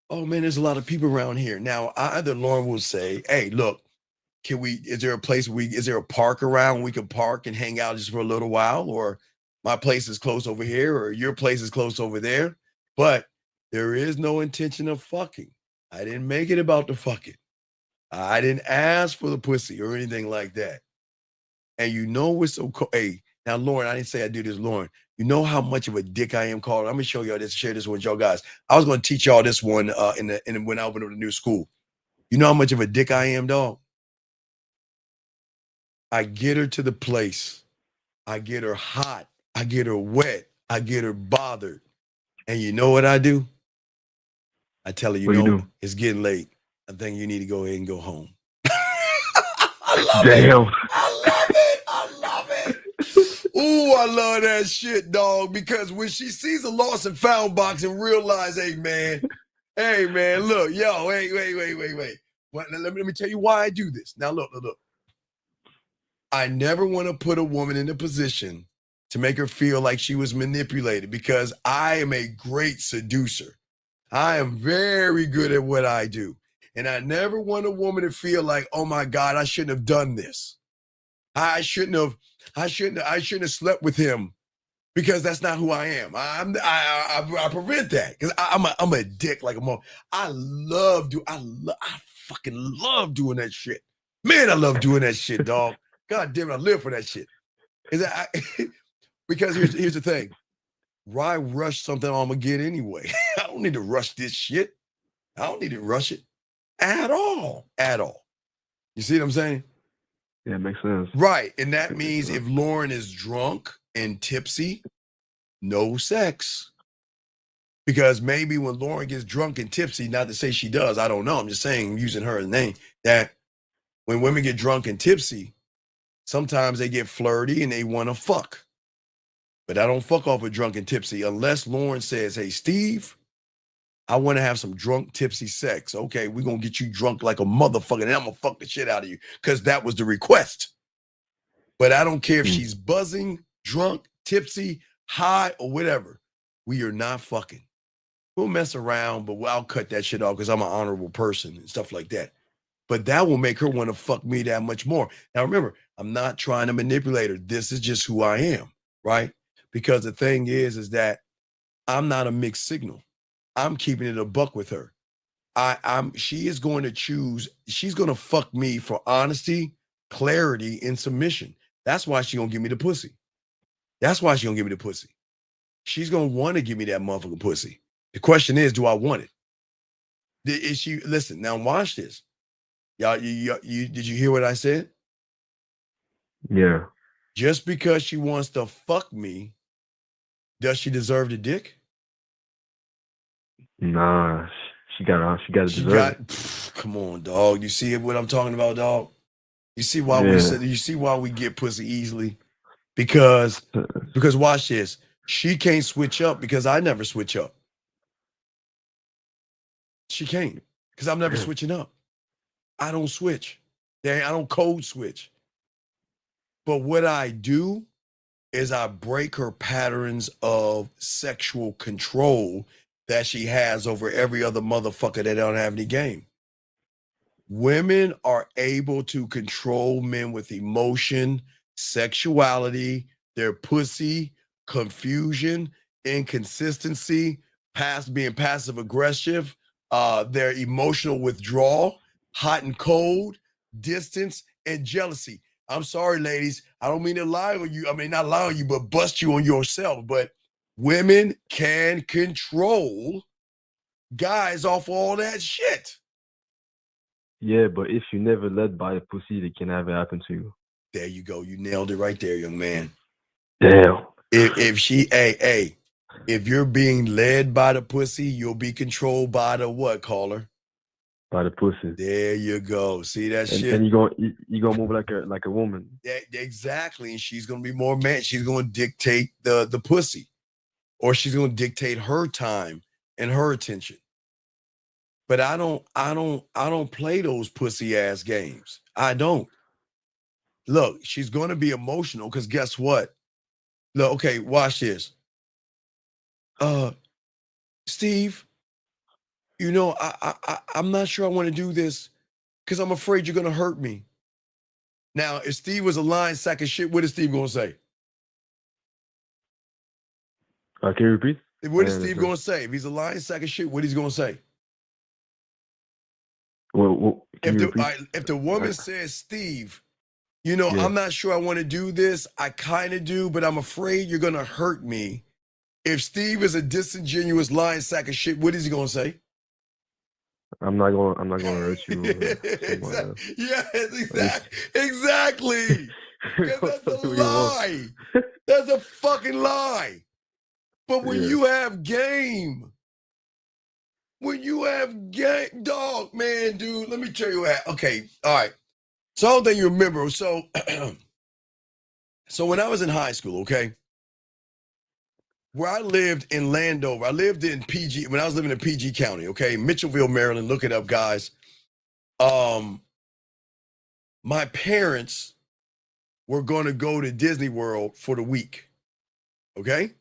G: oh man, there's a lot of people around here. Now, either Lauren will say, hey, look, is there a park around we can park and hang out just for a little while? Or my place is close over here, or your place is close over there. But there is no intention of fucking. I didn't make it about the fucking. I didn't ask for the pussy or anything like that. And you know what's so cool? Hey, now, Lauren, I didn't say I do this, Lauren. You know how much of a dick I am, Carl? I'm gonna show y'all this, share this with y'all guys. I was gonna teach y'all this one when I opened up the new school. You know how much of a dick I am, dog? I get her to the place. I get her hot. I get her wet. I get her bothered. And you know what I do? I tell her, it's getting late. I think you need to go ahead and go home. I love it. Ooh, I love that shit, dog. Because when she sees a lost and found box and realize, hey, man, look, yo, wait. Let me tell you why I do this. Now, look. I never want to put a woman in a position to make her feel like she was manipulated because I am a great seducer. I am very good at what I do. And I never want a woman to feel like, oh my God, I shouldn't have done this. I shouldn't have slept with him because that's not who I am. I prevent that because I'm a dick like a mom. I fucking love doing that shit. Man, I love doing that shit, dog. God damn it, I live for that shit. Because here's the thing. Why rush something I'm gonna get anyway? I don't need to rush this shit. I don't need to rush it at all. At all. You see what I'm saying?
T: Yeah, it makes sense.
G: Right. And that means if Lauren is drunk and tipsy, no sex. Because maybe when Lauren gets drunk and tipsy, not to say she does, I don't know. I'm just saying, using her name, that when women get drunk and tipsy, sometimes they get flirty and they want to fuck. But I don't fuck off with drunk and tipsy unless Lauren says, hey, Steve, I want to have some drunk, tipsy sex. Okay, we're going to get you drunk like a motherfucker and I'm going to fuck the shit out of you because that was the request. But I don't care if she's buzzing, drunk, tipsy, high, or whatever. We are not fucking. We'll mess around, but I'll cut that shit off because I'm an honorable person and stuff like that. But that will make her want to fuck me that much more. Now, remember, I'm not trying to manipulate her. This is just who I am, right? Because the thing is that I'm not a mixed signal. I'm keeping it a buck with her. She is going to choose. She's going to fuck me for honesty, clarity, and submission. That's why she's going to give me the pussy. That's why she's going to give me the pussy. She's going to want to give me that motherfucking pussy. The question is, do I want it? Is she, listen, now watch this. Y'all, did you hear what I said?
T: Yeah.
G: Just because she wants to fuck me, does she deserve the dick?
T: Nah, she got to deserve it.
G: Come on, dog. You see what I'm talking about, dog? You see why we get pussy easily? Because watch this. She can't switch up because I never switch up. She can't because I'm never switching up. I don't switch. I don't code switch. But what I do is I break her patterns of sexual control that she has over every other motherfucker that don't have any game. Women are able to control men with emotion, sexuality, their pussy, confusion, inconsistency, being passive aggressive, their emotional withdrawal, hot and cold, distance, and jealousy. I'm sorry, ladies. I don't mean to lie on you. I mean, not lie on you, but bust you on yourself. But women can control guys off all that shit.
T: Yeah, but if you never led by a pussy, it can never happen to you.
G: There you go. You nailed it right there, young man.
T: Damn.
G: If you're being led by the pussy, you'll be controlled by the what, caller?
T: By the pussy.
G: There you go. See that shit?
T: And you gonna move like a woman.
G: Yeah, exactly. And she's gonna be more man. She's gonna dictate the pussy, or she's gonna dictate her time and her attention. But I don't play those pussy ass games. I don't. Look, she's gonna be emotional because guess what? Look, okay, watch this. Steve, you know, I'm not sure I want to do this because I'm afraid you're gonna hurt me. Now, if Steve was a lying sack of shit, what is Steve gonna say?
T: Can you repeat?
G: What is Steve gonna say? If he's a lying sack of shit, what he's gonna say?
T: Well,
G: if the woman says, Steve, you know, I'm not sure I want to do this. I kind of do, but I'm afraid you're gonna hurt me. If Steve is a disingenuous lying sack of shit, what is he gonna say?
T: I'm not gonna hurt you.
G: Exactly. That's a lie. That's a fucking lie. But when you have game, dog, man, dude, let me tell you what. Okay, all right. So I don't think you remember. So, so when I was in high school, okay, where I lived in Landover, I lived in PG, when I was living in PG County, okay, Mitchellville, Maryland, look it up, guys. My parents were going to go to Disney World for the week, okay?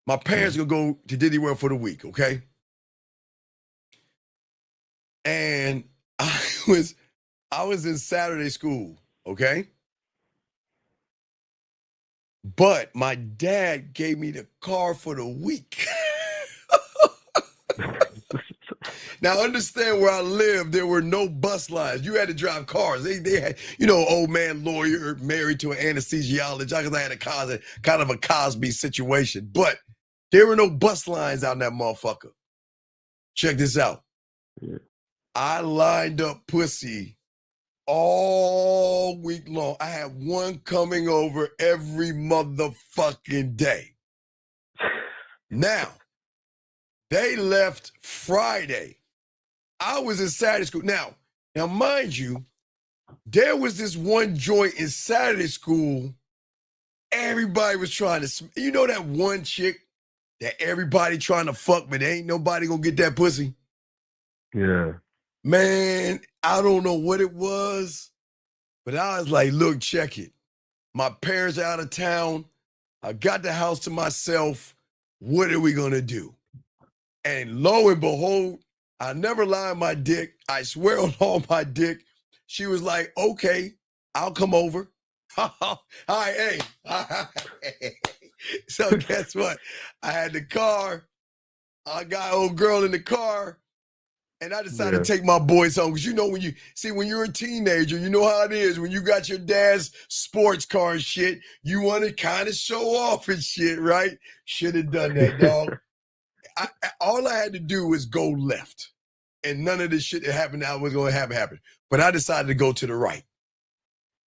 G: My parents going to go to Disney World for the week, okay? And I was in Saturday school, Okay? But my dad gave me the car for the week. Now, understand where I lived, there were no bus lines. You had to drive cars. They had, old man lawyer married to an anesthesiologist. I had a kind of a Cosby situation. But there were no bus lines out in that motherfucker. Check this out.
T: Yeah.
G: I lined up pussy all week long. I had one coming over every motherfucking day. Now, they left Friday. I was in Saturday school. Now, mind you, there was this one joint in Saturday school. Everybody was trying to, that one chick that everybody trying to fuck, but ain't nobody gonna get that pussy?
T: Yeah.
G: Man, I don't know what it was, but I was like, look, check it. My parents are out of town. I got the house to myself. What are we gonna do? And lo and behold, I never lie on my dick. I swear on all my dick. She was like, okay, I'll come over. All right, hey. So guess what? I had the car. I got old girl in the car. And I decided to take my boys home. Because when you're a teenager, you know how it is. When you got your dad's sports car and shit, you want to kind of show off and shit, right? Should have done that, dog. All I had to do was go left. And none of this shit that happened now was going to happen. But I decided to go to the right.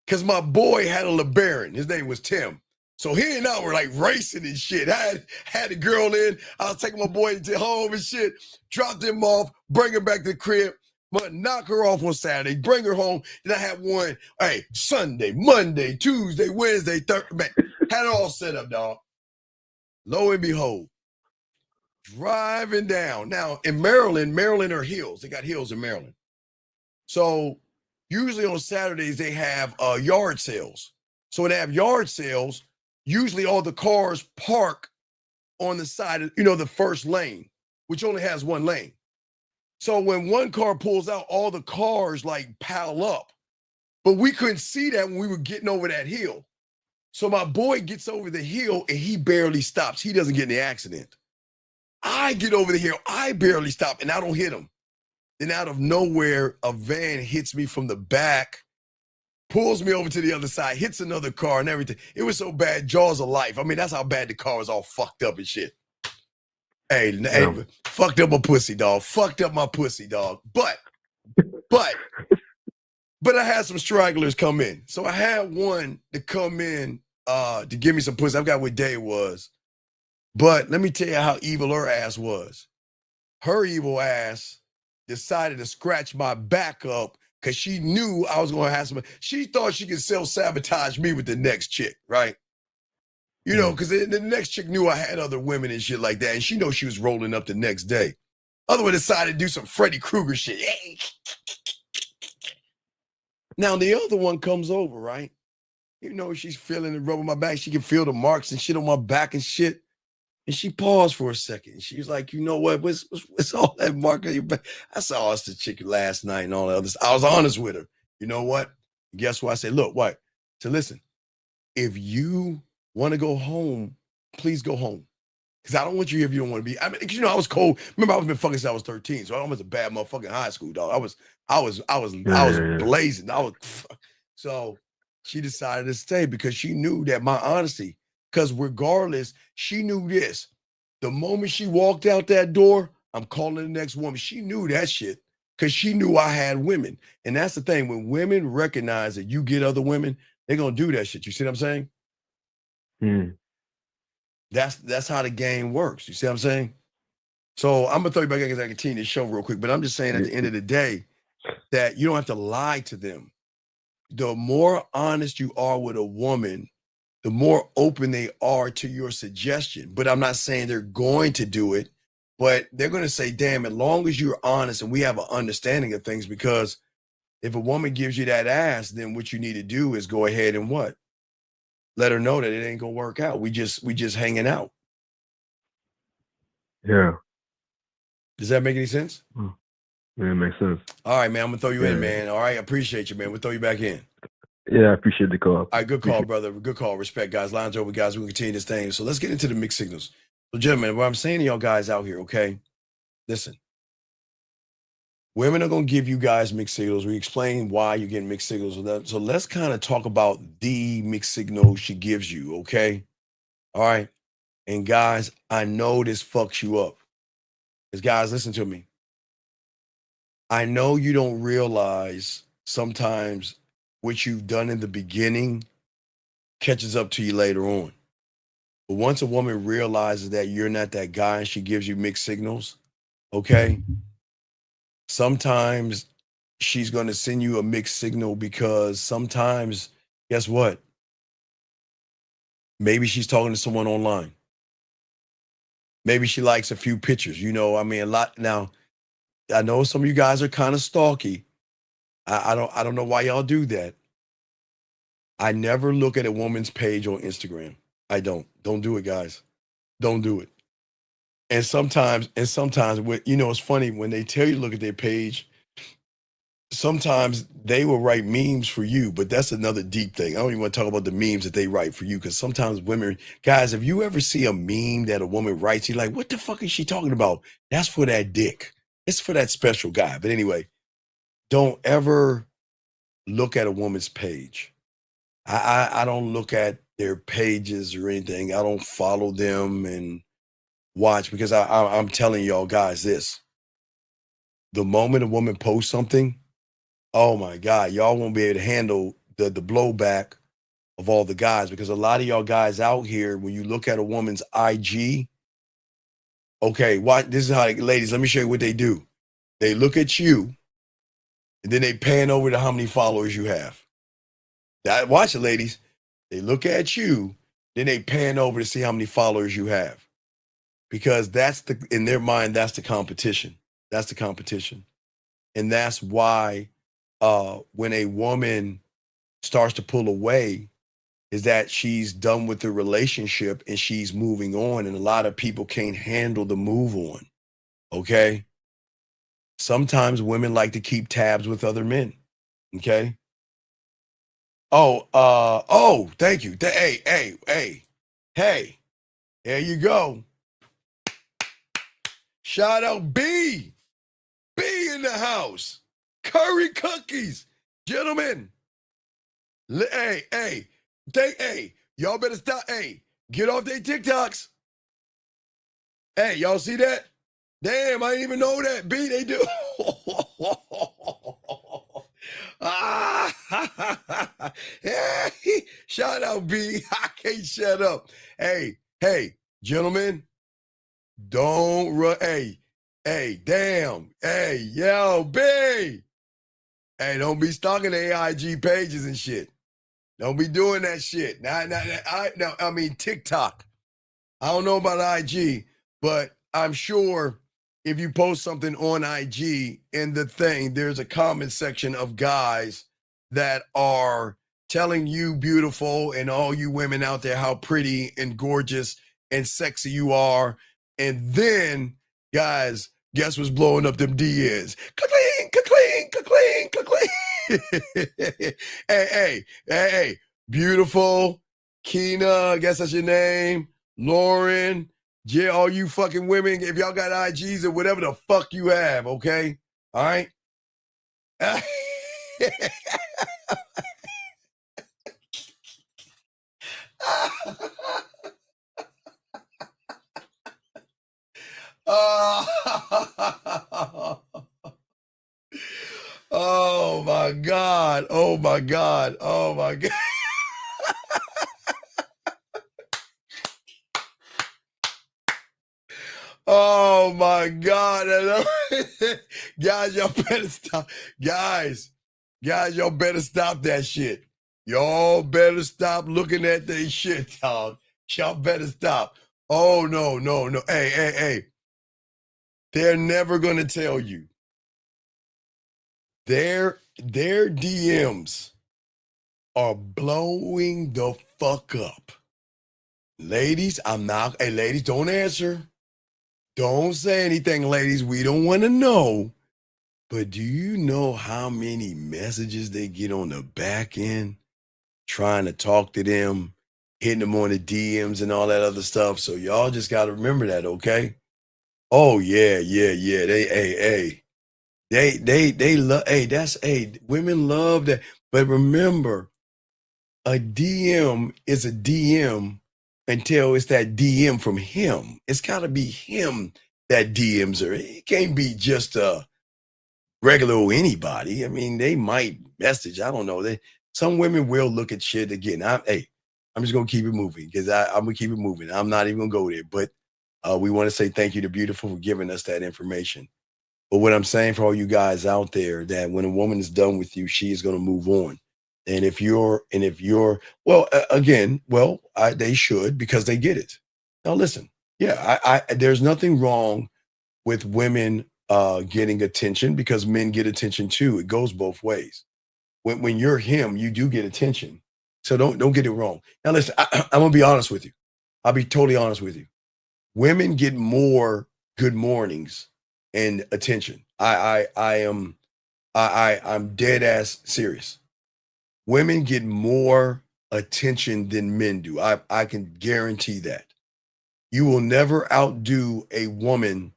G: Because my boy had a LeBaron. His name was Tim. So he and I were like racing and shit. I had the girl in. I was taking my boy to home and shit. Dropped him off, bring her back to the crib. But knock her off on Saturday, bring her home. Then I had one, Sunday, Monday, Tuesday, Wednesday, Thursday. Man, had it all set up, dog. Lo and behold, driving down. Now, in Maryland are hills. They got hills in Maryland. So usually on Saturdays, they have yard sales. So when they have yard sales, usually all the cars park on the side of, the first lane, which only has one lane. So when one car pulls out, all the cars like pile up. But we couldn't see that when we were getting over that hill. So my boy gets over the hill and he barely stops. He doesn't get in the accident. I get over the hill. I barely stop and I don't hit him. Then out of nowhere, a van hits me from the back, pulls me over to the other side, hits another car and everything. It was so bad, jaws of life. I mean, that's how bad the car was all fucked up and shit. Hey, fucked up my pussy, dog. Fucked up my pussy, dog. But I had some stragglers come in. So I had one to come in to give me some pussy. I forgot what day it was. But let me tell you how evil her ass was. Her evil ass decided to scratch my back up because she knew I was going to have some. She thought she could self-sabotage me with the next chick, right? Because the next chick knew I had other women and shit like that. And she knows she was rolling up the next day. Other one decided to do some Freddy Krueger shit. Now the other one comes over, right? She's feeling and rubbing my back. She can feel the marks and shit on my back and shit. And she paused for a second. She was like, you know what? What's all that mark on your back? I saw us the chick last night and all that other stuff. I was honest with her. You know what? Guess what? I said, look, what? So listen, if you want to go home, please go home. Because I don't want you if you don't want to be. I mean, I was cold. Remember, I was been fucking since I was 13, so I was a bad motherfucking high school dog. I was blazing. So she decided to stay because she knew that my honesty. Because regardless, she knew this. The moment she walked out that door, I'm calling the next woman. She knew that shit because she knew I had women. And that's the thing. When women recognize that you get other women, they're going to do that shit. You see what I'm saying? That's how the game works. You see what I'm saying? So I'm going to throw you back in because I continue the show real quick. But I'm just saying at the end of the day that you don't have to lie to them. The more honest you are with a woman, the more open they are to your suggestion. But I'm not saying they're going to do it, but they're going to say, damn, as long as you're honest and we have an understanding of things, because if a woman gives you that ass, then what you need to do is go ahead and what? Let her know that it ain't going to work out. We just hanging out.
T: Yeah.
G: Does that make any sense?
T: Yeah, it makes sense.
G: All right, man. I'm going to throw you in, man. All right. I appreciate you, man. We'll throw you back in.
T: Yeah, I appreciate the call.
G: All right, good call, brother. Good call. Respect, guys. Lines over, guys. We'll continue this thing. So let's get into the mixed signals. So, gentlemen, what I'm saying to y'all guys out here, okay? Listen. Women are going to give you guys mixed signals. We explain why you're getting mixed signals. So let's kind of talk about the mixed signal she gives you, okay? All right. And guys, I know this fucks you up. Because guys, listen to me. I know you don't realize sometimes what you've done in the beginning catches up to you later on. But once a woman realizes that you're not that guy and she gives you mixed signals, okay? Sometimes she's going to send you a mixed signal because sometimes, guess what? Maybe she's talking to someone online. Maybe she likes a few pictures. You know, I mean, a lot. Now, I know some of you guys are kind of stalky. I don't know why y'all do that. I never look at a woman's page on Instagram. I don't. Don't do it, guys. Don't do it. And sometimes, you know, it's funny when they tell you to look at their page. Sometimes they will write memes for you, but that's another deep thing. I don't even want to talk about the memes that they write for you because sometimes women, guys, if you ever see a meme that a woman writes, you're like, what the fuck is she talking about? That's for that dick. It's for that special guy. But anyway, don't ever look at a woman's page. I don't look at their pages or anything. I don't follow them and watch because I'm telling y'all guys this. The moment a woman posts something, oh my God, y'all won't be able to handle the blowback of all the guys because a lot of y'all guys out here, when you look at a woman's IG, okay, this is how, ladies, let me show you what they do. They look at you and then they pan over to how many followers you have. Watch it, ladies. They look at you, then they pan over to see how many followers you have. Because in their mind, that's the competition. That's the competition. And that's why when a woman starts to pull away, is that she's done with the relationship and she's moving on. And a lot of people can't handle the move on. Okay. Sometimes women like to keep tabs with other men. Okay. Oh, thank you. Hey. There you go. Shout out B in the house. Curry cookies. Gentlemen. Hey, y'all better stop. Hey, get off their TikToks. Hey, y'all see that? Damn, I didn't even know that. B, they do. Shout out B. I can't shut up. Hey, gentlemen, don't run. Hey, damn. Hey, yo, B. Hey, don't be stalking the AIG pages and shit. Don't be doing that shit. I mean, TikTok. I don't know about IG, but I'm sure if you post something on IG in the thing, there's a comment section of guys that are telling you beautiful and all you women out there how pretty and gorgeous and sexy you are. And then, guys, guess what's blowing up them DMs? Ka-cling, ka-cling, ka-cling, ka-cling. Hey, beautiful, Keena, I guess that's your name, Lauren, all you fucking women, if y'all got IGs or whatever the fuck you have, okay? All right? Oh my God. Oh my God. Oh my God. Oh my God. Guys, y'all better stop. Guys, y'all better stop that shit. Y'all better stop looking at that shit, dog. Y'all better stop. Oh, no. Hey. They're never going to tell you. Their DMs are blowing the fuck up. Ladies, hey, ladies, don't answer. Don't say anything, ladies. We don't want to know. But do you know how many messages they get on the back end? trying to talk to them, hitting them on the DMs and all that other stuff. So y'all just got to remember that, okay? Oh yeah, yeah, yeah. They love. Women love that. But remember, a DM is a DM until it's that DM from him. It's got to be him that DMs her. It can't be just a regular or anybody. I mean, they might message. I don't know. Some women will look at shit again. I'm just gonna keep it moving because I'm gonna keep it moving. I'm not even gonna go there. But we want to say thank you to Beautiful for giving us that information. But what I'm saying for all you guys out there, that when a woman is done with you, she is gonna move on. And if you're, well, they should, because they get it. Now listen, yeah, there's nothing wrong with women getting attention, because men get attention too. It goes both ways. When you're him, you do get attention. So don't get it wrong. Now listen, I'm gonna be honest with you. I'll be totally honest with you. Women get more good mornings and attention. I'm dead ass serious. Women get more attention than men do. I can guarantee that. You will never outdo a woman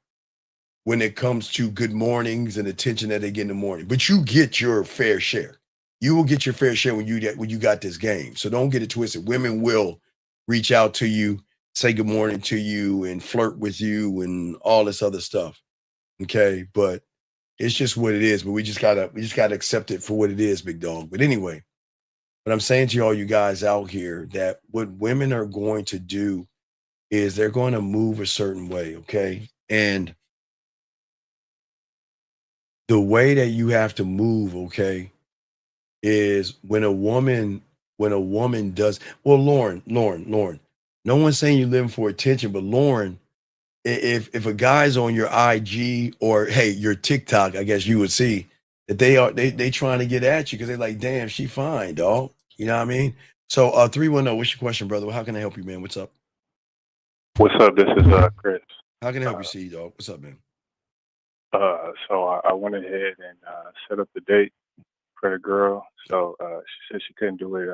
G: when it comes to good mornings and attention that they get in the morning. But you get your fair share. You will get your fair share when you got this game. So don't get it twisted. Women will reach out to you, say good morning to you, and flirt with you and all this other stuff. Okay, but it's just what it is. But we just gotta accept it for what it is, big dog. But anyway, what I'm saying to all you guys out here, that what women are going to do is they're going to move a certain way, okay? And the way that you have to move, okay, is when a woman does, well, Lauren, no one's saying you're living for attention, but Lauren, if a guy's on your IG or your TikTok, I guess you would see that they trying to get at you because they're like, damn, she fine, dog. You know what I mean? So 310, what's your question, brother? How can I help you, man? What's up?
U: What's up? This is Chris.
G: How can I help you, C, dog? What's up, man?
U: So I went ahead and set up the date for the girl. So she said she couldn't do it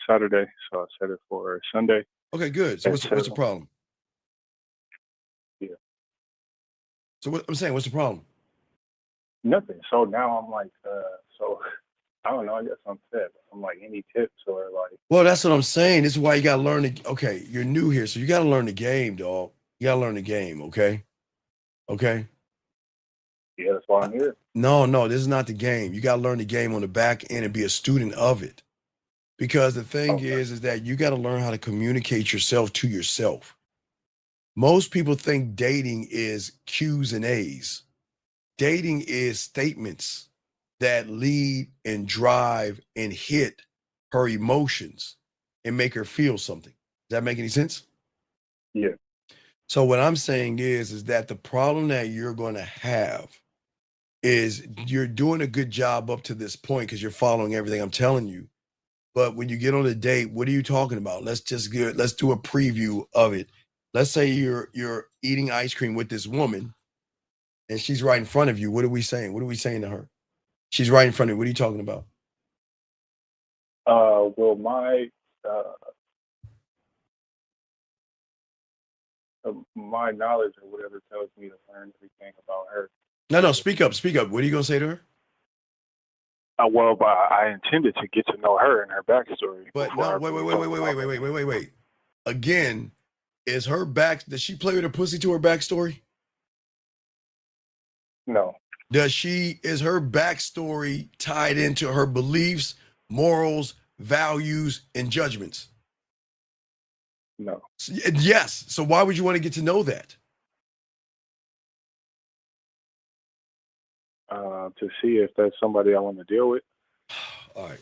U: Saturday, so I set it for Sunday.
G: Okay, good. So what's the problem?
U: Yeah.
G: So what I'm saying, what's the problem?
U: Nothing. So now I'm like, so I don't know. I guess I'm set. I'm like, any tips or like?
G: Well, that's what I'm saying. This is why you got to learn. Okay, you're new here, so you got to learn the game, dog. You got to learn the game, okay? Okay?
U: Yeah, that's why I'm here.
G: No, this is not the game. You got to learn the game on the back end and be a student of it. Because the thing is that you got to learn how to communicate yourself to yourself. Most people think dating is Q's and A's. Dating is statements that lead and drive and hit her emotions and make her feel something. Does that make any sense?
U: Yeah.
G: So what I'm saying is that the problem that you're going to have is you're doing a good job up to this point because you're following everything I'm telling you. But when you get on a date, what are you talking about? Let's do a preview of it. Let's say you're eating ice cream with this woman and she's right in front of you. What are we saying? What are we saying to her? She's right in front of you. What are you talking about?
U: Well, my knowledge or whatever tells me to learn everything about her.
G: No, speak up. What are you gonna say to her?
U: Well, but I intended to get to know her and her backstory.
G: But no, wait. Again, does she play with her pussy to her backstory?
U: No.
G: Is her backstory tied into her beliefs, morals, values, and judgments?
U: No.
G: Yes. So why would you want to get to know that?
U: To see if that's somebody I want to deal with.
G: All right.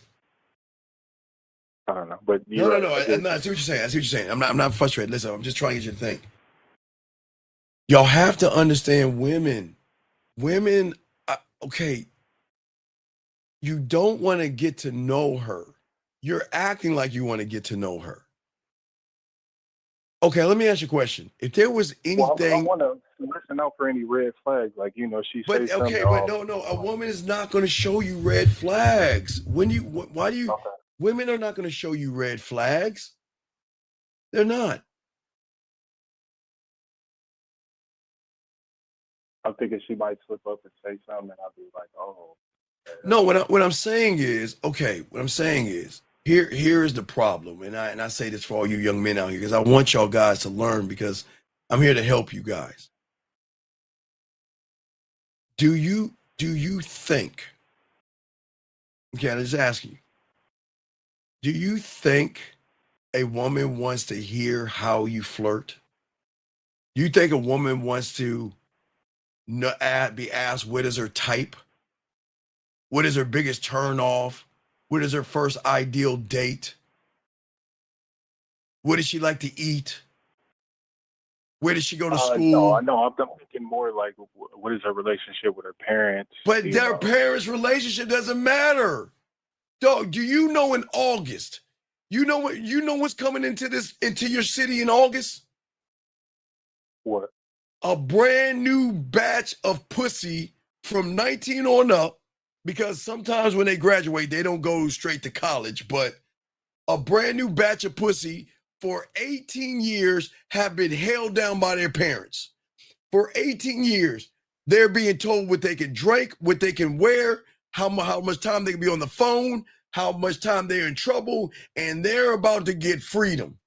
U: I don't know, but
G: No. I see what you're saying. I'm not frustrated. Listen, I'm just trying to get you to think. Y'all have to understand women. Okay. You don't want to get to know her. You're acting like you want to get to know her. Okay, let me ask you a question. If there was anything,
U: I want to listen out for any red flags, like she says something.
G: No. A woman is not going to show you red flags. Why do you? Women are not going to show you red flags. They're not.
U: I'm thinking she might slip up and say something, and I'll be like, oh.
G: No, what I'm saying is, okay, what I'm saying is, here is the problem, and I say this for all you young men out here, because I want y'all guys to learn, because I'm here to help you guys. Do you think, okay, I'm just asking you, do you think a woman wants to hear how you flirt? Do you think a woman wants to be asked what is her type? What is her biggest turn off? What is her first ideal date? What does she like to eat? Where does she go to school?
U: No, I'm thinking more like, what is her relationship with her parents?
G: But their parents' relationship doesn't matter. Dog, do you know in August? You know what's coming into your city in August?
U: What?
G: A brand new batch of pussy from 19 on up, because sometimes when they graduate, they don't go straight to college, but a brand new batch of pussy for 18 years have been held down by their parents. For 18 years, they're being told what they can drink, what they can wear, how much time they can be on the phone, how much time they're in trouble, and they're about to get freedom.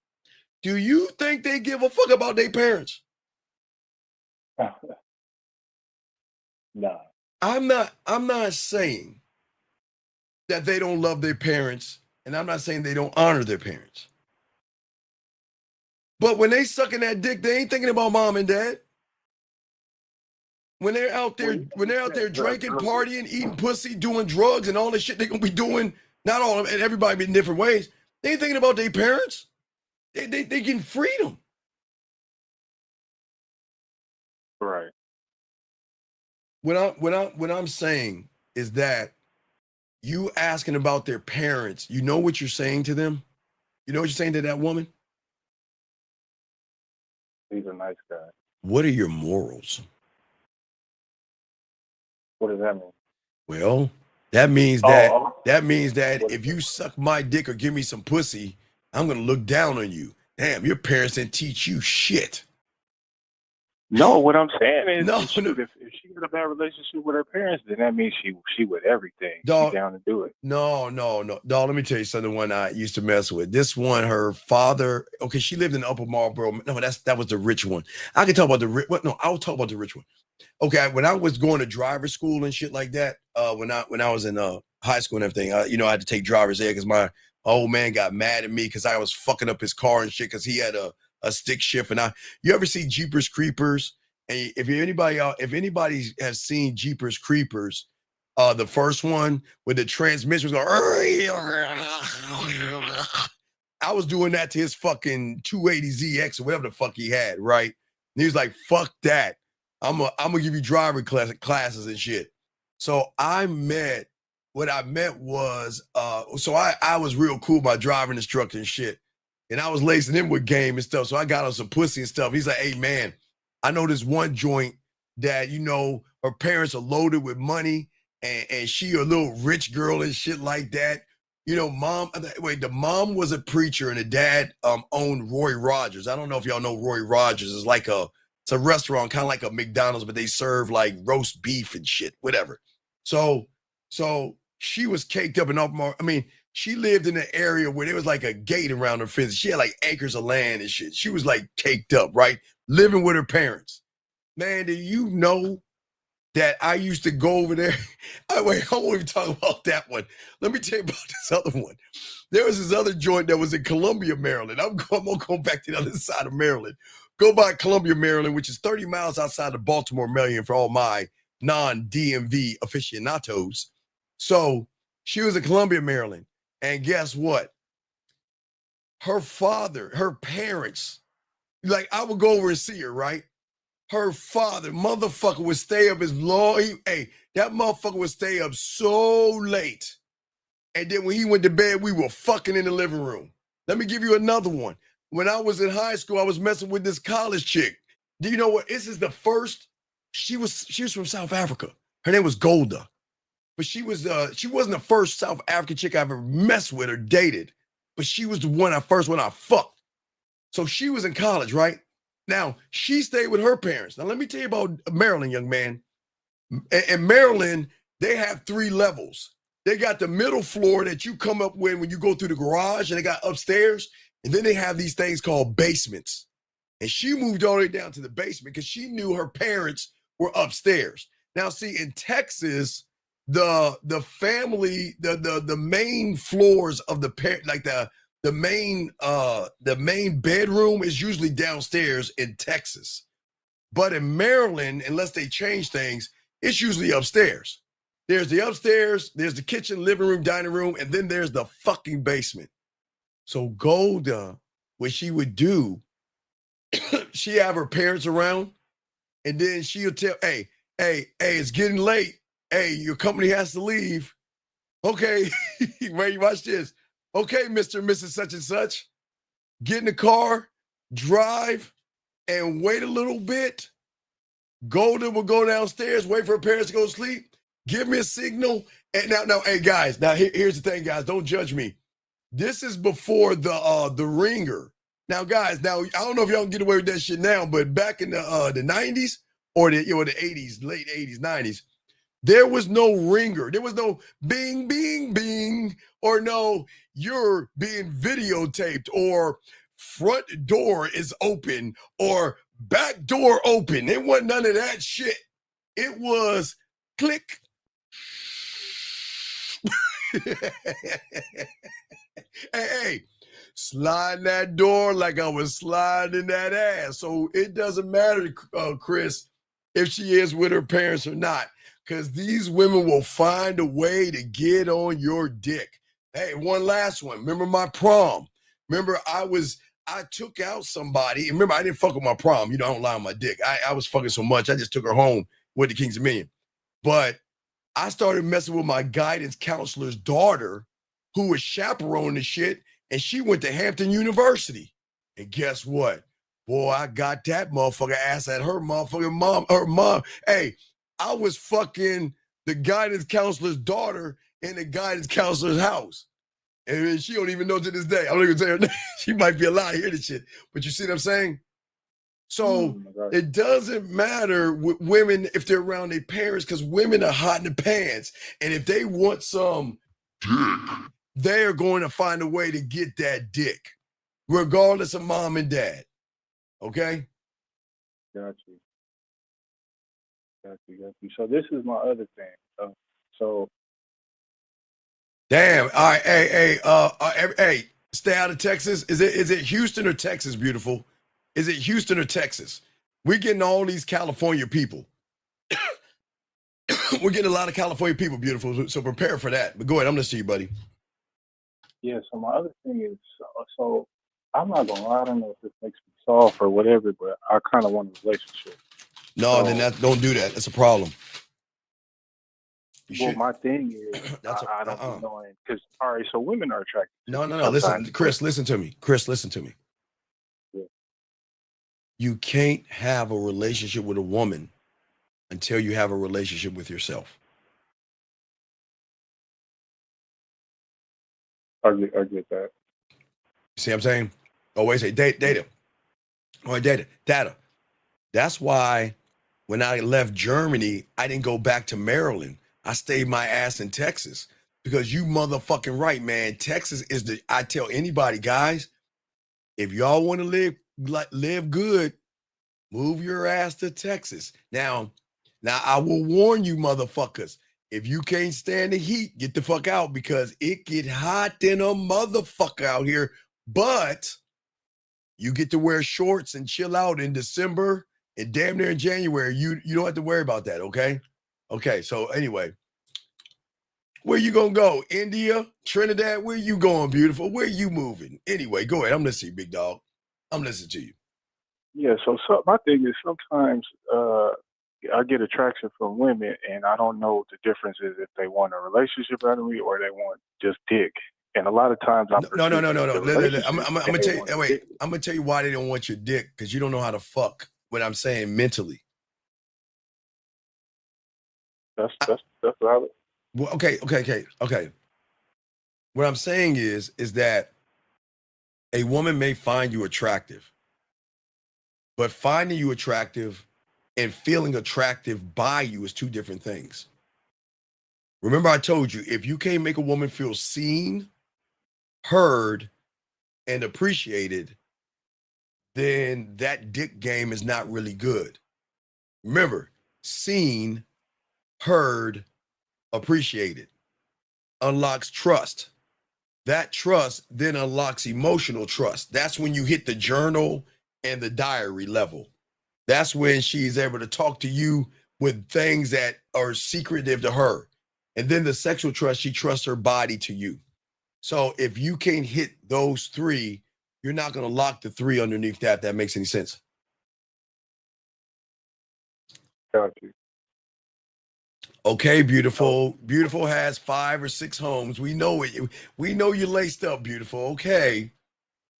G: Do you think they give a fuck about their parents?
U: Nah.
G: I'm not saying that they don't love their parents, and I'm not saying they don't honor their parents. But when they sucking that dick, they ain't thinking about mom and dad. When they're out there drinking, partying, eating pussy, doing drugs, and all the shit they're gonna be doing, not all of it, and everybody in different ways, they ain't thinking about their parents. They getting freedom.
U: Right.
G: What I'm saying is that you asking about their parents, you know what you're saying to them? You know what you're saying to that woman?
U: He's a nice guy.
G: What are your morals?
U: What does that mean?
G: Well, that means that if you suck my dick or give me some pussy, I'm gonna look down on you. Damn, your parents didn't teach you shit.
U: No, what I'm saying is,
G: No,
U: if she got a bad relationship with her parents, then that means she with everything.
G: Dog,
U: She down to do it.
G: No. Dog, let me tell you something. One I used to mess with. This one, her father. Okay, she lived in Upper Marlboro. No, that was the rich one. I can talk about the rich. No, I'll talk about the rich one. Okay, when I was going to driver school and shit like that, when I was in high school and everything, I had to take driver's ed because my old man got mad at me because I was fucking up his car and shit because he had a stick shift. And you ever see Jeepers Creepers? And if anybody has seen Jeepers Creepers, the first one with the transmission was going, I was doing that to his fucking 280ZX or whatever the fuck he had, right? And he was like, fuck that. I'm gonna give you driving classes and shit. So what I met was, so I was real cool, my driving instructor and shit. And I was lacing him with game and stuff. So I got on some pussy and stuff. He's like, hey man, I know this one joint that, her parents are loaded with money and she a little rich girl and shit like that. The mom was a preacher and the dad owned Roy Rogers. I don't know if y'all know Roy Rogers. It's a restaurant, kind of like a McDonald's, but they serve like roast beef and shit, whatever. So she was caked up and up. She lived in an area where there was like a gate around her fence. She had like acres of land and shit. She was like caked up, right? Living with her parents. Man, do you know that I used to go over there? I won't even talk about that one. Let me tell you about this other one. There was this other joint that was in Columbia, Maryland. I'm gonna go back to the other side of Maryland. Go by Columbia, Maryland, which is 30 miles outside of Baltimore, Maryland, for all my non-DMV aficionados. So she was in Columbia, Maryland. And guess what? Her parents, like I would go over and see her, right? Her father, motherfucker, would stay up as long. That motherfucker would stay up so late. And then when he went to bed, we were fucking in the living room. Let me give you another one. When I was in high school, I was messing with this college chick. Do you know what? This is the first. She was from South Africa. Her name was Golda. but she wasn't the first South African chick I ever messed with or dated, but she was the first one I fucked. So she was in college, right? Now, she stayed with her parents. Now, let me tell you about Maryland, young man. In Maryland, they have 3 levels. They got the middle floor that you come up with when you go through the garage, and they got upstairs, and then they have these things called basements. And she moved all the way down to the basement because she knew her parents were upstairs. Now, see, in Texas, the family, the main floors of the parent, like the main bedroom is usually downstairs in Texas. But in Maryland, unless they change things, it's usually upstairs. There's the upstairs, there's the kitchen, living room, dining room, and then there's the fucking basement. So Golda, what she would do, she have her parents around, and then she'll tell, hey, it's getting late. Hey, your company has to leave. Okay, wait, watch this. Okay, Mr. and Mrs. such and such, get in the car, drive, and wait a little bit. Golden will go downstairs, wait for her parents to go to sleep, give me a signal. And now, hey guys, now here's the thing, guys, don't judge me. This is before the ringer. Now, guys, I don't know if y'all can get away with that shit now, but back in the 90s or the 80s, late 80s, 90s, there was no ringer. There was no bing, bing, bing, or no, you're being videotaped, or front door is open, or back door open. It wasn't none of that shit. It was click. Hey, slide that door like I was sliding that ass. So it doesn't matter, Chris, if she is with her parents or not, because these women will find a way to get on your dick. Hey, one last one. Remember my prom? Remember I took out somebody. Remember, I didn't fuck with my prom. I don't lie on my dick. I was fucking so much, I just took her home with the Kings of Million. But I started messing with my guidance counselor's daughter, who was chaperoning the shit, and she went to Hampton University. And guess what? Boy, I got that motherfucker ass at her motherfucking mom. Her mom. Hey, I was fucking the guidance counselor's daughter in the guidance counselor's house. And she don't even know to this day. I'm not even saying her name. She might be allowed to hear this shit. But you see what I'm saying? So it doesn't matter with women if they're around their parents, because women are hot in the pants. And if they want some dick, they're going to find a way to get that dick, regardless of mom and dad. Okay?
U: Got you. So this is my other thing. So
G: damn. All right. Hey, stay out of Texas. Is it Houston or Texas, beautiful? Is it Houston or Texas? We're getting all these California people. We're getting a lot of California people, beautiful. So prepare for that. But go ahead. I'm listening to you, buddy.
U: yeah, so my other thing is, so I'm not gonna lie, I don't know if this makes me soft or whatever, but I kind of want a relationship.
G: No, then don't do that. That's a problem.
U: Well, my thing is, I don't be knowing, because, all right, so women are attracted.
G: No. Listen, Chris, listen to me.
U: Yeah.
G: You can't have a relationship with a woman until you have a relationship with yourself.
U: I get that.
G: See what I'm saying? Always say data. Or data. That's why when I left Germany, I didn't go back to Maryland. I stayed my ass in Texas, because you motherfucking right, man. Texas is I tell anybody, guys, if y'all want to live good, move your ass to Texas. Now I will warn you, motherfuckers. If you can't stand the heat, get the fuck out, because it get hot than a motherfucker out here. But you get to wear shorts and chill out in December and damn near in January. You don't have to worry about that, okay? Okay, so anyway, where you gonna go? India, Trinidad? Where you going, beautiful? Where you moving? Anyway, go ahead. I'm listening, big dog. I'm listening to you.
U: Yeah, so my thing is, sometimes I get attraction from women, and I don't know the difference is if they want a relationship out of me or they want just dick. And a lot of times I'm
G: No. I'm gonna tell you. Wait, I'm gonna tell you why they don't want your dick, because you don't know how to fuck. What I'm saying mentally.
U: That's valid.
G: Well, okay. What I'm saying is that a woman may find you attractive, but finding you attractive and feeling attractive by you is two different things. Remember, I told you, if you can't make a woman feel seen, heard, and appreciated, then that dick game is not really good. Remember, seen, heard, appreciated unlocks trust. That trust then unlocks emotional trust. That's when you hit the journal and the diary level. That's when she's able to talk to you with things that are secretive to her. And then the sexual trust, she trusts her body to you. So if you can't hit those three, you're not going to lock the three underneath that. That makes any sense.
U: Got you.
G: Okay, beautiful. Beautiful has 5 or 6 homes. We know it. We know you laced up, beautiful. Okay.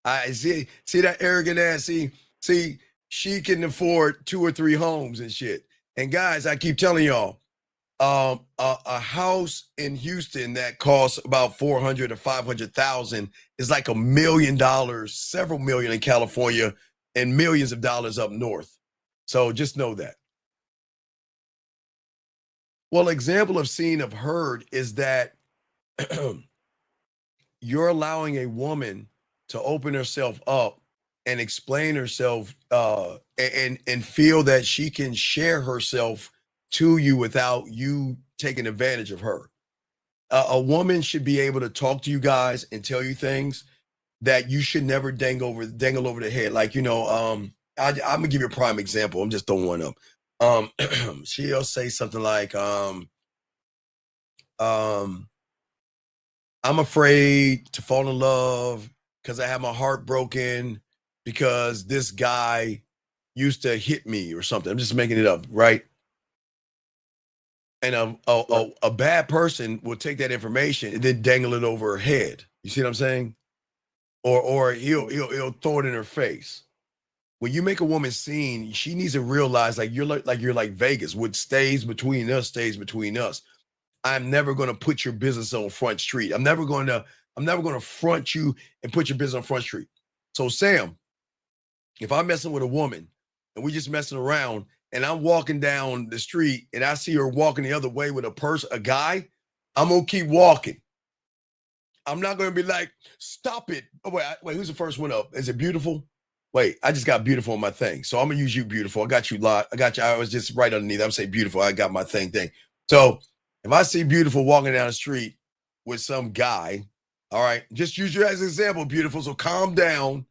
G: I see that arrogant ass. See, she can afford 2 or 3 homes and shit. And guys, I keep telling y'all, a house in Houston that costs about 400 or 500,000 is like $1 million, several million in California, and millions of dollars up north. So just know that. Well, example of seen, of heard is that you're allowing a woman to open herself up and explain herself and feel that she can share herself to you without you taking advantage of her. A woman should be able to talk to you guys and tell you things that you should never dangle over the head. Like, I'm gonna give you a prime example. I'm just throwing one up. She'll say something like, I'm afraid to fall in love because I have my heart broken because this guy used to hit me or something. I'm just making it up, right? And a bad person will take that information and then dangle it over her head. You see what I'm saying? Or he'll throw it in her face. When you make a woman seen, she needs to realize you're like Vegas. What stays between us stays between us. I'm never going to put your business on Front Street. I'm never going to front you and put your business on Front Street. So Sam, if I'm messing with a woman and we just messing around and I'm walking down the street and I see her walking the other way with a guy, I'm going to keep walking. I'm not going to be like, stop it. Oh, wait, who's the first one up? Is it beautiful? Wait, I just got beautiful on my thing. So I'm going to use you, beautiful. I got you. I was just right underneath. I'm saying beautiful. I got my thing. So if I see beautiful walking down the street with some guy, all right, just use you as an example, beautiful. So calm down.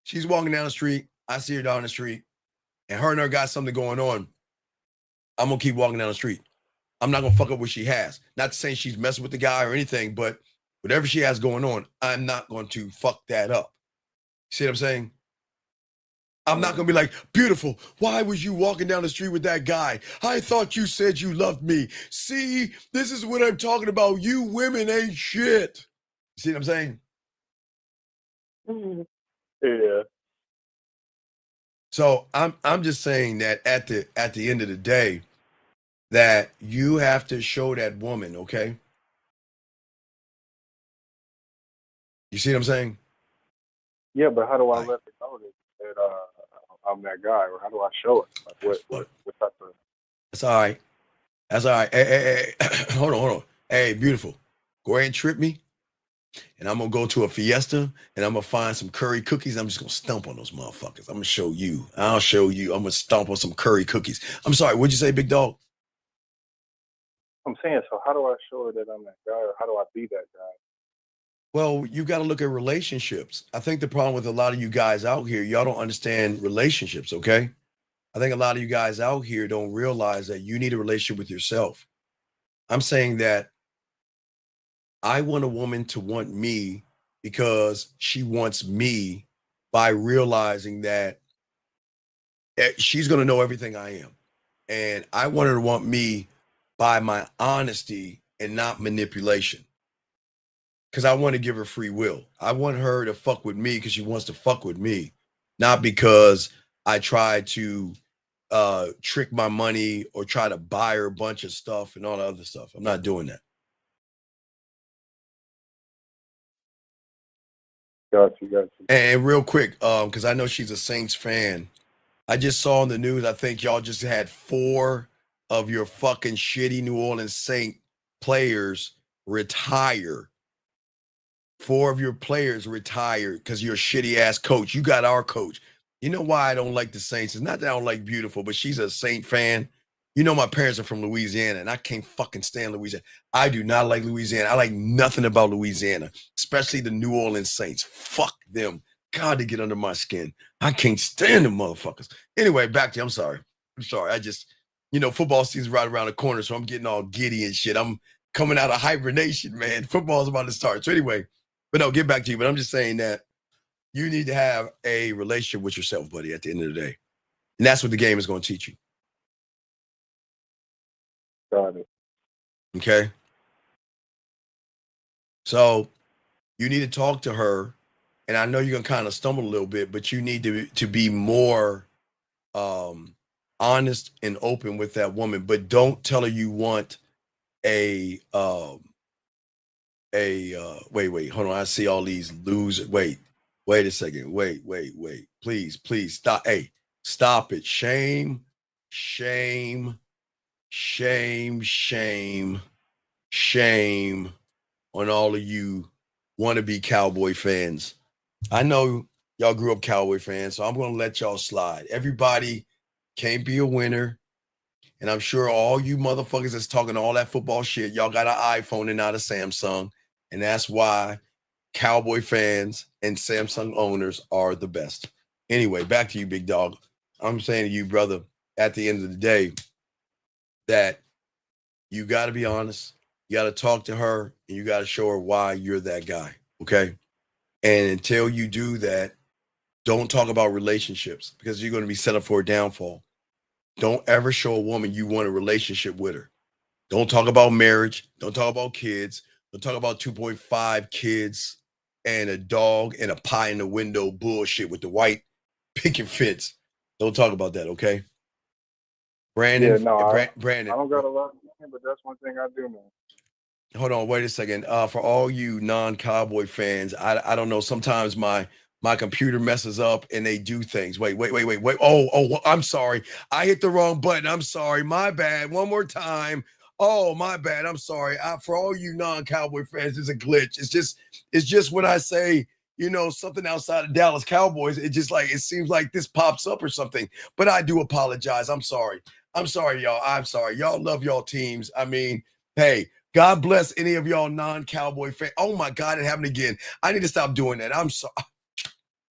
G: She's walking down the street. I see her down the street and her got something going on. I'm going to keep walking down the street. I'm not going to fuck up what she has. Not saying she's messing with the guy or anything, but whatever she has going on, I'm not going to fuck that up. See what I'm saying? I'm not going to be like, beautiful, why was you walking down the street with that guy? I thought you said you loved me. See, this is what I'm talking about. You women ain't shit. See what I'm saying?
U: Yeah.
G: So I'm just saying that at the end of the day, that you have to show that woman, okay? You see what I'm saying?
U: Yeah, but how do I let her know that I'm that guy, or how do I show it? Like what type of?
G: That's all right. Hey, hold on. Hey, beautiful. Go ahead and trip me. And I'm going to go to a fiesta and I'm going to find some curry cookies. I'm just going to stomp on those motherfuckers. I'm going to show you. I'll show you. I'm going to stomp on some curry cookies. I'm sorry. What'd you say, big dog?
U: I'm saying, so how do I show her that I'm that guy, or how do I be that guy?
G: Well, you got to look at relationships. I think the problem with a lot of you guys out here, y'all don't understand relationships, okay? I think a lot of you guys out here don't realize that you need a relationship with yourself. I'm saying that I want a woman to want me because she wants me by realizing that she's going to know everything I am. And I want her to want me by my honesty and not manipulation. Because I want to give her free will. I want her to fuck with me because she wants to fuck with me, not because I try to trick my money or try to buy her a bunch of stuff and all the other stuff. I'm not doing that.
U: Got you.
G: And real quick, because I know she's a Saints fan, I just saw on the news, I think y'all just had 4 of your fucking shitty New Orleans Saint players retire. 4 of your players retired because you're a shitty ass coach. You got our coach. You know why I don't like the Saints? It's not that I don't like Beautiful, but she's a Saint fan. You know my parents are from Louisiana, and I can't fucking stand Louisiana. I do not like Louisiana. I like nothing about Louisiana, especially the New Orleans Saints. Fuck them. God, they get under my skin. I can't stand them motherfuckers. Anyway, back to you. I'm sorry. I just, football season's right around the corner, so I'm getting all giddy and shit. I'm coming out of hibernation, man. Football's about to start. So anyway, but no, get back to you. But I'm just saying that you need to have a relationship with yourself, buddy, at the end of the day. And that's what the game is going to teach you.
U: Got it.
G: Okay? So you need to talk to her. And I know you're going to kind of stumble a little bit, but you need to be more honest and open with that woman. But don't tell her you want wait, hold on. I see all these losers. Wait a second. Wait. Please stop. Hey, stop it. Shame on all of you wannabe Cowboy fans. I know y'all grew up Cowboy fans, so I'm going to let y'all slide. Everybody can't be a winner. And I'm sure all you motherfuckers that's talking all that football shit, y'all got an iPhone and not a Samsung. And that's why Cowboy fans and Samsung owners are the best. Anyway, back to you, big dog. I'm saying to you, brother, at the end of the day, that you got to be honest. You got to talk to her and you got to show her why you're that guy. Okay. And until you do that, don't talk about relationships because you're going to be set up for a downfall. Don't ever show a woman you want a relationship with her. Don't talk about marriage. Don't talk about kids. Don't talk about 2.5 kids and a dog and a pie in the window bullshit with the white picket fence. Don't talk about that, okay? Brandon.
U: Yeah, no,
G: Brandon.
U: I don't got a lot, but that's one thing I do know.
G: Hold on, wait a second. For all you non-Cowboy fans, I don't know. Sometimes my computer messes up and they do things. Wait. Oh, I'm sorry. I hit the wrong button. I'm sorry. My bad. One more time. Oh, my bad. I'm sorry. For all you non-Cowboy fans, it's a glitch. It's just when I say, something outside of Dallas Cowboys, it seems like this pops up or something. But I do apologize. I'm sorry. I'm sorry, y'all. I'm sorry. Y'all love y'all teams. I mean, hey, God bless any of y'all non-Cowboy fans. Oh my God, it happened again. I need to stop doing that. I'm sorry.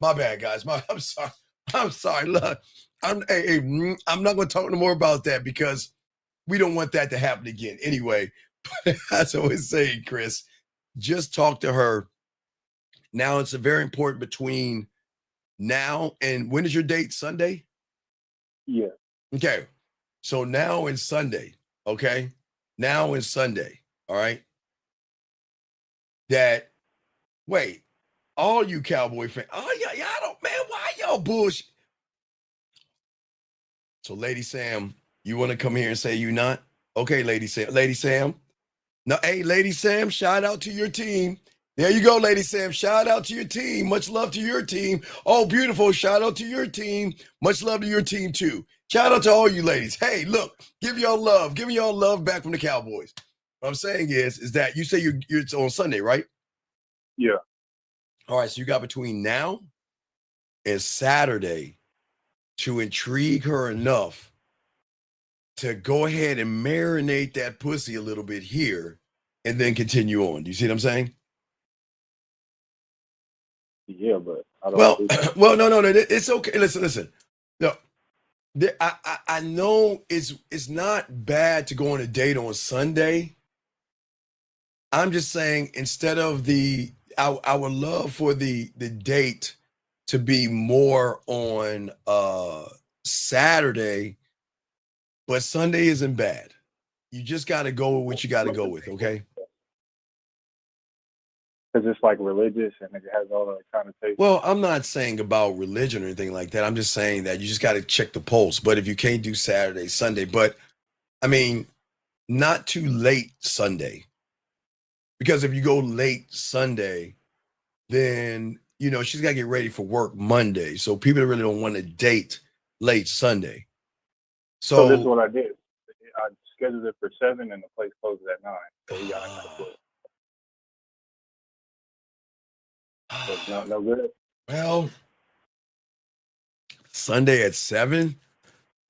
G: My bad, guys. I'm sorry. I'm sorry. Look, I'm not going to talk no more about that because we don't want that to happen again. Anyway, as I was saying, Chris, just talk to her. Now it's very important between now and when is your date? Sunday?
U: Yeah.
G: Okay. So now and Sunday. Okay. Now and Sunday. All right. Wait, all you Cowboy fans. Oh, yeah, y'all don't, man. Why y'all bullshit? So, Lady Sam, you want to come here and say you not? Okay, Lady Sam. Lady Sam. No, hey, Lady Sam, shout out to your team. There you go, Lady Sam. Shout out to your team. Much love to your team. Oh, beautiful. Shout out to your team. Much love to your team, too. Shout out to all you ladies. Hey, look, give y'all love. Give y'all love back from the Cowboys. What I'm saying is that you say you're on Sunday, right?
U: Yeah.
G: All right, so you got between now and Saturday to intrigue her enough to go ahead and marinate that pussy a little bit here and then continue on. Do you see what I'm saying?
U: Yeah, but I don't.
G: Well, no, it's okay. Listen. No, I know it's not bad to go on a date on Sunday. I'm just saying instead of I would love for the date to be more on Saturday, but Sunday isn't bad. You just got to go with what you got to go with, okay?
U: Because it's like religious and it has all that connotation.
G: Well, I'm not saying about religion or anything like that. I'm just saying that you just got to check the pulse. But if you can't do Saturday, Sunday, but I mean, not too late Sunday. Because if you go late Sunday, then, you know, she's got to get ready for work Monday. So people really don't want to date late Sunday.
U: So this is what I did. I scheduled it for 7 and the place closes at 9. So we got to book. So it's not no good.
G: Well, Sunday at 7?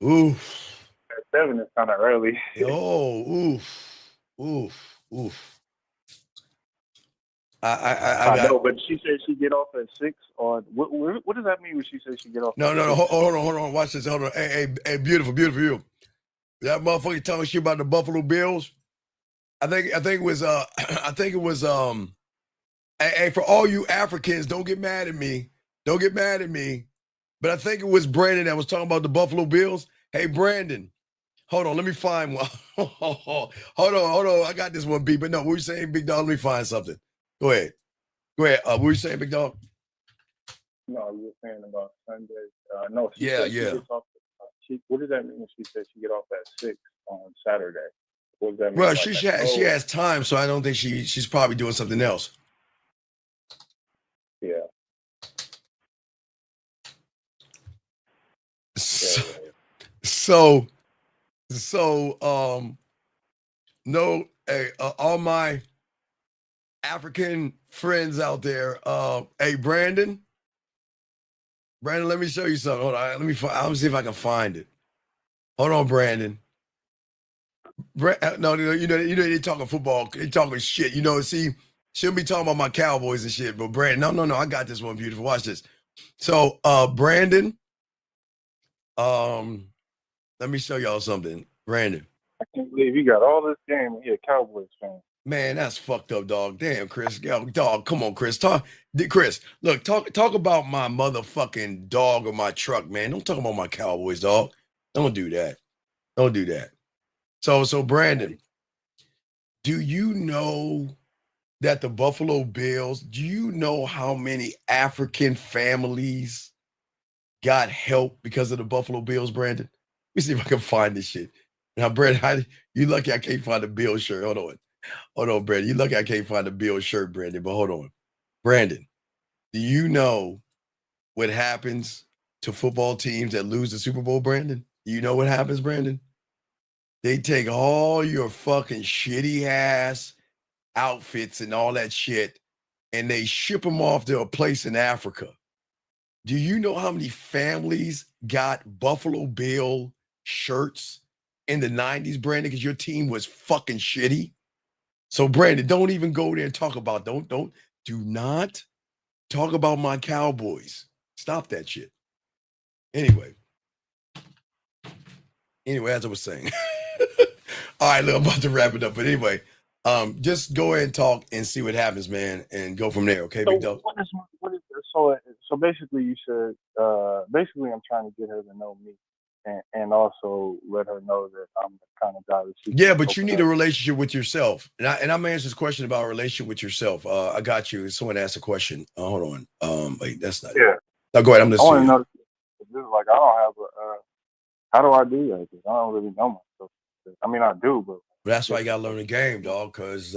G: Oof.
U: At 7 is kind of early.
G: Oh, oof.
U: I know, but she said she get off at 6 on what does that mean when she says she get off?
G: No. Hold on. Watch this. Hold on. Hey, beautiful. That motherfucker talking shit about the Buffalo Bills. I think it was hey, for all you Africans, don't get mad at me. But I think it was Brandon that was talking about the Buffalo Bills. Hey, Brandon, hold on. Let me find one. Hold on. I got this one, B. But no, what were you saying, Big Dog? Let me find something. Go ahead. What were you saying, Big Dog?
U: No, you were saying about Sunday. No, she
G: Yeah.
U: said she gets off. What does that mean when she said she get off at 6 on Saturday? What does that mean?
G: Well,
U: Like
G: she has time, so I don't think she's probably doing something else.
U: Yeah.
G: So, no, hey, all my African friends out there, hey, Brandon, let me show you something. Hold on, let me see if I can find it. Hold on, Brandon. No, they talking football, they talking shit. You know, see, she'll be talking about my Cowboys and shit, but Brandon, no, I got this one, beautiful. Watch this. So, Brandon, let me show y'all something. Brandon.
U: I can't believe you got all this game and you're a Cowboys fan.
G: Man, that's fucked up, dog. Damn, Chris. Yo, dog, come on, Chris. Talk about my motherfucking dog or my truck, man. Don't talk about my Cowboys, dog. Don't do that. So Brandon, do you know that the Buffalo Bills, do you know how many African families got help because of the Buffalo Bills, Brandon? Let me see if I can find this shit. Now, Brandon, you lucky I can't find a Bills shirt. Hold on, Brandon. You lucky I can't find a Bills shirt, Brandon, but hold on. Brandon, do you know what happens to football teams that lose the Super Bowl, Brandon? Do you know what happens, Brandon? They take all your fucking shitty ass outfits and all that shit, and they ship them off to a place in Africa. Do you know how many families got Buffalo Bill shirts in the 90s, Brandon, because your team was fucking shitty? So, Brandon, don't even go there and talk about, do not talk about my Cowboys. Stop that shit. Anyway, as I was saying. All right, look, I'm about to wrap it up. But anyway, just go ahead and talk and see what happens, man, and go from there. Okay, big dog?
U: So basically you said, basically I'm trying to get her to know me and also let her know that I'm the kind of guy that she
G: Yeah, but you need a relationship with yourself. And I'm gonna answer this question about a relationship with yourself. I got you. Someone asked a question. Hold on. Wait, that's not it. No, go ahead. I'm listening.
U: I want to know, this is like, I don't have how do I do that? Because I don't really know myself. I mean, I do, but
G: that's why you gotta learn the game, dog, because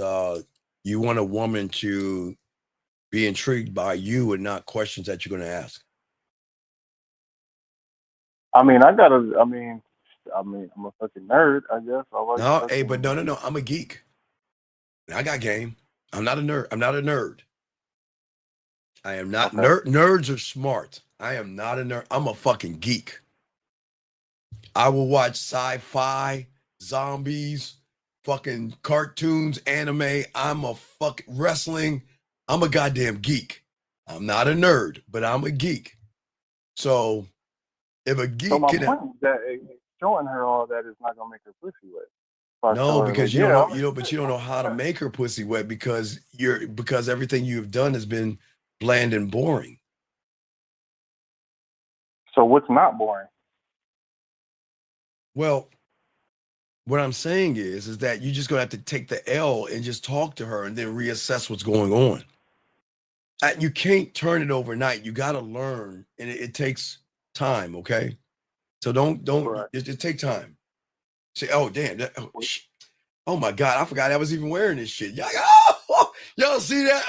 G: you want a woman to be intrigued by you and not questions that you're gonna ask.
U: I'm a fucking nerd, I guess.
G: No, I'm a geek. I got game. I'm not a nerd. I am not. Nerds are smart. I am not a nerd. I'm a fucking geek. I will watch sci-fi, zombies, fucking cartoons, anime. I'm a fucking wrestling. I'm a goddamn geek. I'm not a nerd, but I'm a geek. So if a geek
U: point is that showing her all that is not gonna make her pussy wet.
G: No, because you don't know how to make her pussy wet because everything you've done has been bland and boring.
U: So what's not boring?
G: Well, what I'm saying is that you're just gonna have to take the L and just talk to her and then reassess what's going on. You can't turn it overnight. You got to learn, and it takes time. Okay, so don't
U: Right.
G: just take time. Say, oh damn, oh my god, I forgot I was even wearing this shit. Y'all see that?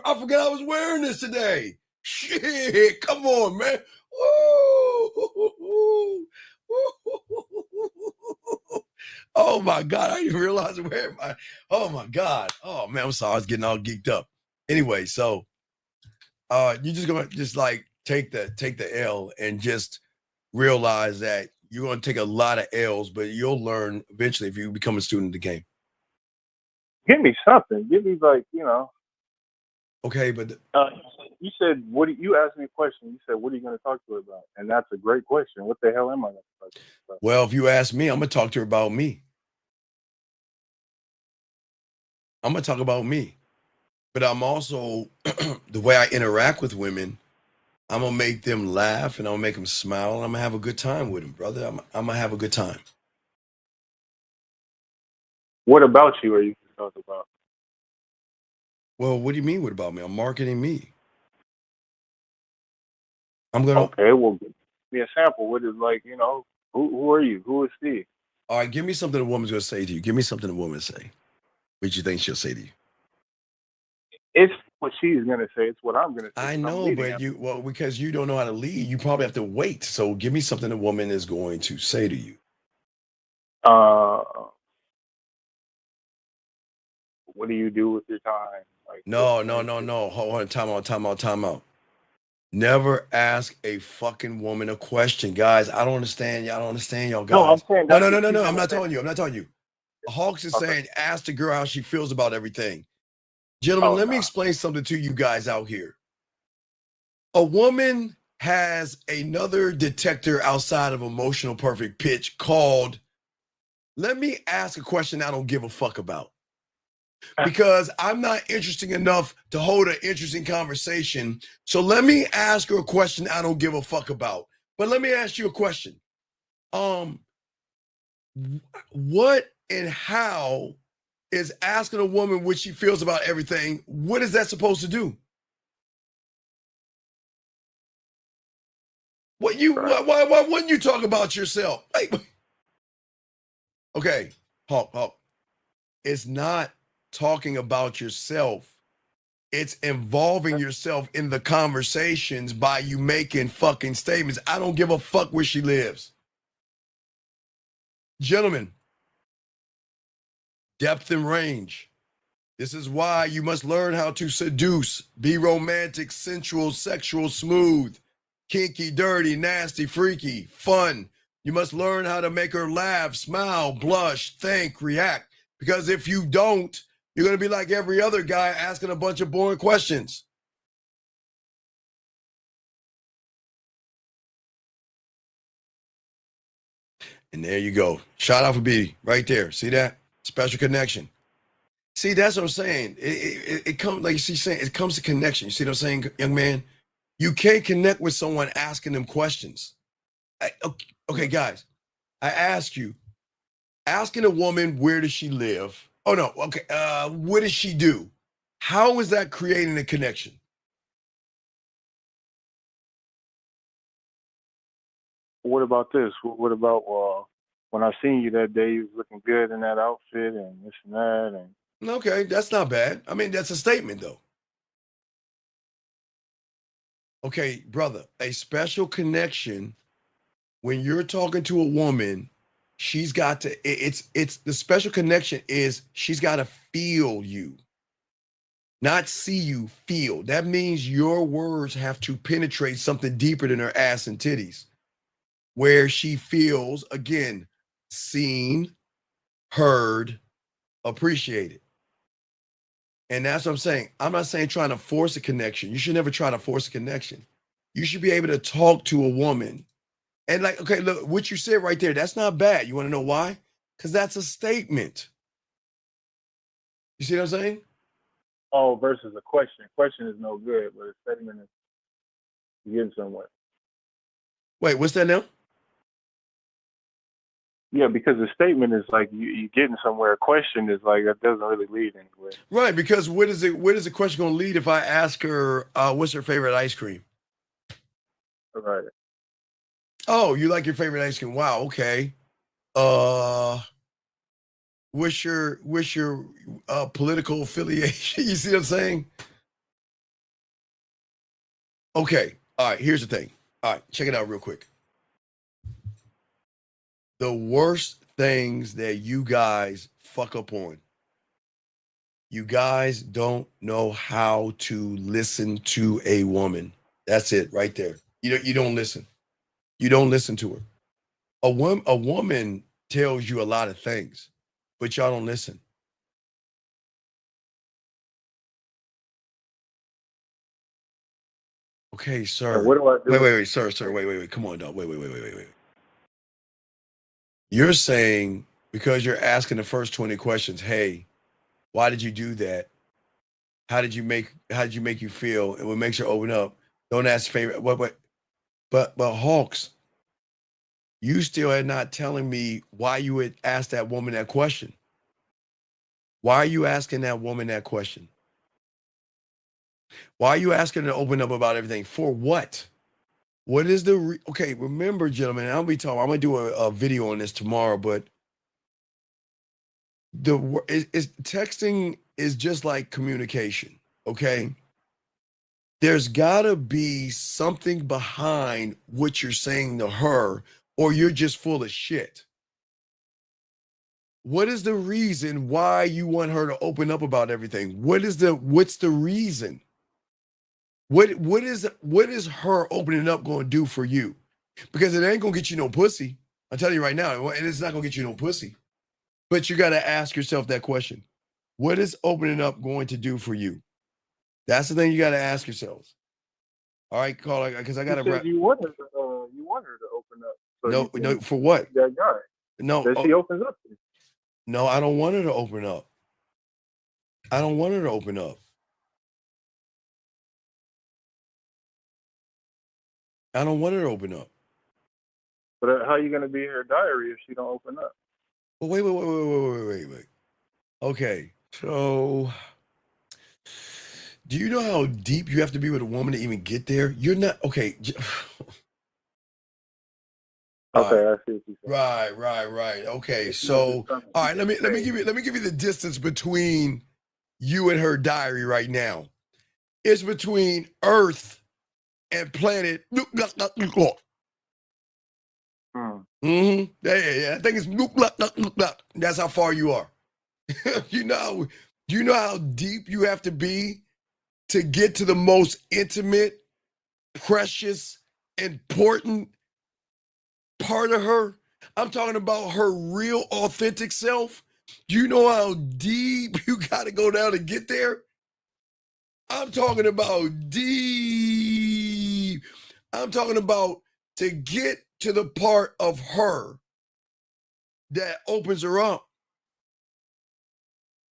G: I forgot I was wearing this today. Shit, come on, man. Woo. Oh my god, I didn't even realize where my. Oh my god. Oh man, I'm sorry. I was getting all geeked up. Anyway, so you're just gonna just like take the L and just realize that you're gonna take a lot of L's, but you'll learn eventually if you become a student of the game.
U: Give me something. Give me like, you know.
G: Okay, but
U: you said you asked me a question. You said, what are you going to talk to her about? And that's a great question. What the hell am I going to talk to her about?
G: well, if you ask me, I'm gonna talk to her about me. I'm gonna talk about me. But I'm also the way I interact with women, I'm gonna make them laugh and I'm gonna make them smile and I'm gonna have a good time with them, brother. I'm gonna have a good time.
U: What about you are you going to talk about?
G: Well, what do you mean? What about me? I'm marketing me. I'm gonna.
U: Okay, well, give me a sample. What is like, you know, who are you? Who is Steve?
G: All right, give me something a woman's gonna say to you. Give me something a woman say. What you think she'll say to you?
U: It's what she's going to say. It's what I'm going to say.
G: I know, but because you don't know how to lead, you probably have to wait. So give me something a woman is going to say to you.
U: What do you do with your time? Like,
G: No. Hold on, time out. Never ask a fucking woman a question, guys. I don't understand. Y'all don't understand, y'all guys.
U: No, I'm saying
G: No.
U: that's what she's
G: I'm
U: gonna
G: not
U: say.
G: telling you. Hawks is
U: Okay.
G: saying, ask the girl how she feels about everything. Gentlemen, let me explain something to you guys out here. A woman has another detector outside of emotional perfect pitch called, let me ask a question I don't give a fuck about. Because I'm not interesting enough to hold an interesting conversation. So let me ask her a question I don't give a fuck about. But let me ask you a question. What and how is asking a woman what she feels about everything, what is that supposed to do? Why wouldn't you talk about yourself? Okay, Hawk. It's not talking about yourself. It's involving yourself in the conversations by you making fucking statements. I don't give a fuck where she lives. Gentlemen, depth and range. This is why you must learn how to seduce, be romantic, sensual, sexual, smooth, kinky, dirty, nasty, freaky, fun. You must learn how to make her laugh, smile, blush, think, react. Because if you don't, you're going to be like every other guy asking a bunch of boring questions. And there you go. Shout out for B right there. See that? Special connection. See, that's what I'm saying. It comes, like she's saying, it comes to connection. You see what I'm saying, young man? You can't connect with someone asking them questions. Okay, guys, I ask you, asking a woman, where does she live? Oh, no. Okay. What does she do? How is that creating a connection?
U: What about this? What about when I seen you that day, you was looking good in that outfit and this and that, and
G: Okay, that's not bad. I mean, that's a statement, though. Okay, brother, a special connection, when you're talking to a woman, she's got to, it's the special connection is she's got to feel you, not see you, feel. That means your words have to penetrate something deeper than her ass and titties, where she feels, again, seen, heard, appreciated. And that's what I'm saying. I'm not saying trying to force a connection. You should never try to force a connection. You should be able to talk to a woman. And like, okay, look, what you said right there, that's not bad. You want to know why? Because that's a statement. You see what I'm saying?
U: oh, versus a question. Question is no good, but a statement is getting somewhere.
G: Wait, what's that now?
U: Yeah, because the statement is like you getting somewhere. A question is like that doesn't really lead anywhere.
G: Right, because where is the question going to lead if I ask her what's her favorite ice cream?
U: Right.
G: Oh, you like your favorite ice cream? Wow, okay. What's your political affiliation? You see what I'm saying? Okay. All right, here's the thing. All right, check it out real quick. The worst things that you guys fuck up on. You guys don't know how to listen to a woman. That's it right there. You don't listen. You don't listen to her. A woman tells you a lot of things, but y'all don't listen. Okay, sir.
U: And what do I do?
G: Wait, sir. Wait. Come on, dog. Wait. You're saying because you're asking the first 20 questions, hey, why did you do that? How did you make you feel? And what makes her open up? Don't ask favorite. But Hawks, you still are not telling me why you would ask that woman that question. Why are you asking that woman that question? Why are you asking her to open up about everything? For what? What is the okay? Remember, gentlemen, I'm gonna do a video on this tomorrow, but texting is just like communication. Okay, there's gotta be something behind what you're saying to her, or you're just full of shit. What is the reason why you want her to open up about everything? What's the reason? What is her opening up going to do for you? Because it ain't going to get you no pussy. I'm telling you right now, and it's not going to get you no pussy. But you got to ask yourself that question. What is opening up going to do for you? That's the thing you got to ask yourselves. All right, call because I got to wrap.
U: You want her to open up. So
G: no, for what?
U: That guy.
G: No,
U: that she opens up to.
G: No, I don't want her to open up. I don't want her to open up. I don't want her to open up.
U: But how are you going to be in her diary if she don't open up?
G: Well, wait. Okay, so do you know how deep you have to be with a woman to even get there? You're not okay.
U: Okay, I see what you're saying.
G: Right. Okay, so all right, let me give you the distance between you and her diary right now. It's between Earth and planet. Mm-hmm. Yeah. I think it's that's how far you are. Do you know how deep you have to be to get to the most intimate, precious, important part of her? I'm talking about her real authentic self. Do you know how deep you got to go down to get there? I'm talking about deep. I'm talking about to get to the part of her that opens her up.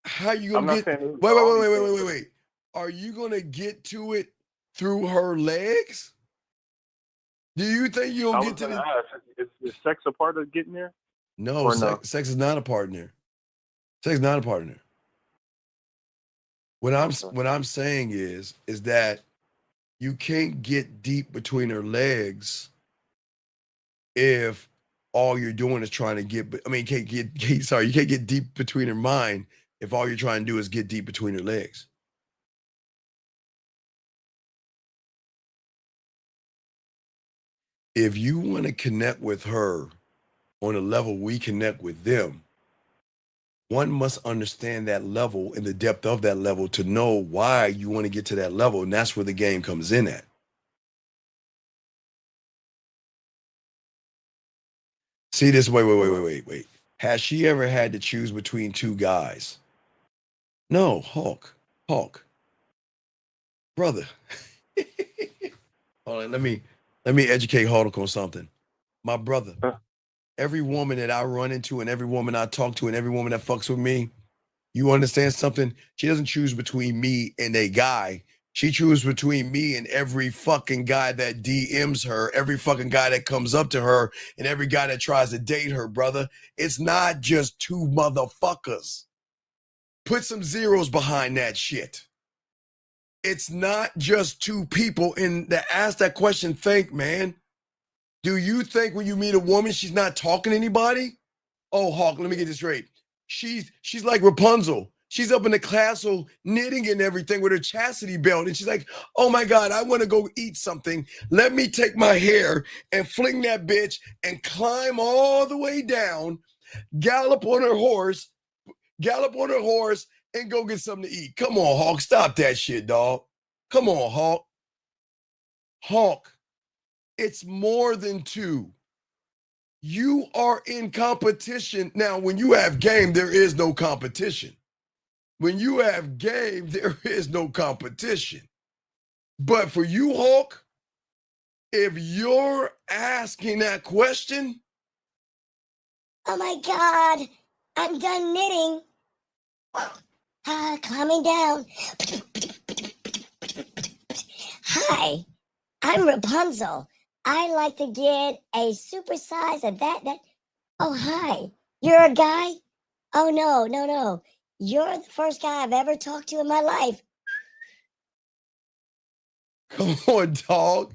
G: How you gonna get? Wait. Are you gonna get to it through her legs? Do you think you'll get to the?
U: Is sex a part of getting there?
G: No, sex is not a part in there. Sex is not a part in there. What I'm saying is that you can't get deep between her legs if all you're doing is trying to get. I mean, you can't get deep between her mind if all you're trying to do is get deep between her legs. If you want to connect with her on a level we connect with them, one must understand that level and the depth of that level to know why you want to get to that level. And that's where the game comes in at. See this, wait. Has she ever had to choose between two guys? No, Hulk. Brother. Hold on, let me educate Hulk on something. My brother, every woman that I run into and every woman I talk to and every woman that fucks with me, you understand something? She doesn't choose between me and a guy. She chooses between me and every fucking guy that DMs her, every fucking guy that comes up to her, and every guy that tries to date her, brother. It's not just two motherfuckers. Put some zeros behind that shit. It's not just two people. And to ask that question, think, man. Do you think when you meet a woman, she's not talking to anybody? Oh, Hawk, let me get this straight. She's like Rapunzel. She's up in the castle knitting and everything with her chastity belt. And she's like, oh my God, I want to go eat something. Let me take my hair and fling that bitch and climb all the way down, gallop on her horse, and go get something to eat. Come on, Hawk. Stop that shit, dog. Come on, Hawk. Hawk, it's more than two. You are in competition. Now, when you have game, there is no competition. When you have game, there is no competition. But for you, Hawk, if you're asking that question,
P: oh my God, I'm done knitting. Calming down. Hi, I'm Rapunzel. I like to get a supersize of that. Oh, hi. You're a guy? Oh, no. You're the first guy I've ever talked to in my life.
G: come on, dog.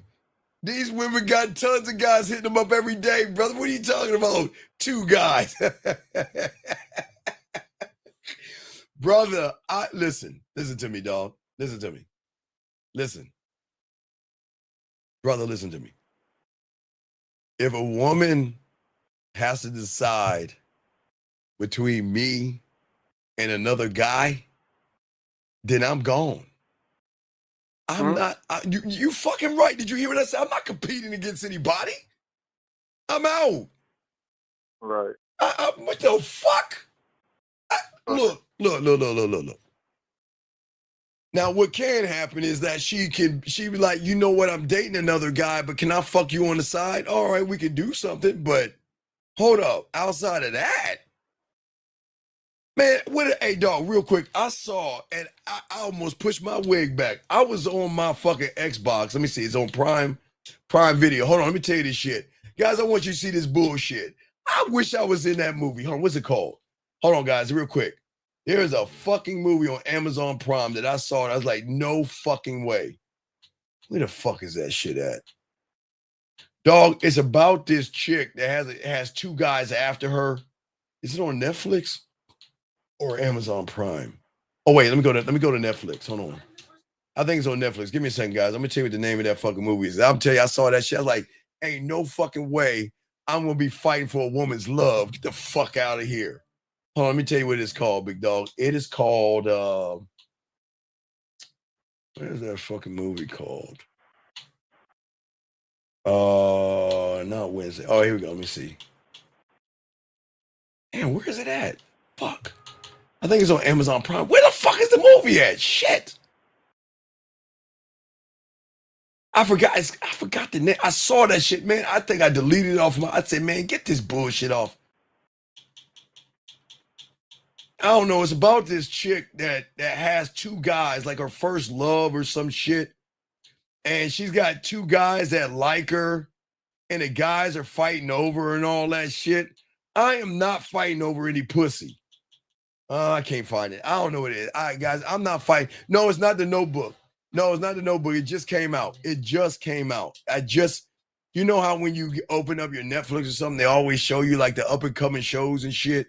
G: These women got tons of guys hitting them up every day, brother. What are you talking about? Two guys. Brother, listen to me, dog. Listen to me. Listen. Brother, listen to me. If a woman has to decide between me and another guy, then I'm gone. I'm not, you fucking right. Did you hear what I said? I'm not competing against anybody. I'm out.
U: Right.
G: What the fuck? Look. Now, what can happen is that she be like, you know what, I'm dating another guy, but can I fuck you on the side? All right, we can do something, but hold up. Outside of that, man, hey, dog, real quick, I saw, and I almost pushed my wig back. I was on my fucking Xbox. Let me see. It's on Prime Video. Hold on, let me tell you this shit. Guys, I want you to see this bullshit. I wish I was in that movie. Hold on, what's it called? Hold on, guys, real quick. There's a fucking movie on Amazon Prime that I saw, and I was like, no fucking way. Where the fuck is that shit at? Dog, it's about this chick that has two guys after her. Is it on Netflix or Amazon Prime? Oh wait, let me go to Netflix. Hold on. I think it's on Netflix. Give me a second, guys. I'm gonna tell you what the name of that fucking movie is. I'll tell you, I saw that shit. I was like, ain't no fucking way I'm gonna be fighting for a woman's love. Get the fuck out of here. Hold on, let me tell you what it's called, big dog. It is called what is that fucking movie called? Not Wednesday. Oh, here we go. Let me see. Damn, where is it at? Fuck. I think it's on Amazon Prime. Where the fuck is the movie at? Shit. I forgot the name. I saw that shit, man. I think I deleted it off I said, man, get this bullshit off. I don't know. It's about this chick that has two guys, like her first love or some shit. And she's got two guys that like her, and the guys are fighting over her and all that shit. I am not fighting over any pussy. I can't find it. I don't know what it is. All right, guys, I'm not fighting. No, it's not The Notebook. No, it's not The Notebook. It just came out. You know how when you open up your Netflix or something, they always show you like the up and coming shows and shit.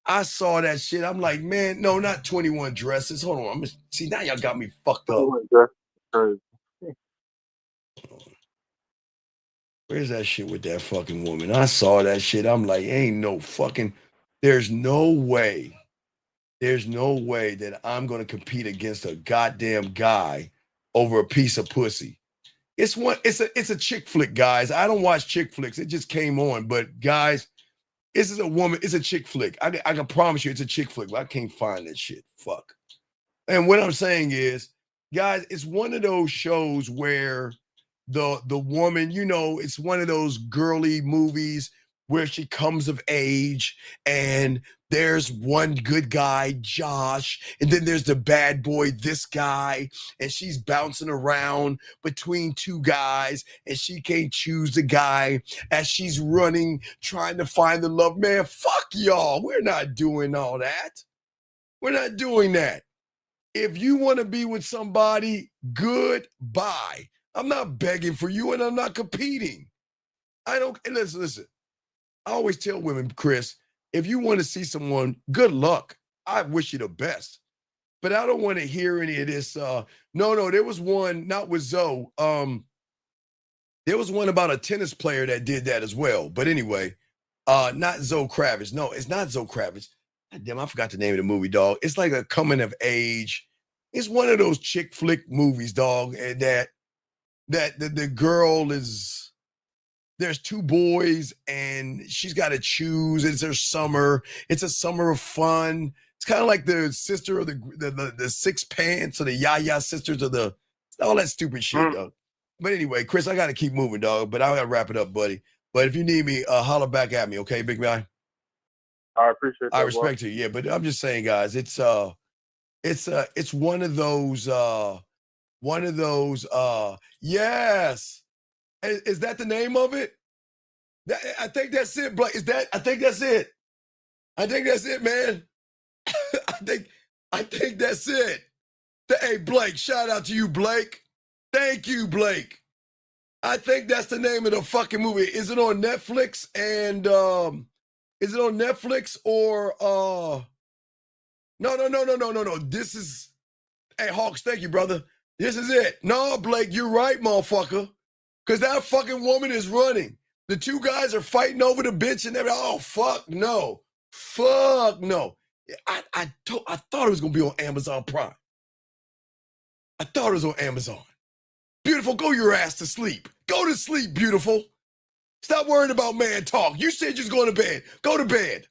G: I saw that shit. I'm like, man, no, not 21 Dresses. Hold on. See, now y'all got me fucked up. Where's that shit with that fucking woman? I saw that shit. I'm like, there's no way that I'm going to compete against a goddamn guy over a piece of pussy. It's a chick flick, guys. I don't watch chick flicks. It just came on. But guys, this is a woman. It's a chick flick. I can promise you it's a chick flick, but I can't find that shit. Fuck. And what I'm saying is, guys, it's one of those shows where the woman, it's one of those girly movies where she comes of age and there's one good guy, Josh, and then there's the bad boy, this guy, and she's bouncing around between two guys, and she can't choose the guy as she's running, trying to find the love. Man, fuck y'all. We're not doing all that. We're not doing that. If you want to be with somebody, goodbye. I'm not begging for you, and I'm not competing. I don't, and listen. I always tell women, Chris, if you want to see someone, good luck. I wish you the best. But I don't want to hear any of this. No, there was one, not with Zoe. There was one about a tennis player that did that as well. But anyway, not Zoe Kravitz. No, it's not Zoe Kravitz. God damn, I forgot the name of the movie, dog. It's like a coming of age. It's one of those chick flick movies, dog, and that the girl is, there's two boys and she's got to choose. It's her summer. It's a summer of fun. It's kind of like the sister of the Six Pants or the Yaya sisters of the, all that stupid shit, dog. But anyway, Chris, I got to keep moving, dog. But I got to wrap it up, buddy. But if you need me, holler back at me, okay, big guy?
I: I appreciate that.
G: I respect you, yeah. But I'm just saying, guys, it's one of those, yes. Is that the name of it? I think that's it, Blake. I think that's it. I think that's it, man. I think that's it. Hey, Blake, shout out to you, Blake. Thank you, Blake. I think that's the name of the fucking movie. Is it on Netflix? And is it on Netflix or No. This is, hey, Hawks, thank you, brother. This is it. No, Blake, you're right, motherfucker. Because that fucking woman is running. The two guys are fighting over the bitch and everything. Oh, fuck no. Fuck no. I thought it was going to be on Amazon Prime. I thought it was on Amazon. Beautiful, go your ass to sleep. Go to sleep, beautiful. Stop worrying about man talk. You said you was going to bed. Go to bed.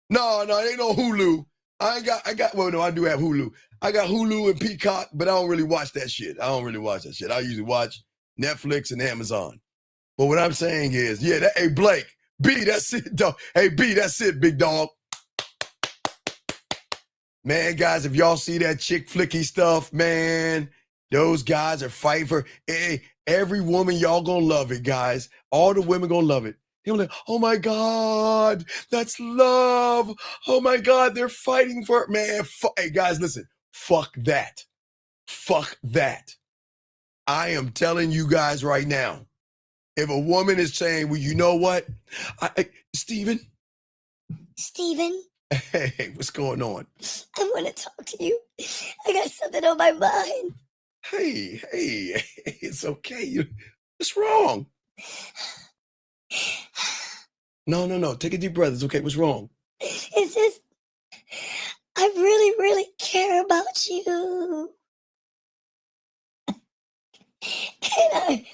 G: No, it ain't no Hulu. Well, no, I do have Hulu. I got Hulu and Peacock, but I don't really watch that shit. I usually watch Netflix and Amazon. But what I'm saying is, yeah, hey, Blake, B, that's it, dog. Hey, B, that's it, big dog. Man, guys, if y'all see that chick flicky stuff, man, those guys are fighting for, hey, every woman, y'all gonna love it, guys. All the women gonna love it. They're like, oh my God, that's love. Oh my God, they're fighting for it. Man, hey, guys, listen, fuck that. Fuck that. I am telling you guys right now, if a woman is saying, well, you know what? Steven?
P: Steven?
G: Hey, what's going on?
P: I want to talk to you. I got something on my mind.
G: Hey, it's okay. What's wrong? No. Take a deep breath. It's okay. What's wrong?
P: It's just, I really, really care about you. And I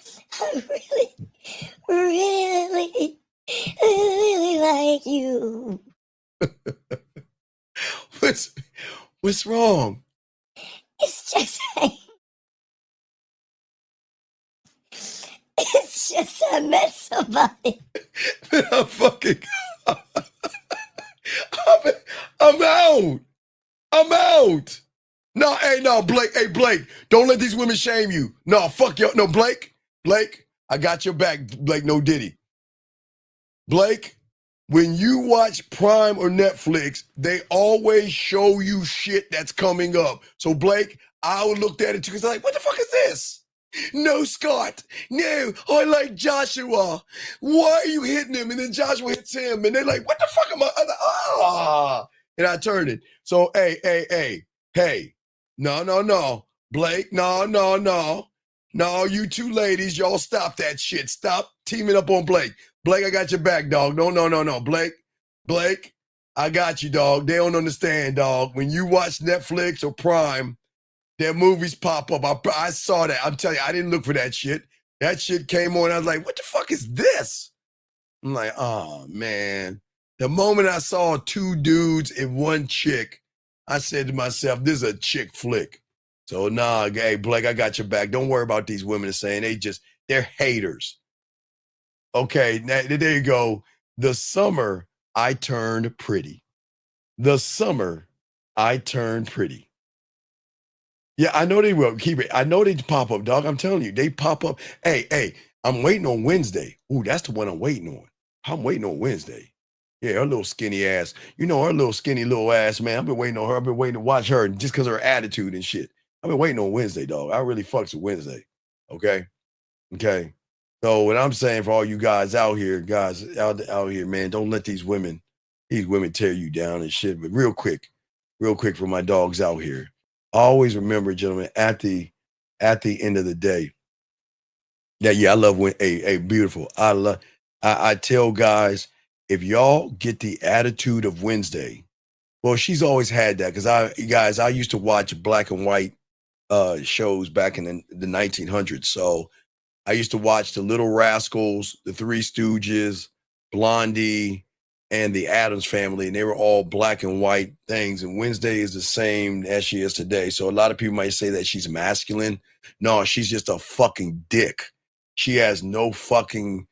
P: really, really like you.
G: What's wrong?
P: It's just I met somebody.
G: I'm fucking, I'm out. No, Blake. Hey, Blake, don't let these women shame you. No, fuck you. No, Blake, I got your back. Blake, no Diddy. Blake, when you watch Prime or Netflix, they always show you shit that's coming up. So, Blake, I would look at it too because I'm like, what the fuck is this? No, Scott. No, I like Joshua. Why are you hitting him? And then Joshua hits him. And they're like, what the fuck am I? I'm like, and I turned it. So, hey. No. Blake, no. No, you two ladies, y'all stop that shit. Stop teaming up on Blake. Blake, I got your back, dog. No. Blake, I got you, dog. They don't understand, dog. When you watch Netflix or Prime, their movies pop up. I saw that. I'm telling you, I didn't look for that shit. That shit came on. I was like, what the fuck is this? I'm like, oh, man. The moment I saw two dudes and one chick, I said to myself, this is a chick flick. So, nah, hey, Blake, I got your back. Don't worry about these women saying they're haters. Okay, now, there you go. The summer, I turned pretty. The summer I turned pretty. Yeah, I know they will. Keep it. I know they pop up, dog. I'm telling you, they pop up. Hey, I'm waiting on Wednesday. Ooh, that's the one I'm waiting on. I'm waiting on Wednesday. Yeah, her little skinny ass. You know, her little skinny little ass, man. I've been waiting on her. I've been waiting to watch her just because of her attitude and shit. I've been waiting on Wednesday, dog. I really fucks with Wednesday. Okay. Okay. So what I'm saying for all you guys out here, out here, man, don't let these women tear you down and shit. But real quick for my dogs out here. Always remember, gentlemen, at the end of the day, yeah, I love when beautiful. I tell guys, if y'all get the attitude of Wednesday, well, she's always had that because I used to watch black and white shows back in the 1900s. So I used to watch the Little Rascals, the Three Stooges, Blondie, and the Addams Family, and they were all black and white things. And Wednesday is the same as she is today. So a lot of people might say that she's masculine. No, she's just a fucking dick. She has no fucking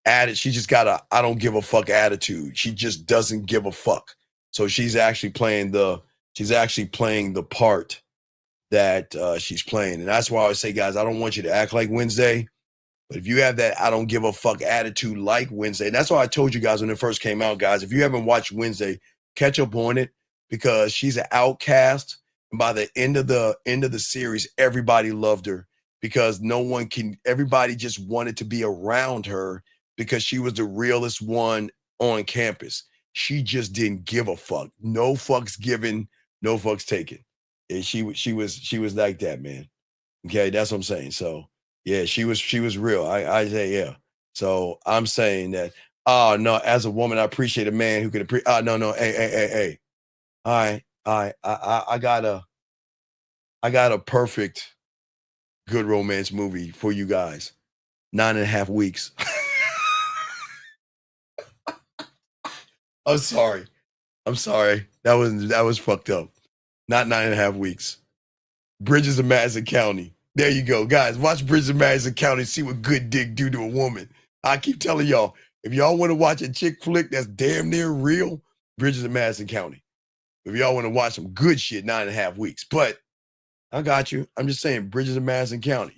G: attitude. She just got a I don't give a fuck attitude. She just doesn't give a fuck. So she's actually playing the part that she's playing. And that's why I always say, guys, I don't want you to act like Wednesday. But if you have that I don't give a fuck attitude like Wednesday, and that's why I told you guys when it first came out, guys, if you haven't watched Wednesday, catch up on it because she's an outcast. And by the end of the series, everybody loved her because everybody just wanted to be around her because she was the realest one on campus. She just didn't give a fuck. No fucks given, no fucks taken. And she was like that, man. Okay, that's what I'm saying. So yeah, she was real. I say yeah. So I'm saying that. Oh no, as a woman, I appreciate a man who can appreciate. Oh no, hey. All right, I got a perfect good romance movie for you guys. 9.5 weeks. I'm sorry. That was fucked up. Not 9.5 weeks. Bridges of Madison County. There you go. Guys, watch Bridges of Madison County, see what good dick do to a woman. I keep telling y'all, if y'all want to watch a chick flick that's damn near real, Bridges of Madison County. If y'all want to watch some good shit, 9.5 weeks. But I got you. I'm just saying, Bridges of Madison County.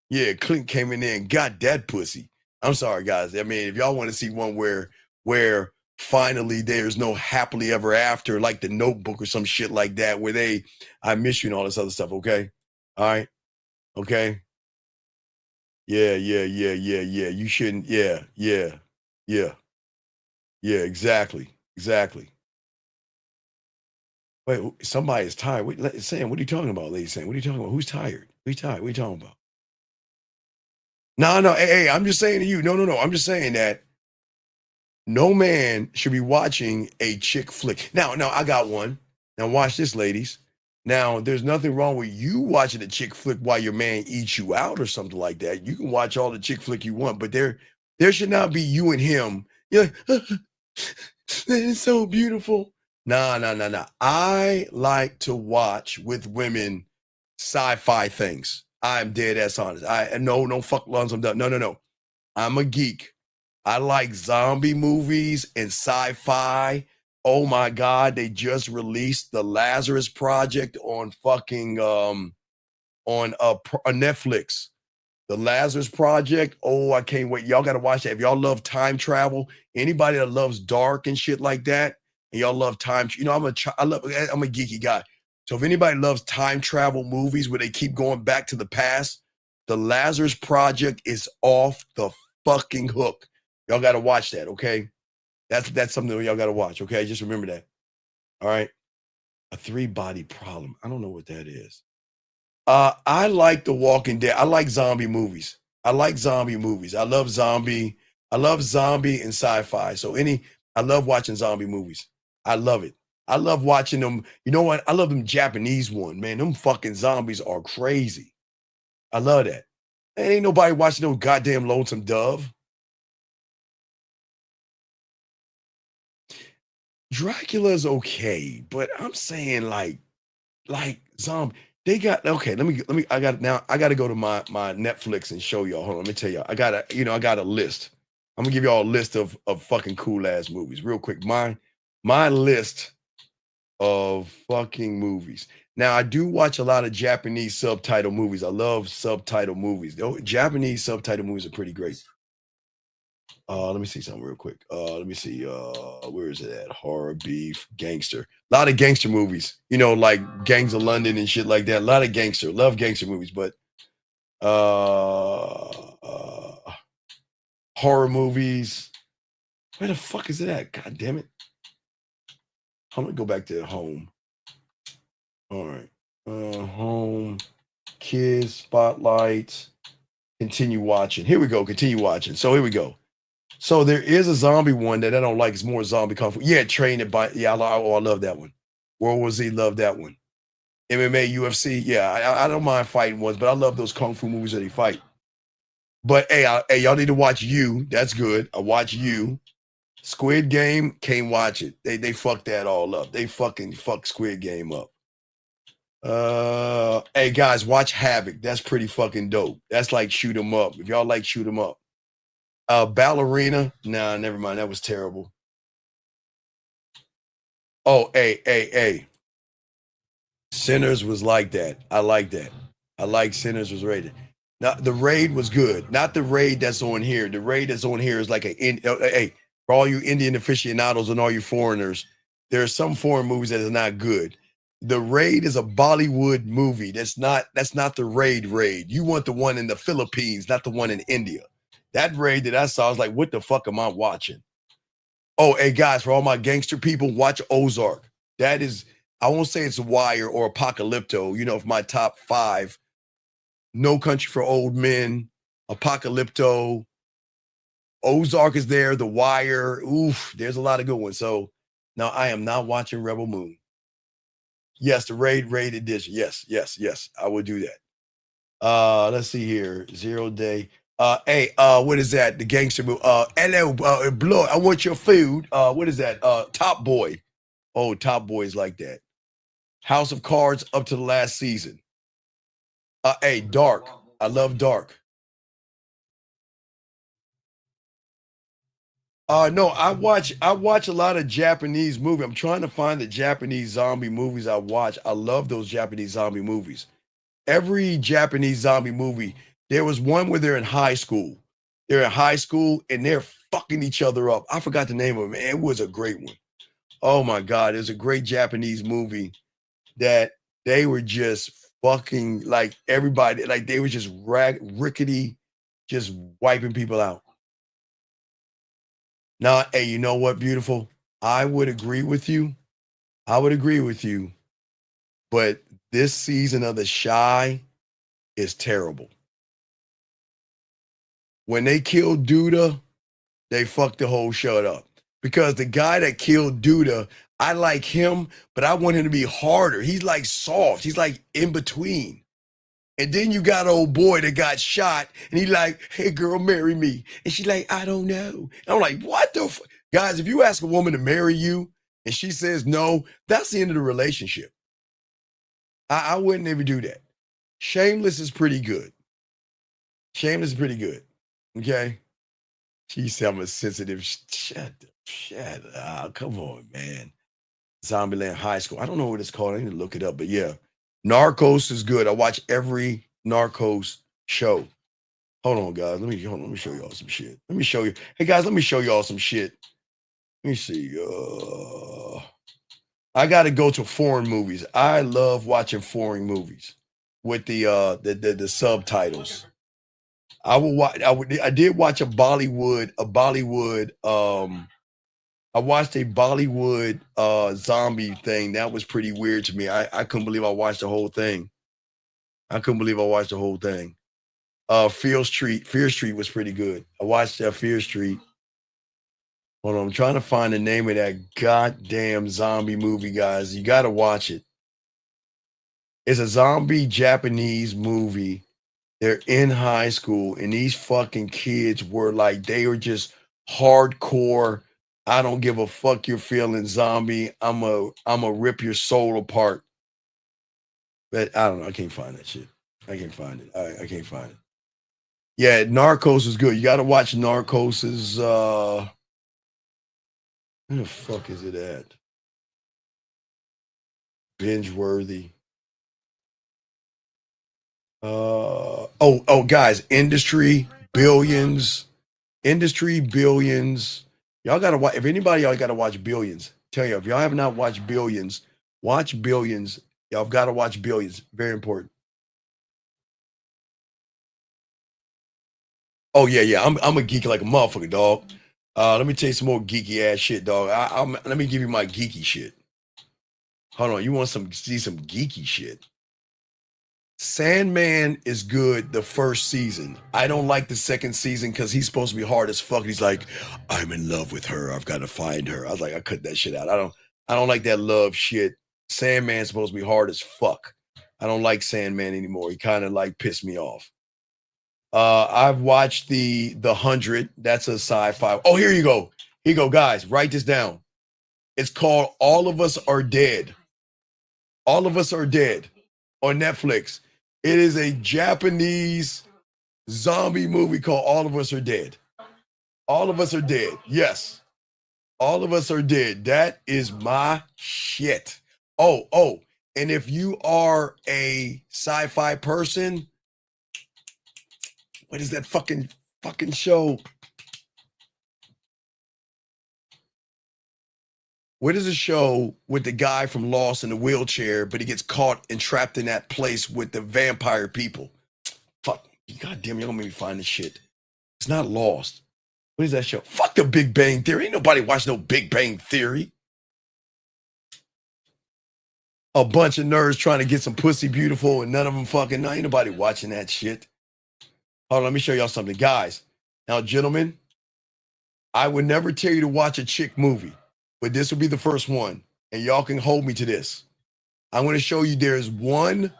G: Yeah, Clint came in there and got that pussy. I'm sorry, guys. I mean, if y'all want to see one where finally there's no happily ever after, like The Notebook or some shit like that, where I miss you and all this other stuff, okay? All right? Okay? Yeah. You shouldn't, yeah, exactly. Wait, somebody is tired. Wait, Sam, what are you talking about, lady Sam? What are you talking about? Who's tired? Who's tired? What are you talking about? No, hey, I'm just saying to you, no. I'm just saying that no man should be watching a chick flick. Now, I got one. Now, watch this, ladies. Now, there's nothing wrong with you watching a chick flick while your man eats you out or something like that. You can watch all the chick flick you want, but there should not be you and him. You're like, it's so beautiful. Nah. I like to watch with women sci-fi things. I'm dead ass honest. No fuck lungs. I'm done. No. I'm a geek. I like zombie movies and sci-fi. Oh my God, they just released the Lazarus Project on fucking on a Netflix. The Lazarus Project. Oh, I can't wait. Y'all got to watch that. If y'all love time travel, anybody that loves dark and shit like that, and y'all love time, I'm a geeky guy. So if anybody loves time travel movies where they keep going back to the past, the Lazarus Project is off the fucking hook. Y'all got to watch that, okay? That's something y'all got to watch, okay? Just remember that. All right? A 3-body problem. I don't know what that is. I like The Walking Dead. I like zombie movies. I love zombie and sci-fi. So I love watching zombie movies. I love it. I love watching them. You know what? I love them Japanese one, man. Them fucking zombies are crazy. I love that. And ain't nobody watching no goddamn Lonesome Dove. Dracula's okay, but I'm saying like zombie. They got okay. Let me. I got to go to my Netflix and show y'all. Hold on, let me tell y'all. I got a list. I'm gonna give y'all a list of fucking cool ass movies real quick. My list of fucking movies. Now, I do watch a lot of Japanese subtitle movies. I love subtitle movies. Japanese subtitle movies are pretty great. Let me see something real quick. Let me see. Where is it at? Horror, beef, gangster. A lot of gangster movies. You know, like Gangs of London and shit like that. A lot of gangster. Love gangster movies, but horror movies. Where the fuck is it at? God damn it. I'm gonna go back to home. All right. Home, kids, spotlights, continue watching. Here we go. Continue watching. So here we go. So there is a zombie one that I don't like. It's more zombie kung fu. Yeah, Train It by. Yeah, I love that one. World War Z, love that one. MMA, UFC. Yeah, I don't mind fighting ones, but I love those kung fu movies that they fight. But hey, y'all need to watch You. That's good. I watch You. Squid Game, can't watch it. They fucked that all up. They fucking fucked Squid Game up. Hey guys, watch Havoc. That's pretty fucking dope. That's like Shoot 'em Up. If y'all like Shoot 'em Up. Ballerina. Nah, never mind. That was terrible. Oh, hey. Sinners was like that. I like that. I like Sinners was rated. Now the Raid was good. Not the Raid that's on here. The Raid that's on here is like hey, for all you Indian aficionados and all you foreigners, there are some foreign movies that are not good. The Raid is a Bollywood movie. That's not the Raid. You want the one in the Philippines, not the one in India. That Raid that I saw, I was like, what the fuck am I watching? Oh, hey guys, for all my gangster people, watch Ozark. That is, I won't say it's a Wire or Apocalypto. You know, for my top 5, No Country for Old Men, Apocalypto, Ozark is there, The Wire. Oof, there's a lot of good ones. So now I am not watching Rebel Moon. Yes, the Raid edition. Yes. I will do that. Let's see here. 0 Day. Hey, what is that? The gangster movie. Hello, blood. I want your food. What is that? Top Boy. Oh, Top Boy is like that. House of Cards up to the last season. Hey, Dark. I love Dark. No, I watch a lot of Japanese movies. I'm trying to find the Japanese zombie movies I watch. I love those Japanese zombie movies. Every Japanese zombie movie, there was one where they're in high school. They're in high school and they're fucking each other up. I forgot the name of it. It was a great one. Oh my God, it was a great Japanese movie that they were just fucking like everybody, like they were just rickety, just wiping people out. Now, hey, you know what, beautiful? I would agree with you. But this season of The Shy is terrible. When they killed Duda, they fucked the whole show up. Because the guy that killed Duda, I like him, but I want him to be harder. He's like soft. He's like in between. And then you got an old boy that got shot, and he like, hey, girl, marry me. And she's like, I don't know. And I'm like, what the fuck? Guys, if you ask a woman to marry you, and she says no, that's the end of the relationship. I wouldn't ever do that. Shameless is pretty good. Okay? She said I'm a sensitive. Shut up. Come on, man. Zombieland High School. I don't know what it's called. I need to look it up. But yeah, Narcos is good. I watch every Narcos show. Hold on, guys. Let me show y'all some shit. Let me show you. Hey, guys, let me show y'all some shit. Let me see. I got to go to foreign movies. I love watching foreign movies with the subtitles. I did watch a Bollywood. I watched a Bollywood zombie thing. That was pretty weird to me. I couldn't believe I watched the whole thing. Fear Street was pretty good. I watched Fear Street. Hold on, I'm trying to find the name of that goddamn zombie movie, guys. You got to watch it. It's a zombie Japanese movie. They're in high school, and these fucking kids were like, they were just hardcore. I don't give a fuck you're feeling zombie. I'm a rip your soul apart. But I don't know. I can't find that shit. I can't find it. I can't find it. Yeah, Narcos is good. You got to watch Narcos. Where the fuck is it at? Binge worthy. Guys, industry billions. Y'all gotta watch. If anybody, y'all gotta watch Billions. Tell you, if y'all have not watched Billions, watch Billions. Y'all got to watch Billions. Very important. Oh yeah. I'm a geek like a motherfucker, dog. Let me tell you some more geeky ass shit, dog. Let me give you my geeky shit. Hold on, you want see some geeky shit? Sandman is good the first season. I don't like the second season because he's supposed to be hard as fuck. He's like, I'm in love with her. I've got to find her. I was like, I cut that shit out. I don't like that love shit. Sandman's supposed to be hard as fuck. I don't like Sandman anymore. He kind of like pissed me off. I've watched the 100. That's a sci-fi. Oh, here you go. Here you go, guys. Write this down. It's called All of Us Are Dead. All of Us Are Dead on Netflix. It is a Japanese zombie movie called All of Us Are Dead. All of Us Are Dead. Yes. All of Us Are Dead. That is my shit. Oh. And if you are a sci-fi person, what is that fucking show? What is a show with the guy from Lost in the wheelchair, but he gets caught and trapped in that place with the vampire people? Fuck. God damn, you're gonna make me find this shit. It's not Lost. What is that show? Fuck the Big Bang Theory. Ain't nobody watch no Big Bang Theory. A bunch of nerds trying to get some pussy beautiful and none of them fucking. No, ain't nobody watching that shit. Hold on, let me show y'all something. Guys, now, gentlemen, I would never tell you to watch a chick movie, but this will be the first one, and y'all can hold me to this. I'm going to show you there's one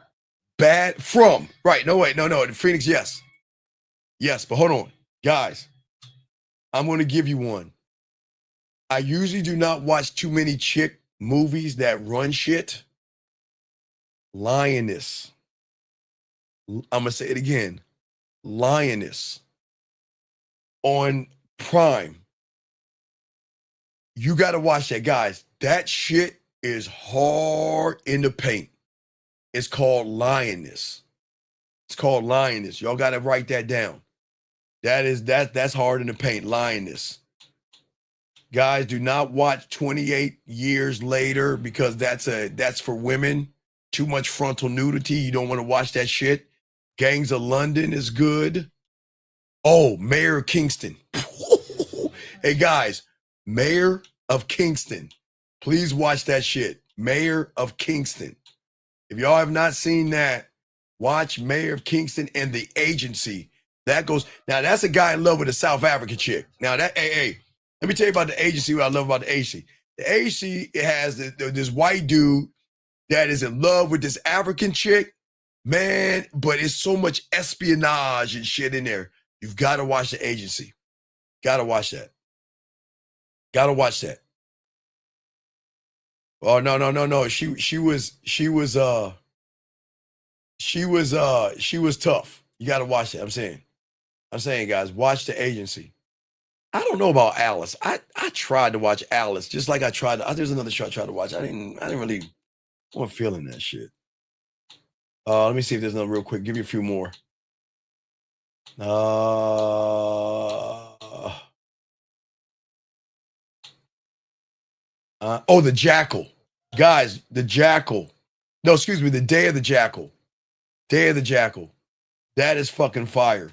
G: bad from. Right, no, wait, no. Phoenix, yes. Yes, but hold on. Guys, I'm going to give you one. I usually do not watch too many chick movies that run shit. Lioness. I'm going to say it again. Lioness. On Prime. You got to watch that, guys. That shit is hard in the paint. It's called Lioness. It's called Lioness. Y'all got to write that down. That's hard in the paint. Lioness. Guys, do not watch 28 Years Later because that's for women. Too much frontal nudity. You don't want to watch that shit. Gangs of London is good. Oh, Mayor of Kingston. Hey guys, Mayor of Kingston. Please watch that shit. Mayor of Kingston. If y'all have not seen that, watch Mayor of Kingston and The Agency. That goes, now that's a guy in love with a South African chick. Now that, hey, let me tell you about The Agency, what I love about The Agency. The Agency has this white dude that is in love with this African chick, man, but it's so much espionage and shit in there. You've got to watch The Agency. Got to watch that. Got to watch that. Oh, no. She was tough. You got to watch that. I'm saying, guys, watch The Agency. I don't know about Alice. I tried to watch Alice, just like I tried. There's another show I tried to watch. I didn't really wasn't feeling that shit. Let me see if there's another real quick. Give you a few more. The Jackal. Guys, The Jackal. No, excuse me, The Day of the Jackal. Day of the Jackal. That is fucking fire.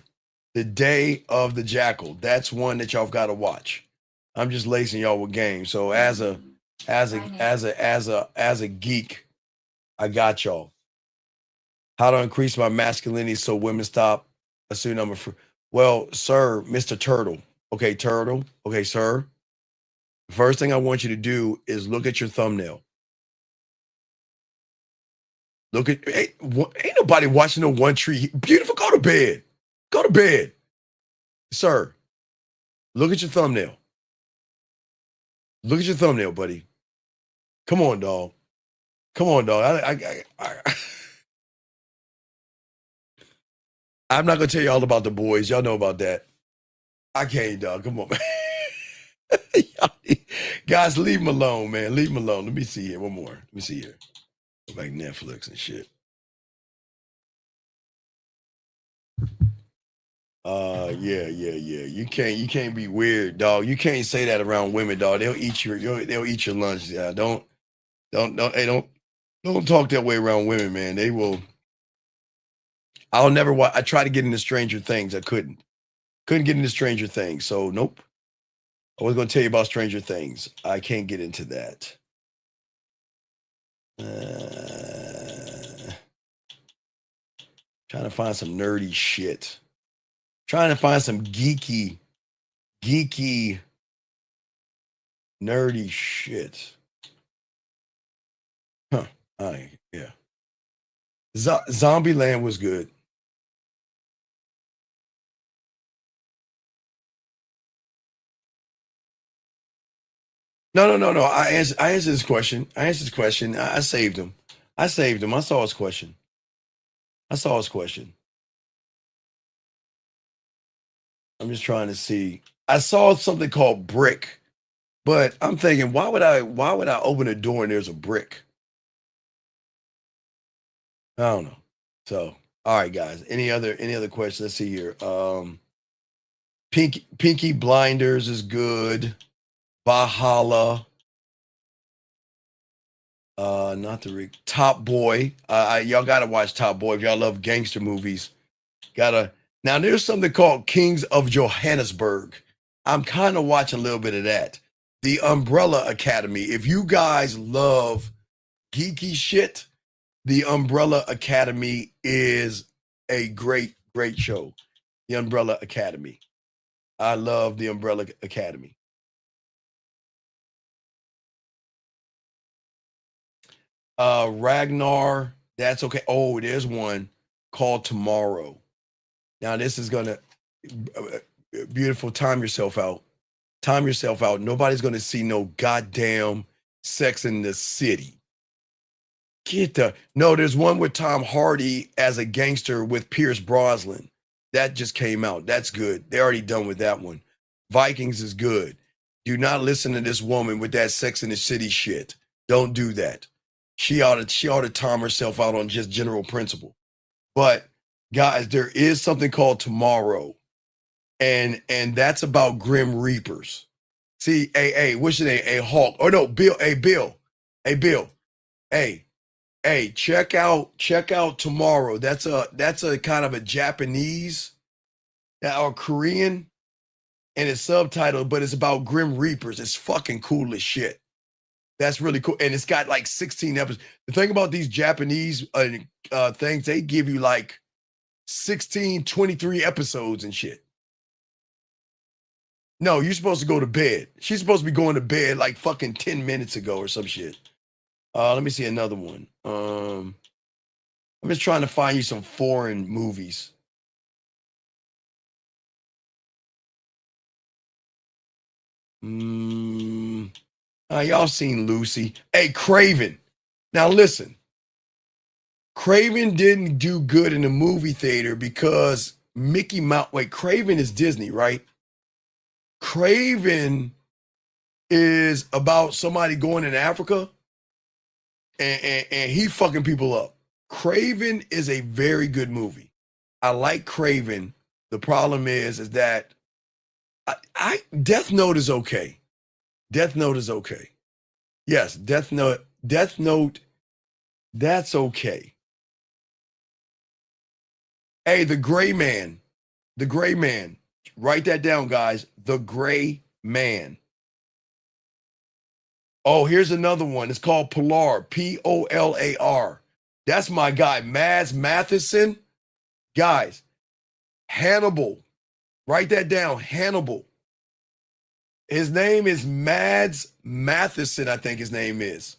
G: The Day of the Jackal. That's one that y'all got to watch. I'm just lacing y'all with games. So as a geek, I got y'all. How to increase my masculinity so women stop assuming I'm a well, sir, Mr. Turtle. Okay, Turtle. Okay, sir. First thing I want you to do is look at your thumbnail. Ain't nobody watching no One Tree. Beautiful, go to bed. Go to bed. Sir, look at your thumbnail. Look at your thumbnail, buddy. Come on, dog. Come on, dog. I'm not going to tell you all about the boys. Y'all know about that. I can't, dog. Come on, man. Guys, leave him alone, man. Leave him alone. Let me see here. One more. Let me see here. Like Netflix and shit. Yeah. You can't be weird, dog. You can't say that around women, dog. They'll eat your lunch. Yeah, don't talk that way around women, man. They will. I'll never watch. I tried to get into Stranger Things. I couldn't get into Stranger Things. So nope. I was going to tell you about Stranger Things. I can't get into that. Trying to find some nerdy shit. Trying to find some geeky, nerdy shit. Huh. Yeah. Zombieland was good. No. I answered his question. I saved him. I saw his question. I'm just trying to see. I saw something called brick, but I'm thinking, why would I open a door and there's a brick? I don't know. So, all right, guys. Any other questions? Let's see here. Pinky Blinders is good. Valhalla. Not the Top Boy. Y'all gotta watch Top Boy if y'all love gangster movies. Now there's something called Kings of Johannesburg. I'm kind of watching a little bit of that. The Umbrella Academy. If you guys love geeky shit, The Umbrella Academy is a great show. The Umbrella Academy. I love The Umbrella Academy. Ragnar, that's okay. Oh, there's one called Tomorrow. Now this is gonna beautiful. Time yourself out. Nobody's gonna see no goddamn Sex in the City. No, there's one with Tom Hardy as a gangster with Pierce Brosnan. That just came out. That's good. They're already done with that one. Vikings is good. Do not listen to this woman with that Sex in the City shit. Don't do that. She ought to time herself out on just general principle. But guys, there is something called Tomorrow, and that's about Grim Reapers. See, what's your name? A Hawk. Oh no, Bill. Bill. Check out Tomorrow. That's a kind of a Japanese or Korean, and it's subtitled, but it's about Grim Reapers. It's fucking cool as shit. That's really cool. And it's got like 16 episodes. The thing about these Japanese things, they give you like 16, 23 episodes and shit. No, you're supposed to go to bed. She's supposed to be going to bed like fucking 10 minutes ago or some shit. Let me see another one. I'm just trying to find you some foreign movies. Y'all seen Lucy. Hey, Craven. Now listen. Craven didn't do good in the movie theater because Mickey Mouse. Wait, Craven is Disney, right? Craven is about somebody going in Africa and he fucking people up. Craven is a very good movie. I like Craven. The problem is that Death Note is okay. Death Note is okay. Yes, Death Note, that's okay. Hey, The Gray Man. Write that down, guys. The Gray Man. Oh, here's another one. It's called Polar. Polar. That's my guy, Mads Matheson. Guys, Hannibal. Write that down. Hannibal. His name is Mads Matheson, I think his name is.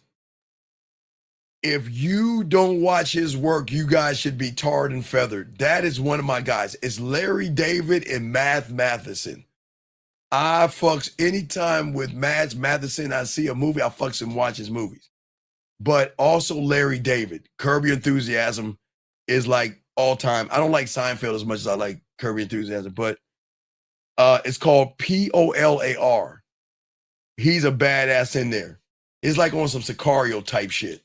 G: If you don't watch his work, you guys should be tarred and feathered. That is one of my guys. It's Larry David and Mads Matheson. I fucks anytime with Mads Matheson. I see a movie, I fucks and watch his movies. But also Larry David. Curb Your Enthusiasm is like all time. I don't like Seinfeld as much as I like Curb Your Enthusiasm, but it's called Polar. He's a badass in there. It's like on some Sicario type shit.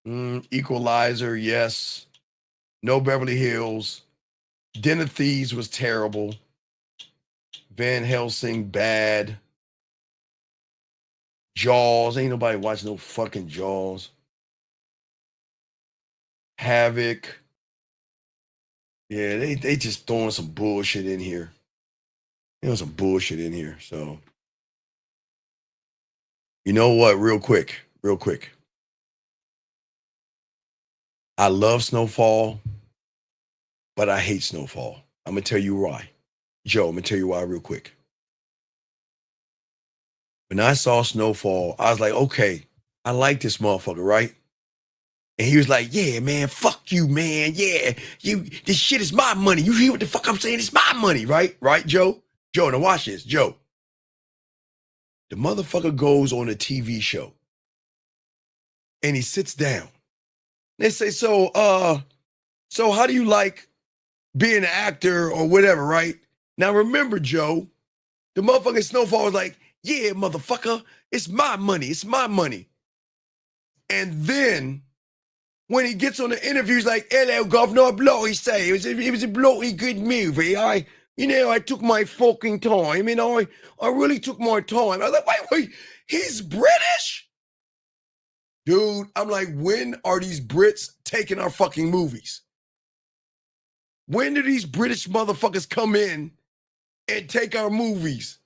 G: Equalizer, yes. No Beverly Hills. Den of Thieves was terrible. Van Helsing, bad. Jaws, ain't nobody watching no fucking Jaws. Havoc. Yeah, they just throwing some bullshit in here. Some bullshit in here. So, you know what? Real quick. I love Snowfall, but I hate Snowfall. I'm gonna tell you why. Joe, I'm gonna tell you why real quick. When I saw Snowfall, I was like, okay, I like this motherfucker, right? And he was like, yeah, man, fuck you, man. Yeah, this shit is my money. You hear what the fuck I'm saying? It's my money, right? Right, Joe? Joe, now watch this, Joe. The motherfucker goes on a TV show and he sits down. They say, so how do you like being an actor or whatever, right? Now remember, Joe, the motherfucking Snowfall was like, yeah, motherfucker, it's my money. It's my money. And then when he gets on the interview, he's like, hello, Governor Blow, he say, it was a bloody good movie. I took my fucking time, and I really took my time. I was like, wait, he's British? Dude, I'm like, when are these Brits taking our fucking movies? When do these British motherfuckers come in and take our movies?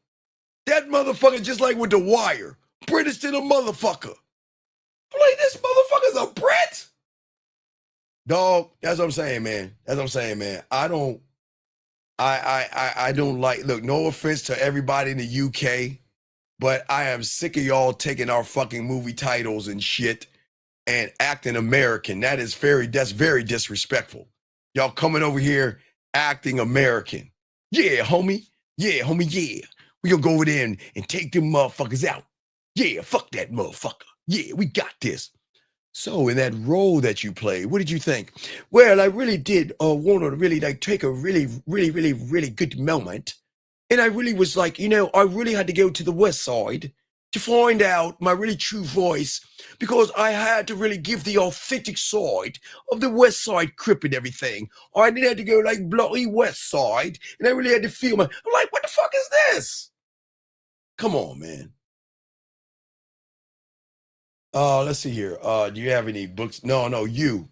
G: That motherfucker, just like with The Wire, British to the motherfucker. I'm like, this motherfucker's a Brit? Dog, that's what I'm saying, man. I don't like, look, no offense to everybody in the UK, but I am sick of y'all taking our fucking movie titles and shit and acting American. That's very disrespectful. Y'all coming over here acting American. Yeah, homie. Yeah. We gonna go over there and take them motherfuckers out. Yeah, fuck that motherfucker. Yeah, we got this. So in that role that you played, what did you think? Well, I really did want to really like take a really good moment. And I really was like, I really had to go to the West Side to find out my really true voice, because I had to really give the authentic side of the West Side Crip and everything. I didn't have to go like bloody West Side, and I really had to feel I'm like, what the fuck is this? Come on, man. Let's see here. Do you have any books? No, you.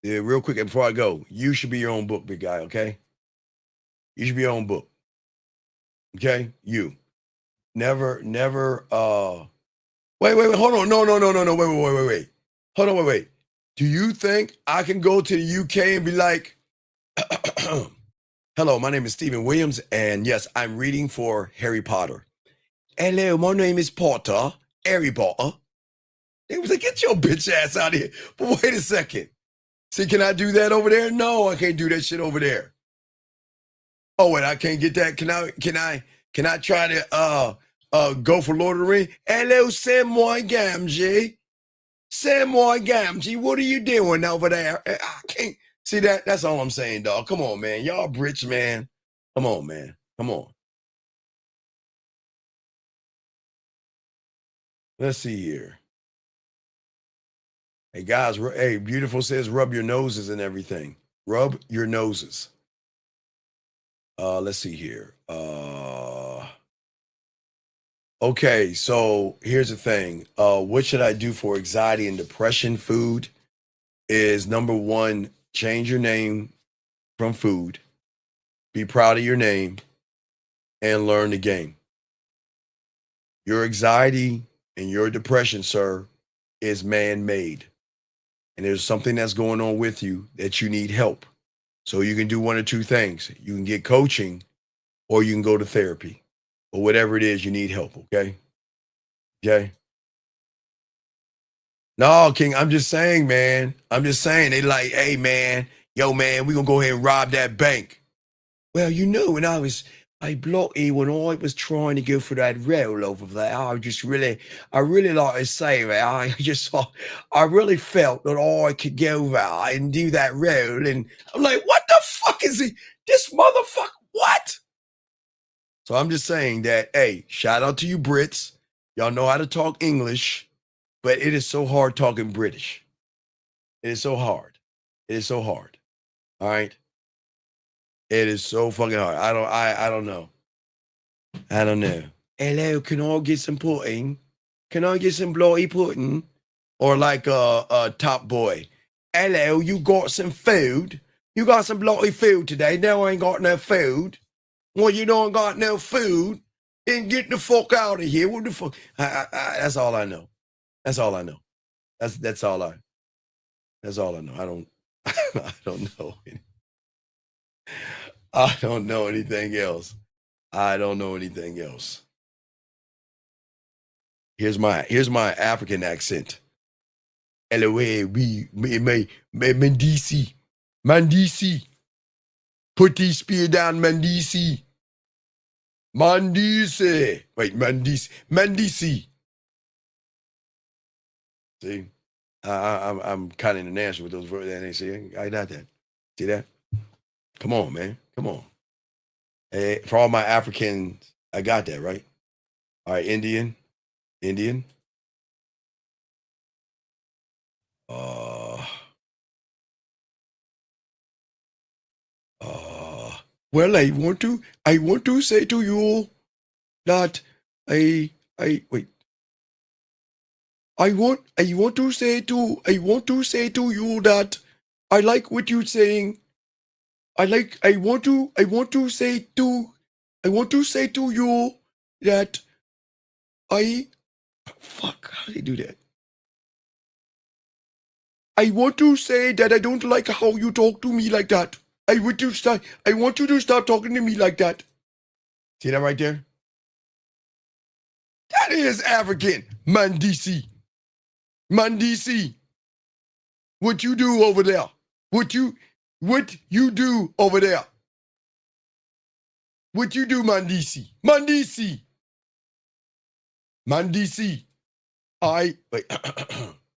G: Yeah, real quick, and before I go, you should be your own book, big guy, okay? You should be your own book. Okay? You. Never, wait, hold on. No, wait. Hold on, wait. Do you think I can go to the UK and be like, hello, my name is Stephen Williams, and yes, I'm reading for Harry Potter. Hello, my name is Potter, Harry Potter. They was like, get your bitch ass out of here. But wait a second. See, can I do that over there? No, I can't do that shit over there. Oh, wait, I can't get that. Can I try to go for Lord of the Rings? Hello, Samuel Gamgee. Samuel Gamgee, what are you doing over there? I can't see that. That's all I'm saying, dog. Come on, man. Y'all Brits, man. Come on, man. Come on. Let's see here. Hey, guys. Hey, Beautiful says rub your noses and everything. Rub your noses. Let's see here. Okay, so here's the thing. What should I do for anxiety and depression? Food is number one. Change your name from food. Be proud of your name and learn the game. Your anxiety and your depression, sir, is man-made. And there's something that's going on with you that you need help. So you can do one or two things. You can get coaching, or you can go to therapy, or whatever it is you need help, okay? Okay? No, King, I'm just saying, man. I'm just saying, they like, hey, man, yo, man, we gonna go ahead and rob that bank. Well, when I was, blocky, when I was trying to go for that rail over there, I really like to say that I really felt that I could go there and do that rail. And I'm like, what the fuck is he? This motherfucker, what? So I'm just saying that, hey, shout out to you Brits. Y'all know how to talk English, but it is so hard talking British. It is so hard. It is so hard. All right. It is so fucking hard. I don't know. I don't know. Hello, can I get some pudding? Can I get some bloody pudding? Or like a Top Boy. Hello, you got some food? You got some bloody food today? No, I ain't got no food. Well, you don't got no food? Then get the fuck out of here. What the fuck? That's all I know. That's all I know. That's all I know. I don't I don't know. I don't know anything else. I don't know anything else. Here's my African accent. LOA, Mandisi. Mandisi. Put these spear down, Mandisi. Mandisi. Wait, Mandisi. Mandisi. See? I'm kind of international with those words. They say, I got that. See that? Come on, man. Come on. Hey, for all my Africans, I got that, right? All right, Indian. Well, I want to say to you that I wait. I want to say to you that I like what you're saying. I want to say to you that fuck, how do they do that? I want to say that I don't like how you talk to me like that. I want you to stop talking to me like that. See that right there? That is African. Mandisi. What you do over there? What you do over there? What you do, Mandisi? Wait.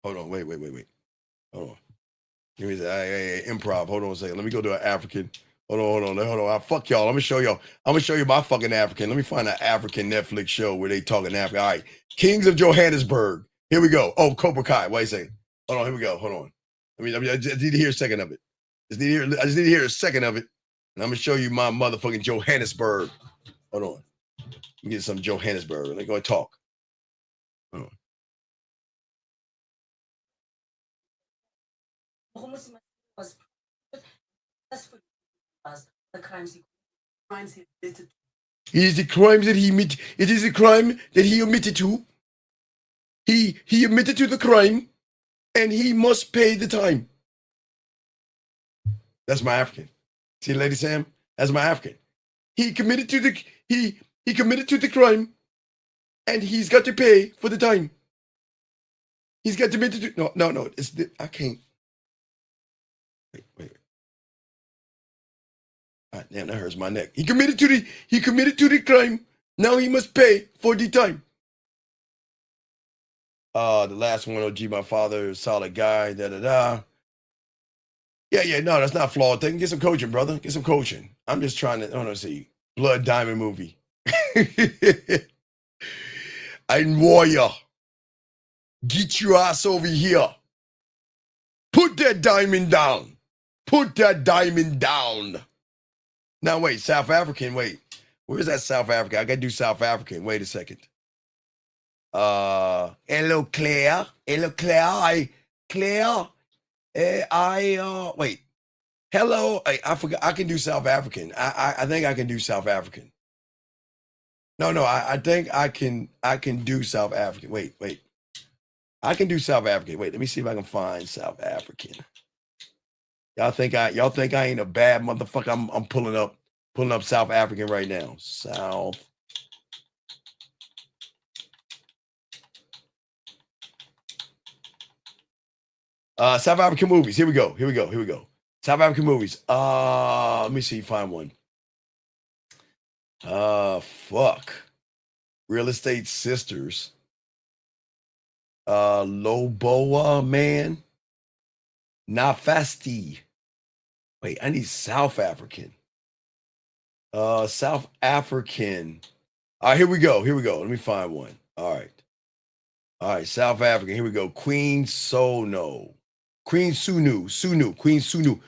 G: Hold on. Wait. Hold on. Give me that. Improv. Hold on a second. Let me go to an African. Hold on. Fuck y'all. I'm gonna show you my fucking African. Let me find an African Netflix show where they talking African. All right. Kings of Johannesburg. Here we go. Oh, Cobra Kai. Wait a second. Hold on. Here we go. Hold on. I just need to hear a second of it. I just need to hear a second of it. And I'm gonna show you my motherfucking Johannesburg. Hold on. Let me get some Johannesburg. Let me go and talk. Hold on.
A: The crimes he committed.
G: It is the crimes that he admitted. It is the crime that he admitted to. He admitted to the crime, and he must pay the time. That's my African. See, Lady Sam? That's my African. He committed to the crime, and he's got to pay for the time. He's got to admit to no. I can't. Wait. Ah, damn, that hurts my neck. He committed to the crime. Now he must pay for the time. The last one, OG, my father, solid guy, da. Yeah, no, that's not flawed thing. Get some coaching, brother. Get some coaching. I'm just trying to, I want to see. Blood Diamond movie. And warrior. Get your ass over here. Put that diamond down. Now, wait, South African, wait. Where's that South African? I gotta do South African. Wait a second. Hello, Claire. Wait. Hello. I forgot. I can do South African. I think I can do South African. No, I think I can do South African. Wait. I can do South African. Wait, let me see if I can find South African. Y'all think I ain't a bad motherfucker? I'm pulling up South African right now. South African movies. Here we go. South African movies. Let me see. Find one. Fuck. Real Estate Sisters. Loboa Man. Nafasti. Wait, I need South African. South African. All right, here we go. Here we go. Let me find one. All right. All right, South African. Here we go. Queen Sunu. Queen Sunu.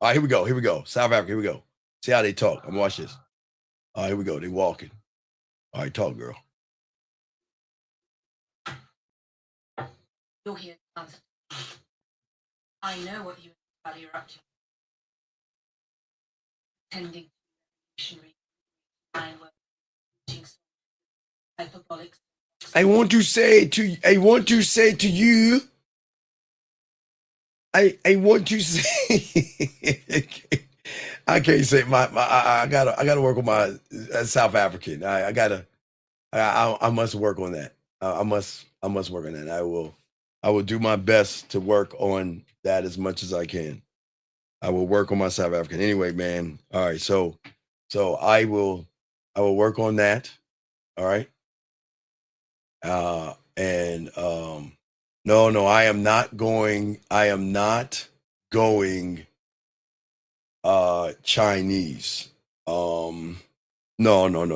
G: All right, here we go. Here we go. South Africa. Here we go. See how they talk. I'm gonna watch this. All right, here we go. They walking. All right, talk, girl.
A: You're here to answer. I know what you and your up to. Attending missionary hyperbolics.
G: I want to say to you. I want to say. I can't say I gotta work on my South African. I must work on that. I must work on that. I will do my best to work on that as much as I can. I will work on my South African. Anyway, man. All right. So I will work on that. All right. No, I am not going Chinese. No.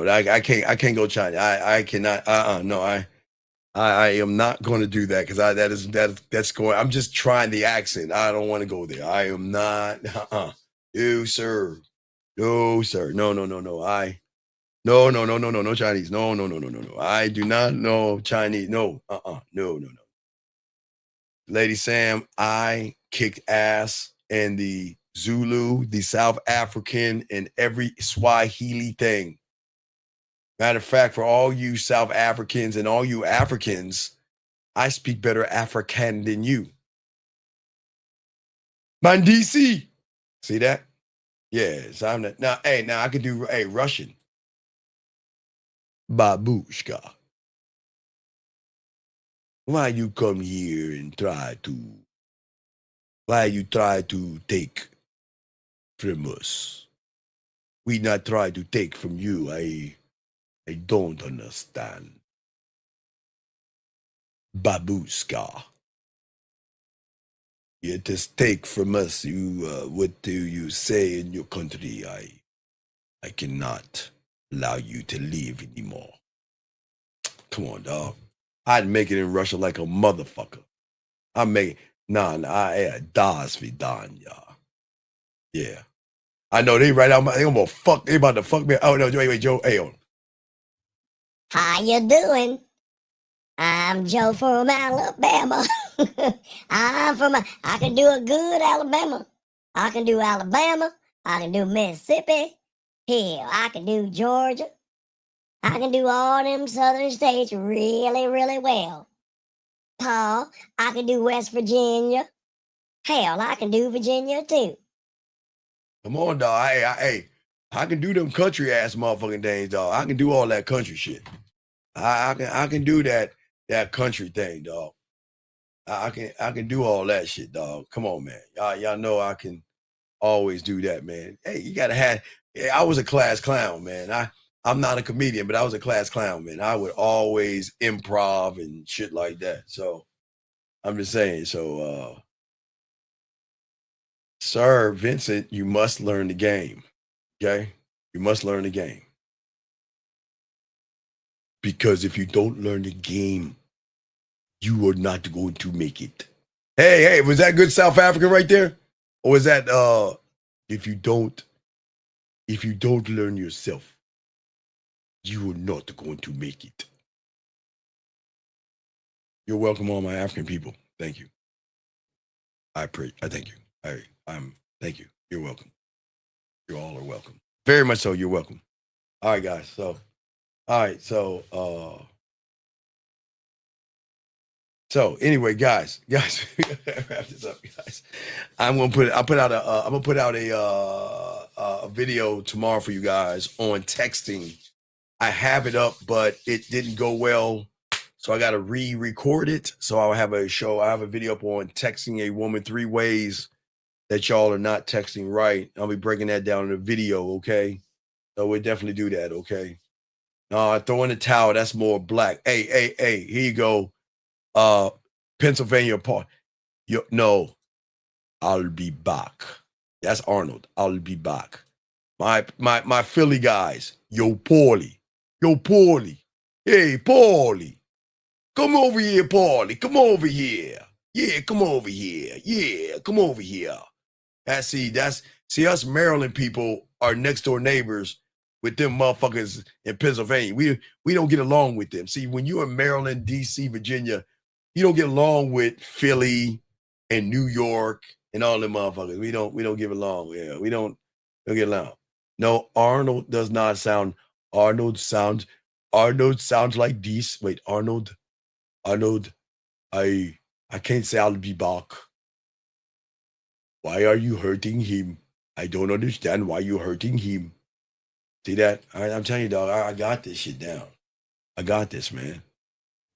G: I can't go Chinese. I cannot. No, I am not going to do that because that's going. I'm just trying the accent. I don't want to go there. I am not. No, sir. No, sir. No. No Chinese. No. I do not know Chinese. No. No. Lady Sam, I kicked ass in the Zulu, the South African, and every Swahili thing. Matter of fact, for all you South Africans and all you Africans, I speak better African than you. Mandisi. See that? Yeah, so I'm not, now I can do Russian. Babushka. Why you come here and try to take from us? We not try to take from you. I don't understand. Babushka. You just take from us. What do you say in your country? I cannot allow you to live anymore. Come on, dog. I'd make it in Russia like a motherfucker. Das Vidanya. Yeah. I know they right out they about to fuck me. Oh no, wait, Joe. Hey, on.
P: How you doing? I'm Joe from Alabama. I can do a good Alabama. I can do Alabama. I can do Mississippi. Hell, I can do Georgia. I can do all them southern states really, really well. Paul, I can do West Virginia. Hell, I can do Virginia too.
G: Come on, dog. Hey, I can do them country ass motherfucking things, dog. I can do all that country shit. I can do that country thing, dog. I can do all that shit, dog. Come on, man. Y'all know I can always do that, man. Hey, you gotta have. I was a class clown, man. I'm not a comedian, but I was a class clown, man. I would always improv and shit like that. So I'm just saying. So, Sir Vincent, you must learn the game. Okay, you must learn the game. Because if you don't learn the game, you are not going to make it. Hey, was that good South African right there? Or is that if you don't learn yourself, you are not going to make it. You're welcome, all my African people. Thank you. I thank you. Thank you. You're welcome. You all are welcome. Very much so, you're welcome. All right, guys. So anyway, guys, we gotta wrap this up, guys. I'm gonna put out a video tomorrow for you guys on texting. I have it up, but it didn't go well, so I gotta re-record it. So I'll have a video up on texting a woman 3 ways that y'all are not texting right. I'll be breaking that down in a video, okay? So we'll definitely do that, okay? Throw in the towel, that's more black. Hey, here you go. Pennsylvania Park. No, I'll be back. That's Arnold. I'll be back. My Philly guys. Yo, Paulie. Yo, Paulie. Hey, Paulie. Come over here, Paulie. Come over here. Yeah, come over here. Yeah, come over here. See, us Maryland people are next door neighbors with them motherfuckers in Pennsylvania. We don't get along with them. See, when you're in Maryland, DC, Virginia, you don't get along with Philly and New York and all them motherfuckers. We don't get along. Yeah, we don't get along. No, Arnold does not sound. Arnold sounds like this. Wait, Arnold. I can't say I'll be back. Why are you hurting him? I don't understand why you're hurting him. See that? I'm telling you, dog, I got this shit down. I got this, man.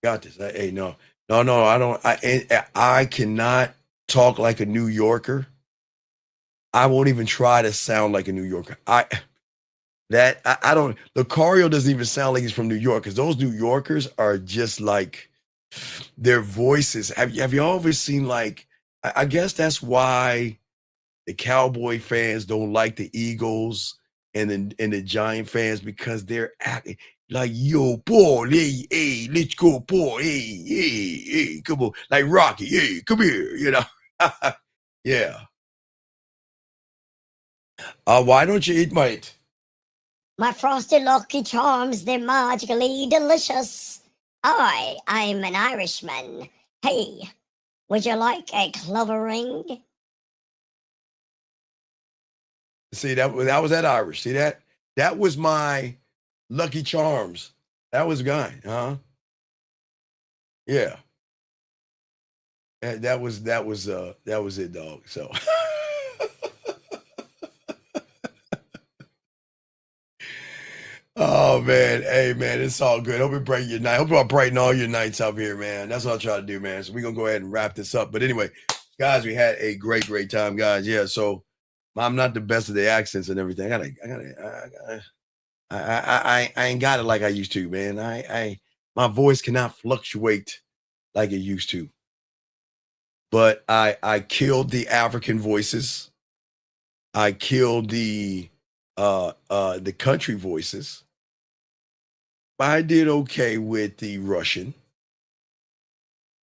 G: Got this. Hey, no, I don't. I cannot talk like a New Yorker. I won't even try to sound like a New Yorker. I don't. Lucario doesn't even sound like he's from New York, because those New Yorkers are just like, their voices. Have you always seen, like, I guess that's why the Cowboy fans don't like the Eagles and the Giant fans, because they're acting like, yo, Paul, hey, let's go, Paul, hey, come on, like Rocky, hey, come here, you know. Yeah. Why don't you eat mate?
P: My frosted Lucky Charms, they're magically delicious. I'm an Irishman. Hey, would you like a clover ring?
G: See, that was that Irish. See that? That was my Lucky Charms. That was a guy, huh? Yeah. That was it, dog. So oh man, hey man, it's all good. Hope it brighten your night. Hope I brighten all your nights up here, man. That's what I try to do, man. So we're gonna go ahead and wrap this up. But anyway, guys, we had a great time, guys. Yeah, so I'm not the best of the accents and everything. I ain't got it like I used to, man. My voice cannot fluctuate like it used to. But I killed the African voices. I killed the country voices. I did okay with the Russian.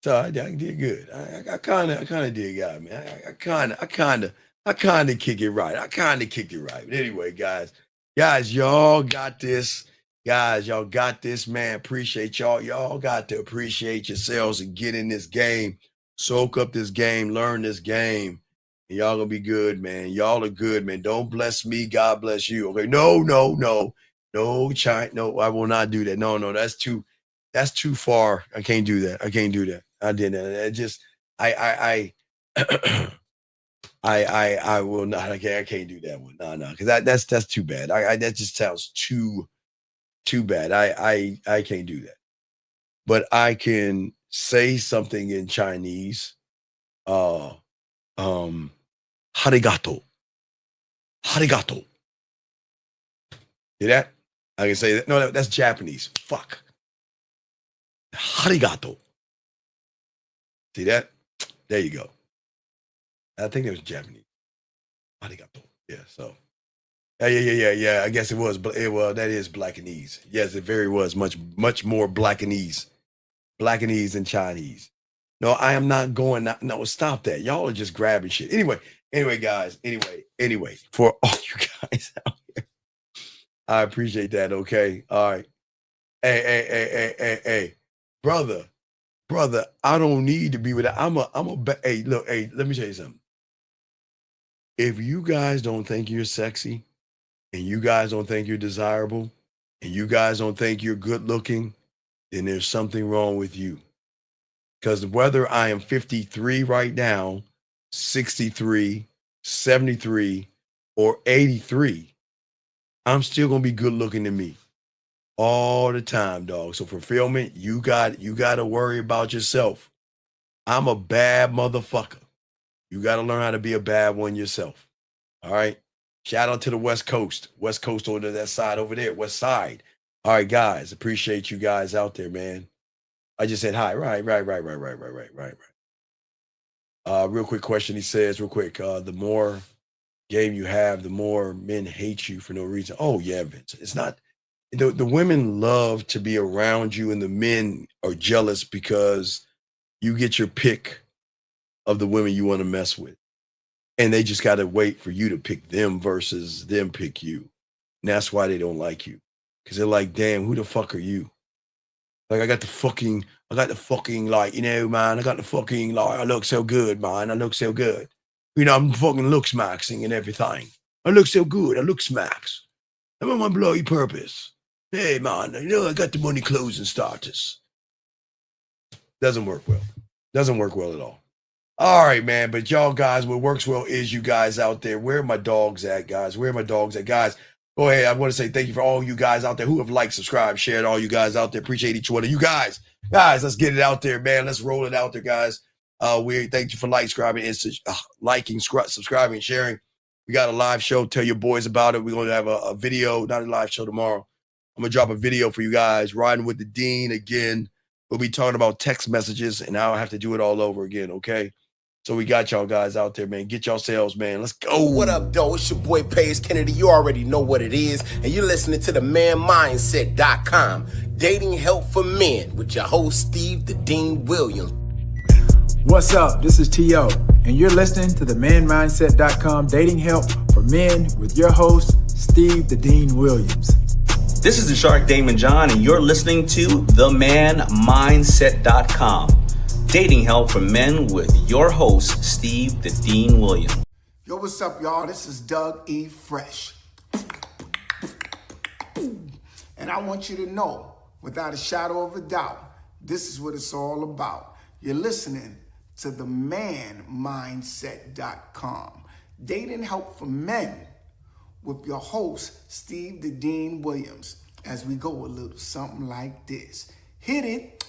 G: So I did good. I kind of did good, man. I kind of kick it right. I kind of kicked it right. But anyway, guys, y'all got this. Guys, y'all got this, man. Appreciate y'all. Y'all got to appreciate yourselves and get in this game. Soak up this game. Learn this game. And y'all gonna be good, man. Y'all are good, man. Don't bless me. God bless you. Okay. No, China. No, I will not do that. No, that's too far. I can't do that. I did that. It just I will not. I can't do that one. No, because that's too bad. That just sounds too bad. I can't do that. But I can say something in Chinese. Harigato. Harigato. See that? I can say that. No, that's Japanese. Fuck. Harigato. See that? There you go. I think it was Japanese. Arigato. Yeah. So. Yeah. I guess it was. Well, that is Blackanese. Yes, it very was much more Blackanese than Chinese. No, I am not going. No, stop that. Y'all are just grabbing shit. Anyway, guys. Anyway, for all you guys out here, I appreciate that. Okay. All right. Hey, brother. I don't need to be with that. Hey, look. Hey, let me tell you something. If you guys don't think you're sexy, and you guys don't think you're desirable, and you guys don't think you're good looking, then there's something wrong with you. Because whether I am 53 right now, 63, 73, or 83, I'm still gonna be good looking to me all the time, dog. So fulfillment, you got to worry about yourself. I'm a bad motherfucker. You got to learn how to be a bad one yourself. All right. Shout out to the West Coast over that side over there, West Side. All right, guys, appreciate you guys out there, man. I just said hi. Right. Real quick question. He says, real quick, the more game you have, the more men hate you for no reason. Oh yeah, Vince. It's not the women love to be around you, and the men are jealous because you get your pick of the women you want to mess with. And they just got to wait for you to pick them versus them pick you. And that's why they don't like you. Because they're like, damn, who the fuck are you? Like, I got the fucking, like, you know, man, I got the fucking, like, I look so good, man. I look so good. You know, I'm fucking looks maxing and everything. I look so good. I look smacks. I'm on my bloody purpose. Hey, man, you know, I got the money, clothes, and starters. Doesn't work well. Doesn't work well at all. All right, man. But y'all guys, what works well is you guys out there. Where are my dogs at, guys? Where are my dogs at, guys? Go ahead. I want to say thank you for all you guys out there who have liked, subscribed, shared. All you guys out there. Appreciate each one of you guys. Guys, let's get it out there, man. Let's roll it out there, guys. We thank you for liking, subscribing, sharing. We got a live show. Tell your boys about it. We're going to have a video, not a live show tomorrow. I'm going to drop a video for you guys. Riding with the Dean again. We'll be talking about text messages, and now I have to do it all over again, okay? So we got y'all guys out there, man. Get yourselves, man. Let's go.
K: What up, though? It's your boy, Paige Kennedy. You already know what it is. And you're listening to the manmindset.com. Dating help for men with your host, Steve the Dean Williams.
B: What's up? This is T.O. And you're listening to the manmindset.com dating help for men with your host, Steve the Dean Williams.
V: This is the Shark Damon John, and you're listening to themanmindset.com. Dating help for men with your host, Steve the Dean Williams.
K: Yo, what's up, y'all? This is Doug E. Fresh. And I want you to know, without a shadow of a doubt, this is what it's all about. You're listening to the manmindset.com. Dating help for men with your host, Steve the Dean Williams, as we go a little something like this. Hit it.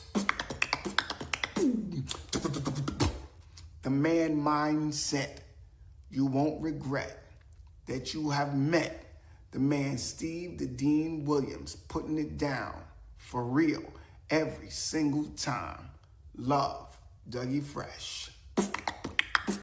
K: The man mindset. You won't regret that you have met the man Steve the Dean Williams, putting it down for real every single time. Love, Dougie Fresh.